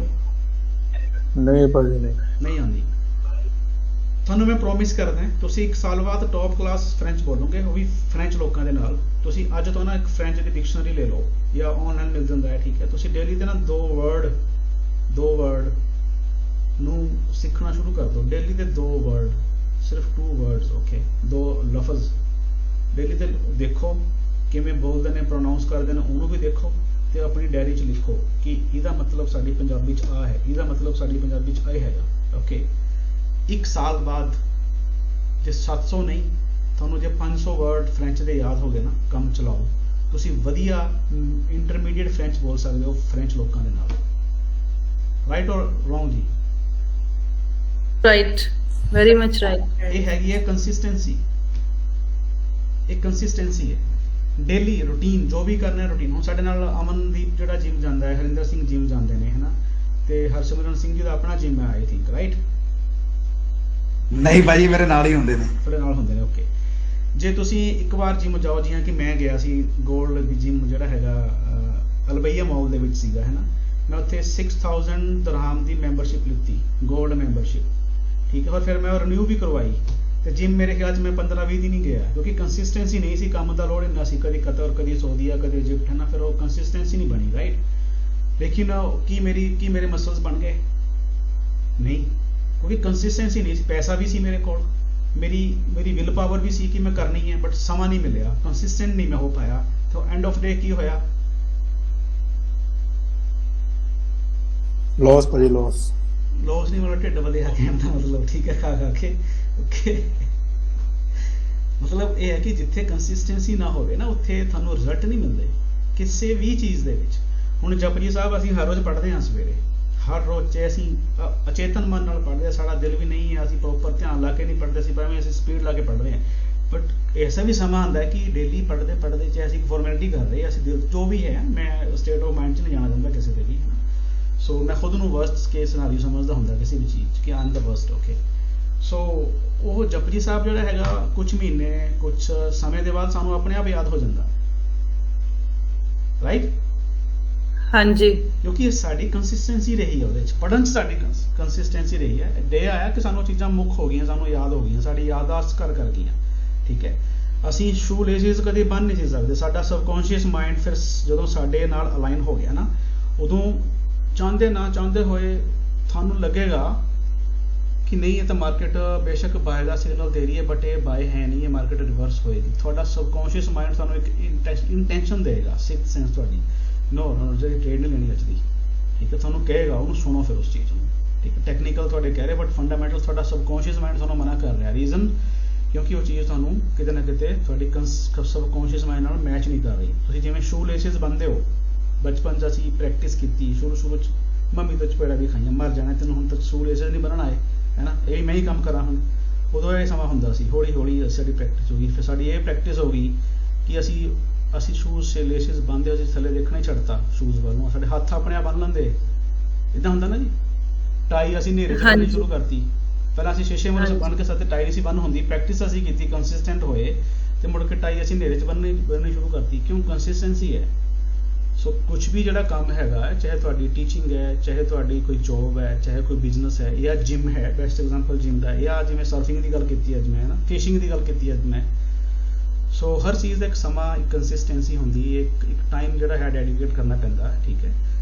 ਨਹੀਂ ਭਾਜੀ, ਨਹੀਂ ਆਉਂਦੀ। ਤੁਹਾਨੂੰ ਮੈਂ ਪ੍ਰੋਮਿਸ ਕਰਦਾ ਤੁਸੀਂ 1 ਸਾਲ ਬਾਅਦ ਟੌਪ ਕਲਾਸ ਫ੍ਰੈਂਚ ਬੋਲੋਗੇ, ਉਹ ਵੀ ਫ੍ਰੈਂਚ ਲੋਕਾਂ ਦੇ ਨਾਲ। ਤੁਸੀਂ ਅੱਜ ਤੋਂ ਨਾ ਇੱਕ ਫ੍ਰੈਂਚ ਦੀ ਡਿਕਸ਼ਨਰੀ ਲੈ ਲਓ ਜਾਂ ਆਨਲਾਈਨ ਮਿਲ ਜਾਂਦਾ ਹੈ, ਠੀਕ ਹੈ। ਤੁਸੀਂ ਡੇਲੀ ਤੇ ਨਾ ਦੋ ਵਰਡ ਨੂੰ ਸਿੱਖਣਾ ਸ਼ੁਰੂ ਕਰ ਦਿਓ। ਡੇਲੀ ਦੇ 2 ਵਰਡ, ਸਿਰਫ 2 ਵਰਡਸ, ਓਕੇ, 2 ਲਫ਼ਜ਼ ਡੇਲੀ ਤੇ ਦੇਖੋ ਕਿਵੇਂ ਬੋਲਦੇ ਨੇ, ਪ੍ਰੋਨਾਉਂਸ ਕਰਦੇ ਨੇ, ਉਹਨੂੰ ਵੀ ਦੇਖੋ ਤੇ ਆਪਣੀ ਡਾਇਰੀ 'ਚ ਲਿਖੋ ਕਿ ਇਹਦਾ ਮਤਲਬ ਸਾਡੀ ਪੰਜਾਬੀ 'ਚ ਆ ਹੈ, ਇਹਦਾ ਮਤਲਬ ਸਾਡੀ ਪੰਜਾਬੀ 'ਚ ਇਹ ਹੈਗਾ, ਓਕੇ। 1 ਸਾਲ ਬਾਅਦ ਜੇ 700 ਨਹੀਂ, ਤੁਹਾਨੂੰ ਜੇ 500 ਵਰਡ ਫ੍ਰੈਂਚ ਦੇ ਯਾਦ ਹੋ ਗਏ ਨਾ, ਕੰਮ ਚਲਾਓ, ਤੁਸੀਂ ਵਧੀਆ ਇੰਟਰਮੀਡੀਏਟ ਫ੍ਰੈਂਚ ਬੋਲ ਸਕਦੇ ਹੋ ਫ੍ਰੈਂਚ ਲੋਕਾਂ ਦੇ ਨਾਲ। ਰਾਈਟ ਔਰ ਰੋਂਗ ਜੀ? Right, very much right. ਇਹ ਹੈਗੀ ਹੈ ਕੰਸਿਸਟੈਂਸੀ, ਇੱਕ ਕੰਸਿਸਟੈਂਸੀ ਹੈ। ਡੇਲੀ ਰੂਟੀਨ ਜੋ ਵੀ ਕਰਨਾ ਹੈ, ਰੂਟੀਨ। ਹੁਣ ਸਾਡੇ ਨਾਲ ਅਮਨਦੀਪ ਜਿਹੜਾ ਜਿਮ ਜਾਂਦਾ ਹੈ, ਹਰਿੰਦਰ ਸਿੰਘ ਜਿਮ ਜਾਂਦੇ ਨੇ, ਹੈ ਨਾ, ਤੇ ਹਰਸਿਮਰਨ ਸਿੰਘ ਜੀ ਦਾ ਆਪਣਾ ਜਿਮ ਹੈ, ਆਈ ਥਿੰਕ, ਰਾਈਟ? ਨਹੀਂ ਭਾਜੀ, ਮੇਰੇ ਨਾਲ ਹੀ ਹੁੰਦੇ ਨੇ। ਤੁਹਾਡੇ ਨਾਲ ਹੁੰਦੇ ਨੇ, ਓਕੇ। ਜੇ ਤੁਸੀਂ ਇੱਕ ਵਾਰ ਜਿਮ ਜਾਓ, ਜਿਵੇਂ ਕਿ ਮੈਂ ਗਿਆ ਸੀ ਗੋਲਡ ਦੀ ਜਿਮ ਜਿਹੜਾ ਹੈਗਾ ਅਲਬਈਆ ਮਾਲ ਦੇ ਵਿੱਚ ਸੀਗਾ, ਹੈ ਨਾ, ਮੈਂ ਉੱਥੇ 6000 ਦਰਹਮ ਦੀ ਮੈਂਬਰਸ਼ਿਪ ਲਿੱਤੀ, ਗੋਲਡ ਮੈਂਬਰਸ਼ਿਪ, ਠੀਕ ਹੈ। ਔਰ ਫਿਰ ਮੈਂ ਰਿਨਿਊ ਵੀ ਕਰਵਾਈ ਤੇ ਜਿਮ ਮੇਰੇ ਖਿਆਲ 'ਚ ਮੈਂ 15-20 ਦਿਨ ਹੀ ਗਿਆ, ਕਿਉਂਕਿ ਕੰਸਿਸਟੈਂਸੀ ਨਹੀਂ ਸੀ, ਕੰਮ ਦਾ ਲੋਡ ਇੰਨਾ ਸੀ, ਕਦੀ ਕਤਰ, ਕਦੀ ਸਊਦੀਆ, ਕਦੀ ਇਜਿਪਟ, ਹੈ ਨਾ, ਫਿਰ ਉਹ ਕੰਸਿਸਟੈਂਸੀ ਨਹੀਂ ਬਣੀ, ਰਾਈਟ। ਲੇਕਿਨ ਕੀ ਮੇਰੇ ਮਸਲਸ ਬਣ ਗਏ? ਨਹੀਂ, ਕਿਉਂਕਿ ਕੰਸਿਸਟੈਂਸੀ ਨਹੀਂ ਸੀ। ਪੈਸਾ ਵੀ ਸੀ ਮੇਰੇ ਕੋਲ, ਮੇਰੀ ਵਿਲ ਪਾਵਰ ਵੀ ਸੀ ਕਿ ਮੈਂ ਕਰਨੀ ਹੈ, ਬਟ ਸਮਾਂ ਨਹੀਂ ਮਿਲਿਆ, ਕੰਸਿਸਟੈਂਟ ਨਹੀਂ ਮੈਂ ਹੋ ਪਾਇਆ। ਤਾਂ ਐਂਡ ਆਫ ਡੇ ਕੀ ਹੋਇਆ? ਲਾਸ ਭਾਜੀ, ਲਾਸ ਨਹੀਂ, ਮੇਰਾ ਢਿੱਡ ਵਧਿਆ, ਕਹਿਣ ਦਾ ਮਤਲਬ, ਠੀਕ ਹੈ, ਖਾ ਕੇ, ਓਕੇ। ਮਤਲਬ ਇਹ ਹੈ ਕਿ ਜਿੱਥੇ ਕੰਸਿਸਟੈਂਸੀ ਨਾ ਹੋਵੇ ਨਾ, ਉੱਥੇ ਤੁਹਾਨੂੰ ਰਿਜ਼ਲਟ ਨਹੀਂ ਮਿਲਦੇ ਕਿਸੇ ਵੀ ਚੀਜ਼ ਦੇ ਵਿੱਚ। ਹੁਣ ਜਪਜੀ ਸਾਹਿਬ ਅਸੀਂ ਹਰ ਰੋਜ਼ ਪੜ੍ਹਦੇ ਹਾਂ ਸਵੇਰੇ, ਹਰ ਰੋਜ਼, ਚਾਹੇ ਅਸੀਂ ਅਚੇਤਨ ਮਨ ਨਾਲ ਪੜ੍ਹਦੇ ਹਾਂ, ਸਾਡਾ ਦਿਲ ਵੀ ਨਹੀਂ ਹੈ, ਅਸੀਂ ਪ੍ਰੋਪਰ ਧਿਆਨ ਲਾ ਕੇ ਨਹੀਂ ਪੜ੍ਹਦੇ, ਅਸੀਂ ਭਾਵੇਂ ਅਸੀਂ ਸਪੀਡ ਲਾ ਕੇ ਪੜ੍ਹਦੇ ਹਾਂ, ਬਟ ਐਸਾ ਵੀ ਸਮਾਂ ਆਉਂਦਾ ਕਿ ਡੇਲੀ ਪੜ੍ਹਦੇ ਚਾਹੇ ਅਸੀਂ ਫਾਰਮੈਲਿਟੀ ਕਰ ਰਹੇ ਹਾਂ, ਅਸੀਂ ਦਿਲ ਜੋ ਵੀ ਹੈ, ਮੈਂ ਸਟੇਟ ਆਫ ਮਾਈਂਡ 'ਚ ਨਹੀਂ ਜਾਣਾ ਚਾਹੁੰਦਾ ਕਿਸੇ ਦੇ ਵੀ, ਹੈ ਨਾ। ਸੋ ਮੈਂ ਖੁਦ ਨੂੰ ਵਰਸਟ ਕੇਸ ਸਿਨਾਰੀਓ ਸਮਝਦਾ ਹੁੰਦਾ ਕਿਸੇ ਵੀ ਚੀਜ਼ 'ਚ ਕਿ I am the worst, okay. So ਉਹ ਜਪਜੀ ਸਾਹਿਬ ਜਿਹੜਾ ਹੈਗਾ, ਕੁਝ ਮਹੀਨੇ, ਕੁਝ ਸਮੇਂ ਦੇ ਬਾਅਦ ਸਾਨੂੰ ਆਪਣੇ ਆਪ ਯਾਦ ਹੋ ਜਾਂਦਾ, ਰਾਈਟ? ਹਾਂਜੀ, ਕਿਉਂਕਿ ਸਾਡੀ ਕੰਸਿਸਟੈਂਸੀ ਰਹੀ ਹੈ ਉਹਦੇ 'ਚ, ਪੜ੍ਹਨ 'ਚ ਸਾਡੀ ਕੰਸਿਸਟੈਂਸੀ ਰਹੀ ਹੈ। ਡੇ ਆਇਆ ਕਿ ਸਾਨੂੰ ਚੀਜ਼ਾਂ ਮੁੱਖ ਹੋ ਗਈਆਂ, ਸਾਨੂੰ ਯਾਦ ਹੋ ਗਈਆਂ, ਸਾਡੀ ਯਾਦਾਸ਼ਤ ਕਰ ਗਈਆਂ, ਠੀਕ ਹੈ। ਅਸੀਂ ਸ਼ੂ ਲੇਸਿਸ ਕਦੇ ਬੰਨ ਨਹੀਂ ਸੀ ਸਕਦੇ। ਸਾਡਾ ਸਬਕੌਂਸ਼ੀਅਸ ਮਾਈਂਡ ਫਿਰ ਜਦੋਂ ਸਾਡੇ ਨਾਲ ਅਲਾਈਨ ਹੋ ਗਿਆ ਨਾ, ਉਦੋਂ ਚਾਹੁੰਦੇ ਨਾ ਚਾਹੁੰਦੇ ਹੋਏ ਤੁਹਾਨੂੰ ਲੱਗੇਗਾ ਕਿ ਨਹੀਂ, ਇਹ ਤਾਂ ਮਾਰਕੀਟ ਬੇਸ਼ੱਕ ਬਾਏ ਦਾ ਸਿਗਨਲ ਦੇ ਰਹੀ ਹੈ, ਬਟ ਇਹ ਬਾਏ ਹੈ ਨਹੀਂ, ਇਹ ਮਾਰਕੀਟ ਰਿਵਰਸ ਹੋਏਗੀ। ਤੁਹਾਡਾ ਸਬਕੌਂਸ਼ੀਅਸ ਮਾਈਂਡ ਤੁਹਾਨੂੰ ਇੱਕ ਇੰਟੈਂਸ਼ਨ ਦੇਗਾ, ਸਿਕਸਥ ਸੈਂਸ ਤੁਹਾਡੀ, ਨੋ ਜਿਹੜੀ ਟ੍ਰੇਡ ਨਹੀਂ ਲੈਣੀ ਅੱਜ ਦੀ, ਠੀਕ ਹੈ, ਤੁਹਾਨੂੰ ਕਹੇਗਾ, ਉਹਨੂੰ ਸੁਣੋ ਫਿਰ ਉਸ ਚੀਜ਼ ਨੂੰ, ਠੀਕ ਹੈ। ਟੈਕਨੀਕਲ ਤੁਹਾਡੇ ਕਹਿ ਰਹੇ, ਬਟ ਫੰਡਾਮੈਂਟਲ ਤੁਹਾਡਾ ਸਬਕੌਂਸ਼ੀਅਸ ਮਾਈਂਡ ਤੁਹਾਨੂੰ ਮਨਾ ਕਰ ਰਿਹਾ। ਰੀਜ਼ਨ, ਕਿਉਂਕਿ ਉਹ ਚੀਜ਼ ਤੁਹਾਨੂੰ ਕਿਤੇ ਨਾ ਕਿਤੇ ਤੁਹਾਡੀ ਸਬਕੌਂਸ਼ੀਅਸ ਮਾਈਂਡ ਨਾਲ ਮੈਚ ਨਹੀਂ ਕਰ ਰਹੀ। ਤੁਸੀਂ ਜਿਵੇਂ ਸ਼ੂ ਲੇਸਿਸ ਬੰਨਦੇ ਹੋ, ਬਚਪਨ 'ਚ ਅਸੀਂ ਪ੍ਰੈਕਟਿਸ ਕੀਤੀ, ਸ਼ੁਰੂ 'ਚ ਮੰਮੀ ਤੋਂ ਚਪੇੜਾ ਵੀ ਖਾਈਆਂ, ਮਰ ਜਾਣਾ ਤੈਨੂੰ, ਹੁਣ ਤੱਕ ਸ਼ੂ ਲੇਸਿਸ ਨਹੀਂ ਬੰਨਣਾ ਹੈ ਨਾ, ਇਹ ਵੀ ਮੈਂ ਹੀ ਕੰਮ ਕਰਾਂ ਹੁਣ। ਉਦੋਂ ਇਹ ਸਮਾਂ ਹੁੰਦਾ ਸੀ, ਹੌਲੀ ਹੌਲੀ ਸਾਡੀ ਪ੍ਰੈਕਟਿਸ ਹੋ ਗਈ, ਫਿਰ ਸਾਡੀ ਇਹ ਪ੍ਰੈਕਟਿਸ ਹੋ ਗਈ ਕਿ ਅਸੀਂ ਸ਼ੂਜ਼ ਲੇਸਿਸ ਬੰਨਦੇ, ਅਸੀਂ ਥੱਲੇ ਦੇਖਣਾ ਹੀ ਛੱਡਤਾ ਸ਼ੂਜ਼ ਵੱਲ ਨੂੰ, ਸਾਡੇ ਹੱਥ ਆਪਣੇ ਆਪ ਬੰਨ ਲੈਂਦੇ। ਇੱਦਾਂ ਹੁੰਦਾ ਨਾ ਜੀ, ਟਾਈ ਅਸੀਂ ਹਨੇਰੇ 'ਚ ਬੰਨ੍ਹਣੀ ਸ਼ੁਰੂ ਕਰਤੀ, ਪਹਿਲਾਂ ਅਸੀਂ ਸ਼ੀਸ਼ੇ ਮੂਹਰੇ ਬੰਨ੍ਹ ਕੇ ਸਾਥੇ ਟਾਈ ਨਹੀਂ ਸੀ ਬੰਨ੍ਹ ਹੁੰਦੀ, ਪ੍ਰੈਕਟਿਸ ਅਸੀਂ ਕੀਤੀ, ਕੰਸਿਸਟੈਂਟ ਹੋਏ, ਤੇ ਮੁੜ ਕੇ ਟਾਈ ਅਸੀਂ ਹਨੇਰੇ 'ਚ ਬੰਨ੍ਹਣੀ ਸ਼ੁਰੂ ਕਰਤੀ। ਕਿਉਂ? ਕੰਸਿਸਟੈਂਸੀ ਹੈ। ਸੋ ਕੁਝ ਵੀ ਜਿਹੜਾ ਕੰਮ ਹੈਗਾ, ਚਾਹੇ ਤੁਹਾਡੀ ਟੀਚਿੰਗ ਹੈ, ਚਾਹੇ ਤੁਹਾਡੀ ਕੋਈ ਜੋਬ ਹੈ, ਚਾਹੇ ਕੋਈ ਬਿਜ਼ਨਸ ਹੈ, ਜਾਂ ਜਿਮ ਹੈ, ਬੈਸਟ ਐਗਜ਼ਾਮਪਲ ਜਿਮ ਦਾ, ਜਾਂ ਜਿਵੇਂ ਸਰਫਿੰਗ ਦੀ ਗੱਲ ਕੀਤੀ ਅੱਜ ਮੈਂ, ਹੈ ਨਾ, ਫਿਸ਼ਿੰਗ ਦੀ ਗੱਲ ਕੀਤੀ ਅੱਜ ਮੈਂ। ਸੋ ਹਰ ਚੀਜ਼ ਦਾ ਇੱਕ ਸਮਾਂ, ਇੱਕ ਕੰਸਿਸਟੈਂਸੀ ਹੁੰਦੀ ਹੈ, ਇੱਕ ਟਾਈਮ ਜਿਹੜਾ ਹੈ ਡੈਡੀਕੇਟ ਕਰਨਾ ਪੈਂਦਾ, ਠੀਕ ਹੈ।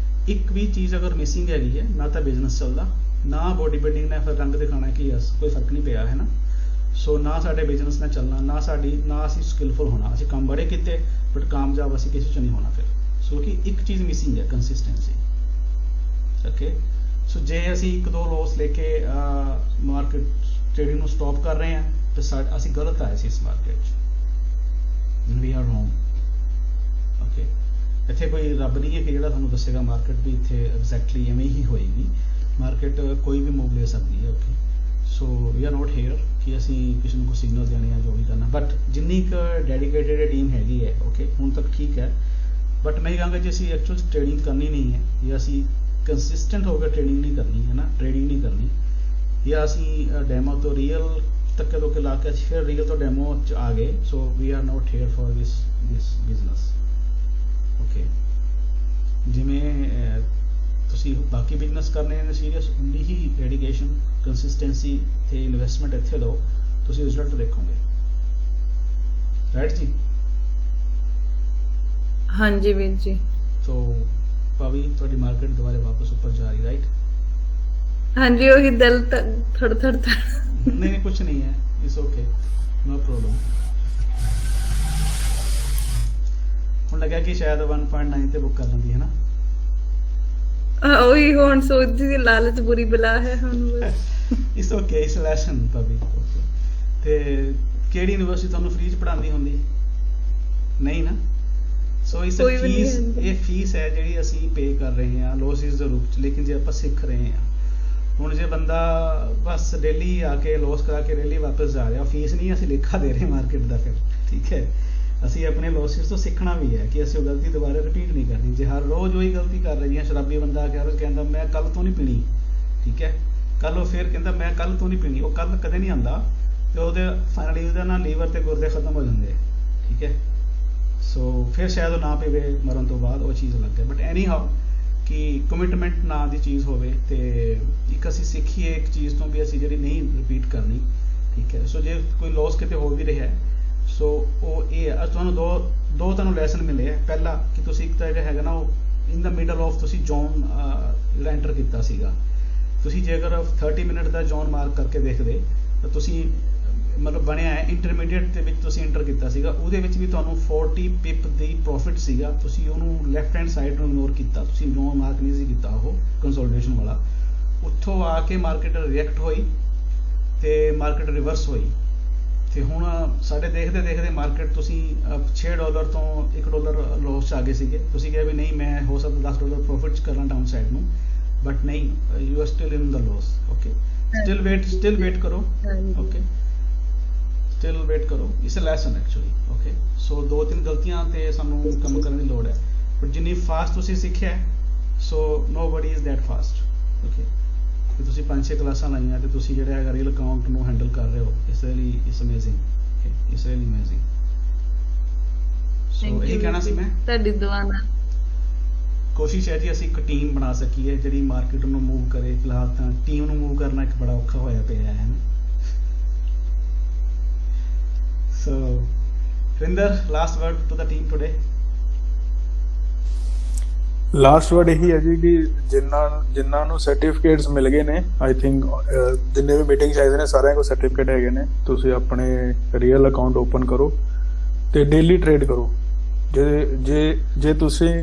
ਇੱਕ ਵੀ ਚੀਜ਼ ਅਗਰ ਮਿਸਿੰਗ ਹੈਗੀ ਹੈ, ਨਾ ਤਾਂ ਬਿਜ਼ਨਸ ਚੱਲਦਾ, ਨਾ ਬੋਡੀ ਬਿਲਡਿੰਗ ਨੇ ਫਿਰ ਰੰਗ ਦਿਖਾਉਣਾ ਕਿ ਕੋਈ ਫਰਕ ਨਹੀਂ ਪਿਆ, ਹੈ ਨਾ। ਸੋ ਨਾ ਸਾਡੇ ਬਿਜ਼ਨਸ ਨੇ ਚੱਲਣਾ, ਨਾ ਅਸੀਂ ਸਕਿਲਫੁਲ ਹੋਣਾ, ਅਸੀਂ ਕੰਮ ਬੜੇ ਕੀਤੇ ਬਟ ਕਾਮਯਾਬ ਅਸੀਂ ਕਿਸੇ 'ਚ ਨਹੀਂ ਹੋਣਾ ਫਿਰ। ਸੋ ਕਿ ਇੱਕ ਚੀਜ਼ ਮਿਸਿੰਗ ਹੈ, ਕੰਸਿਸਟੈਂਸੀ, ਓਕੇ। ਸੋ ਜੇ ਅਸੀਂ 1-2 ਲੋਸ ਲੈ ਕੇ ਮਾਰਕੀਟ ਟ੍ਰੇਡਿੰਗ ਨੂੰ ਸਟਾਪ ਕਰ ਰਹੇ ਹਾਂ, ਤਾਂ ਅਸੀਂ ਗਲਤ ਆਏ ਸੀ ਇਸ ਮਾਰਕੀਟ 'ਚ, ਵੀ ਆਰ ਰੋਂਗ, ਓਕੇ। ਇੱਥੇ ਕੋਈ ਰੱਬ ਨਹੀਂ ਹੈ ਕਿ ਜਿਹੜਾ ਤੁਹਾਨੂੰ ਦੱਸੇਗਾ ਮਾਰਕੀਟ ਵੀ ਇੱਥੇ ਐਗਜ਼ੈਕਟਲੀ ਐਵੇਂ ਹੀ ਹੋਏਗੀ, ਮਾਰਕੀਟ ਕੋਈ ਵੀ ਮੂਵ ਲੈ ਸਕਦੀ ਹੈ, okay. So we are not here ਕਿ ਅਸੀਂ ਕਿਸੇ ਨੂੰ ਕੋਈ ਸਿਗਨਲ ਦੇਣੇ ਆ, ਜੋ ਵੀ ਕਰਨਾ, ਬਟ ਜਿੰਨੀ ਕੁ ਡੈਡੀਕੇਟਿਡ ਟੀਮ ਹੈਗੀ ਹੈ, ਓਕੇ, ਹੁਣ ਤੱਕ ਠੀਕ ਹੈ। ਬਟ ਮੈਂ ਕਹਾਂਗਾ ਜੇ ਅਸੀਂ ਐਕਚੁਅਲ ਟ੍ਰੇਡਿੰਗ ਕਰਨੀ ਨਹੀਂ ਹੈ, ਜਾਂ ਅਸੀਂ ਕੰਸਿਸਟੈਂਟ ਹੋ ਕੇ ਟ੍ਰੇਡਿੰਗ ਨਹੀਂ ਕਰਨੀ ਹੈ ਨਾ, ਟ੍ਰੇਡਿੰਗ ਨਹੀਂ ਕਰਨੀ, ਜਾਂ ਅਸੀਂ ਡੈਮੋ ਤੋਂ ਰੀਅਲ ਧੱਕੇ ਧੋਕੇ ਲਾ ਕੇ ਅਸੀਂ ਫਿਰ ਰੀਅਲ ਤੋਂ ਡੈਮੋ 'ਚ ਆ ਗਏ, so we are not here for this business, okay. ਜਿਵੇਂ ਤੁਸੀਂ ਬਾਕੀ ਬਿਜ਼ਨਸ ਕਰਨੇ ਨੇ ਸੀਰੀਅਸ ਉਨੀ ਹੀ ਡੈਡੀਕੇਸ਼ਨ ਕੰਸਿਸਟੈਂਸੀ ਤੇ ਇਨਵੈਸਟਮੈਂਟ ਇੱਥੇ ਲਓ, ਤੁਸੀਂ ਰਿਜ਼ਲਟ ਦੇਖੋਗੇ। ਰਾਈਟ ਜੀ? ਹਾਂਜੀ ਵੀਰ ਜੀ। ਸੋ ਭਾਵੇਂ ਤੁਹਾਡੀ ਮਾਰਕੀਟ ਦੁਬਾਰਾ ਵਾਪਸ ਉੱਪਰ ਜਾ ਰਹੀ, ਰਾਈਟ? ਹਾਂਜੀ, ਉਹੀ ਦਿਲ ਥੜ ਥੜ ਨਹੀਂ ਕੁਝ ਨਹੀਂ ਹੈ, ਇਟਸ ਓਕੇ, ਨੋ ਪ੍ਰੋਬਲਮ। ਹੁਣ ਲੱਗਿਆ ਕਿ ਸ਼ਾਇਦ 1.9 ਤੇ ਬੁੱਕ ਕਰ ਲੈਂਦੀ ਹੈ ਨਾ? ਉਹੀ ਹੁਣ ਸੋਚਦੀ ਸੀ, ਲਾਲਚ ਬੁਰੀ ਬਲਾ ਹੈ ਹੁਣ। ਇਟਸ ਓਕੇ, ਇਟਸ ਲੈਸਨ ਭਾਵੇਂ। ਓਕੇ, ਤੇ ਕਿਹੜੀ ਯੂਨੀਵਰਸਿਟੀ ਤੁਹਾਨੂੰ ਫ੍ਰੀ ਚ ਪੜ੍ਹਾਉਂਦੀ ਹੁੰਦੀ? ਨਹੀਂ ਨਾ? ਸੋ ਇਸ ਫੀਸ, ਇਹ ਫੀਸ ਹੈ ਜਿਹੜੀ ਅਸੀਂ ਪੇ ਕਰ ਰਹੇ ਹਾਂ ਲੋਸਿਸ ਦੇ ਰੂਪ ਚ, ਲੇਕਿਨ ਜੇ ਆਪਾਂ ਸਿੱਖ ਰਹੇ ਹਾਂ। ਹੁਣ ਜੇ ਬੰਦਾ ਬਸ ਡੇਲੀ ਆ ਕੇ ਲੋਸ ਕਰਾ ਕੇ ਡੇਲੀ ਵਾਪਸ ਜਾ ਰਿਹਾ, ਫੀਸ ਨਹੀਂ ਅਸੀਂ ਲੇਖਾ ਦੇ ਰਹੇ ਮਾਰਕੀਟ ਦਾ, ਫਿਰ ਠੀਕ ਹੈ। ਅਸੀਂ ਆਪਣੇ ਲੋਸਿਸ ਤੋਂ ਸਿੱਖਣਾ ਵੀ ਹੈ ਕਿ ਅਸੀਂ ਉਹ ਗਲਤੀ ਦੁਬਾਰਾ ਰਿਪੀਟ ਨਹੀਂ ਕਰਨੀ। ਜੇ ਹਰ ਰੋਜ਼ ਉਹੀ ਗਲਤੀ ਕਰ ਰਹੀ ਹਾਂ, ਸ਼ਰਾਬੀ ਬੰਦਾ ਆ ਕੇ ਰੋਜ਼ ਕਹਿੰਦਾ ਮੈਂ ਕੱਲ ਤੋਂ ਨਹੀਂ ਪੀਣੀ, ਠੀਕ ਹੈ, ਕੱਲ ਉਹ ਫਿਰ ਕਹਿੰਦਾ ਮੈਂ ਕੱਲ ਤੋਂ ਨਹੀਂ ਪੀਣੀ, ਉਹ ਕੱਲ ਕਦੇ ਨਹੀਂ ਆਉਂਦਾ, ਤੇ ਉਹਦੇ ਫਾਈਨਲੀ ਉਹਦੇ ਨਾਲ ਲੀਵਰ ਤੇ ਗੁਰਦੇ ਖਤਮ ਹੋ ਜਾਂਦੇ, ਠੀਕ ਹੈ। ਸੋ ਫਿਰ ਸ਼ਾਇਦ ਉਹ ਨਾ ਪੀਵੇ ਮਰਨ ਤੋਂ ਬਾਅਦ, ਉਹ ਚੀਜ਼ ਅਲੱਗ ਹੈ। ਬਟ ਐਨੀ ਹਾਊ ਕਿ ਕਮਿਟਮੈਂਟ ਨਾਂ ਦੀ ਚੀਜ਼ ਹੋਵੇ, ਤੇ ਇੱਕ ਅਸੀਂ ਸਿੱਖੀਏ ਇੱਕ ਚੀਜ਼ ਤੋਂ ਵੀ ਅਸੀਂ ਜਿਹੜੀ ਨਹੀਂ ਰਿਪੀਟ ਕਰਨੀ, ਠੀਕ ਹੈ। ਸੋ ਜੇ ਕੋਈ ਲੋਸ ਕਿਤੇ ਹੋ ਵੀ ਰਿਹਾ, ਸੋ ਉਹ ਇਹ ਹੈ ਤੁਹਾਨੂੰ ਦੋ ਤੁਹਾਨੂੰ ਲੈਸਨ ਮਿਲੇ ਹੈ। ਪਹਿਲਾ ਕਿ ਤੁਸੀਂ ਇੱਕ ਤਾਂ ਜਿਹੜਾ ਹੈਗਾ ਨਾ, ਉਹ ਇਨ ਦਾ ਮਿਡਲ ਆਫ ਤੁਸੀਂ ਜ਼ੋਨ ਜਿਹੜਾ ਐਂਟਰ ਕੀਤਾ ਸੀਗਾ, ਤੁਸੀਂ ਜੇ ਅਗਰ 30 ਮਿੰਟ ਦਾ ਜ਼ੋਨ ਮਾਰਕ ਕਰਕੇ ਦੇਖਦੇ ਤਾਂ ਤੁਸੀਂ ਮਤਲਬ ਬਣਿਆ ਹੈ ਇੰਟਰਮੀਡੀਏਟ ਦੇ ਵਿੱਚ ਤੁਸੀਂ ਐਂਟਰ ਕੀਤਾ ਸੀਗਾ, ਉਹਦੇ ਵਿੱਚ ਵੀ ਤੁਹਾਨੂੰ 40 ਪਿਪ ਦੀ ਪ੍ਰੋਫਿਟ ਸੀਗਾ, ਤੁਸੀਂ ਉਹਨੂੰ ਲੈਫਟ ਹੈਂਡ ਸਾਈਡ ਨੂੰ ਇਗਨੋਰ ਕੀਤਾ, ਤੁਸੀਂ ਜ਼ੋਨ ਮਾਰਕ ਨਹੀਂ ਸੀ ਕੀਤਾ ਉਹ ਕੰਸੋਲੀਡੇਸ਼ਨ ਵਾਲਾ। ਉੱਥੋਂ ਆ ਕੇ ਮਾਰਕੀਟ ਰਿਐਕਟ ਹੋਈ ਤੇ ਮਾਰਕੀਟ ਰਿਵਰਸ ਹੋਈ, ਤੇ ਹੁਣ ਸਾਡੇ ਦੇਖਦੇ ਦੇਖਦੇ ਮਾਰਕੀਟ ਤੁਸੀਂ $6 ਤੋਂ $1 ਲੋਸ 'ਚ ਆ ਗਏ ਸੀਗੇ। ਤੁਸੀਂ ਕਿਹਾ ਵੀ ਨਹੀਂ ਮੈਂ ਹੋ ਸਕਦਾ $10 ਪ੍ਰੋਫਿਟ 'ਚ ਕਰਾਂ ਡਾਊਨ ਸਾਈਡ ਨੂੰ, ਬਟ ਨਹੀਂ, you are still in the loss. Okay, still wait ਕਰੋ, ਓਕੇ, ਸਟਿਲ ਵੇਟ ਕਰੋ। It's a lesson actually. Okay, so 2-3 ਗਲਤੀਆਂ ਤੇ ਸਾਨੂੰ ਕੰਮ ਕਰਨ ਦੀ ਲੋੜ ਹੈ, ਬਟ ਜਿੰਨੀ ਫਾਸਟ ਤੁਸੀਂ ਸਿੱਖਿਆ, so nobody is that fast. Okay, ਕਿ ਤੁਸੀਂ 5-6 ਕਲਾਸਾਂ ਲਾਈਆਂ ਤੇ ਤੁਸੀਂ ਜਿਹੜਾ ਹੈਗਾ ਰੀਅਲ ਅਕਾਊਂਟ ਨੂੰ ਹੈਂਡਲ ਕਰ ਰਹੇ ਹੋ, ਇਸ ਲਈ it's amazing, it's really amazing. So ਇਹ ਕਹਿਣਾ ਸੀ ਮੈਂ, ਤੁਹਾਡੀ ਦੁਆ ਨਾਲ ਕੋਸ਼ਿਸ਼ ਹੈ ਜੀ ਅਸੀਂ ਇੱਕ ਟੀਮ ਬਣਾ ਸਕੀਏ ਜਿਹੜੀ ਮਾਰਕੀਟ ਨੂੰ ਮੂਵ ਕਰੇ। ਫਿਲਹਾਲ ਤਾਂ ਟੀਮ ਨੂੰ ਮੂਵ ਕਰਨਾ ਇੱਕ ਬੜਾ ਔਖਾ ਹੋਇਆ ਪਿਆ ਹੈ। So Rinder, last word to the team today. Last word ਇਹੀ ਹੈ ਜੀ ਕਿ ਜਿਨ੍ਹਾਂ ਨੂੰ ਸਰਟੀਫਿਕੇਟਸ ਮਿਲ ਗਏ ਨੇ, ਆਈ ਥਿੰਕ ਜਿੰਨੇ ਵੀ ਮੀਟਿੰਗਸ ਆਏ ਨੇ ਸਾਰਿਆਂ ਕੋਲ ਸਰਟੀਫਿਕੇਟ ਹੈਗੇ ਨੇ, ਤੁਸੀਂ ਆਪਣੇ ਰੀਅਲ ਅਕਾਊਂਟ ਓਪਨ ਕਰੋ ਤੇ ਡੇਲੀ ਟ੍ਰੇਡ ਕਰੋ। ਜੇ ਤੁਸੀਂ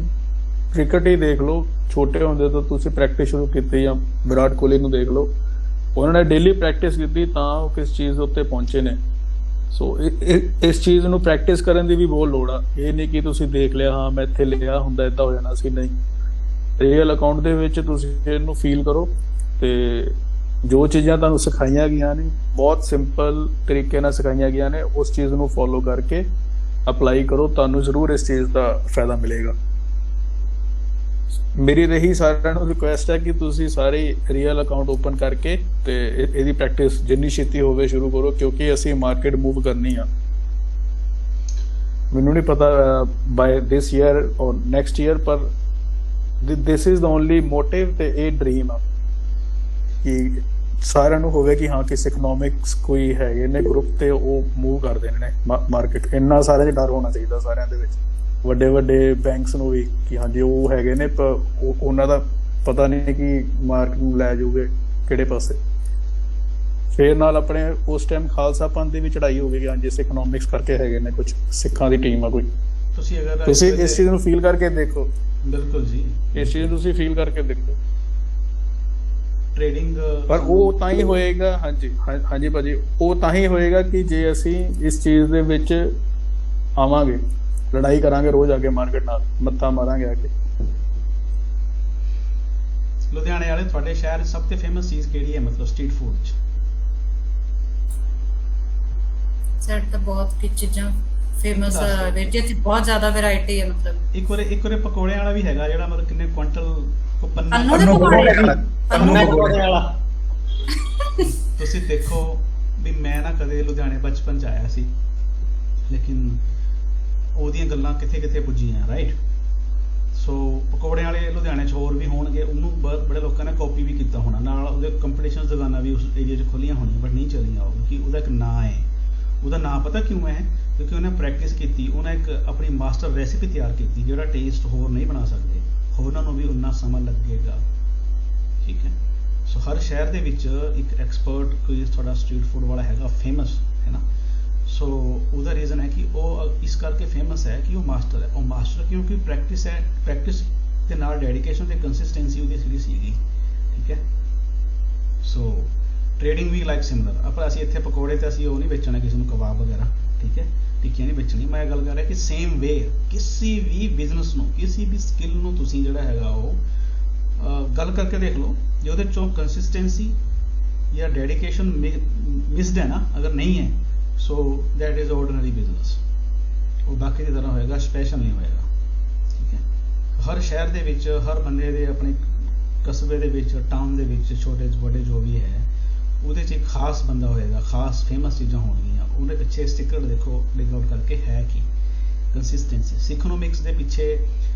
ਕ੍ਰਿਕਟ ਹੀ ਦੇਖ ਲਓ, ਛੋਟੇ ਹੁੰਦੇ ਤੋਂ ਤੁਸੀਂ ਪ੍ਰੈਕਟਿਸ ਸ਼ੁਰੂ ਕੀਤੀ, ਜਾਂ ਵਿਰਾਟ ਕੋਹਲੀ ਨੂੰ ਦੇਖ ਲਓ, ਉਹਨਾਂ ਨੇ ਡੇਲੀ ਪ੍ਰੈਕਟਿਸ ਕੀਤੀ ਤਾਂ ਉਹ ਕਿਸ ਚੀਜ਼ ਉੱਤੇ ਪਹੁੰਚੇ ਨੇ। ਸੋ ਇਸ ਚੀਜ਼ ਨੂੰ ਪ੍ਰੈਕਟਿਸ ਕਰਨ ਦੀ ਵੀ ਬਹੁਤ ਲੋੜ ਆ। ਇਹ ਨਹੀਂ ਕਿ ਤੁਸੀਂ ਦੇਖ ਲਿਆ ਹਾਂ ਮੈਂ ਇੱਥੇ ਲਿਆ ਹੁੰਦਾ ਇੱਦਾਂ ਹੋ ਜਾਣਾ ਸੀ, ਨਹੀਂ। ਰੀਅਲ ਅਕਾਊਂਟ ਦੇ ਵਿੱਚ ਤੁਸੀਂ ਇਹਨੂੰ ਫੀਲ ਕਰੋ, ਤੇ ਜੋ ਚੀਜ਼ਾਂ ਤੁਹਾਨੂੰ ਸਿਖਾਈਆਂ ਗਈਆਂ ਨੇ ਬਹੁਤ ਸਿੰਪਲ ਤਰੀਕੇ ਨਾਲ ਸਿਖਾਈਆਂ ਗਈਆਂ ਨੇ, ਉਸ ਚੀਜ਼ ਨੂੰ ਫੋਲੋ ਕਰਕੇ ਅਪਲਾਈ ਕਰੋ, ਤੁਹਾਨੂੰ ਜ਼ਰੂਰ ਇਸ ਚੀਜ਼ ਦਾ ਫਾਇਦਾ ਮਿਲੇਗਾ। ਮੇਰੀ ਰਹੀ ਸਾਰਿਆਂ ਨੂੰ ਰਿਕੁਐਸਟ ਹੈ ਕਿ ਤੁਸੀਂ ਸਾਰੇ ਰੀਅਲ ਅਕਾਊਂਟ ਓਪਨ ਕਰਕੇ ਤੇ ਇਹਦੀ ਪ੍ਰੈਕਟਿਸ ਜਿੰਨੀ ਛੇਤੀ ਹੋਵੇ ਸ਼ੁਰੂ ਕਰੋ, ਕਿਉਂਕਿ ਅਸੀਂ ਮਾਰਕੀਟ ਮੂਵ ਕਰਨੀ ਆ। ਮੈਨੂੰ ਨਹੀਂ ਪਤਾ ਬਾਈ ਦਿਸ ਈਅਰ ਔਰ ਨੈਕਸਟ ਈਅਰ, ਪਰ this is the only motive ਤੇ ਇਹ ਡ੍ਰੀਮ ਆ ਕਿ ਸਾਰਿਆਂ ਨੂੰ ਹੋਵੇ ਕਿ ਹਾਂ ਕਿਸੇ ਇਕਨੋਮਿਕਸ ਕੋਈ ਹੈਗੇ ਨੇ ਗਰੁੱਪ ਤੇ ਉਹ ਮੂਵ ਕਰ ਦੇਣੇ ਨੇ ਮਾਰਕੀਟ। ਇੰਨਾ ਸਾਰਿਆਂ 'ਚ ਡਰ ਹੋਣਾ ਚਾਹੀਦਾ ਸਾਰਿਆਂ ਦੇ ਵਿੱਚ, ਵੱਡੇ ਬੈਂਕਸ ਨੂੰ ਵੀ, ਕਿ ਹਾਂਜੀ ਉਹ ਹੈਗੇ ਨੇ ਪਰ ਉਹਨਾਂ ਦਾ ਪਤਾ ਨਹੀਂ ਕਿ ਮਾਰਕੀਟ ਨੂੰ ਲੈ ਜਾਊਗੇ ਕਿਹੜੇ ਪਾਸੇ। ਫੇਰ ਨਾਲ ਆਪਣੇ ਉਸ ਟਾਈਮ ਖਾਲਸਾ ਪੰਥ ਦੀ ਵੀ ਚੜ੍ਹਾਈ ਹੋ ਗਈ, ਹਾਂਜੀ ਇਸ ਇਕਨੋਮਿਕਸ ਕਰਕੇ ਹੈਗੇ ਨੇ ਕੁਝ ਸਿੱਖਾਂ ਦੀ ਟੀਮ ਆ ਕੋਈ। ਤੁਸੀਂ ਇਸ ਚੀਜ਼ ਨੂੰ ਫੀਲ ਕਰਕੇ ਦੇਖੋ। ਬਿਲਕੁਲ ਜੀ, ਇਸ ਚੀਜ਼ ਨੂੰ ਤੁਸੀਂ ਫੀਲ ਕਰਕੇ ਦੇਖੋ। ਟ੍ਰੇਡਿੰਗ ਪਰ ਉਹ ਤਾਂ ਹੀ ਹੋਏਗਾ, ਹਾਂਜੀ ਭਾਜੀ, ਉਹ ਤਾਂ ਹੀ ਹੋਏਗਾ ਕਿ ਜੇ ਅਸੀਂ ਇਸ ਚੀਜ਼ ਦੇ ਵਿੱਚ ਆਵਾਂਗੇ, ਲੜਾਈ ਕਰਾਂਗੇ ਰੋਜ਼ ਆ ਕੇ ਮਾਰਕੀਟ ਨਾਲ, ਮੱਥਾ ਮਾਰਾਂਗੇ ਆ ਕੇ। ਲੁਧਿਆਣੇ ਵਾਲੇ ਤੁਹਾਡੇ ਸ਼ਹਿਰ ਸਭ ਤੋਂ ਫੇਮਸ ਚੀਜ਼ ਕਿਹੜੀ ਹੈ, ਮਤਲਬ ਸਟਰੀਟ ਫੂਡ ਚ? ਸਾਡੇ ਤਾਂ ਬਹੁਤ ਕੁਝ ਚੀਜ਼ਾਂ ਫੇਮਸ ਆ ਵੀਰ ਜੀ, ਇੱਥੇ ਬਹੁਤ ਜ਼ਿਆਦਾ ਵੈਰਾਈਟੀ ਹੈ। ਮਤਲਬ ਇੱਕ ਵਾਰ ਪਕੌੜਿਆਂ ਵਾਲਾ ਵੀ ਹੈਗਾ ਜਿਹੜਾ ਮਤਲਬ ਕਿੰਨੇ ਕੁਇੰਟਲ ਤੁਸੀਂ ਦੇਖੋ ਵੀ ਮੈਂ ਨਾ ਕਦੇ ਲੁਧਿਆਣੇ ਬਚਪਨ ਚ ਆਇਆ ਸੀ, ਲੇਕਿਨ ਉਹਦੀਆਂ ਗੱਲਾਂ ਕਿੱਥੇ ਕਿੱਥੇ ਪੁੱਜੀਆਂ, ਰਾਈਟ। ਸੋ ਪਕੌੜਿਆਂ ਵਾਲੇ ਲੁਧਿਆਣੇ 'ਚ ਹੋਰ ਵੀ ਹੋਣਗੇ, ਉਹਨੂੰ ਬੜੇ ਲੋਕਾਂ ਨੇ ਕਾਪੀ ਵੀ ਕੀਤਾ ਹੋਣਾ, ਨਾਲ ਉਹਦੇ ਕੰਪੀਟੀਸ਼ਨ ਦੁਕਾਨਾਂ ਵੀ ਉਸ ਏਰੀਆ 'ਚ ਖੋਲੀਆਂ ਹੋਣੀਆਂ, ਬਟ ਨਹੀਂ ਚੱਲੀਆਂ ਉਹ, ਕਿਉਂਕਿ ਉਹਦਾ ਇੱਕ ਨਾਂ ਹੈ। ਉਹਦਾ ਨਾਂ ਪਤਾ ਕਿਉਂ ਹੈ? ਕਿਉਂਕਿ ਉਹਨੇ ਪ੍ਰੈਕਟਿਸ ਕੀਤੀ, ਉਹਨੇ ਇੱਕ ਆਪਣੀ ਮਾਸਟਰ ਰੈਸਿਪੀ ਤਿਆਰ ਕੀਤੀ ਜਿਹੜਾ ਟੇਸਟ ਹੋਰ ਨਹੀਂ ਬਣਾ ਸਕਦੇ, ਹੋਰਾਂ ਨੂੰ ਵੀ ਉਨਾ ਸਮਾਂ ਲੱਗੇਗਾ। ਠੀਕ ਹੈ। ਸੋ ਹਰ ਸ਼ਹਿਰ ਦੇ ਵਿੱਚ ਇੱਕ ਐਕਸਪਰਟ ਕੋਈ ਤੁਹਾਡਾ ਸਟਰੀਟ ਫੂਡ ਵਾਲਾ ਹੈਗਾ, ਫੇਮਸ ਹੈ ਨਾ। ਸੋ ਉਹਦਾ ਰੀਜ਼ਨ ਹੈ ਕਿ ਉਹ ਇਸ ਕਰਕੇ ਫੇਮਸ ਹੈ ਕਿ ਉਹ ਮਾਸਟਰ ਹੈ। ਉਹ ਮਾਸਟਰ ਕਿਉਂਕਿ ਪ੍ਰੈਕਟਿਸ ਹੈ, ਪ੍ਰੈਕਟਿਸ ਦੇ ਨਾਲ ਡੈਡੀਕੇਸ਼ਨ ਤੇ ਕੰਸਿਸਟੈਂਸੀ ਉਹਦੀ ਜਿਹੜੀ ਸੀਗੀ। ਠੀਕ ਹੈ। ਸੋ ਟ੍ਰੇਡਿੰਗ ਵੀ ਲਾਈਕ ਸਿਮਲਰ, ਆਪਾਂ ਅਸੀਂ ਇੱਥੇ ਪਕੌੜੇ ਤੇ ਅਸੀਂ ਉਹ ਨਹੀਂ ਵੇਚਣਾ ਕਿਸੇ ਨੂੰ, ਕਬਾਬ ਵਗੈਰਾ, ਠੀਕ ਹੈ, ਟਿੱਕੀਆਂ ਨਹੀਂ ਵੇਚਣੀ। ਮੈਂ ਗੱਲ ਕਰ ਰਿਹਾ ਕਿ ਸੇਮ ਵੇ ਕਿਸੇ ਵੀ ਬਿਜ਼ਨਸ ਨੂੰ, ਕਿਸੇ ਵੀ ਸਕਿੱਲ ਨੂੰ ਤੁਸੀਂ ਜਿਹੜਾ ਹੈਗਾ ਉਹ ਗੱਲ ਕਰਕੇ ਦੇਖ ਲਓ, ਜੇ ਉਹਦੇ ਚੋਂ ਕੰਸਿਸਟੈਂਸੀ ਜਾਂ ਡੈਡੀਕੇਸ਼ਨ ਮਿਸਡ ਹੈ ਨਾ, ਅਗਰ ਨਹੀਂ ਹੈ, ਸੋ ਦੈਟ ਇਜ਼ ਆਰਡੀਨਰੀ ਬਿਜ਼ਨਸ। ਉਹ ਬਾਕੀ ਦੀ ਤਰ੍ਹਾਂ ਹੋਏਗਾ, ਸਪੈਸ਼ਲ ਨਹੀਂ ਹੋਏਗਾ। ਠੀਕ ਹੈ। ਹਰ ਸ਼ਹਿਰ ਦੇ ਵਿੱਚ, ਹਰ ਬੰਦੇ ਦੇ ਆਪਣੇ ਕਸਬੇ ਦੇ ਵਿੱਚ, ਟਾਊਨ ਦੇ ਵਿੱਚ, ਛੋਟੇ ਵੱਡੇ ਜੋ ਵੀ ਹੈ, ਉਹਦੇ 'ਚ ਇੱਕ ਖਾਸ ਬੰਦਾ ਹੋਏਗਾ, ਖਾਸ ਫੇਮਸ ਚੀਜ਼ਾਂ ਹੋਣਗੀਆਂ। ਉਹਦੇ ਪਿੱਛੇ ਸਟਿੱਕਰ ਦੇਖੋ ਲਿੰਕ ਆਊਟ ਕਰਕੇ ਹੈ ਕਿ ਕੰਸਿਸਟੈਂਸੀ। ਇਕਨੋਮਿਕਸ ਦੇ ਪਿੱਛੇ,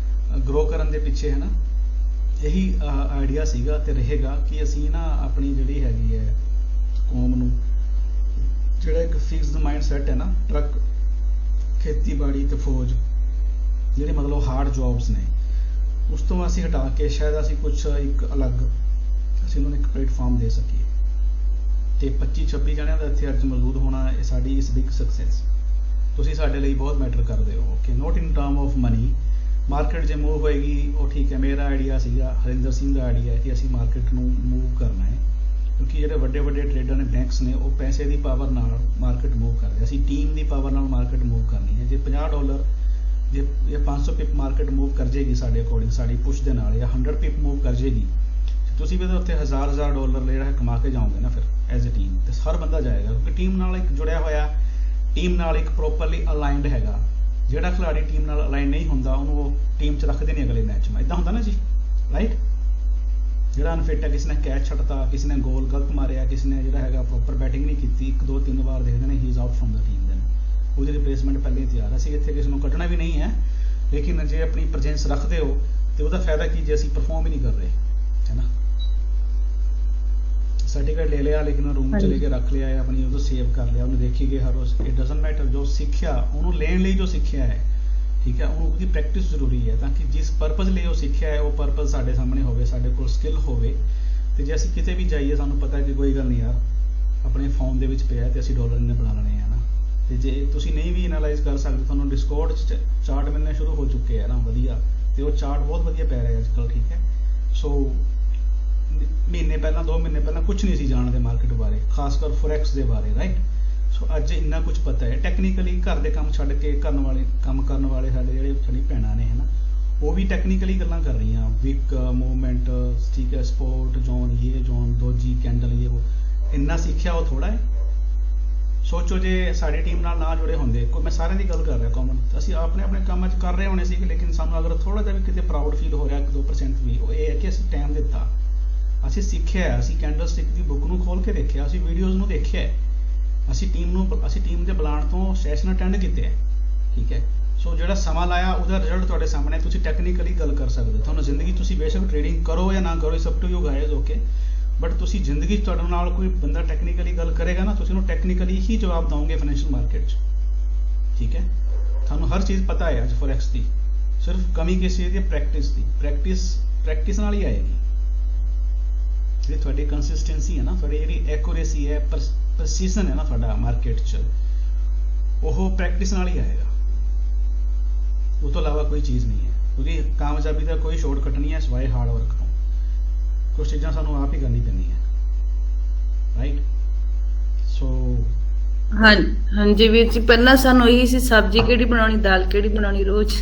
ਗਰੋ ਕਰਨ ਦੇ ਪਿੱਛੇ ਹੈ ਨਾ, ਇਹੀ ਆਈਡੀਆ ਸੀਗਾ ਤੇ ਰਹੇਗਾ ਕਿ ਅਸੀਂ ਨਾ ਆਪਣੀ ਜਿਹੜੀ ਹੈਗੀ ਹੈ ਕੌਮ ਨੂੰ, ਜਿਹੜਾ ਇੱਕ ਫਿਕਸਡ ਮਾਈਂਡ ਸੈਟ ਹੈ ਨਾ, ਟਰੱਕ, ਖੇਤੀਬਾੜੀ ਤੇ ਫੌਜ, ਜਿਹੜੇ ਮਤਲਬ ਹਾਰਡ ਜੌਬਸ ਨੇ, ਉਸ ਤੋਂ ਅਸੀਂ ਹਟਾ ਕੇ ਸ਼ਾਇਦ ਅਸੀਂ ਕੁਛ ਇੱਕ ਅਲੱਗ, ਅਸੀਂ ਉਹਨਾਂ ਨੂੰ ਇੱਕ ਪਲੇਟਫਾਰਮ ਦੇ ਸਕੀਏ। ਤੇ 25-26 ਜਣਿਆਂ ਦਾ ਇੱਥੇ ਅੱਜ ਮੌਜੂਦ ਹੋਣਾ ਇਹ ਸਾਡੀ ਇਸ ਬਿਗ ਸਕਸੈਸ। ਤੁਸੀਂ ਸਾਡੇ ਲਈ ਬਹੁਤ ਮੈਟਰ ਕਰਦੇ ਹੋ। Okay, not in term of money. Market ਜੇ ਮੂਵ ਹੋਏਗੀ ਉਹ ਠੀਕ ਹੈ। ਮੇਰਾ ਆਈਡੀਆ ਸੀਗਾ, ਹਰਿੰਦਰ ਸਿੰਘ ਦਾ ਆਈਡੀਆ ਹੈ ਕਿ ਅਸੀਂ ਮਾਰਕੀਟ ਨੂੰ ਮੂਵ ਕਰਨਾ ਹੈ, ਕਿਉਂਕਿ ਜਿਹੜੇ ਵੱਡੇ ਵੱਡੇ ਟ੍ਰੇਡਰ ਨੇ, ਬੈਂਕਸ ਨੇ, ਉਹ ਪੈਸੇ ਦੀ ਪਾਵਰ ਨਾਲ ਮਾਰਕੀਟ ਮੂਵ ਕਰਦੇ। ਅਸੀਂ ਟੀਮ ਦੀ ਪਾਵਰ ਨਾਲ ਮਾਰਕੀਟ ਮੂਵ ਕਰਨੀ ਹੈ। ਜੇ $50 ਜੇ 500 ਪਿਪ ਮਾਰਕੀਟ ਮੂਵ ਕਰ ਜਾਏਗੀ ਸਾਡੇ ਅਕੋਰਡਿੰਗ, ਸਾਡੀ ਪੁਸ਼ ਦੇ ਨਾਲ, ਜਾਂ 100 ਪਿਪ ਮੂਵ ਕਰ ਜਾਏਗੀ, ਤੁਸੀਂ ਵੀ ਤਾਂ ਉੱਥੇ $1000 ਜਿਹੜਾ ਕਮਾ ਕੇ ਜਾਓਗੇ ਨਾ ਫਿਰ ਐਜ਼ ਅ ਟੀਮ। ਤੇ ਹਰ ਬੰਦਾ ਜਾਏਗਾ ਕਿਉਂਕਿ ਟੀਮ ਨਾਲ ਇੱਕ ਜੁੜਿਆ ਹੋਇਆ, ਟੀਮ ਨਾਲ ਇੱਕ ਪ੍ਰੋਪਰਲੀ ਅਲਾਈਨਡ ਹੈਗਾ। ਜਿਹੜਾ ਖਿਲਾੜੀ ਟੀਮ ਨਾਲ ਅਲਾਈਨ ਨਹੀਂ ਹੁੰਦਾ ਉਹਨੂੰ ਉਹ ਟੀਮ 'ਚ ਰੱਖਦੇ ਨਹੀਂ ਅਗਲੇ ਮੈਚ में। ਇਦਾਂ ਹੁੰਦਾ ਨਾ ਜੀ, ਰਾਈਟ। ਜਿਹੜਾ ਅਨਫਿਟ ਹੈ, ਕਿਸੇ ਨੇ ਕੈਚ ਛੱਡਤਾ, ਕਿਸੇ ਨੇ ਗੋਲ ਗਲਤ ਮਾਰਿਆ, ਕਿਸੇ ਨੇ ਜਿਹੜਾ ਹੈਗਾ ਪ੍ਰੋਪਰ ਬੈਟਿੰਗ ਨਹੀਂ ਕੀਤੀ, 1-2-3 ਵਾਰ ਦੇਖਦੇ ਨੇ he is out from the team. Then ਉਹਦੀ ਰਿਪਲੇਸਮੈਂਟ ਪਹਿਲਾਂ ਹੀ ਤਿਆਰ। ਅਸੀਂ ਇੱਥੇ ਕਿਸੇ ਨੂੰ ਕੱਢਣਾ ਵੀ ਨਹੀਂ ਹੈ, ਲੇਕਿਨ ਜੇ ਆਪਣੀ ਪ੍ਰੈਜ਼ੈਂਸ ਰੱਖਦੇ ਹੋ ਤੇ ਉਹਦਾ ਫਾਇਦਾ ਕੀ ਜੇ ਅਸੀਂ ਪਰਫਾਰਮ ਹੀ ਨਹੀਂ ਕਰ ਰਹੇ, ਹੈ ਨਾ। ਸਰਟੀਫਿਕੇਟ ਲੈ ਲਿਆ ਲੇਕਿਨ ਰੂਮ ਚ ਲੈ ਕੇ ਰੱਖ ਲਿਆ, ਆਪਣੀ ਉਹਨੂੰ ਸੇਵ ਕਰ ਲਿਆ, ਉਹਨੂੰ ਦੇਖੀ ਗਏ ਹਰ ਰੋਜ਼। ਇਟ ਡਜ਼ਨਟ ਮੈਟਰ ਜੋ ਸਿੱਖਿਆ, ਉਹਨੂੰ ਲੈਣ ਲਈ ਜੋ ਸਿੱਖਿਆ ਹੈ, ਠੀਕ ਹੈ, ਉਹਨੂੰ ਉਹਦੀ ਪ੍ਰੈਕਟਿਸ ਜ਼ਰੂਰੀ ਹੈ, ਤਾਂ ਕਿ ਜਿਸ ਪਰਪਸ ਲਈ ਉਹ ਸਿੱਖਿਆ ਹੈ ਉਹ ਪਰਪਸ ਸਾਡੇ ਸਾਹਮਣੇ ਹੋਵੇ, ਸਾਡੇ ਕੋਲ ਸਕਿੱਲ ਹੋਵੇ। ਤੇ ਜੇ ਅਸੀਂ ਕਿਤੇ ਵੀ ਜਾਈਏ ਸਾਨੂੰ ਪਤਾ ਕਿ ਕੋਈ ਗੱਲ ਨਹੀਂ ਯਾਰ, ਆਪਣੇ ਫੋਨ ਦੇ ਵਿੱਚ ਪਿਆ ਤੇ ਅਸੀਂ ਡਾਲਰ ਇੰਨੇ ਬਣਾ ਲੈਣੇ ਆ ਨਾ। ਤੇ ਜੇ ਤੁਸੀਂ ਨਹੀਂ ਵੀ ਐਨਾਲਾਈਜ਼ ਕਰ ਸਕਦੇ, ਤੁਹਾਨੂੰ ਡਿਸਕੋਰਡ 'ਚ ਚਾਰਟ ਮਿਲਣੇ ਸ਼ੁਰੂ ਹੋ ਚੁੱਕੇ ਆ ਨਾ, ਵਧੀਆ, ਤੇ ਉਹ ਚਾਰਟ ਬਹੁਤ ਵਧੀਆ ਪੈ ਰਿਹਾ ਅੱਜ ਕੱਲ੍ਹ। ਠੀਕ ਹੈ। ਸੋ ਮਹੀਨੇ ਪਹਿਲਾਂ, 2 ਮਹੀਨੇ ਪਹਿਲਾਂ ਕੁਝ ਨਹੀਂ ਸੀ ਜਾਣਦੇ ਮਾਰਕੀਟ ਬਾਰੇ, ਖਾਸ ਕਰ ਫੋਰੈਕਸ ਦੇ ਬਾਰੇ, ਰਾਈਟ। ਸੋ ਅੱਜ ਇੰਨਾ ਕੁਝ ਪਤਾ ਹੈ ਟੈਕਨੀਕਲੀ। ਘਰ ਦੇ ਕੰਮ ਛੱਡ ਕੇ ਕੰਮ ਕਰਨ ਵਾਲੇ ਸਾਡੇ ਜਿਹੜੇ ਸਾਡੀ ਭੈਣਾਂ ਨੇ, ਹੈ ਨਾ, ਉਹ ਵੀ ਟੈਕਨੀਕਲੀ ਗੱਲਾਂ ਕਰ ਰਹੀਆਂ, ਵਿਕ ਮੂਵਮੈਂਟ, ਠੀਕ ਹੈ, ਸਪੋਰਟ ਜ਼ੋਨ, ਇਹ ਜ਼ੋਨ, ਦੋਜੀ ਕੈਂਡਲ, ਇਹ ਉਹ ਇੰਨਾ ਸਿੱਖਿਆ ਉਹ ਥੋੜਾ ਹੈ। ਸੋਚੋ ਜੇ ਸਾਡੀ ਟੀਮ ਨਾਲ ਨਾ ਜੁੜੇ ਹੁੰਦੇ, ਕੋਈ, ਮੈਂ ਸਾਰਿਆਂ ਦੀ ਗੱਲ ਕਰ ਰਿਹਾ ਕਾਮਨ, ਅਸੀਂ ਆਪਣੇ ਆਪਣੇ ਕੰਮਾਂ 'ਚ ਕਰ ਰਹੇ ਹੋਣੇ ਸੀ, ਲੇਕਿਨ ਸਾਨੂੰ ਅਗਰ ਥੋੜਾ ਜਿਹਾ ਵੀ ਕਿਤੇ ਪ੍ਰਾਊਡ ਫੀਲ ਹੋ ਰਿਹਾ 1-2% ਵੀ, ਉਹ ਇਹ ਹੈ ਕਿ ਅਸੀਂ ਟਾਈਮ ਦਿੱਤਾ, ਅਸੀਂ ਸਿੱਖਿਆ, ਅਸੀਂ ਕੈਂਡਲ ਸਟਿਕ ਦੀ ਬੁੱਕ ਨੂੰ ਖੋਲ ਕੇ ਦੇਖਿਆ, ਅਸੀਂ ਵੀਡੀਓਜ਼ ਨੂੰ ਦੇਖਿਆ, ਅਸੀਂ ਟੀਮ ਦੇ ਬੁਲਾਉਣ ਤੋਂ ਸੈਸ਼ਨ ਅਟੈਂਡ ਕੀਤੇ ਹੈ। ਠੀਕ ਹੈ। ਸੋ ਜਿਹੜਾ ਸਮਾਂ ਲਾਇਆ ਉਹਦਾ ਰਿਜ਼ਲਟ ਤੁਹਾਡੇ ਸਾਹਮਣੇ, ਤੁਸੀਂ ਟੈਕਨੀਕਲੀ ਗੱਲ ਕਰ ਸਕਦੇ ਹੋ। ਤੁਹਾਨੂੰ ਜ਼ਿੰਦਗੀ, ਤੁਸੀਂ ਬੇਸ਼ੱਕ ਟ੍ਰੇਡਿੰਗ ਕਰੋ ਜਾਂ ਨਾ ਕਰੋ, ਸਭ to you guys, okay, but ਤੁਸੀਂ ਜ਼ਿੰਦਗੀ 'ਚ ਤੁਹਾਡੇ ਨਾਲ ਕੋਈ ਬੰਦਾ ਟੈਕਨੀਕਲੀ ਗੱਲ ਕਰੇਗਾ ਨਾ, ਤੁਸੀਂ ਉਹਨੂੰ ਟੈਕਨੀਕਲੀ ਹੀ ਜਵਾਬ ਦਿਓਗੇ ਫਾਈਨੈਂਸ਼ੀਅਲ ਮਾਰਕੀਟ 'ਚ। ਠੀਕ ਹੈ। ਤੁਹਾਨੂੰ ਹਰ ਚੀਜ਼ ਪਤਾ ਹੈ ਅੱਜ ਫੋਰੈਕਸ ਦੀ, ਸਿਰਫ ਕਮੀ ਕਿਸ ਚੀਜ਼ ਦੀ? ਪ੍ਰੈਕਟਿਸ ਦੀ। ਪ੍ਰੈਕਟਿਸ ਨਾਲ ਹੀ ਆਏਗੀ। ਜਿਹੜੀ ਤੁਹਾਡੀ ਕੰਸਿਸਟੈਂਸੀ ਹੈ ਨਾ, ਤੁਹਾਡੀ ਜਿਹੜੀ ਐਕੂਰੇਸੀ ਹੈ, ਪ੍ਰੈਸੀਜ਼ਨ ਹੈ ਨਾ ਤੁਹਾਡਾ ਮਾਰਕੀਟ 'ਚ, ਉਹ ਪ੍ਰੈਕਟਿਸ ਨਾਲ ਹੀ ਆਏਗਾ। ਉਹ ਤੋਂ ਇਲਾਵਾ ਕੋਈ ਚੀਜ਼ ਨਹੀਂ ਹੈ, ਕਿਉਂਕਿ ਕਾਮਯਾਬੀ ਦਾ ਕੋਈ ਸ਼ਾਰਟਕਟ ਨਹੀਂ ਹੈ ਸਿਵਾਏ ਹਾਰਡ ਵਰਕ ਤੋਂ। ਕੁਝ ਚੀਜ਼ਾਂ ਸਾਨੂੰ ਆਪ ਹੀ ਕਰਨੀ ਪੈਂਦੀਆਂ, ਰਾਈਟ। ਸੋ ਹਾਂਜੀ ਵੀਰ ਜੀ, ਪਹਿਲਾਂ ਸਾਨੂੰ ਇਹੀ ਸੀ ਸਬਜ਼ੀ ਕਿਹੜੀ ਬਣਾਉਣੀ, ਦਾਲ ਕਿਹੜੀ ਬਣਾਉਣੀ ਰੋਜ਼।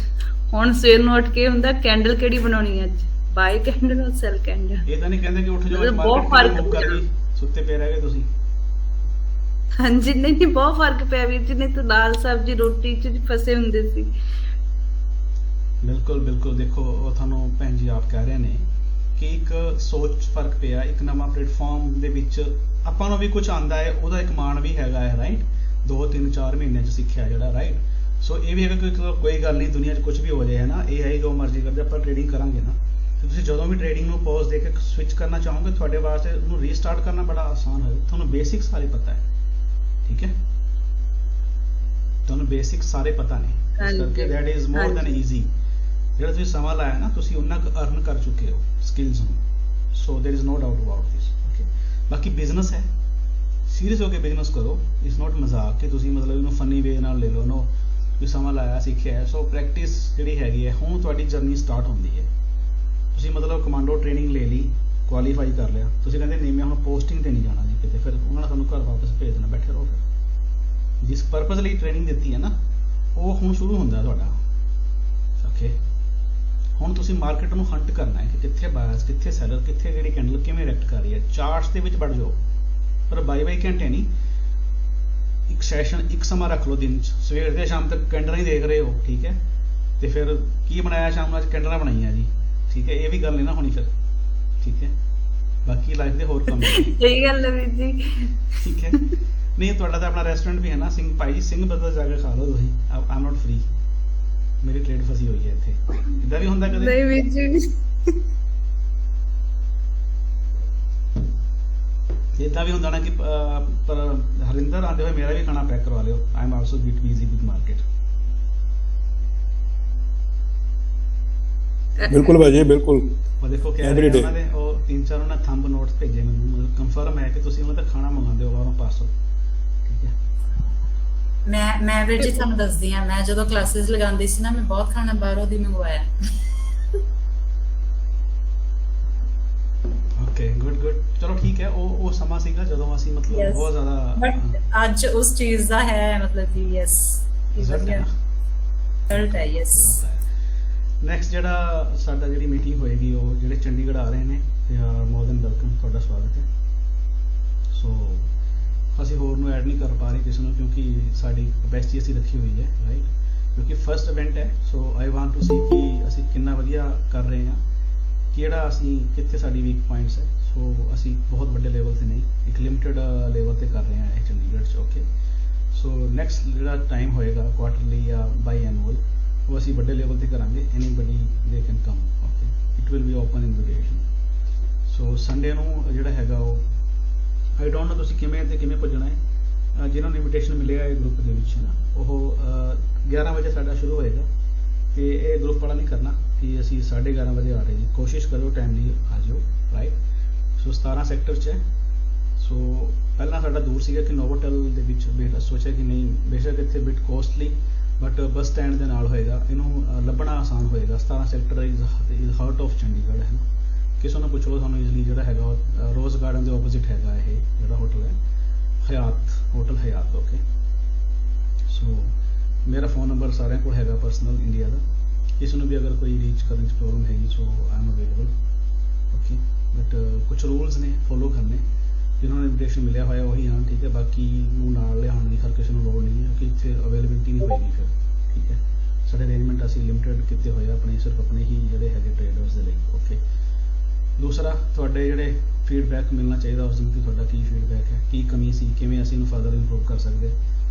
ਹੁਣ ਸਵੇਰ ਨੂੰ ਉੱਠ ਕੇ ਹੁੰਦਾ ਕੈਂਡਲ ਕਿਹੜੀ ਬਣਾਉਣੀ ਅੱਜ, ਬਾਈ ਕੈਂਡਲ ਔਰ ਸੈਲ ਕੈਂਡਲ। ਇਹ ਤਾਂ ਨਹੀਂ ਕਹਿੰਦੇ ਕਿ ਉੱਠ ਜਾਓ ਬਹੁਤ ਫਰਕ ਪਿਆ, ਸੁੱਤੇ ਪਏ ਰਹਿ ਗਏ ਤੁਸੀਂ। ਹਾਂਜੀ, ਨਹੀਂ ਬਹੁਤ ਫਰਕ ਪਿਆ ਵੀਰ ਜੀ, ਨਹੀਂ ਤਾਂ ਦਾਲ ਸਬਜ਼ੀ ਰੋਟੀ 'ਚ ਫਸੇ ਹੁੰਦੇ ਸੀ। ਬਿਲਕੁਲ ਬਿਲਕੁਲ। ਦੇਖੋ ਉਹ ਤੁਹਾਨੂੰ ਭੈਣ ਜੀ ਆਪ ਕਹਿ ਰਹੇ ਨੇ ਕਿ ਇੱਕ ਸੋਚ ਫਰਕ ਪਿਆ, ਇੱਕ ਨਵਾਂ ਪਲੇਟਫਾਰਮ ਦੇ ਵਿੱਚ ਆਪਾਂ ਨੂੰ ਵੀ ਕੁਝ ਆਉਂਦਾ ਹੈ, ਉਹਦਾ ਇੱਕ ਮਾਣ ਵੀ ਹੈਗਾ ਹੈ, ਰਾਈਟ। 2-3-4 ਮਹੀਨਿਆਂ 'ਚ ਸਿੱਖਿਆ ਜਿਹੜਾ, ਰਾਈਟ। ਸੋ ਇਹ ਵੀ ਹੈਗਾ ਕਿ ਕੋਈ ਗੱਲ ਨਹੀਂ, ਦੁਨੀਆ 'ਚ ਕੁਝ ਵੀ ਹੋ ਜਾਏ, ਹੈ ਨਾ, ਇਹ ਹੈ ਜੋ ਮਰਜ਼ੀ ਕਰਦੇ, ਆਪਾਂ ਟ੍ਰੇਡਿੰਗ ਕਰਾਂਗੇ ਨਾ। ਤੇ ਤੁਸੀਂ ਜਦੋਂ ਵੀ ਟ੍ਰੇਡਿੰਗ ਨੂੰ ਪੌਜ਼ ਦੇ ਕੇ ਸਵਿਚ ਕਰਨਾ ਚਾਹੋਗੇ ਤੁਹਾਡੇ ਵਾਸਤੇ ਉਹਨੂੰ ਰੀਸਟਾਰਟ ਕਰਨਾ ਬੜਾ ਆਸਾਨ ਹੋਏਗਾ। ਤੁਹਾਨੂੰ ਬੇਸਿਕਸ ਸਾਰੇ ਪਤਾ ਹੈ, ਠੀਕ ਹੈ, ਤੁਹਾਨੂੰ ਬੇਸਿਕਸ ਸਾਰੇ ਪਤਾ ਨੇ, ਇਸ ਕਰਕੇ that is more than easy. ਜਿਹੜਾ ਤੁਸੀਂ ਸਮਾਂ ਲਾਇਆ ਨਾ ਤੁਸੀਂ ਉਹਨਾਂ ਕੁ ਅਰਨ ਕਰ ਚੁੱਕੇ ਹੋ ਸਕਿੱਲਸ ਨੂੰ, so there is no doubt about this. Okay, ਬਾਕੀ ਬਿਜ਼ਨਸ ਹੈ, ਸੀਰੀਅਸ ਹੋ ਕੇ ਬਿਜ਼ਨਸ ਕਰੋ, ਇਟਸ ਨੋਟ ਮਜ਼ਾਕ ਕਿ ਤੁਸੀਂ ਮਤਲਬ ਇਹਨੂੰ ਫਨੀ ਵੇ ਨਾਲ ਲੈ ਲਓ। ਨੋ, ਤੁਸੀਂ ਸਮਾਂ ਲਾਇਆ ਸਿੱਖਿਆ ਹੈ, ਸੋ ਪ੍ਰੈਕਟਿਸ ਜਿਹੜੀ ਹੈਗੀ ਹੈ ਹੁਣ ਤੁਹਾਡੀ ਜਰਨੀ ਸਟਾਰਟ ਹੁੰਦੀ ਹੈ। ਤੁਸੀਂ ਮਤਲਬ ਕਮਾਂਡੋ ਟ੍ਰੇਨਿੰਗ ਲੈ ਲਈ, ਕੁਆਲੀਫਾਈ ਕਰ ਲਿਆ, ਤੁਸੀਂ ਕਹਿੰਦੇ ਨਹੀਂ ਮੈਂ ਹੁਣ ਪੋਸਟਿੰਗ ਤੇ ਨਹੀਂ ਜਾਣਾ ਜੀ ਕਿਤੇ, ਫਿਰ ਉਹਨਾਂ ਨੇ ਤੁਹਾਨੂੰ ਘਰ ਵਾਪਸ ਭੇਜ ਦੇਣਾ, ਬੈਠੇ ਰਹੋ। ਫਿਰ ਜਿਸ ਪਰਪਸ ਲਈ ਟ੍ਰੇਨਿੰਗ ਦਿੱਤੀ ਹੈ ਨਾ ਉਹ ਹੁਣ ਸ਼ੁਰੂ ਹੁੰਦਾ ਤੁਹਾਡਾ। ਓਕੇ, ਹੁਣ ਤੁਸੀਂ ਮਾਰਕੀਟ ਨੂੰ ਹੰਟ ਕਰਨਾ ਹੈ ਕਿ ਕਿੱਥੇ ਬਾਇਰਸ, ਕਿੱਥੇ ਸੈਲਰ, ਕਿੱਥੇ ਜਿਹੜੀ ਕੈਂਡਲ ਕਿਵੇਂ ਰਿਐਕਟ ਕਰ ਰਹੀ ਹੈ। ਚਾਰਟਸ ਦੇ ਵਿੱਚ ਵੜ ਜਾਓ, ਪਰ 22 ਘੰਟੇ ਨਹੀਂ, ਇੱਕ ਸੈਸ਼ਨ, ਇੱਕ ਸਮਾਂ ਰੱਖ ਲਓ ਦਿਨ 'ਚ, ਸਵੇਰ ਦੇ ਸ਼ਾਮ ਤੱਕ ਕੈਂਡਲਾਂ ਹੀ ਦੇਖ ਰਹੇ ਹੋ, ਠੀਕ ਹੈ, ਤੇ ਫਿਰ ਕੀ ਬਣਾਇਆ ਸ਼ਾਮ ਨੂੰ, ਅੱਜ ਕੈਂਡਲਾਂ ਬਣਾਈਆਂ ਜੀ, ਠੀਕ ਹੈ, ਇਹ ਵੀ ਗੱਲ ਨਹੀਂ ਨਾ ਹੋਣੀ ਫਿਰ, ਠੀਕ ਹੈ। ਬਾਕੀ ਲਾਈਫ ਦੇ ਹੋਰ ਕੰਮ ਸਹੀ ਗੱਲ ਹੈ ਵੀਰ ਜੀ, ਠੀਕ ਹੈ। ਨਹੀਂ ਤੁਹਾਡਾ ਤਾਂ ਆਪਣਾ ਰੈਸਟੋਰੈਂਟ ਵੀ ਹੈ ਨਾ ਸਿੰਘ ਭਾਈ ਜੀ, ਸਿੰਘ ਬਦਲ ਜਾ ਕੇ ਖਾ ਲਓ ਤੁਸੀਂ, ਆਮ ਨੋਟ ਫ੍ਰੀ, ਮੇਰੀ ਟ੍ਰੇਡ ਫਸੀ ਹੋਈ ਹੈ ਇੱਥੇ। ਇਦਾਂ ਵੀ ਹੁੰਦਾ ਕਦੇ? ਨਹੀਂ ਵੀਰ ਜੀ, ਇਦਾਂ ਵੀ ਹੁੰਦਾ ਨਾ ਕਿ ਪਰ ਹਰਿੰਦਰ ਆਂਦੇ ਹੋਏ ਮੇਰਾ ਵੀ ਖਾਣਾ ਪੈਕ ਕਰਵਾ ਲਿਓ, I am also bit busy with market. ਬਿਲਕੁਲ ਭਾਜੀ, ਬਿਲਕੁਲ। ਉਹ ਦੇਖੋ ਕਹਿ ਰਹੇ ਉਹਨਾਂ ਦੇ ਉਹ 3-4 ਉਹਨਾਂ ਥੰਬ ਨੋਟਸ ਭੇਜੇ ਮੈਨੂੰ, ਮਤਲਬ ਕਨਫਰਮ ਹੈ ਕਿ ਤੁਸੀਂ ਉਹਨਾਂ ਦਾ ਖਾਣਾ ਮੰਗਾਉਂਦੇ ਹੋ ਬਾਹਰੋਂ ਪਾਰਸਲ, ਠੀਕ ਹੈ। ਮੈਂ ਵੀਰ ਜੀ ਤੁਹਾਨੂੰ ਦੱਸਦੀ ਹਾਂ, ਮੈਂ ਜਦੋਂ ਕਲਾਸਿਸ ਲਗਾਉਂਦੀ ਸੀ ਨਾ ਮੈਂ ਬਹੁਤ ਖਾਣਾ ਬਾਹਰੋਂ ਦੀ ਮੰਗਵਾਇਆ। Okay, good. ਚਲੋ ਠੀਕ ਹੈ, ਉਹ ਸਮਾਂ ਸੀਗਾ ਜਦੋਂ ਅਸੀਂ ਮਤਲਬ ਬਹੁਤ ਜ਼ਿਆਦਾ, ਬਟ ਅੱਜ ਉਸ ਚੀਜ਼ ਦਾ ਹੈ ਮਤਲਬ ਕਿ ਯੈਸ ਰਿਜ਼ਲਟ ਹੈ, ਯੈਸ। ਨੈਕਸਟ ਜਿਹੜਾ ਸਾਡਾ ਜਿਹੜੀ ਮੀਟਿੰਗ ਹੋਏਗੀ ਉਹ ਜਿਹੜੇ ਚੰਡੀਗੜ੍ਹ ਆ ਰਹੇ ਨੇ, ਤੇ ਮੋਰ ਦੈਨ ਵੈਲਕਮ, ਤੁਹਾਡਾ ਸਵਾਗਤ ਹੈ। ਸੋ ਅਸੀਂ ਹੋਰ ਨੂੰ ਐਡ ਨਹੀਂ ਕਰ ਪਾ ਰਹੇ ਕਿਸੇ ਨੂੰ ਕਿਉਂਕਿ ਸਾਡੀ ਕਪੈਸਿਟੀ ਅਸੀਂ ਰੱਖੀ ਹੋਈ ਹੈ, ਰਾਈਟ, ਕਿਉਂਕਿ ਫਸਟ ਇਵੈਂਟ ਹੈ। ਸੋ ਆਈ ਵਾਂਟ ਟੂ ਸੀ ਕਿ ਅਸੀਂ ਕਿੰਨਾ ਵਧੀਆ ਕਰ ਰਹੇ ਹਾਂ, ਕਿਹੜਾ ਅਸੀਂ ਕਿੱਥੇ ਸਾਡੀ ਵੀਕ ਪੁਆਇੰਟਸ ਹੈ। ਸੋ ਅਸੀਂ ਬਹੁਤ ਵੱਡੇ ਲੈਵਲ ਤੇ ਨਹੀਂ, ਇੱਕ ਲਿਮਿਟਡ ਲੈਵਲ ਤੇ ਕਰ ਰਹੇ ਹਾਂ ਇਹ ਚੰਡੀਗੜ੍ਹ 'ਚ। ਓਕੇ, ਸੋ ਨੈਕਸਟ ਜਿਹੜਾ ਟਾਈਮ ਹੋਏਗਾ ਕੁਆਟਰਲੀ ਜਾਂ ਬਾਈ ਐਨੂਅਲ, ਉਹ ਅਸੀਂ ਵੱਡੇ ਲੈਵਲ ਤੇ ਕਰਾਂਗੇ। Anybody they can come, okay, it will be open invitation. So Sunday ਨੂੰ ਜਿਹੜਾ ਹੈਗਾ ਉਹ ਆਈ ਡੋਂਟ ਨੋ ਤੁਸੀਂ ਕਿਵੇਂ ਤੇ ਕਿਵੇਂ ਭੱਜਣਾ ਹੈ। ਜਿਹਨਾਂ ਨੂੰ ਇਨਵੀਟੇਸ਼ਨ ਮਿਲਿਆ ਇਹ ਗਰੁੱਪ ਦੇ ਵਿੱਚ ਨਾ, ਉਹ 11 ਵਜੇ ਸਾਡਾ ਸ਼ੁਰੂ ਹੋਏਗਾ, ਤੇ ਇਹ ਗਰੁੱਪ ਵਾਲਾ ਨਹੀਂ ਕਰਨਾ ਕਿ ਅਸੀਂ 11:30 ਵਜੇ ਆ ਰਹੇ ਜੀ, ਕੋਸ਼ਿਸ਼ ਕਰੋ ਟਾਈਮਲੀ ਆ ਜਾਓ, ਰਾਈਟ। ਸੋ 17 ਸੈਕਟਰ 'ਚ ਹੈ। ਸੋ ਪਹਿਲਾਂ ਸਾਡਾ ਦੂਰ ਸੀਗਾ ਕਿ ਨੋਵੋਟਲ ਦੇ ਵਿੱਚ ਸੋਚਿਆ ਕਿ ਨਹੀਂ, ਬੇਸ਼ੱਕ ਇੱਥੇ bit costly but bus stand ਦੇ ਨਾਲ ਹੋਏਗਾ, ਇਹਨੂੰ ਲੱਭਣਾ ਆਸਾਨ ਹੋਏਗਾ। 17 sector is heart of Chandigarh ਹੈ ਨਾ, ਕਿਸੇ ਨੂੰ ਪੁੱਛੋ ਤੁਹਾਨੂੰ ਈਜ਼ਲੀ ਜਿਹੜਾ ਹੈਗਾ ਉਹ ਰੋਜ਼ ਗਾਰਡਨ ਦੇ ਆਪੋਜ਼ਿਟ ਹੈਗਾ ਇਹ ਜਿਹੜਾ ਹੋਟਲ ਹੈ, ਹਯਾਤ, ਹੋਟਲ ਹਯਾਤ। ਓਕੇ, ਸੋ ਮੇਰਾ ਫੋਨ ਨੰਬਰ ਸਾਰਿਆਂ ਕੋਲ ਹੈਗਾ ਪਰਸਨਲ ਇੰਡੀਆ ਦਾ, ਕਿਸੇ ਨੂੰ ਵੀ ਅਗਰ ਕੋਈ ਰੀਚ ਕਰਨ 'ਚ ਪ੍ਰੋਬਲਮ ਹੈਗੀ so I am available. Okay, but ਕੁਝ ਰੂਲਸ ਨੇ ਫੋਲੋ ਕਰਨੇ, ਜਿਹਨਾਂ ਨੂੰ ਇਨਵੀਟੇਸ਼ਨ ਮਿਲਿਆ ਹੋਇਆ ਉਹੀ ਆਉਣ, ਠੀਕ ਹੈ, ਬਾਕੀ ਨੂੰ ਨਾਲ ਲਿਆਉਣ ਦੀ ਹਰ ਕਿਸੇ ਨੂੰ ਲੋੜ ਨਹੀਂ ਹੈ ਕਿ ਇੱਥੇ ਅਵੇਲੇਬਿਲਿਟੀ ਨਹੀਂ ਹੋਏਗੀ ਫਿਰ, ਠੀਕ ਹੈ। ਸਾਡੇ ਅਰੇਂਜਮੈਂਟ ਅਸੀਂ ਲਿਮਿਟਡ ਕੀਤੇ ਹੋਏ ਆਪਣੇ, ਸਿਰਫ ਆਪਣੇ ਹੀ ਜਿਹੜੇ ਹੈਗੇ ਟ੍ਰੇਡਰਸ ਦੇ ਲਈ। ਓਕੇ, ਦੂਸਰਾ ਤੁਹਾਡੇ ਜਿਹੜੇ ਫੀਡਬੈਕ ਮਿਲਣਾ ਚਾਹੀਦਾ ਉਸ ਦਿਨ ਕਿ ਤੁਹਾਡਾ ਕੀ ਫੀਡਬੈਕ ਹੈ, ਕੀ ਕਮੀ ਸੀ, ਕਿਵੇਂ ਅਸੀਂ ਇਹਨੂੰ ਫਰਦਰ ਇੰਪਰੂਵ ਕਰ ਸਕਦੇ।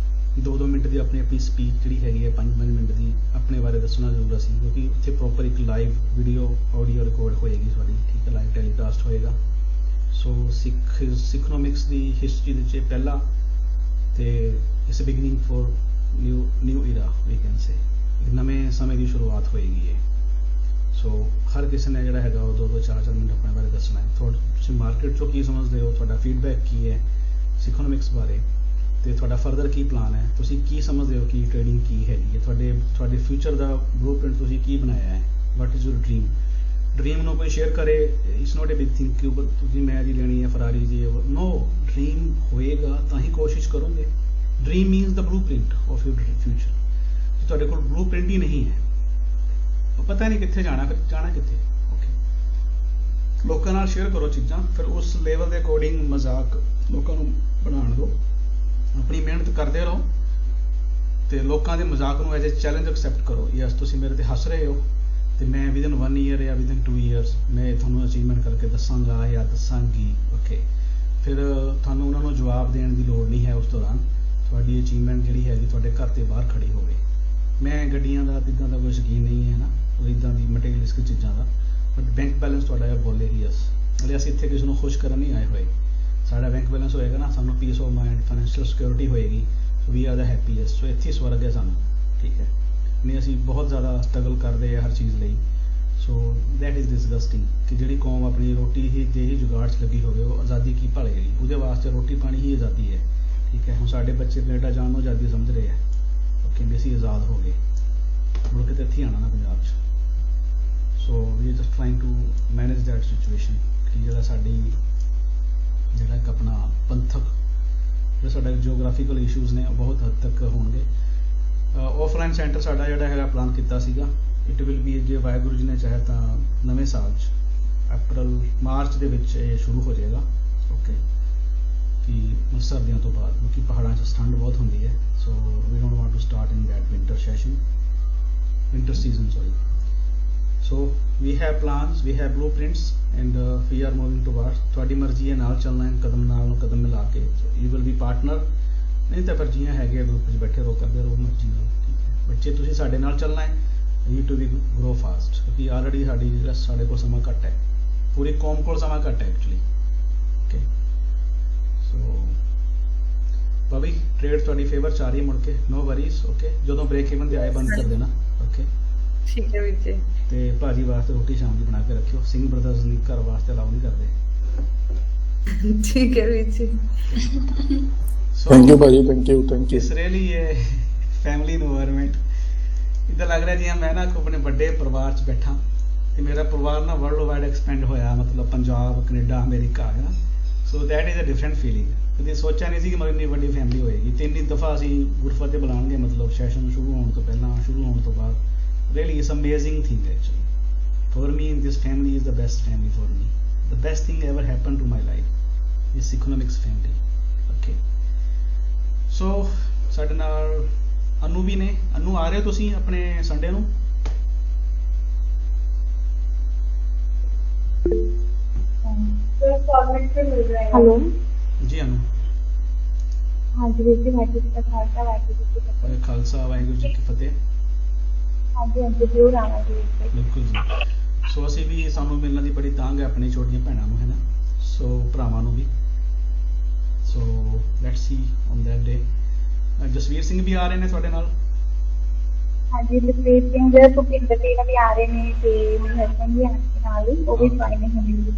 2-2 ਮਿੰਟ ਦੀ ਆਪਣੀ ਸਪੀਚ ਜਿਹੜੀ ਹੈਗੀ ਹੈ 5-5 ਮਿੰਟ ਦੀ ਆਪਣੇ ਬਾਰੇ ਦੱਸਣਾ ਜ਼ਰੂਰ ਸੀ, ਕਿਉਂਕਿ ਉੱਥੇ ਪ੍ਰੋਪਰ ਇੱਕ ਲਾਈਵ ਵੀਡੀਓ ਆਡੀਓ ਰਿਕਾਰਡ ਹੋਏਗੀ ਤੁਹਾਡੀ, ਠੀਕ ਹੈ, ਲਾਈਵ ਟੈਲੀਕਾਸਟ ਹੋਏਗਾ। ਸੋ ਸਿਕਨੋਮਿਕਸ ਦੀ ਹਿਸਟਰੀ ਦੇ ਵਿੱਚ ਪਹਿਲਾ ਤੇ is beginning for new era we can say, ਇੱਕ ਨਵੇਂ ਸਮੇਂ ਦੀ ਸ਼ੁਰੂਆਤ ਹੋਏਗੀ ਇਹ। ਸੋ ਹਰ ਕਿਸੇ ਨੇ ਜਿਹੜਾ ਹੈਗਾ ਉਹ 2-2 4-4 ਮਿੰਟ ਆਪਣੇ ਬਾਰੇ ਦੱਸਣਾ ਹੈ। ਤੁਸੀਂ ਮਾਰਕੀਟ 'ਚੋਂ ਕੀ ਸਮਝਦੇ ਹੋ, ਤੁਹਾਡਾ ਫੀਡਬੈਕ ਕੀ ਹੈ ਸਿਕਨੋਮਿਕਸ ਬਾਰੇ, ਤੇ ਤੁਹਾਡਾ ਫਰਦਰ ਕੀ ਪਲਾਨ ਹੈ, ਤੁਸੀਂ ਕੀ ਸਮਝਦੇ ਹੋ ਕਿ ਟ੍ਰੇਡਿੰਗ ਕੀ ਹੈਗੀ ਹੈ, ਤੁਹਾਡੇ ਫਿਊਚਰ ਦਾ ਬਲੂਪ੍ਰਿੰਟ ਤੁਸੀਂ ਕੀ ਬਣਾਇਆ ਹੈ, ਵਾਟ ਇਜ਼ ਯੂਰ ਡ੍ਰੀਮ ਨੂੰ ਕੋਈ ਸ਼ੇਅਰ ਕਰੇ। It's not a big thing ਕਿ ਤੁਸੀਂ ਮੈਂ ਜੀ ਲੈਣੀ ਹੈ ਫਰਾਰੀ ਜੀ, ਨੋ, ਡ੍ਰੀਮ ਹੋਏਗਾ ਤਾਂ ਹੀ ਕੋਸ਼ਿਸ਼ ਕਰੋਗੇ। Dream means the blueprint of your future. ਜੇ ਤੁਹਾਡੇ ਕੋਲ ਬਲੂਪ੍ਰਿੰਟ ਹੀ ਨਹੀਂ ਹੈ, ਪਤਾ ਨਹੀਂ ਕਿੱਥੇ ਜਾਣਾ, ਫਿਰ ਜਾਣਾ ਕਿੱਥੇ। ਓਕੇ, ਲੋਕਾਂ ਨਾਲ ਸ਼ੇਅਰ ਕਰੋ ਚੀਜ਼ਾਂ, ਫਿਰ ਉਸ ਲੈਵਲ ਦੇ ਅਕੋਰਡਿੰਗ ਮਜ਼ਾਕ ਲੋਕਾਂ ਨੂੰ ਬਣਾਉਣ ਦਿਓ, ਆਪਣੀ ਮਿਹਨਤ ਕਰਦੇ ਰਹੋ, ਤੇ ਲੋਕਾਂ ਦੇ ਮਜ਼ਾਕ ਨੂੰ ਐਜ਼ ਅ ਚੈਲੰਜ ਐਕਸੈਪਟ ਕਰੋ। ਯਸ, ਤੁਸੀਂ ਮੇਰੇ ਤੇ ਹੱਸ ਰਹੇ ਹੋ ਤੇ ਮੈਂ ਵਿਦਨ 1 ਈਅਰ ਜਾਂ ਵਿਦਨ 2 ਈਅਰਸ ਮੈਂ ਤੁਹਾਨੂੰ ਅਚੀਵਮੈਂਟ ਕਰਕੇ ਦੱਸਾਂਗਾ ਜਾਂ ਦੱਸਾਂਗੀ। ਓਕੇ, ਫਿਰ ਤੁਹਾਨੂੰ ਉਹਨਾਂ ਨੂੰ ਜਵਾਬ ਦੇਣ ਦੀ ਲੋੜ ਨਹੀਂ ਹੈ ਉਸ ਦੌਰਾਨ। ਤੁਹਾਡੀ ਅਚੀਵਮੈਂਟ ਜਿਹੜੀ ਹੈਗੀ ਤੁਹਾਡੇ ਘਰ ਦੇ ਬਾਹਰ ਖੜੀ ਹੋਵੇ। ਮੈਂ ਗੱਡੀਆਂ ਦਾ ਇੱਦਾਂ ਦਾ ਕੋਈ ਸ਼ੌਕੀਨ ਨਹੀਂ ਹੈ ਨਾ, ਇੱਦਾਂ ਦੀ ਮਟੀਰੀਅਲਿਸਟਿਕ ਚੀਜ਼ਾਂ ਦਾ। ਬਟ ਬੈਂਕ ਬੈਲੈਂਸ ਤੁਹਾਡਾ ਇਹ ਬੋਲੇ ਹੀ ਯਸ। ਹਲੇ ਅਸੀਂ ਇੱਥੇ ਕਿਸੇ ਨੂੰ ਖੁਸ਼ ਕਰਨ ਨਹੀਂ ਆਏ ਹੋਏ। ਸਾਡਾ ਬੈਂਕ ਬੈਲੈਂਸ ਹੋਏਗਾ ਨਾ, ਸਾਨੂੰ piece of mind, financial security ਹੋਏਗੀ, ਸੋ ਵੀ ਆਰ ਦਾ ਹੈਪੀਐਸਟ। ਸੋ ਇੱਥੇ ਸਵਰਗ ਹੈ ਸਾਨੂੰ, ਠੀਕ ਹੈ। ਨਹੀਂ ਅਸੀਂ ਬਹੁਤ ਜ਼ਿਆਦਾ ਸਟਰਗਲ ਕਰਦੇ ਹਾਂ ਹਰ ਚੀਜ਼ ਲਈ। ਸੋ ਦੈਟ ਇਜ਼ ਡਿਸਗਸਟਿੰਗ ਕਿ ਜਿਹੜੀ ਕੌਮ ਆਪਣੀ ਰੋਟੀ ਹੀ ਦੇ ਹੀ ਜੁਗਾੜ 'ਚ ਲੱਗੀ ਹੋਵੇ, ਉਹ ਆਜ਼ਾਦੀ ਕੀ ਭਾਲੇਗੀ? ਉਹਦੇ ਵਾਸਤੇ ਰੋਟੀ ਪਾਣੀ ਹੀ ਆਜ਼ਾਦੀ ਹੈ, ਠੀਕ ਹੈ। ਹੁਣ ਸਾਡੇ ਬੱਚੇ ਕੈਨੇਡਾ ਜਾਣ ਨੂੰ ਆਜ਼ਾਦੀ ਸਮਝ ਰਹੇ ਆ, ਉਹ ਕਹਿੰਦੇ ਅਸੀਂ ਆਜ਼ਾਦ ਹੋ ਗਏ, ਮੁੜ ਕੇ ਤਾਂ ਇੱਥੇ ਆਉਣਾ ਨਾ ਪੰਜਾਬ 'ਚ। So we are just trying to manage that situation ਕਿ ਜਿਹੜਾ ਇੱਕ ਆਪਣਾ ਪੰਥਕ ਜਿਹੜਾ ਸਾਡਾ ਜਿਓਗ੍ਰਾਫੀਕਲ ਇਸ਼ੂਜ਼ ਨੇ ਉਹ ਬਹੁਤ ਹੱਦ ਤੱਕ ਹੋਣਗੇ। ਆਫਲਾਈਨ ਸੈਂਟਰ ਸਾਡਾ ਜਿਹੜਾ ਹੈਗਾ ਪਲਾਨ ਕੀਤਾ ਸੀਗਾ, ਇਟ ਵਿਲ ਬੀ, ਜੇ ਵਾਹਿਗੁਰੂ ਜੀ ਨੇ ਚਾਹਿਆ ਤਾਂ ਨਵੇਂ ਸਾਲ 'ਚ ਅਪ੍ਰੈਲ ਮਾਰਚ ਦੇ ਵਿੱਚ ਇਹ ਸ਼ੁਰੂ ਹੋ ਜਾਏਗਾ, ਓਕੇ। ਕਿ ਸਰਦੀਆਂ ਤੋਂ ਬਾਅਦ, ਕਿਉਂਕਿ ਪਹਾੜਾਂ 'ਚ ਠੰਡ ਬਹੁਤ ਹੁੰਦੀ ਹੈ। So we don't want to start in that winter season, sorry. So we have plans, we have blueprints and we are moving toward. ਤੁਹਾਡੀ ਮਰਜ਼ੀ ਹੈ ਨਾਲ ਚੱਲਣਾ ਹੈ, ਕਦਮ ਨਾਲ ਕਦਮ ਮਿਲਾ ਕੇ। ਯੂ ਵਿਲ ਬੀ ਪਾਰਟਨਰ, ਨਹੀਂ ਤਾਂ ਫਿਰ ਜੀਆਂ ਹੈਗੇ ਗਰੁੱਪ 'ਚ ਬੈਠੇ ਰਹੋ, ਕਰਦੇ ਰਹੋ ਮਰਜ਼ੀ ਨਾਲ, ਠੀਕ ਹੈ। ਬੱਚੇ ਤੁਸੀਂ ਸਾਡੇ ਨਾਲ ਚੱਲਣਾ ਹੈ, you too we grow fast, ਕਿਉਂਕਿ ਆਲਰੇਡੀ ਸਾਡੇ ਕੋਲ ਸਮਾਂ ਘੱਟ ਹੈ, ਪੂਰੀ ਕੌਮ ਕੋਲ ਸਮਾਂ ਘੱਟ ਹੈ ਐਕਚੁਅਲੀ, ਓਕੇ। ਸੋ ਭਾਬੀ ਟ੍ਰੇਡ ਤੁਹਾਡੀ ਫੇਵਰ 'ਚ ਆ ਰਹੀ ਹੈ ਮੁੜ ਕੇ, ਨੋ ਵਰੀਜ਼, ਓਕੇ। ਜਦੋਂ ਬ੍ਰੇਕ ਇਵਨ ਤੇ ਆਏ ਬੰਦ ਕਰ ਦੇਣਾ, ਓਕੇ। ਠੀਕ ਹੈ ਵੀਰ ਜੀ। ਤੇ ਭਾਜੀ ਵਾਸਤੇ ਰੋਟੀ ਸ਼ਾਮ ਦੀ ਬਣਾ ਕੇ ਰੱਖਿਓ, ਸਿੰਘ ਬ੍ਰਦਰਸ ਨਹੀਂ ਘਰ ਵਾਸਤੇ ਅਲਾਉ ਨਹੀਂ ਕਰਦੇ। ਠੀਕ ਹੈ ਵੀਰ ਜੀ। ਥੈਂਕ ਯੂ ਭਾਜੀ, ਥੈਂਕ ਯੂ, ਥੈਂਕ ਯੂ। ਇਸ ਰੀਅਲੀ ਇਹ ਫੈਮਿਲੀ ਇਨਵਾਇਰਨਮੈਂਟ ਇੱਦਾਂ ਲੱਗ ਰਿਹਾ ਜਿਵੇਂ ਮੈਂ ਨਾ ਆਪਣੇ ਵੱਡੇ ਪਰਿਵਾਰ 'ਚ ਬੈਠਾ ਤੇ ਮੇਰਾ ਪਰਿਵਾਰ ਨਾ ਵਰਲਡ ਵਾਈਡ ਐਕਸਪੈਂਡ ਹੋਇਆ, ਮਤਲਬ ਪੰਜਾਬ, ਕੈਨੇਡਾ, ਅਮਰੀਕਾ ਹੈ ਨਾ। So that is a different feeling. ਕਦੇ ਸੋਚਿਆ ਨਹੀਂ ਸੀ ਕਿ ਮੇਰੀ ਇੰਨੀ ਵੱਡੀ ਫੈਮਿਲੀ ਹੋਏਗੀ। 3 ਦਫਾ ਅਸੀਂ ਗੁਰਫਤਿਹ ਬੁਲਾਉਣਗੇ, ਮਤਲਬ ਸੈਸ਼ਨ ਸ਼ੁਰੂ ਹੋਣ ਤੋਂ ਪਹਿਲਾਂ, ਸ਼ੁਰੂ ਹੋਣ ਤੋਂ ਬਾਅਦ। Really, it's amazing thing actually. For me, this family is the best family for me. The best thing ever happened to my life. This economics family. Okay. So, ਸਾਡੇ ਨਾਲ ਅਨੂ ਵੀ ਨੇ। ਅਨੂ ਆ ਰਹੇ ਹੋ ਤੁਸੀਂ ਆਪਣੇ ਸੰਡੇ ਨੂੰ? ਹੈਲੋ ਜੀ ਅਨੂ। ਹਾਂਜੀ ਵੀਰ ਜੀ, ਵਾਹਿਗੁਰੂ ਜੀ ਕਾ ਖਾਲਸਾ, ਵਾਹਿਗੁਰੂ ਜੀ ਕੀ ਫਤਿਹ। ਖਾਲਸਾ, ਵਾਹਿਗੁਰੂ ਜੀ ਕੀ ਫਤਿਹ। ਹਾਂਜੀ ਹਾਂਜੀ, ਜ਼ਰੂਰ ਆਵਾਂਗੇ ਵੀਰ ਜੀ। ਬਿਲਕੁਲ ਜੀ। ਸੋ ਅਸੀਂ ਵੀ, ਸਾਨੂੰ ਮਿਲਣ ਦੀ ਬੜੀ ਤਾਂਘ ਹੈ ਆਪਣੀ ਛੋਟੀਆਂ ਭੈਣਾਂ ਨੂੰ, ਹੈ ਨਾ। ਸੋ ਭਰਾਵਾਂ ਨੂੰ ਵੀ। So let's see on that day. Jasvir Singh ਵੀ ਆ ਰਹੇ ਨੇ ਤੁਹਾਡੇ ਨਾਲ? ਹਾਂਜੀ, ਜਸਵੀਰ ਸਿੰਘ, ਭੁਪਿੰਦਰ ਸਿੰਘ ਵੀ ਆ ਰਹੇ ਨੇ ਤੇ ਮੇਰੇ ਹਸਬੰਡ ਵੀ ਆ ਰਹੇ ਨਾਲ, ਉਹ ਵੀ ਜੁਆਇਨ ਹੋਣਗੇ।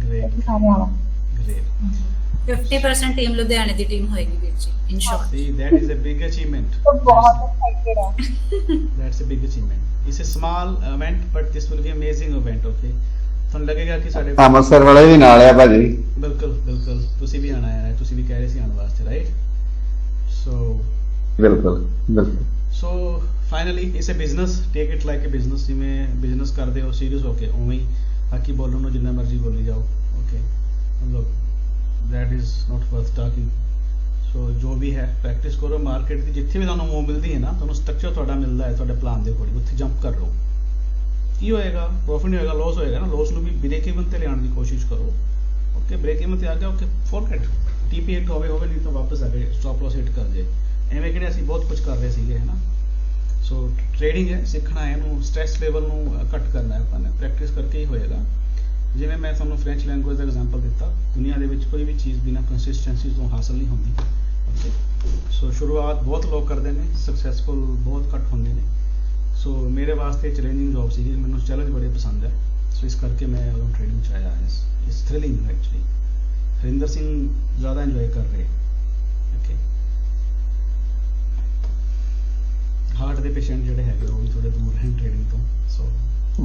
ਗ੍ਰੇਟ, ਸਾਰੇ ਆਵਾਂ। ਗ੍ਰੇਟ। 50% ਟੀਮ ਲੁਧਿਆਣੇ ਦੀ ਟੀਮ ਹੋਏਗੀ ਵੀਰ ਜੀ, ਇਨ short. See, that is a big achievement. ਬਹੁਤ ਐਕਸਾਈਟਡ ਹੈ। That's a big achievement. It's a small event, but this will be amazing event, okay? ਤੁਹਾਨੂੰ ਲੱਗੇਗਾ ਕਿ ਸਾਡੇ ਅੰਮ੍ਰਿਤਸਰ ਵਾਲੇ ਵੀ ਨਾਲ ਆ ਭਾਜੀ। ਬਿਲਕੁਲ ਬਿਲਕੁਲ, ਤੁਸੀਂ ਵੀ ਆਣਾ ਹੈ, ਤੁਸੀਂ ਵੀ ਕਹਿ ਰਹੇ ਸੀ ਆਉਣ ਵਾਸਤੇ, ਰਾਈਟ? ਸੋ ਬਿਲਕੁਲ ਬਿਲਕੁਲ। So finally it's a business, take it like a business. ਜਿਵੇਂ ਬਿਜ਼ਨਸ ਕਰਦੇ ਹੋ ਸੀਰੀਅਸ ਹੋ ਕੇ, ਉਵੇਂ ਹੀ ਬਾਕੀ ਬੋਲਣ ਨੂੰ ਜਿੰਨਾ ਮਰਜ਼ੀ ਬੋਲੀ ਜਾਓ, ਓਕੇ। ਮਤਲਬ that is not worth talking. ਸੋ ਜੋ ਵੀ ਹੈ ਪ੍ਰੈਕਟਿਸ ਕਰੋ ਮਾਰਕੀਟ ਦੀ, ਜਿੱਥੇ ਵੀ ਤੁਹਾਨੂੰ ਮੂਵ ਮਿਲਦੀ ਹੈ ਨਾ, ਤੁਹਾਨੂੰ ਸਟਰਕਚਰ ਤੁਹਾਡਾ ਮਿਲਦਾ ਹੈ ਤੁਹਾਡੇ ਪਲਾਨ ਦੇ ਅਕੋਰਡਿੰਗ, ਉੱਥੇ ਜੰਪ ਕਰ ਲਓ। ਕੀ ਹੋਏਗਾ? ਪ੍ਰੋਫਿਟ ਨਹੀਂ ਹੋਏਗਾ, ਲਾਸ ਹੋਏਗਾ ਨਾ। ਲਾਸ ਨੂੰ ਵੀ ਬ੍ਰੇਕ ਇਵਨ ਤੇ ਲਿਆਉਣ ਦੀ ਕੋਸ਼ਿਸ਼ ਕਰੋ, ਓਕੇ। ਬ੍ਰੇਕ ਇਵਨ ਤੇ ਆ ਗਿਆ, ਓਕੇ, ਫੋਰਗੇਟ। TP ਹਿੱਟ ਹੋਵੇ, ਨਹੀਂ ਤਾਂ ਵਾਪਸ ਆ ਗਏ, ਸਟਾਪ ਲਾਸ ਹਿੱਟ ਕਰ ਜੇ। ਐਵੇਂ ਕਿਹੜੇ ਅਸੀਂ ਬਹੁਤ ਕੁਝ ਕਰ ਰਹੇ ਸੀਗੇ, ਹੈ ਨਾ। ਸੋ ਟ੍ਰੇਡਿੰਗ ਹੈ, ਸਿੱਖਣਾ ਹੈ, ਇਹਨੂੰ ਸਟ੍ਰੈਸ ਲੈਵਲ ਨੂੰ ਘੱਟ ਕਰਨਾ ਹੈ ਆਪਾਂ ਨੇ, ਪ੍ਰੈਕਟਿਸ ਕਰਕੇ ਹੀ ਹੋਏਗਾ। ਜਿਵੇਂ ਮੈਂ ਤੁਹਾਨੂੰ ਫ੍ਰੈਂਚ ਲੈਂਗੁਏਜ ਦਾ ਐਗਜ਼ਾਮਪਲ ਦਿੱਤਾ, ਦੁਨੀਆ ਦੇ ਵਿੱਚ ਕੋਈ ਵੀ ਚੀਜ਼ ਬਿਨਾਂ ਕੰਸਿਸਟੈਂਸੀ ਤੋਂ ਹਾਸਲ ਨਹੀਂ ਹੁੰਦੀ, ਓਕੇ। ਸੋ ਸ਼ੁਰੂਆਤ ਬਹੁਤ ਲੋਕ ਕਰਦੇ ਨੇ, ਸਕਸੈਸਫੁਲ ਬਹੁਤ ਘੱਟ ਹੁੰਦੇ ਨੇ। ਸੋ ਮੇਰੇ ਵਾਸਤੇ ਚੈਲੰਜਿੰਗ ਜੌਬ ਸੀਗੀ, ਮੈਨੂੰ ਚੈਲੰਜ ਬੜੇ ਪਸੰਦ ਹੈ। ਸੋ ਇਸ ਕਰਕੇ ਮੈਂ ਉਦੋਂ ਟ੍ਰੇਡਿੰਗ 'ਚ ਆਇਆ। ਇਸ ਥ੍ਰਿਲਿੰਗ ਐਕਚੁਅਲੀ। ਹਰਿੰਦਰ ਸਿੰਘ ਜ਼ਿਆਦਾ ਇੰਜੋਏ ਕਰ ਰਹੇ, ਓਕੇ। ਹਾਰਟ ਦੇ ਪੇਸ਼ੈਂਟ ਜਿਹੜੇ ਹੈਗੇ ਉਹ ਵੀ ਥੋੜੇ ਦੂਰ ਹਨ ਟ੍ਰੇਡਿੰਗ ਤੋਂ। ਸੋ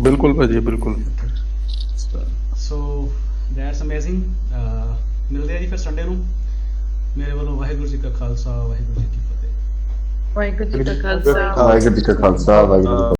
ਬਿਲਕੁਲ ਭਾਜੀ, ਬਿਲਕੁਲ। So that's amazing. ਮਿਲਦੇ ਆ ਜੀ ਫਿਰ ਸੰਡੇ ਨੂੰ। ਮੇਰੇ ਵੱਲੋਂ ਵਾਹਿਗੁਰੂ ਜੀ ਕਾ ਖਾਲਸਾ, ਵਾਹਿਗੁਰੂ ਜੀ ਕੀ ਫਤਿਹ। ਵਾਹਿਗੁਰੂ ਜੀ ਕਾ ਖਾਲਸਾ, ਵਾਹਿਗੁਰੂ ਜੀ ਕਾ ਖਾਲਸਾ, ਵਾਹਿਗੁਰੂ ਜੀ ਕੀ ਫਤਿਹ।